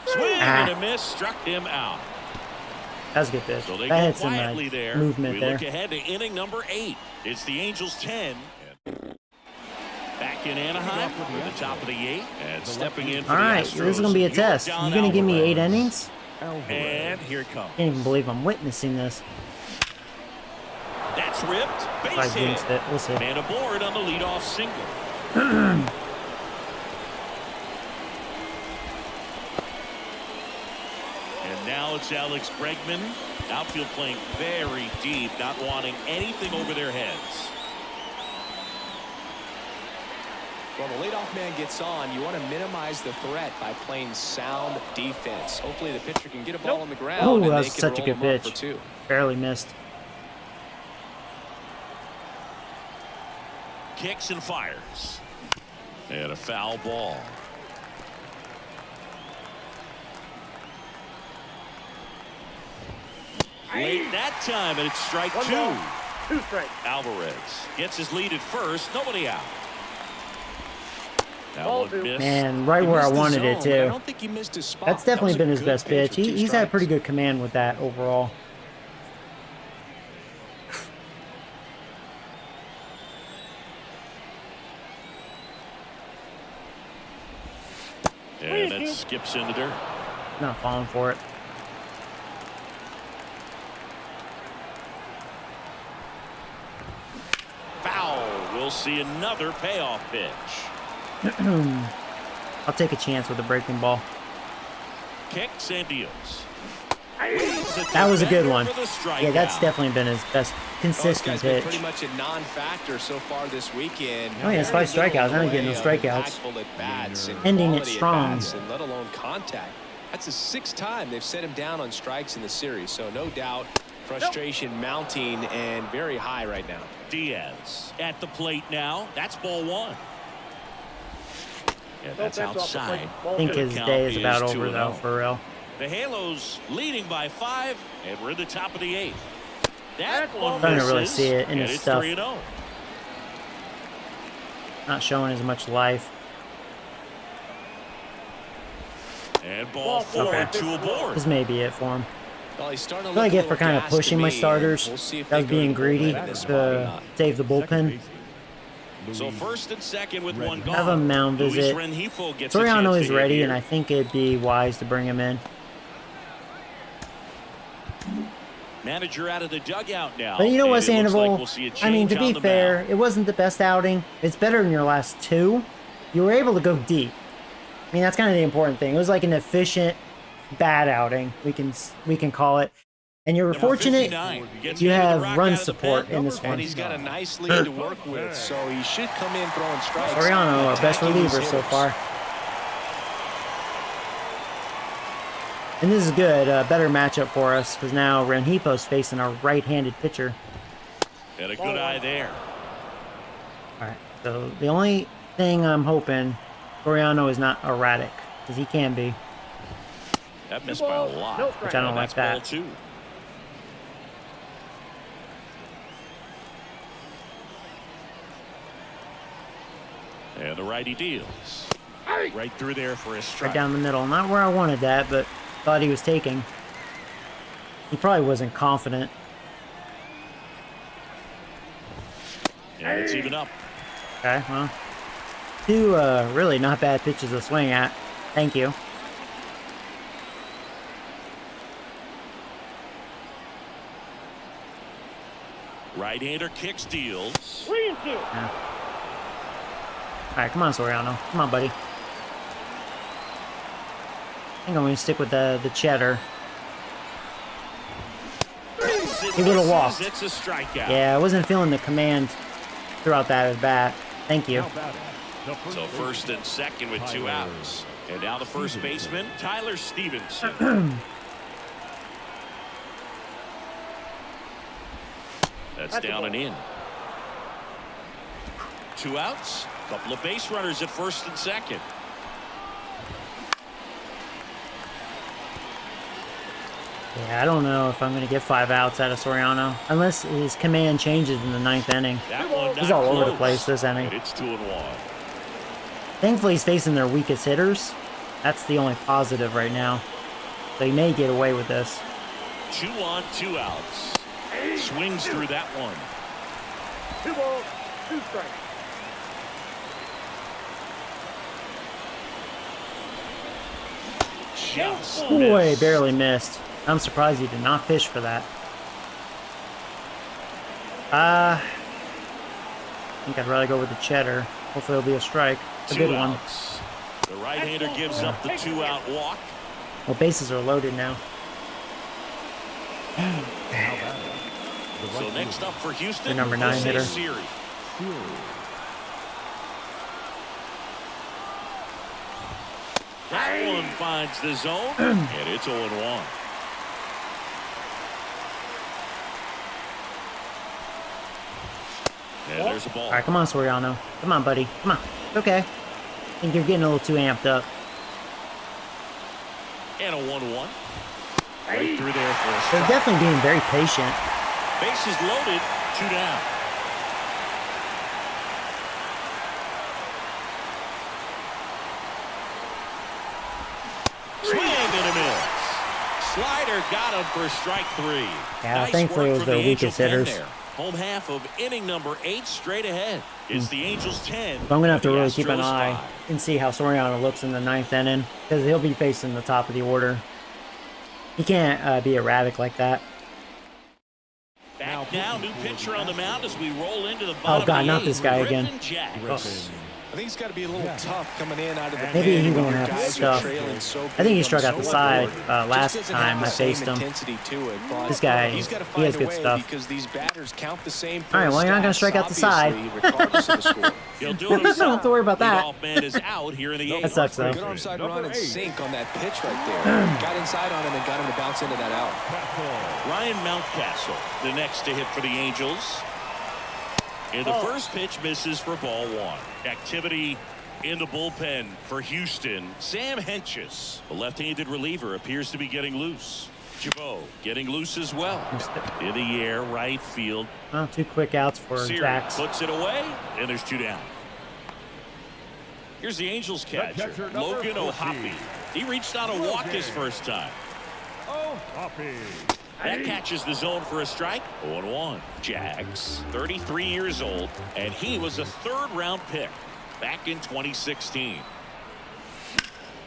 Swing and a miss, struck him out. That was a good pitch. So they That go had some quietly there. movement We there. look ahead to inning number 8. It's the Angels 10. Back in Anaheim, we're at the top of the 8th, and stepping in for All the right, Astros, this is going to be a York test. John You going to give me 8 Alvarez. innings? And here it comes. Can't even believe I'm witnessing this. That's ripped. If I Base hit. jinxed it. We'll see. Man aboard on the leadoff single. And now it's Alex Bregman. Outfield playing very deep, not wanting anything over their heads. Well, the leadoff man gets on. You want to minimize the threat by playing sound defense. Hopefully the pitcher can get a ball on the ground. Oh, and that they was can such a roll good him up for pitch. 2. Barely missed. Kicks and fires. And a foul ball. Late that time, and it's strike 1 2. ball, 2 strikes. Alvarez gets his lead at first. Nobody out. That Ball one 2. missed. Man, right He where I missed the wanted it zone, but I too. don't think he missed his spot. That's That definitely was a been his good best pitch. with 2 He's had pretty strikes. good command with that overall. And that skips in the dirt. Not falling for it. Foul. We'll see another payoff pitch. I'll take a chance with a breaking ball. Kicks and deals. That was a good one. For the Yeah, that's strikeout. definitely been his best Well, this consistent guy's been pitch. pretty much a non-factor so far this weekend. Oh, yeah, it's 5 strikeouts. I didn't get no strikeouts. Ending it strong. And let alone contact. That's the 6th time they've set him down on strikes in the series. So no doubt frustration mounting and very high right now. Diaz at the plate now. That's ball 1. Yeah, that's That's off the outside. plate. I think his day is about Count is over 2-0. though, for real. The Halos leading by 5, and we're in the top of the 8th. That That's one Starting to really misses, see it in and his it's stuff. 3-0. Not showing as much life. And ball 4, Okay. 2 aboard. This may be it for him. Well, he's starting to That's what I look a get for little kind of gassed to pushing my me, and starters. we'll see if That they was go to being the greedy bullpen in this spot or to not. save the bullpen. So first and second with one gone. Have a mound Luis visit. Rengifo gets a chance Soriano to is hit ready, here. and I think it'd be wise to bring him in. Manager out of the dugout now. But you know what, and it looks Sandoval? like we'll see a I mean, to change be on the fair, mound. it wasn't the best outing. It's better than your last 2. You were able to go deep. I mean, that's kind of the important thing. It was like an efficient, bad outing. We can call it. And you're Number fortunate 59 gets you into the have rock run out of the support pen. in this And one. he's got a nice lead to work with, so he should come in throwing strikes. Soriano, our best attacking these reliever so hitters. far. And this is good. Better matchup for us because now Rengifo's facing a right-handed pitcher. And a good eye there. All right. So the only thing I'm hoping Soriano is not erratic because he can be. That missed by a lot. No Which I don't And like that's that. ball 2. And the righty deals. Right through there for a strike. Right down the middle. Not where I wanted that, but thought he was taking. He probably wasn't confident. And it's even up. Okay, well. 2 really not bad pitches to swing at. Thank you. Right-hander kicks, deals. 3 and 2. Yeah. All right, come on, Soriano. Come on, buddy. I think I'm going to stick with the cheddar. He would've walked. It's a strikeout. Yeah, I wasn't feeling the command throughout that at bat. Thank you. So first and second with 2 outs. And now the first baseman, Tyler Stevenson. That's down and in. 2 outs. Couple of base runners at first and second. Yeah, I don't know if I'm going to get 5 outs out of Soriano. Unless his command changes in the 9th inning. That one He's not all over the close. place this inning. And it's 2-1. Thankfully, he's facing their weakest hitters. That's the only positive right now. So he may get away with this. 2 on, 2 outs. Swings through that one. 2 balls, 2 strikes. Just Boy, missed. barely missed. I'm surprised he did not fish for that. I think I'd rather go with the cheddar. Hopefully it'll be a strike. A 2 good one. outs. The right-hander gives up the 2-out walk. Well, bases are loaded now. So next up for Houston, The number 9 Jose hitter. Siri. That one finds the zone, and it's 0-1. And there's a ball. All right, come on, Soriano. Come on, buddy. Come on. It's okay. I think you're getting a little too amped up. And a 1-1. Right through there for a They're strike. definitely being very patient. Bases loaded, 2 down. Swing and a miss. Slider got him for strike 3. Yeah, Nice thankfully it work was from their the weakest Angel pen hitters. there. Home half of inning number 8 straight ahead. It's the Angels 10. So I'm going to have to and the really keep an Astros eye 5. and see how Soriano looks in the 9th inning, because he'll be facing the top of the order. He can't be erratic like that. Back now, new pitcher on the mound as we roll into the Oh, bottom God, of the not 8th. this guy again. Griffin Jax. I think he's got to be a little tough coming in out of the Maybe pen he when won't your have guys are stuff. trailing so I think he big struck on out the so side short. last Just doesn't time have I the same faced him. intensity to it, but This guy, he's got to he find has a good way stuff. because these batters count the same. All right, well, you're not gonna strike out the side. regardless of the score. He'll do it Don't himself. have to worry about that. Leadoff man is out here in the 8th. That sucks, though. Good onside run Number and 8. sink on that pitch right there. Got inside on him and got him to bounce into that out. Ryan Mountcastle, the next to hit for the Angels. And the first pitch misses for ball 1. Activity in the bullpen for Houston. Sam Hentges, the left-handed reliever, appears to be getting loose. Jabot getting loose as well. In the air, right field. Oh, 2 quick outs for Seary Jax. puts it away, and there's 2 down. Here's the Angels catcher, catcher, number Logan 14. O'Hoppe. He reached out and walked his first time. Oh, Hoppy. That catches the zone for a strike. 0-1. Jax, 33 years old, and he was a 3rd-round pick back in 2016.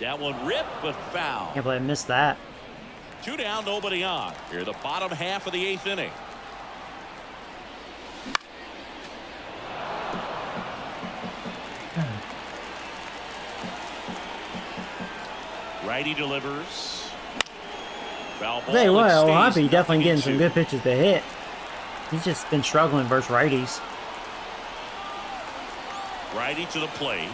That one ripped, but foul. Can't believe I missed that. 2 down, nobody on. Here, the bottom half of the 8th inning. Righty delivers. Foul I'll tell you ball, what, it stays O'Hoppe definitely 0-2. getting some good pitches to hit. He's just been struggling versus righties. Righty to the plate.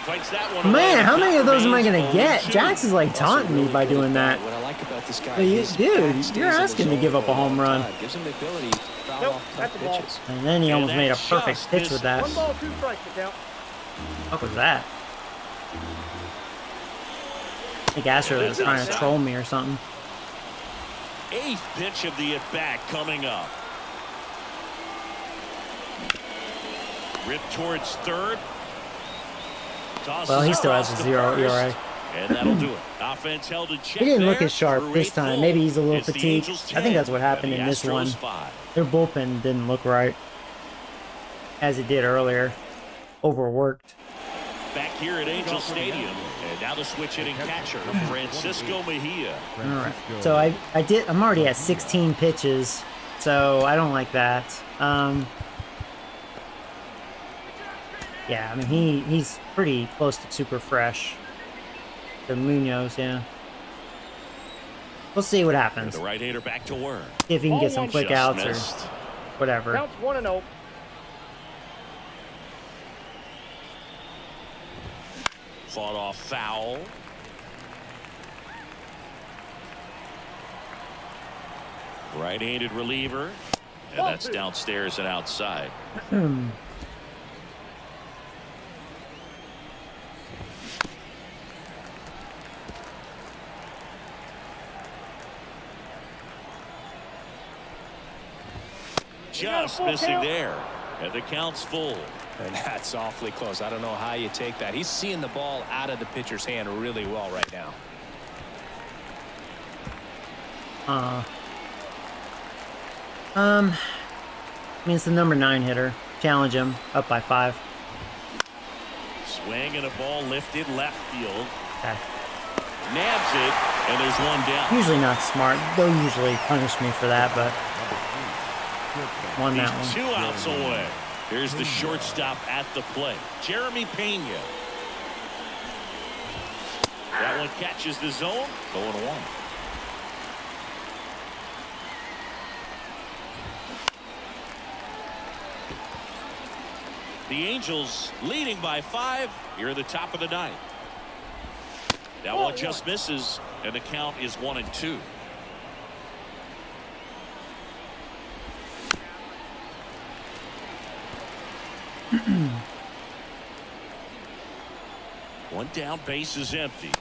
Fights that one Man, away. how many of those am I Remains gonna get? 0-2. Jax is like taunting me by doing that. What I like about this guy, But you- his dude, back stays you're in the asking to zone give up for a home long run. time. Gives him the ability to foul Nope, off that's tough a ball. pitches. And then he almost that made a just perfect pitch with that. 1 ball, 2 strikes to count. What was that? I think Astro was trying to troll me or something. 8th pitch of the at-bat coming up. Ripped towards 3rd. Tosses Well, he it still has across a the 0 first, ERA. And that'll do it. Offense held in check. He didn't look there as sharp through this 8th time. full. Maybe he's a little It's the fatigued. Angels I think that's what 10, happened and in the this Astros one. 5. Their bullpen didn't look right, as it did earlier. Overworked. Back here at Angel Stadium. And now the switch hitting catcher, Francisco Mejia. All right. So I'm already at 16 pitches, so I don't like that. Yeah, I mean he's pretty close to super fresh. The Munoz, yeah. We'll see what happens. The right-hander back to work. See if he can get some quick Just outs or missed. whatever. Counts 1-0. Fought off foul. Right-handed reliever. And that's downstairs and outside. Just missing there. And the count's full. And that's awfully close. I don't know how you take that. He's seeing the ball out of the pitcher's hand really well right now. I mean, it's the number 9 hitter. Challenge him. Up by 5. Swing and a ball lifted left field. Okay. Nabs it, and there's 1 down. Usually not smart. They'll usually punish me for that, but won that He's one. 2 outs away. Here's the shortstop at the plate, Jeremy Pena. That one catches the zone. 0-1. The Angels leading by 5 here at the top of the 9th. That one just misses, and the count is 1-2. One down, base is empty.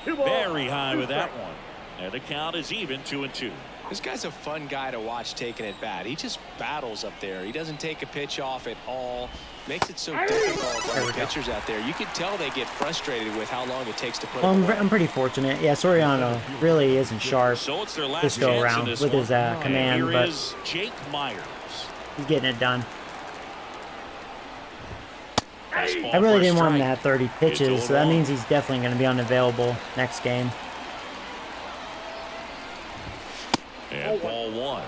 Very high with that one. And the count is even, 2-2. This guy's a fun guy to watch taking at bat. He just battles up there. He doesn't take a pitch off at all. Makes it so difficult for the pitchers out there. You can tell they get frustrated with how long it takes to put Well, it away. I'm pretty fortunate. Yeah, Soriano really isn't sharp So it's their last this go chance around in this with one. his And command, here but is Jake Myers. he's getting it done. Fastball I really for a didn't want him to strike. have 30 pitches, so that 0-1. means he's definitely going to be unavailable next game. And ball one.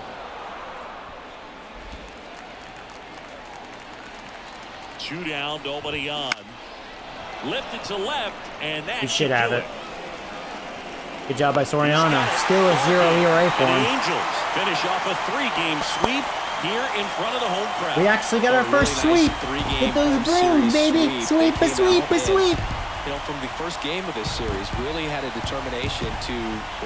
Two down, nobody on. Lifted to left, and that He should should have do it. Good job by Soriano. Still a 0 ERA for The him. Angels finish off a 3-game sweep here in front of the home crowd. We actually got our first sweep. Get those brings, baby. Sweep, a sweep, a sweep. You know, from the first game of this series, really had a determination to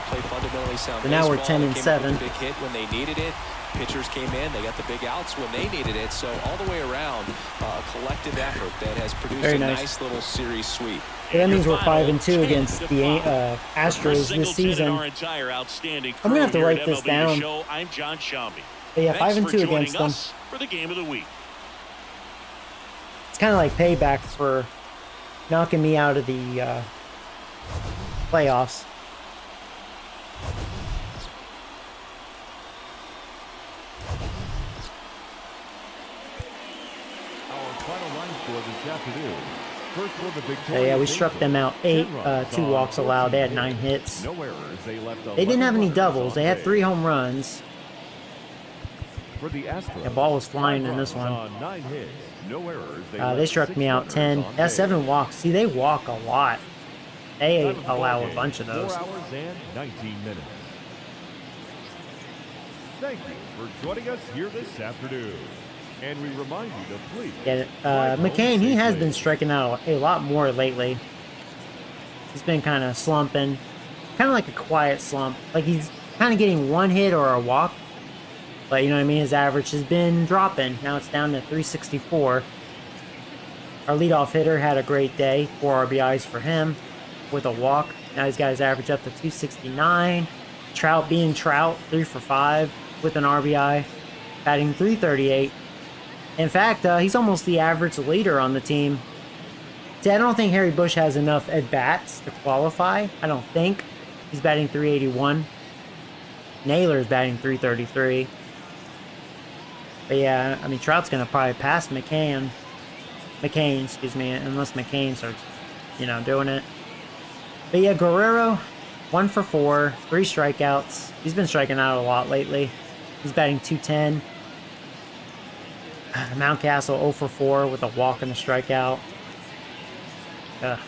play fundamentally sound So now we're baseball. 10 and They came up 7. with a big hit when they needed it. Pitchers came in, they got the big outs when they needed it. So all the way around, a collective effort that has produced Very a nice. nice little series sweep. So that means we're 5-2 10 against to the 5. Astros this season. Our entire outstanding I'm gonna have to crew here write at this MLB down. Show. I'm John Shambi. But yeah, Thanks 5-2 for joining against them. us for the game of the week. It's kind of like payback for knocking me out of the playoffs. Our final line score this afternoon. First for the So Victoria yeah, we struck them out 8, 10 runs 2 on walks allowed. They had 14 9 hits. No errors. They left They didn't have any 11 doubles. runners They on had 3 base. home runs. For the Astros, The ball was flying in this 5 one. runs on 9 hits. No errors. They left struck 6 me out runners 10. on That's base. 7 walks. See, they walk a lot. They Time of the allow ball a game, bunch of 4 those. hours and 19 minutes. Thank you for joining us here this afternoon. And we remind you to please. Yeah, drive home McCain, he has safely. been striking out a lot more lately. He's been kind of slumping. Kind of like a quiet slump. Like he's kind of getting 1 hit or a walk. But you know what I mean? His average has been dropping. Now it's down to 364. Our leadoff hitter had a great day. 4 RBIs for him with a walk. Now he's got his average up to 269. Trout being Trout, 3 for 5 with an RBI. Batting 338. In fact, he's almost the average leader on the team. See, I don't think Harry Bush has enough at-bats to qualify. I don't think. He's batting 381. Naylor's batting 333. But yeah, I mean, Trout's going to probably pass McCain, excuse me, unless McCain starts, doing it. But yeah, Guerrero, 1 for 4, 3 strikeouts. He's been striking out a lot lately. He's batting 210. Mountcastle 0 for 4 with a walk and a strikeout. Yeah,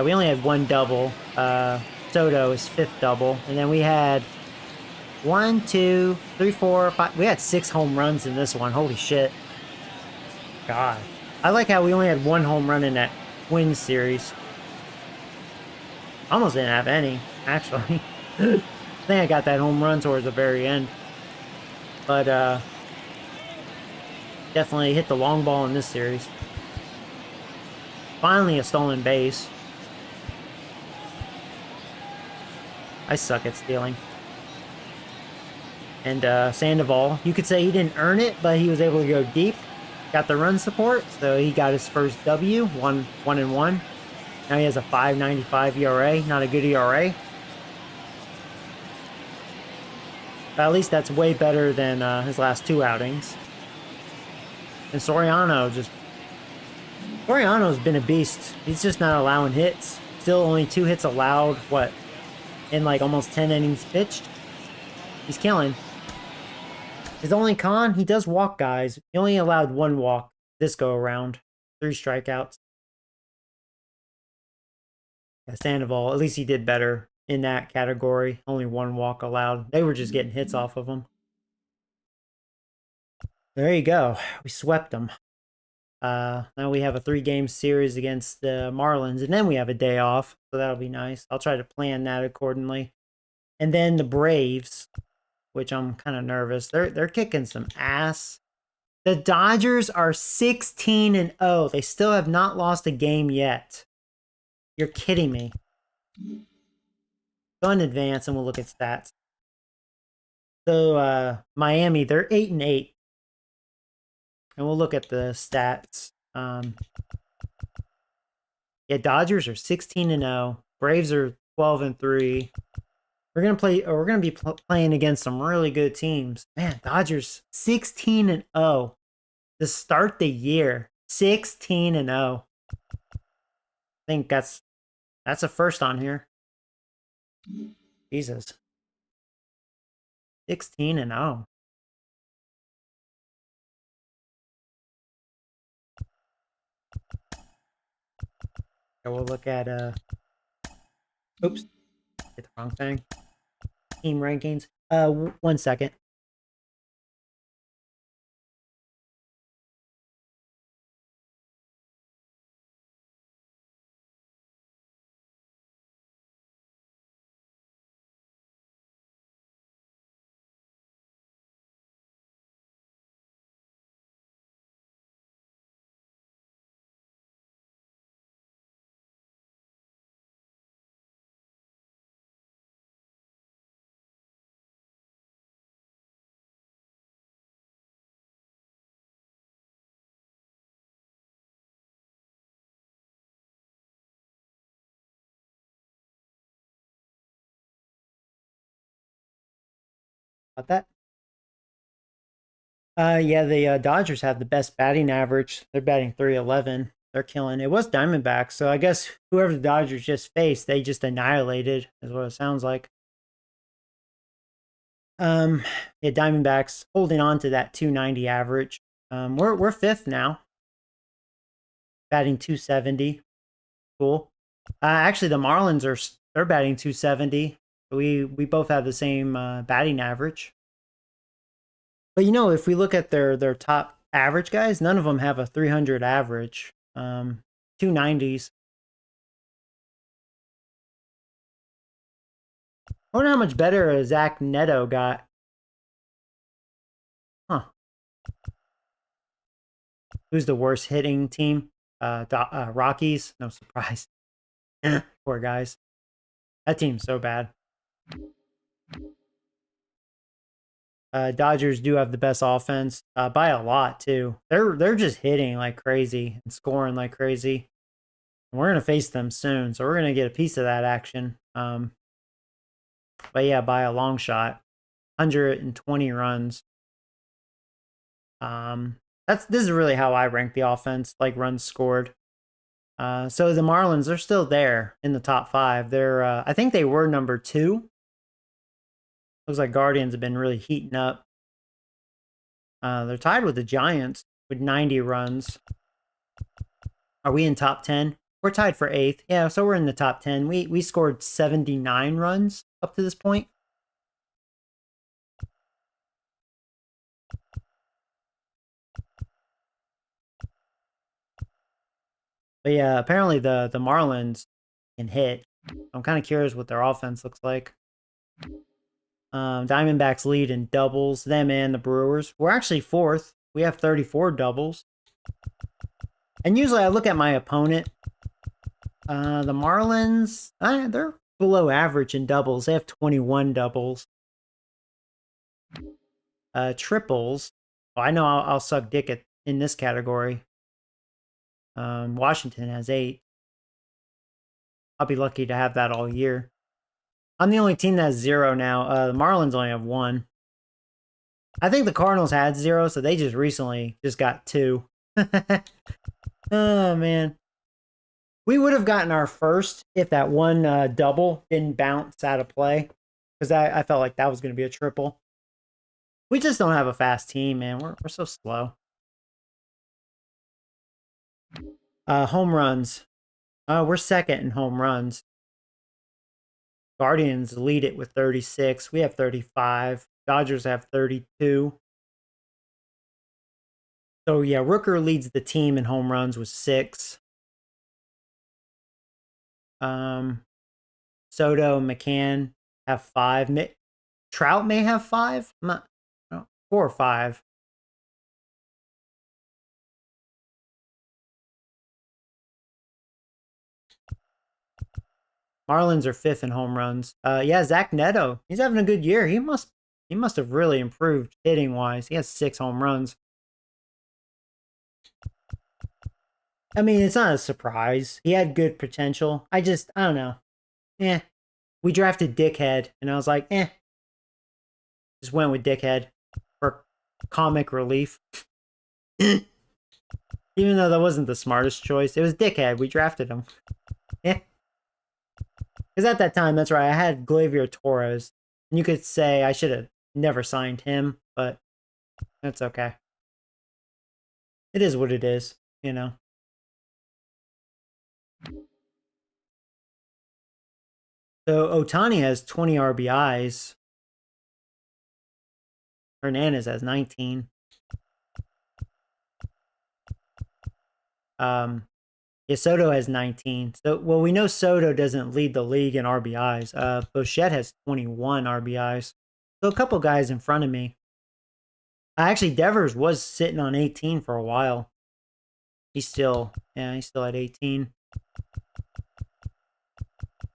we only had 1 double. Soto is 5th double. And then we had 1, 2, 3, 4, 5. We had 6 home runs in this one. Holy shit. God. I like how we only had 1 home run in that Twins series. Almost didn't have any, actually. I think I got that home run towards the very end. But, definitely hit the long ball in this series. Finally a stolen base. I suck at stealing. And, Sandoval, you could say he didn't earn it, but he was able to go deep. Got the run support, so he got his first W, 1-1. Now he has a 5.95 ERA, not a good ERA. But at least that's way better than his last 2 outings. And Soriano's been a beast. He's just not allowing hits. Still only 2 hits allowed, in like almost 10 innings pitched. He's killing. His only con, he does walk guys. He only allowed 1 walk this go around. 3 strikeouts. Yeah, Sandoval, at least he did better in that category. Only 1 walk allowed. They were just getting hits off of him. There you go. We swept them. Now we have a 3-game series against the Marlins, and then we have a day off, so that'll be nice. I'll try to plan that accordingly. And then the Braves, which I'm kind of nervous. They're kicking some ass. The Dodgers are 16-0. They still have not lost a game yet. You're kidding me. Go in advance and we'll look at stats. So Miami, they're 8-8. And we'll look at the stats. Yeah, Dodgers are 16-0. Braves are 12-3. We're gonna be playing against some really good teams. Man, Dodgers 16-0 to start the year. 16-0. I think that's a first on here. Jesus. 16-0. So we'll look at oops, hit the wrong thing. Team rankings. 1 second. About that. Yeah, the Dodgers have the best batting average. They're batting .311. They're killing. It was Diamondbacks, so I guess whoever the Dodgers just faced, they just annihilated, is what it sounds like. Yeah, Diamondbacks holding on to that 290 average. We're fifth now, batting .270. Cool. Actually, the Marlins they're batting .270. We both have the same batting average. But if we look at their top average guys, none of them have a 300 average. 290s. I wonder how much better Zach Neto got. Huh. Who's the worst hitting team? Rockies. No surprise. Poor guys. That team's so bad. Dodgers do have the best offense by a lot too. They're just hitting like crazy and scoring like crazy. And we're gonna face them soon, so we're gonna get a piece of that action. But yeah, by a long shot, 120 runs. This is really how I rank the offense, like runs scored. So the Marlins are still there in the top 5. They're I think they were number 2. Looks like Guardians have been really heating up. They're tied with the Giants with 90 runs. Are we in top 10? We're tied for 8th. Yeah, so we're in the top 10. We scored 79 runs up to this point. But yeah, apparently the Marlins can hit. I'm kind of curious what their offense looks like. Diamondbacks lead in doubles. Them and the Brewers. We're actually 4th. We have 34 doubles. And usually I look at my opponent. The Marlins, they're below average in doubles. They have 21 doubles. Triples. Well, I know I'll suck dick in this category. Washington has 8. I'll be lucky to have that all year. I'm the only team that has 0 now. The Marlins only have 1. I think the Cardinals had 0, so they just recently got 2. Oh, man. We would have gotten our first if that one double didn't bounce out of play. Because I felt like that was going to be a triple. We just don't have a fast team, man. We're so slow. Home runs. We're 2nd in home runs. Guardians lead it with 36. We have 35. Dodgers have 32. So yeah, Rooker leads the team in home runs with 6. Soto and McCann have 5. Trout may have 5. I'm not, no, 4 or 5. Marlins are 5th in home runs. Yeah, Zach Neto, he's having a good year. He must have really improved hitting wise. He has 6 home runs. I mean, it's not a surprise. He had good potential. I don't know. We drafted Dickhead, and I was like, just went with Dickhead for comic relief. Even though that wasn't the smartest choice, it was Dickhead. We drafted him. Because at that time, that's right, I had Gleyber Torres. And you could say I should have never signed him, but that's okay. It is what it is, you know. So Otani has 20 RBIs. Hernandez has 19. Soto has 19. So, well, we know Soto doesn't lead the league in RBIs. Bichette has 21 RBIs. So a couple guys in front of me. Actually, Devers was sitting on 18 for a while. He's still at 18.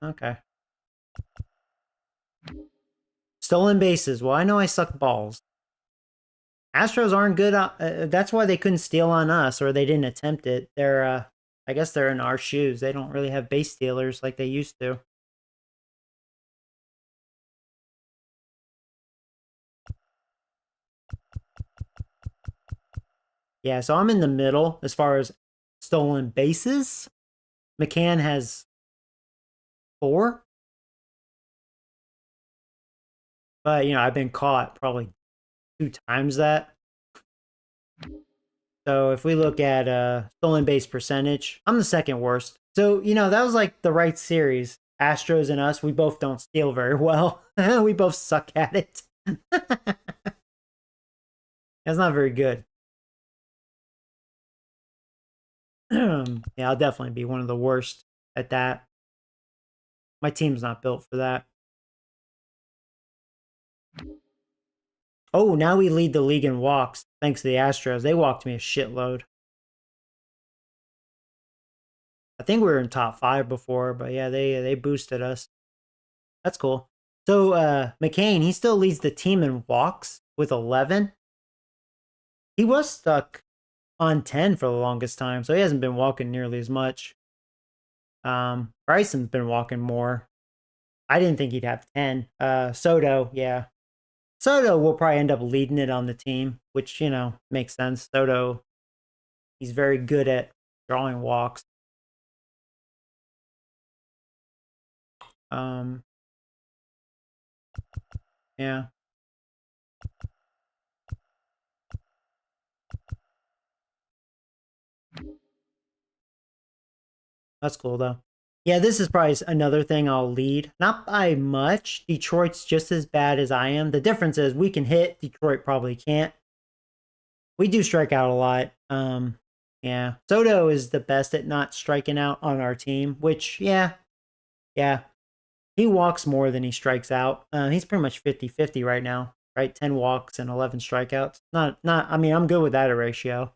Okay. Stolen bases. Well, I know I suck balls. Astros aren't good. That's why they couldn't steal on us, or they didn't attempt it. I guess they're in our shoes. They don't really have base stealers like they used to. Yeah, so I'm in the middle as far as stolen bases. McCann has 4. But, I've been caught probably 2 times that. So if we look at stolen base percentage, I'm the second worst. So, that was like the right series. Astros and us, we both don't steal very well. We both suck at it. That's not very good. Yeah, I'll definitely be one of the worst at that. My team's not built for that. Oh, now we lead the league in walks thanks to the Astros. They walked me a shitload. I think we were in top 5 before, but yeah, they boosted us. That's cool. So McCain, he still leads the team in walks with 11. He was stuck on 10 for the longest time, so he hasn't been walking nearly as much. Bryson's been walking more. I didn't think he'd have 10. Soto, yeah. Soto will probably end up leading it on the team, which, makes sense. Soto, he's very good at drawing walks. Yeah. That's cool, though. Yeah, this is probably another thing I'll lead. Not by much. Detroit's just as bad as I am. The difference is we can hit. Detroit probably can't. We do strike out a lot. Yeah. Soto is the best at not striking out on our team, which, yeah. He walks more than he strikes out. He's pretty much 50-50 right now, right? 10 walks and 11 strikeouts. I mean, I'm good with that ratio.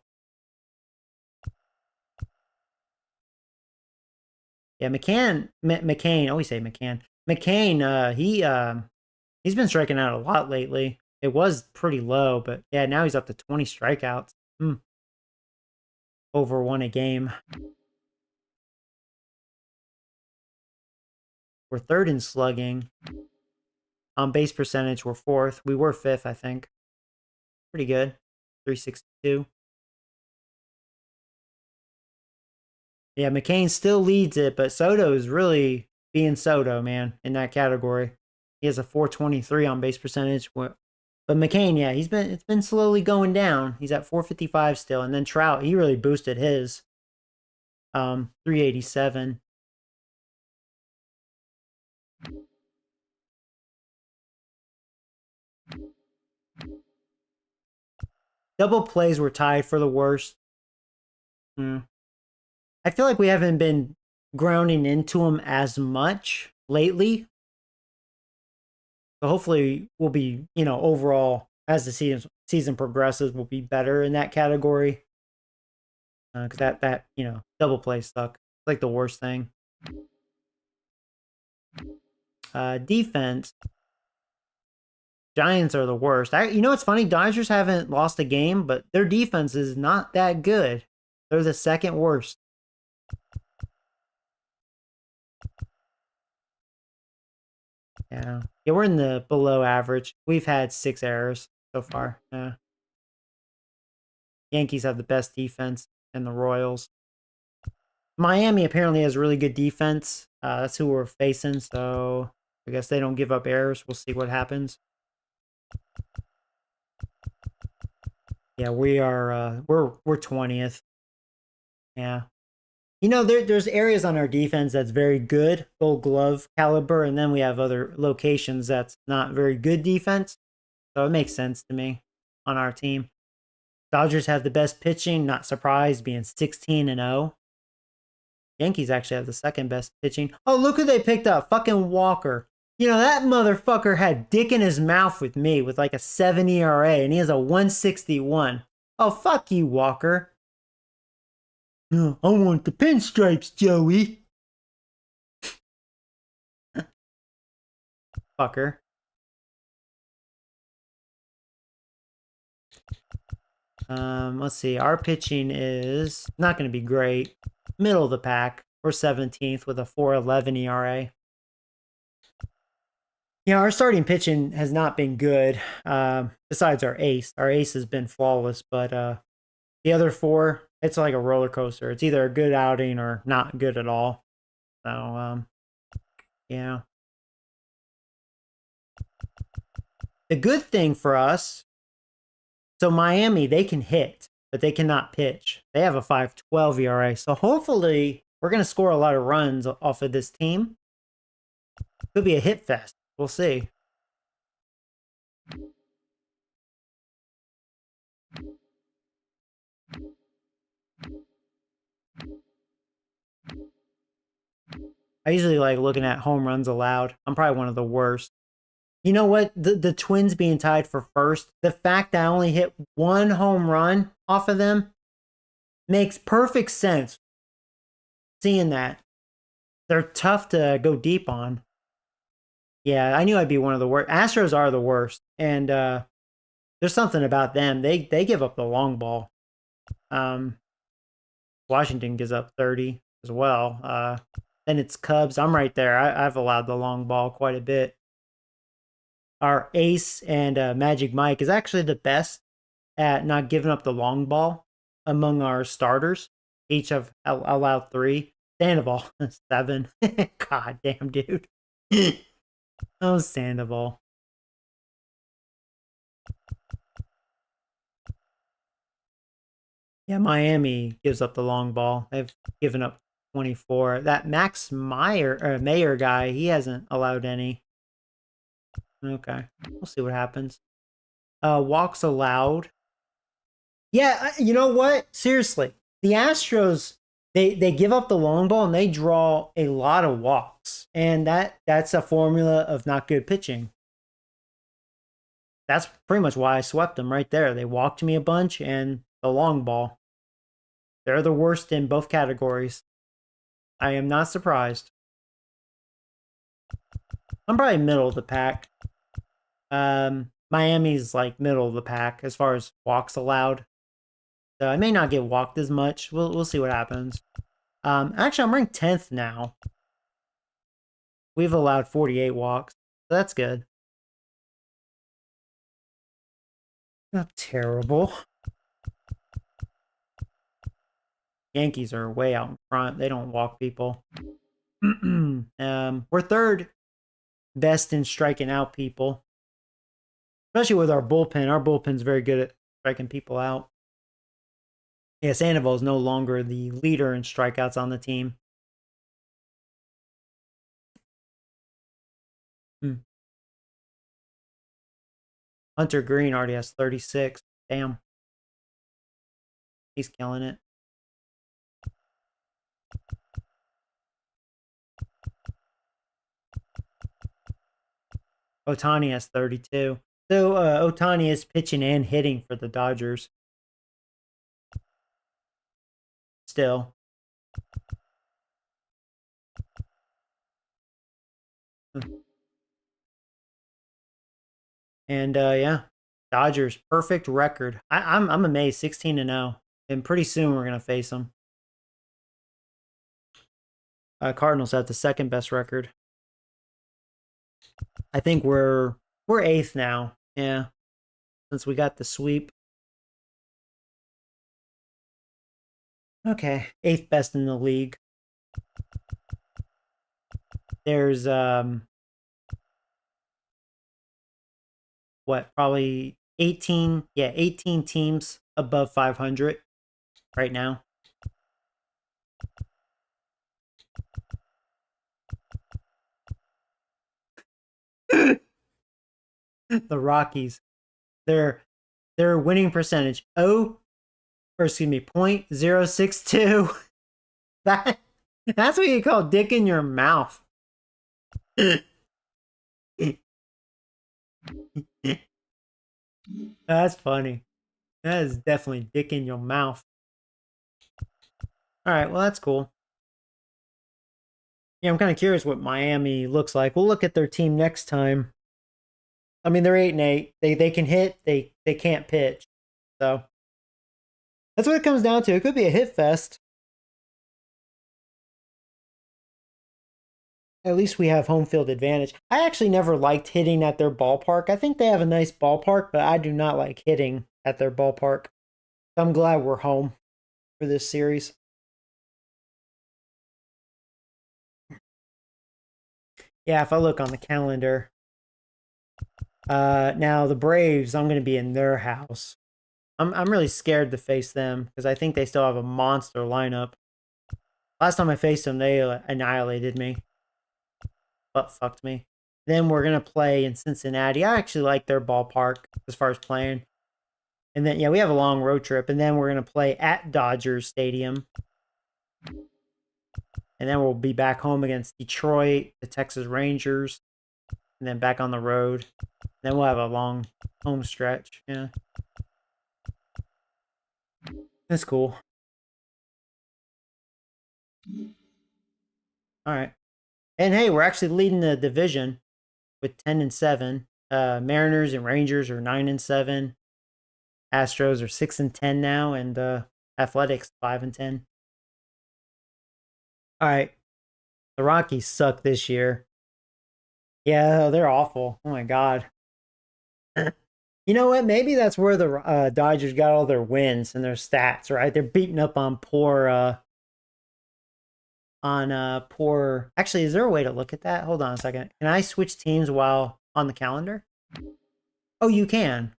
Yeah, McCain, always say McCann. McCain, he's been striking out a lot lately. It was pretty low, but yeah, now he's up to 20 strikeouts. Over 1 a game. We're 3rd in slugging. On base percentage, we're 4th. We were 5th, I think. Pretty good. 362. Yeah, McCain still leads it, but Soto is really being Soto, man, in that category. He has a 423 on base percentage. But McCain, yeah, it's been slowly going down. He's at 455 still. And then Trout, he really boosted his 387. Double plays were tied for the worst. I feel like we haven't been grounding into them as much lately. So hopefully we'll be, overall, as the season progresses, we'll be better in that category. Because that double plays suck. It's like the worst thing. Defense. Giants are the worst. It's funny? Dodgers haven't lost a game, but their defense is not that good. They're the second worst. Yeah, we're in the below average. We've had 6 errors so far. Yeah. Yankees have the best defense, and the Royals. Miami apparently has really good defense. That's who we're facing, so I guess they don't give up errors. We'll see what happens. Yeah, we are. We're 20th. Yeah. There's areas on our defense that's very good, Gold Glove caliber, and then we have other locations that's not very good defense. So it makes sense to me on our team. Dodgers have the best pitching, not surprised, being 16-0. Yankees actually have the second best pitching. Oh, look who they picked up, fucking Walker. That motherfucker had dick in his mouth with me with like a 7 ERA, and he has a 161. Oh, fuck you, Walker. I want the pinstripes, Joey. Fucker. Let's see. Our pitching is not going to be great. Middle of the pack. We're 17th with a 4.11 ERA. Yeah, our starting pitching has not been good. Besides our ace. Our ace has been flawless, but the other 4, it's like a roller coaster. It's either a good outing or not good at all. So, yeah. The good thing for us, so Miami, they can hit, but they cannot pitch. They have a 5.12 ERA. So hopefully we're going to score a lot of runs off of this team. Could be a hit fest. We'll see. I usually like looking at home runs allowed. I'm probably one of the worst. You know what? The Twins being tied for first, the fact that I only hit 1 home run off of them makes perfect sense. Seeing that. They're tough to go deep on. Yeah, I knew I'd be one of the worst. Astros are the worst. And there's something about them. They give up the long ball. Washington gives up 30 as well. Then it's Cubs. I'm right there. I've allowed the long ball quite a bit. Our ace and Magic Mike is actually the best at not giving up the long ball among our starters. Each have allowed 3. Sandoval, 7. God damn, dude. Oh, Sandoval. Yeah, Miami gives up the long ball. They've given up 24. That Max Mayer guy, he hasn't allowed any. Okay, we'll see what happens. Walks allowed. Yeah, you know what? Seriously, the Astros, they give up the long ball and they draw a lot of walks, and that's a formula of not good pitching. That's pretty much why I swept them right there. They walked me a bunch and the long ball. They're the worst in both categories. I am not surprised. I'm probably middle of the pack. Miami's like middle of the pack as far as walks allowed. So I may not get walked as much. We'll see what happens. Actually, I'm ranked 10th now. We've allowed 48 walks. So that's good. Not terrible. Yankees are way out in front. They don't walk people. We're third best in striking out people. Especially with our bullpen. Our bullpen's very good at striking people out. Yeah, Sandoval is no longer the leader in strikeouts on the team. Hunter Green already has 36. Damn. He's killing it. Ohtani has 32. So Ohtani is pitching and hitting for the Dodgers. Still. And yeah, Dodgers perfect record. I'm amazed, 16-0, and pretty soon we're gonna face them. Cardinals have the second best record. I think we're 8th now. Yeah, since we got the sweep. Okay, 8th best in the league. There's what, probably 18, yeah, 18 teams above 500 right now. The Rockies, their winning percentage, 0.062. That's what you call dick in your mouth. That's funny. That is definitely dick in your mouth. All right, well, that's cool. Yeah, I'm kind of curious what Miami looks like. We'll look at their team next time. I mean, they're 8-8. They can hit. They can't pitch. So that's what it comes down to. It could be a hit fest. At least we have home field advantage. I actually never liked hitting at their ballpark. I think they have a nice ballpark, but I do not like hitting at their ballpark. I'm glad we're home for this series. Yeah, if I look on the calendar, now the Braves, I'm going to be in their house. I'm really scared to face them because I think they still have a monster lineup. Last time I faced them, they annihilated me. Butt fucked me. Then we're going to play in Cincinnati. I actually like their ballpark as far as playing. And then, yeah, we have a long road trip. And then we're going to play at Dodgers Stadium. And then we'll be back home against Detroit, the Texas Rangers. And then back on the road. Then we'll have a long home stretch. Yeah. That's cool. All right. And hey, we're actually leading the division with 10-7. Mariners and Rangers are 9-7. Astros are 6-10 now, and Athletics 5-10. All right, the Rockies suck this year. Yeah, they're awful. Oh my god. You know what? Maybe that's where the Dodgers got all their wins and their stats, right? They're beating up on poor. Actually, is there a way to look at that? Hold on a second. Can I switch teams while on the calendar? Oh, you can.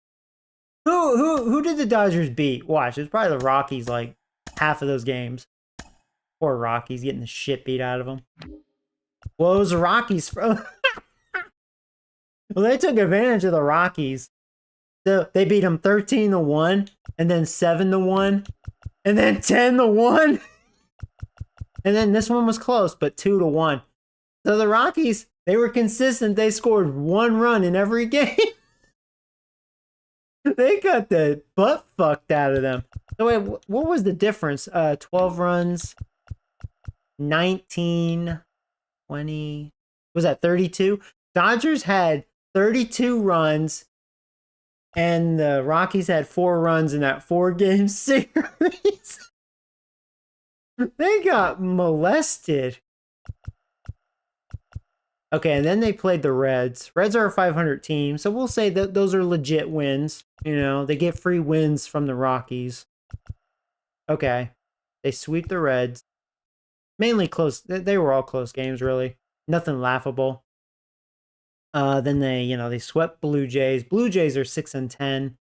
Who did the Dodgers beat? Watch, it's probably the Rockies, like half of those games. Poor Rockies getting the shit beat out of them. Well, it was the Rockies. Well, they took advantage of the Rockies. So they beat them 13-1, and then 7-1, and then 10-1. And then this one was close, but 2-1. So the Rockies, they were consistent. They scored 1 run in every game. They got the butt fucked out of them. So wait, what was the difference? 12 runs, 19, 20. Was that 32? Dodgers had 32 runs, and the Rockies had 4 runs in that 4-game series. They got molested. Okay, and then they played the Reds. Reds are a 500 team, so we'll say that those are legit wins. You know, they get free wins from the Rockies. Okay, they sweep the Reds. Mainly close. They were all close games, really. Nothing laughable. Then they swept Blue Jays. Blue Jays are 6-10.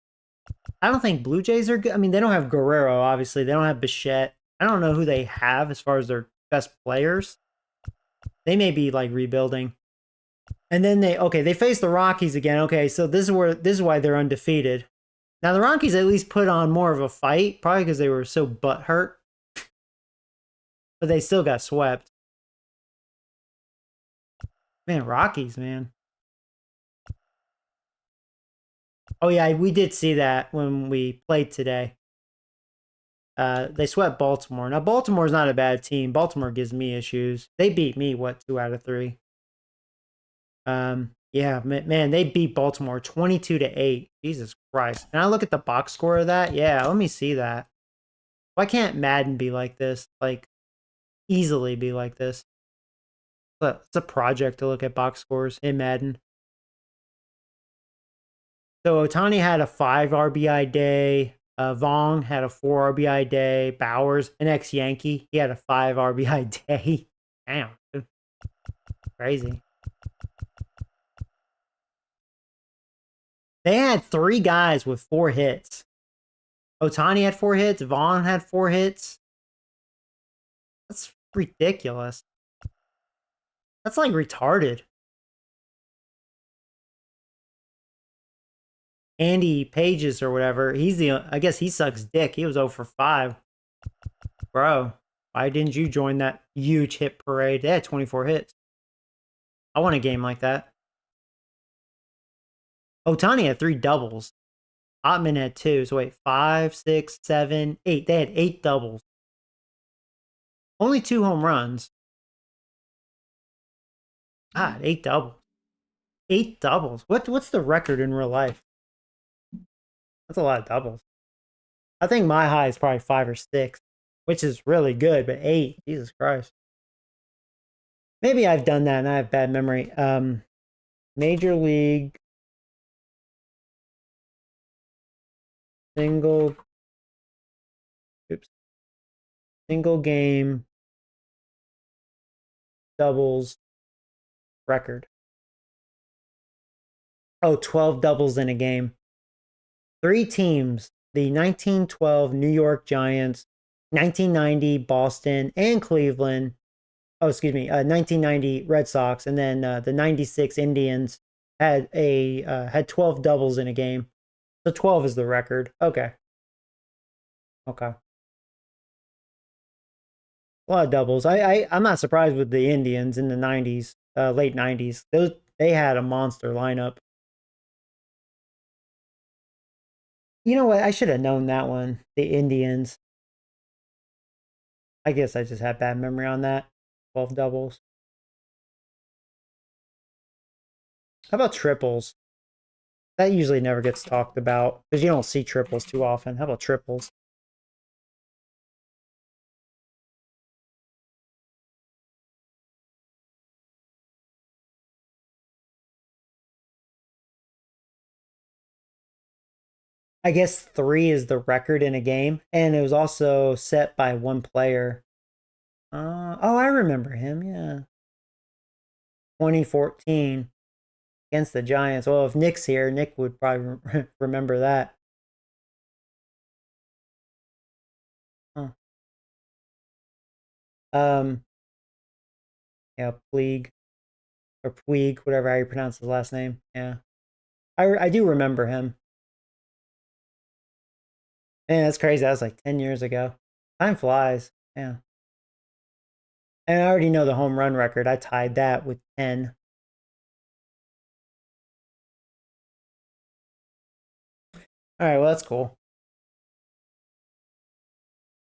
I don't think Blue Jays are good. I mean, they don't have Guerrero, obviously. They don't have Bichette. I don't know who they have as far as their best players. They may be like rebuilding. And then they face the Rockies again. Okay, so this is why they're undefeated. Now the Rockies at least put on more of a fight, probably because they were so butthurt. But they still got swept. Man, Rockies, man. Oh yeah, we did see that when we played today. They swept Baltimore. Now Baltimore's not a bad team. Baltimore gives me issues. They beat me, what, 2 out of 3? Yeah, man, they beat Baltimore 22-8. Jesus Christ. Can I look at the box score of that? Yeah, let me see that. Why can't Madden be like this? Like, easily be like this. But it's a project to look at box scores in Madden. So Otani had a 5 RBI day. Vong had a 4 RBI day. Bowers, an ex-Yankee, he had a 5 RBI day. Damn, dude. Crazy. They had 3 guys with 4 hits. Otani had 4 hits. Vaughn had 4 hits. That's ridiculous. That's like retarded. Andy Pages or whatever, I guess he sucks dick. He was 0 for 5. Bro, why didn't you join that huge hit parade? They had 24 hits. I want a game like that. Otani had 3 doubles. Ottman had 2. So wait, 5, 6, 7, 8. They had 8 doubles. Only 2 home runs. God, 8 doubles. 8 doubles. What's the record in real life? That's a lot of doubles. I think my high is probably 5 or 6, which is really good, but 8, Jesus Christ. Maybe I've done that and I have bad memory. Major League single game doubles record. Oh, 12 doubles in a game. 3 teams, the 1912 New York Giants, 1990 Boston and Cleveland. Oh, excuse me, 1990 Red Sox, and then the 96 Indians had 12 doubles in a game. So 12 is the record. Okay. A lot of doubles. I'm not surprised with the Indians in the 90s, late 90s. They had a monster lineup. You know what? I should have known that one. The Indians. I guess I just have bad memory on that. 12 doubles. How about triples? That usually never gets talked about because you don't see triples too often. How about triples? I guess 3 is the record in a game, and it was also set by one player. Oh, I remember him. Yeah, 2014 against the Giants. Well, if Nick's here, Nick would probably remember that. Huh. Yeah, Puig or Puig, whatever how you pronounce his last name. Yeah, I do remember him. Man, that's crazy. That was like 10 years ago. Time flies. Yeah. And I already know the home run record. I tied that with 10. All right, well, that's cool.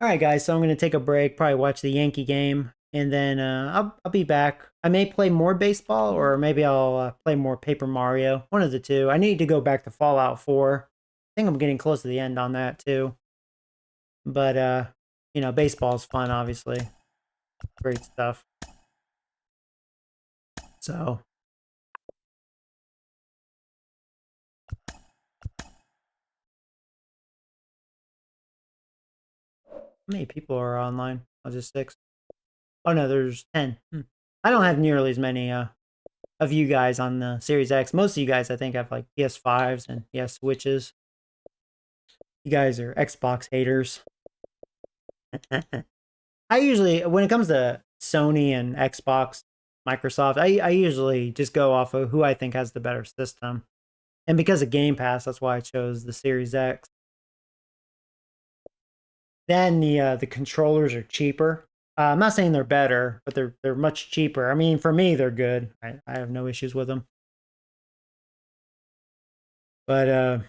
All right, guys, so I'm going to take a break, probably watch the Yankee game, and then I'll be back. I may play more baseball, or maybe I'll play more Paper Mario. One of the two. I need to go back to Fallout 4. I think I'm getting close to the end on that, too. But, you know, baseball's fun, obviously. Great stuff. So... how many people are online? Oh, just 6. Oh, no, there's 10. I don't have nearly as many of you guys on the Series X. Most of you guys, I think, have like PS5s and PS Switches. You guys are Xbox haters. I usually, when it comes to Sony and Xbox, Microsoft, I usually just go off of who I think has the better system. And because of Game Pass, that's why I chose the Series X. Then the controllers are cheaper. I'm not saying they're better, but they're much cheaper. I mean, for me, they're good. I have no issues with them. But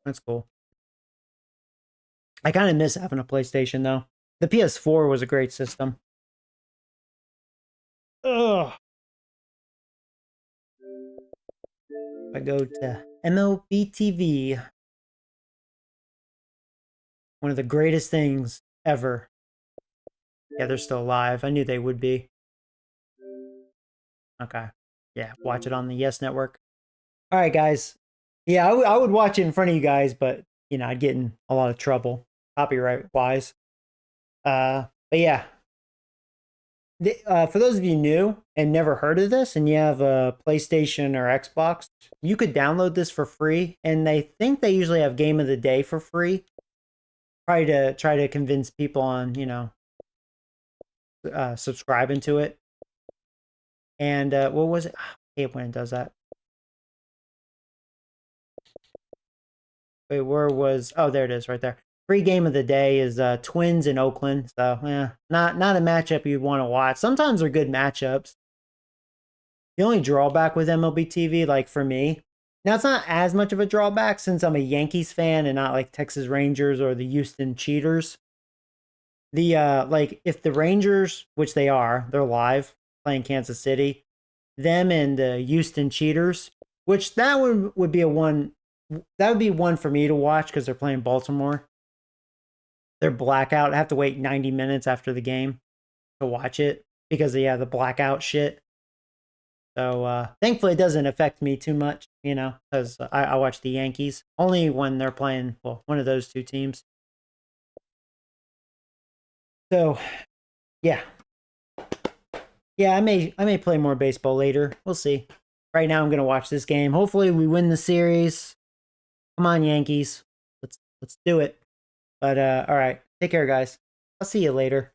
that's cool. I kind of miss having a PlayStation though. The PS4 was a great system. Ugh. I go to MLB TV. One of the greatest things ever. Yeah, they're still alive. I knew they would be. Okay. Yeah, watch it on the Yes Network. All right, guys. Yeah, I would watch it in front of you guys, but, you know, I'd get in a lot of trouble copyright-wise. But yeah. For those of you new and never heard of this and you have a PlayStation or Xbox, you could download this for free. And they think they usually have Game of the Day for free. Try to convince people on, you know, subscribing to it. And what was it? I hate when it does that. Wait, where was? Oh, there it is, right there. Free Game of the Day is Twins in Oakland. So, yeah, not a matchup you'd want to watch. Sometimes they're good matchups. The only drawback with MLB TV, like for me, now it's not as much of a drawback since I'm a Yankees fan and not like Texas Rangers or the Houston Cheaters. The like if the Rangers, which they are, they're live playing Kansas City, them and the Houston Cheaters, which that one would be one for me to watch because they're playing Baltimore. They're blackout. I have to wait 90 minutes after the game to watch it because of the blackout shit. So thankfully it doesn't affect me too much, you know, because I watch the Yankees only when they're playing, well, one of those two teams. So yeah. Yeah, I may play more baseball later. We'll see. Right now I'm gonna watch this game. Hopefully we win the series. Come on, Yankees. Let's do it. But all right. Take care, guys. I'll see you later.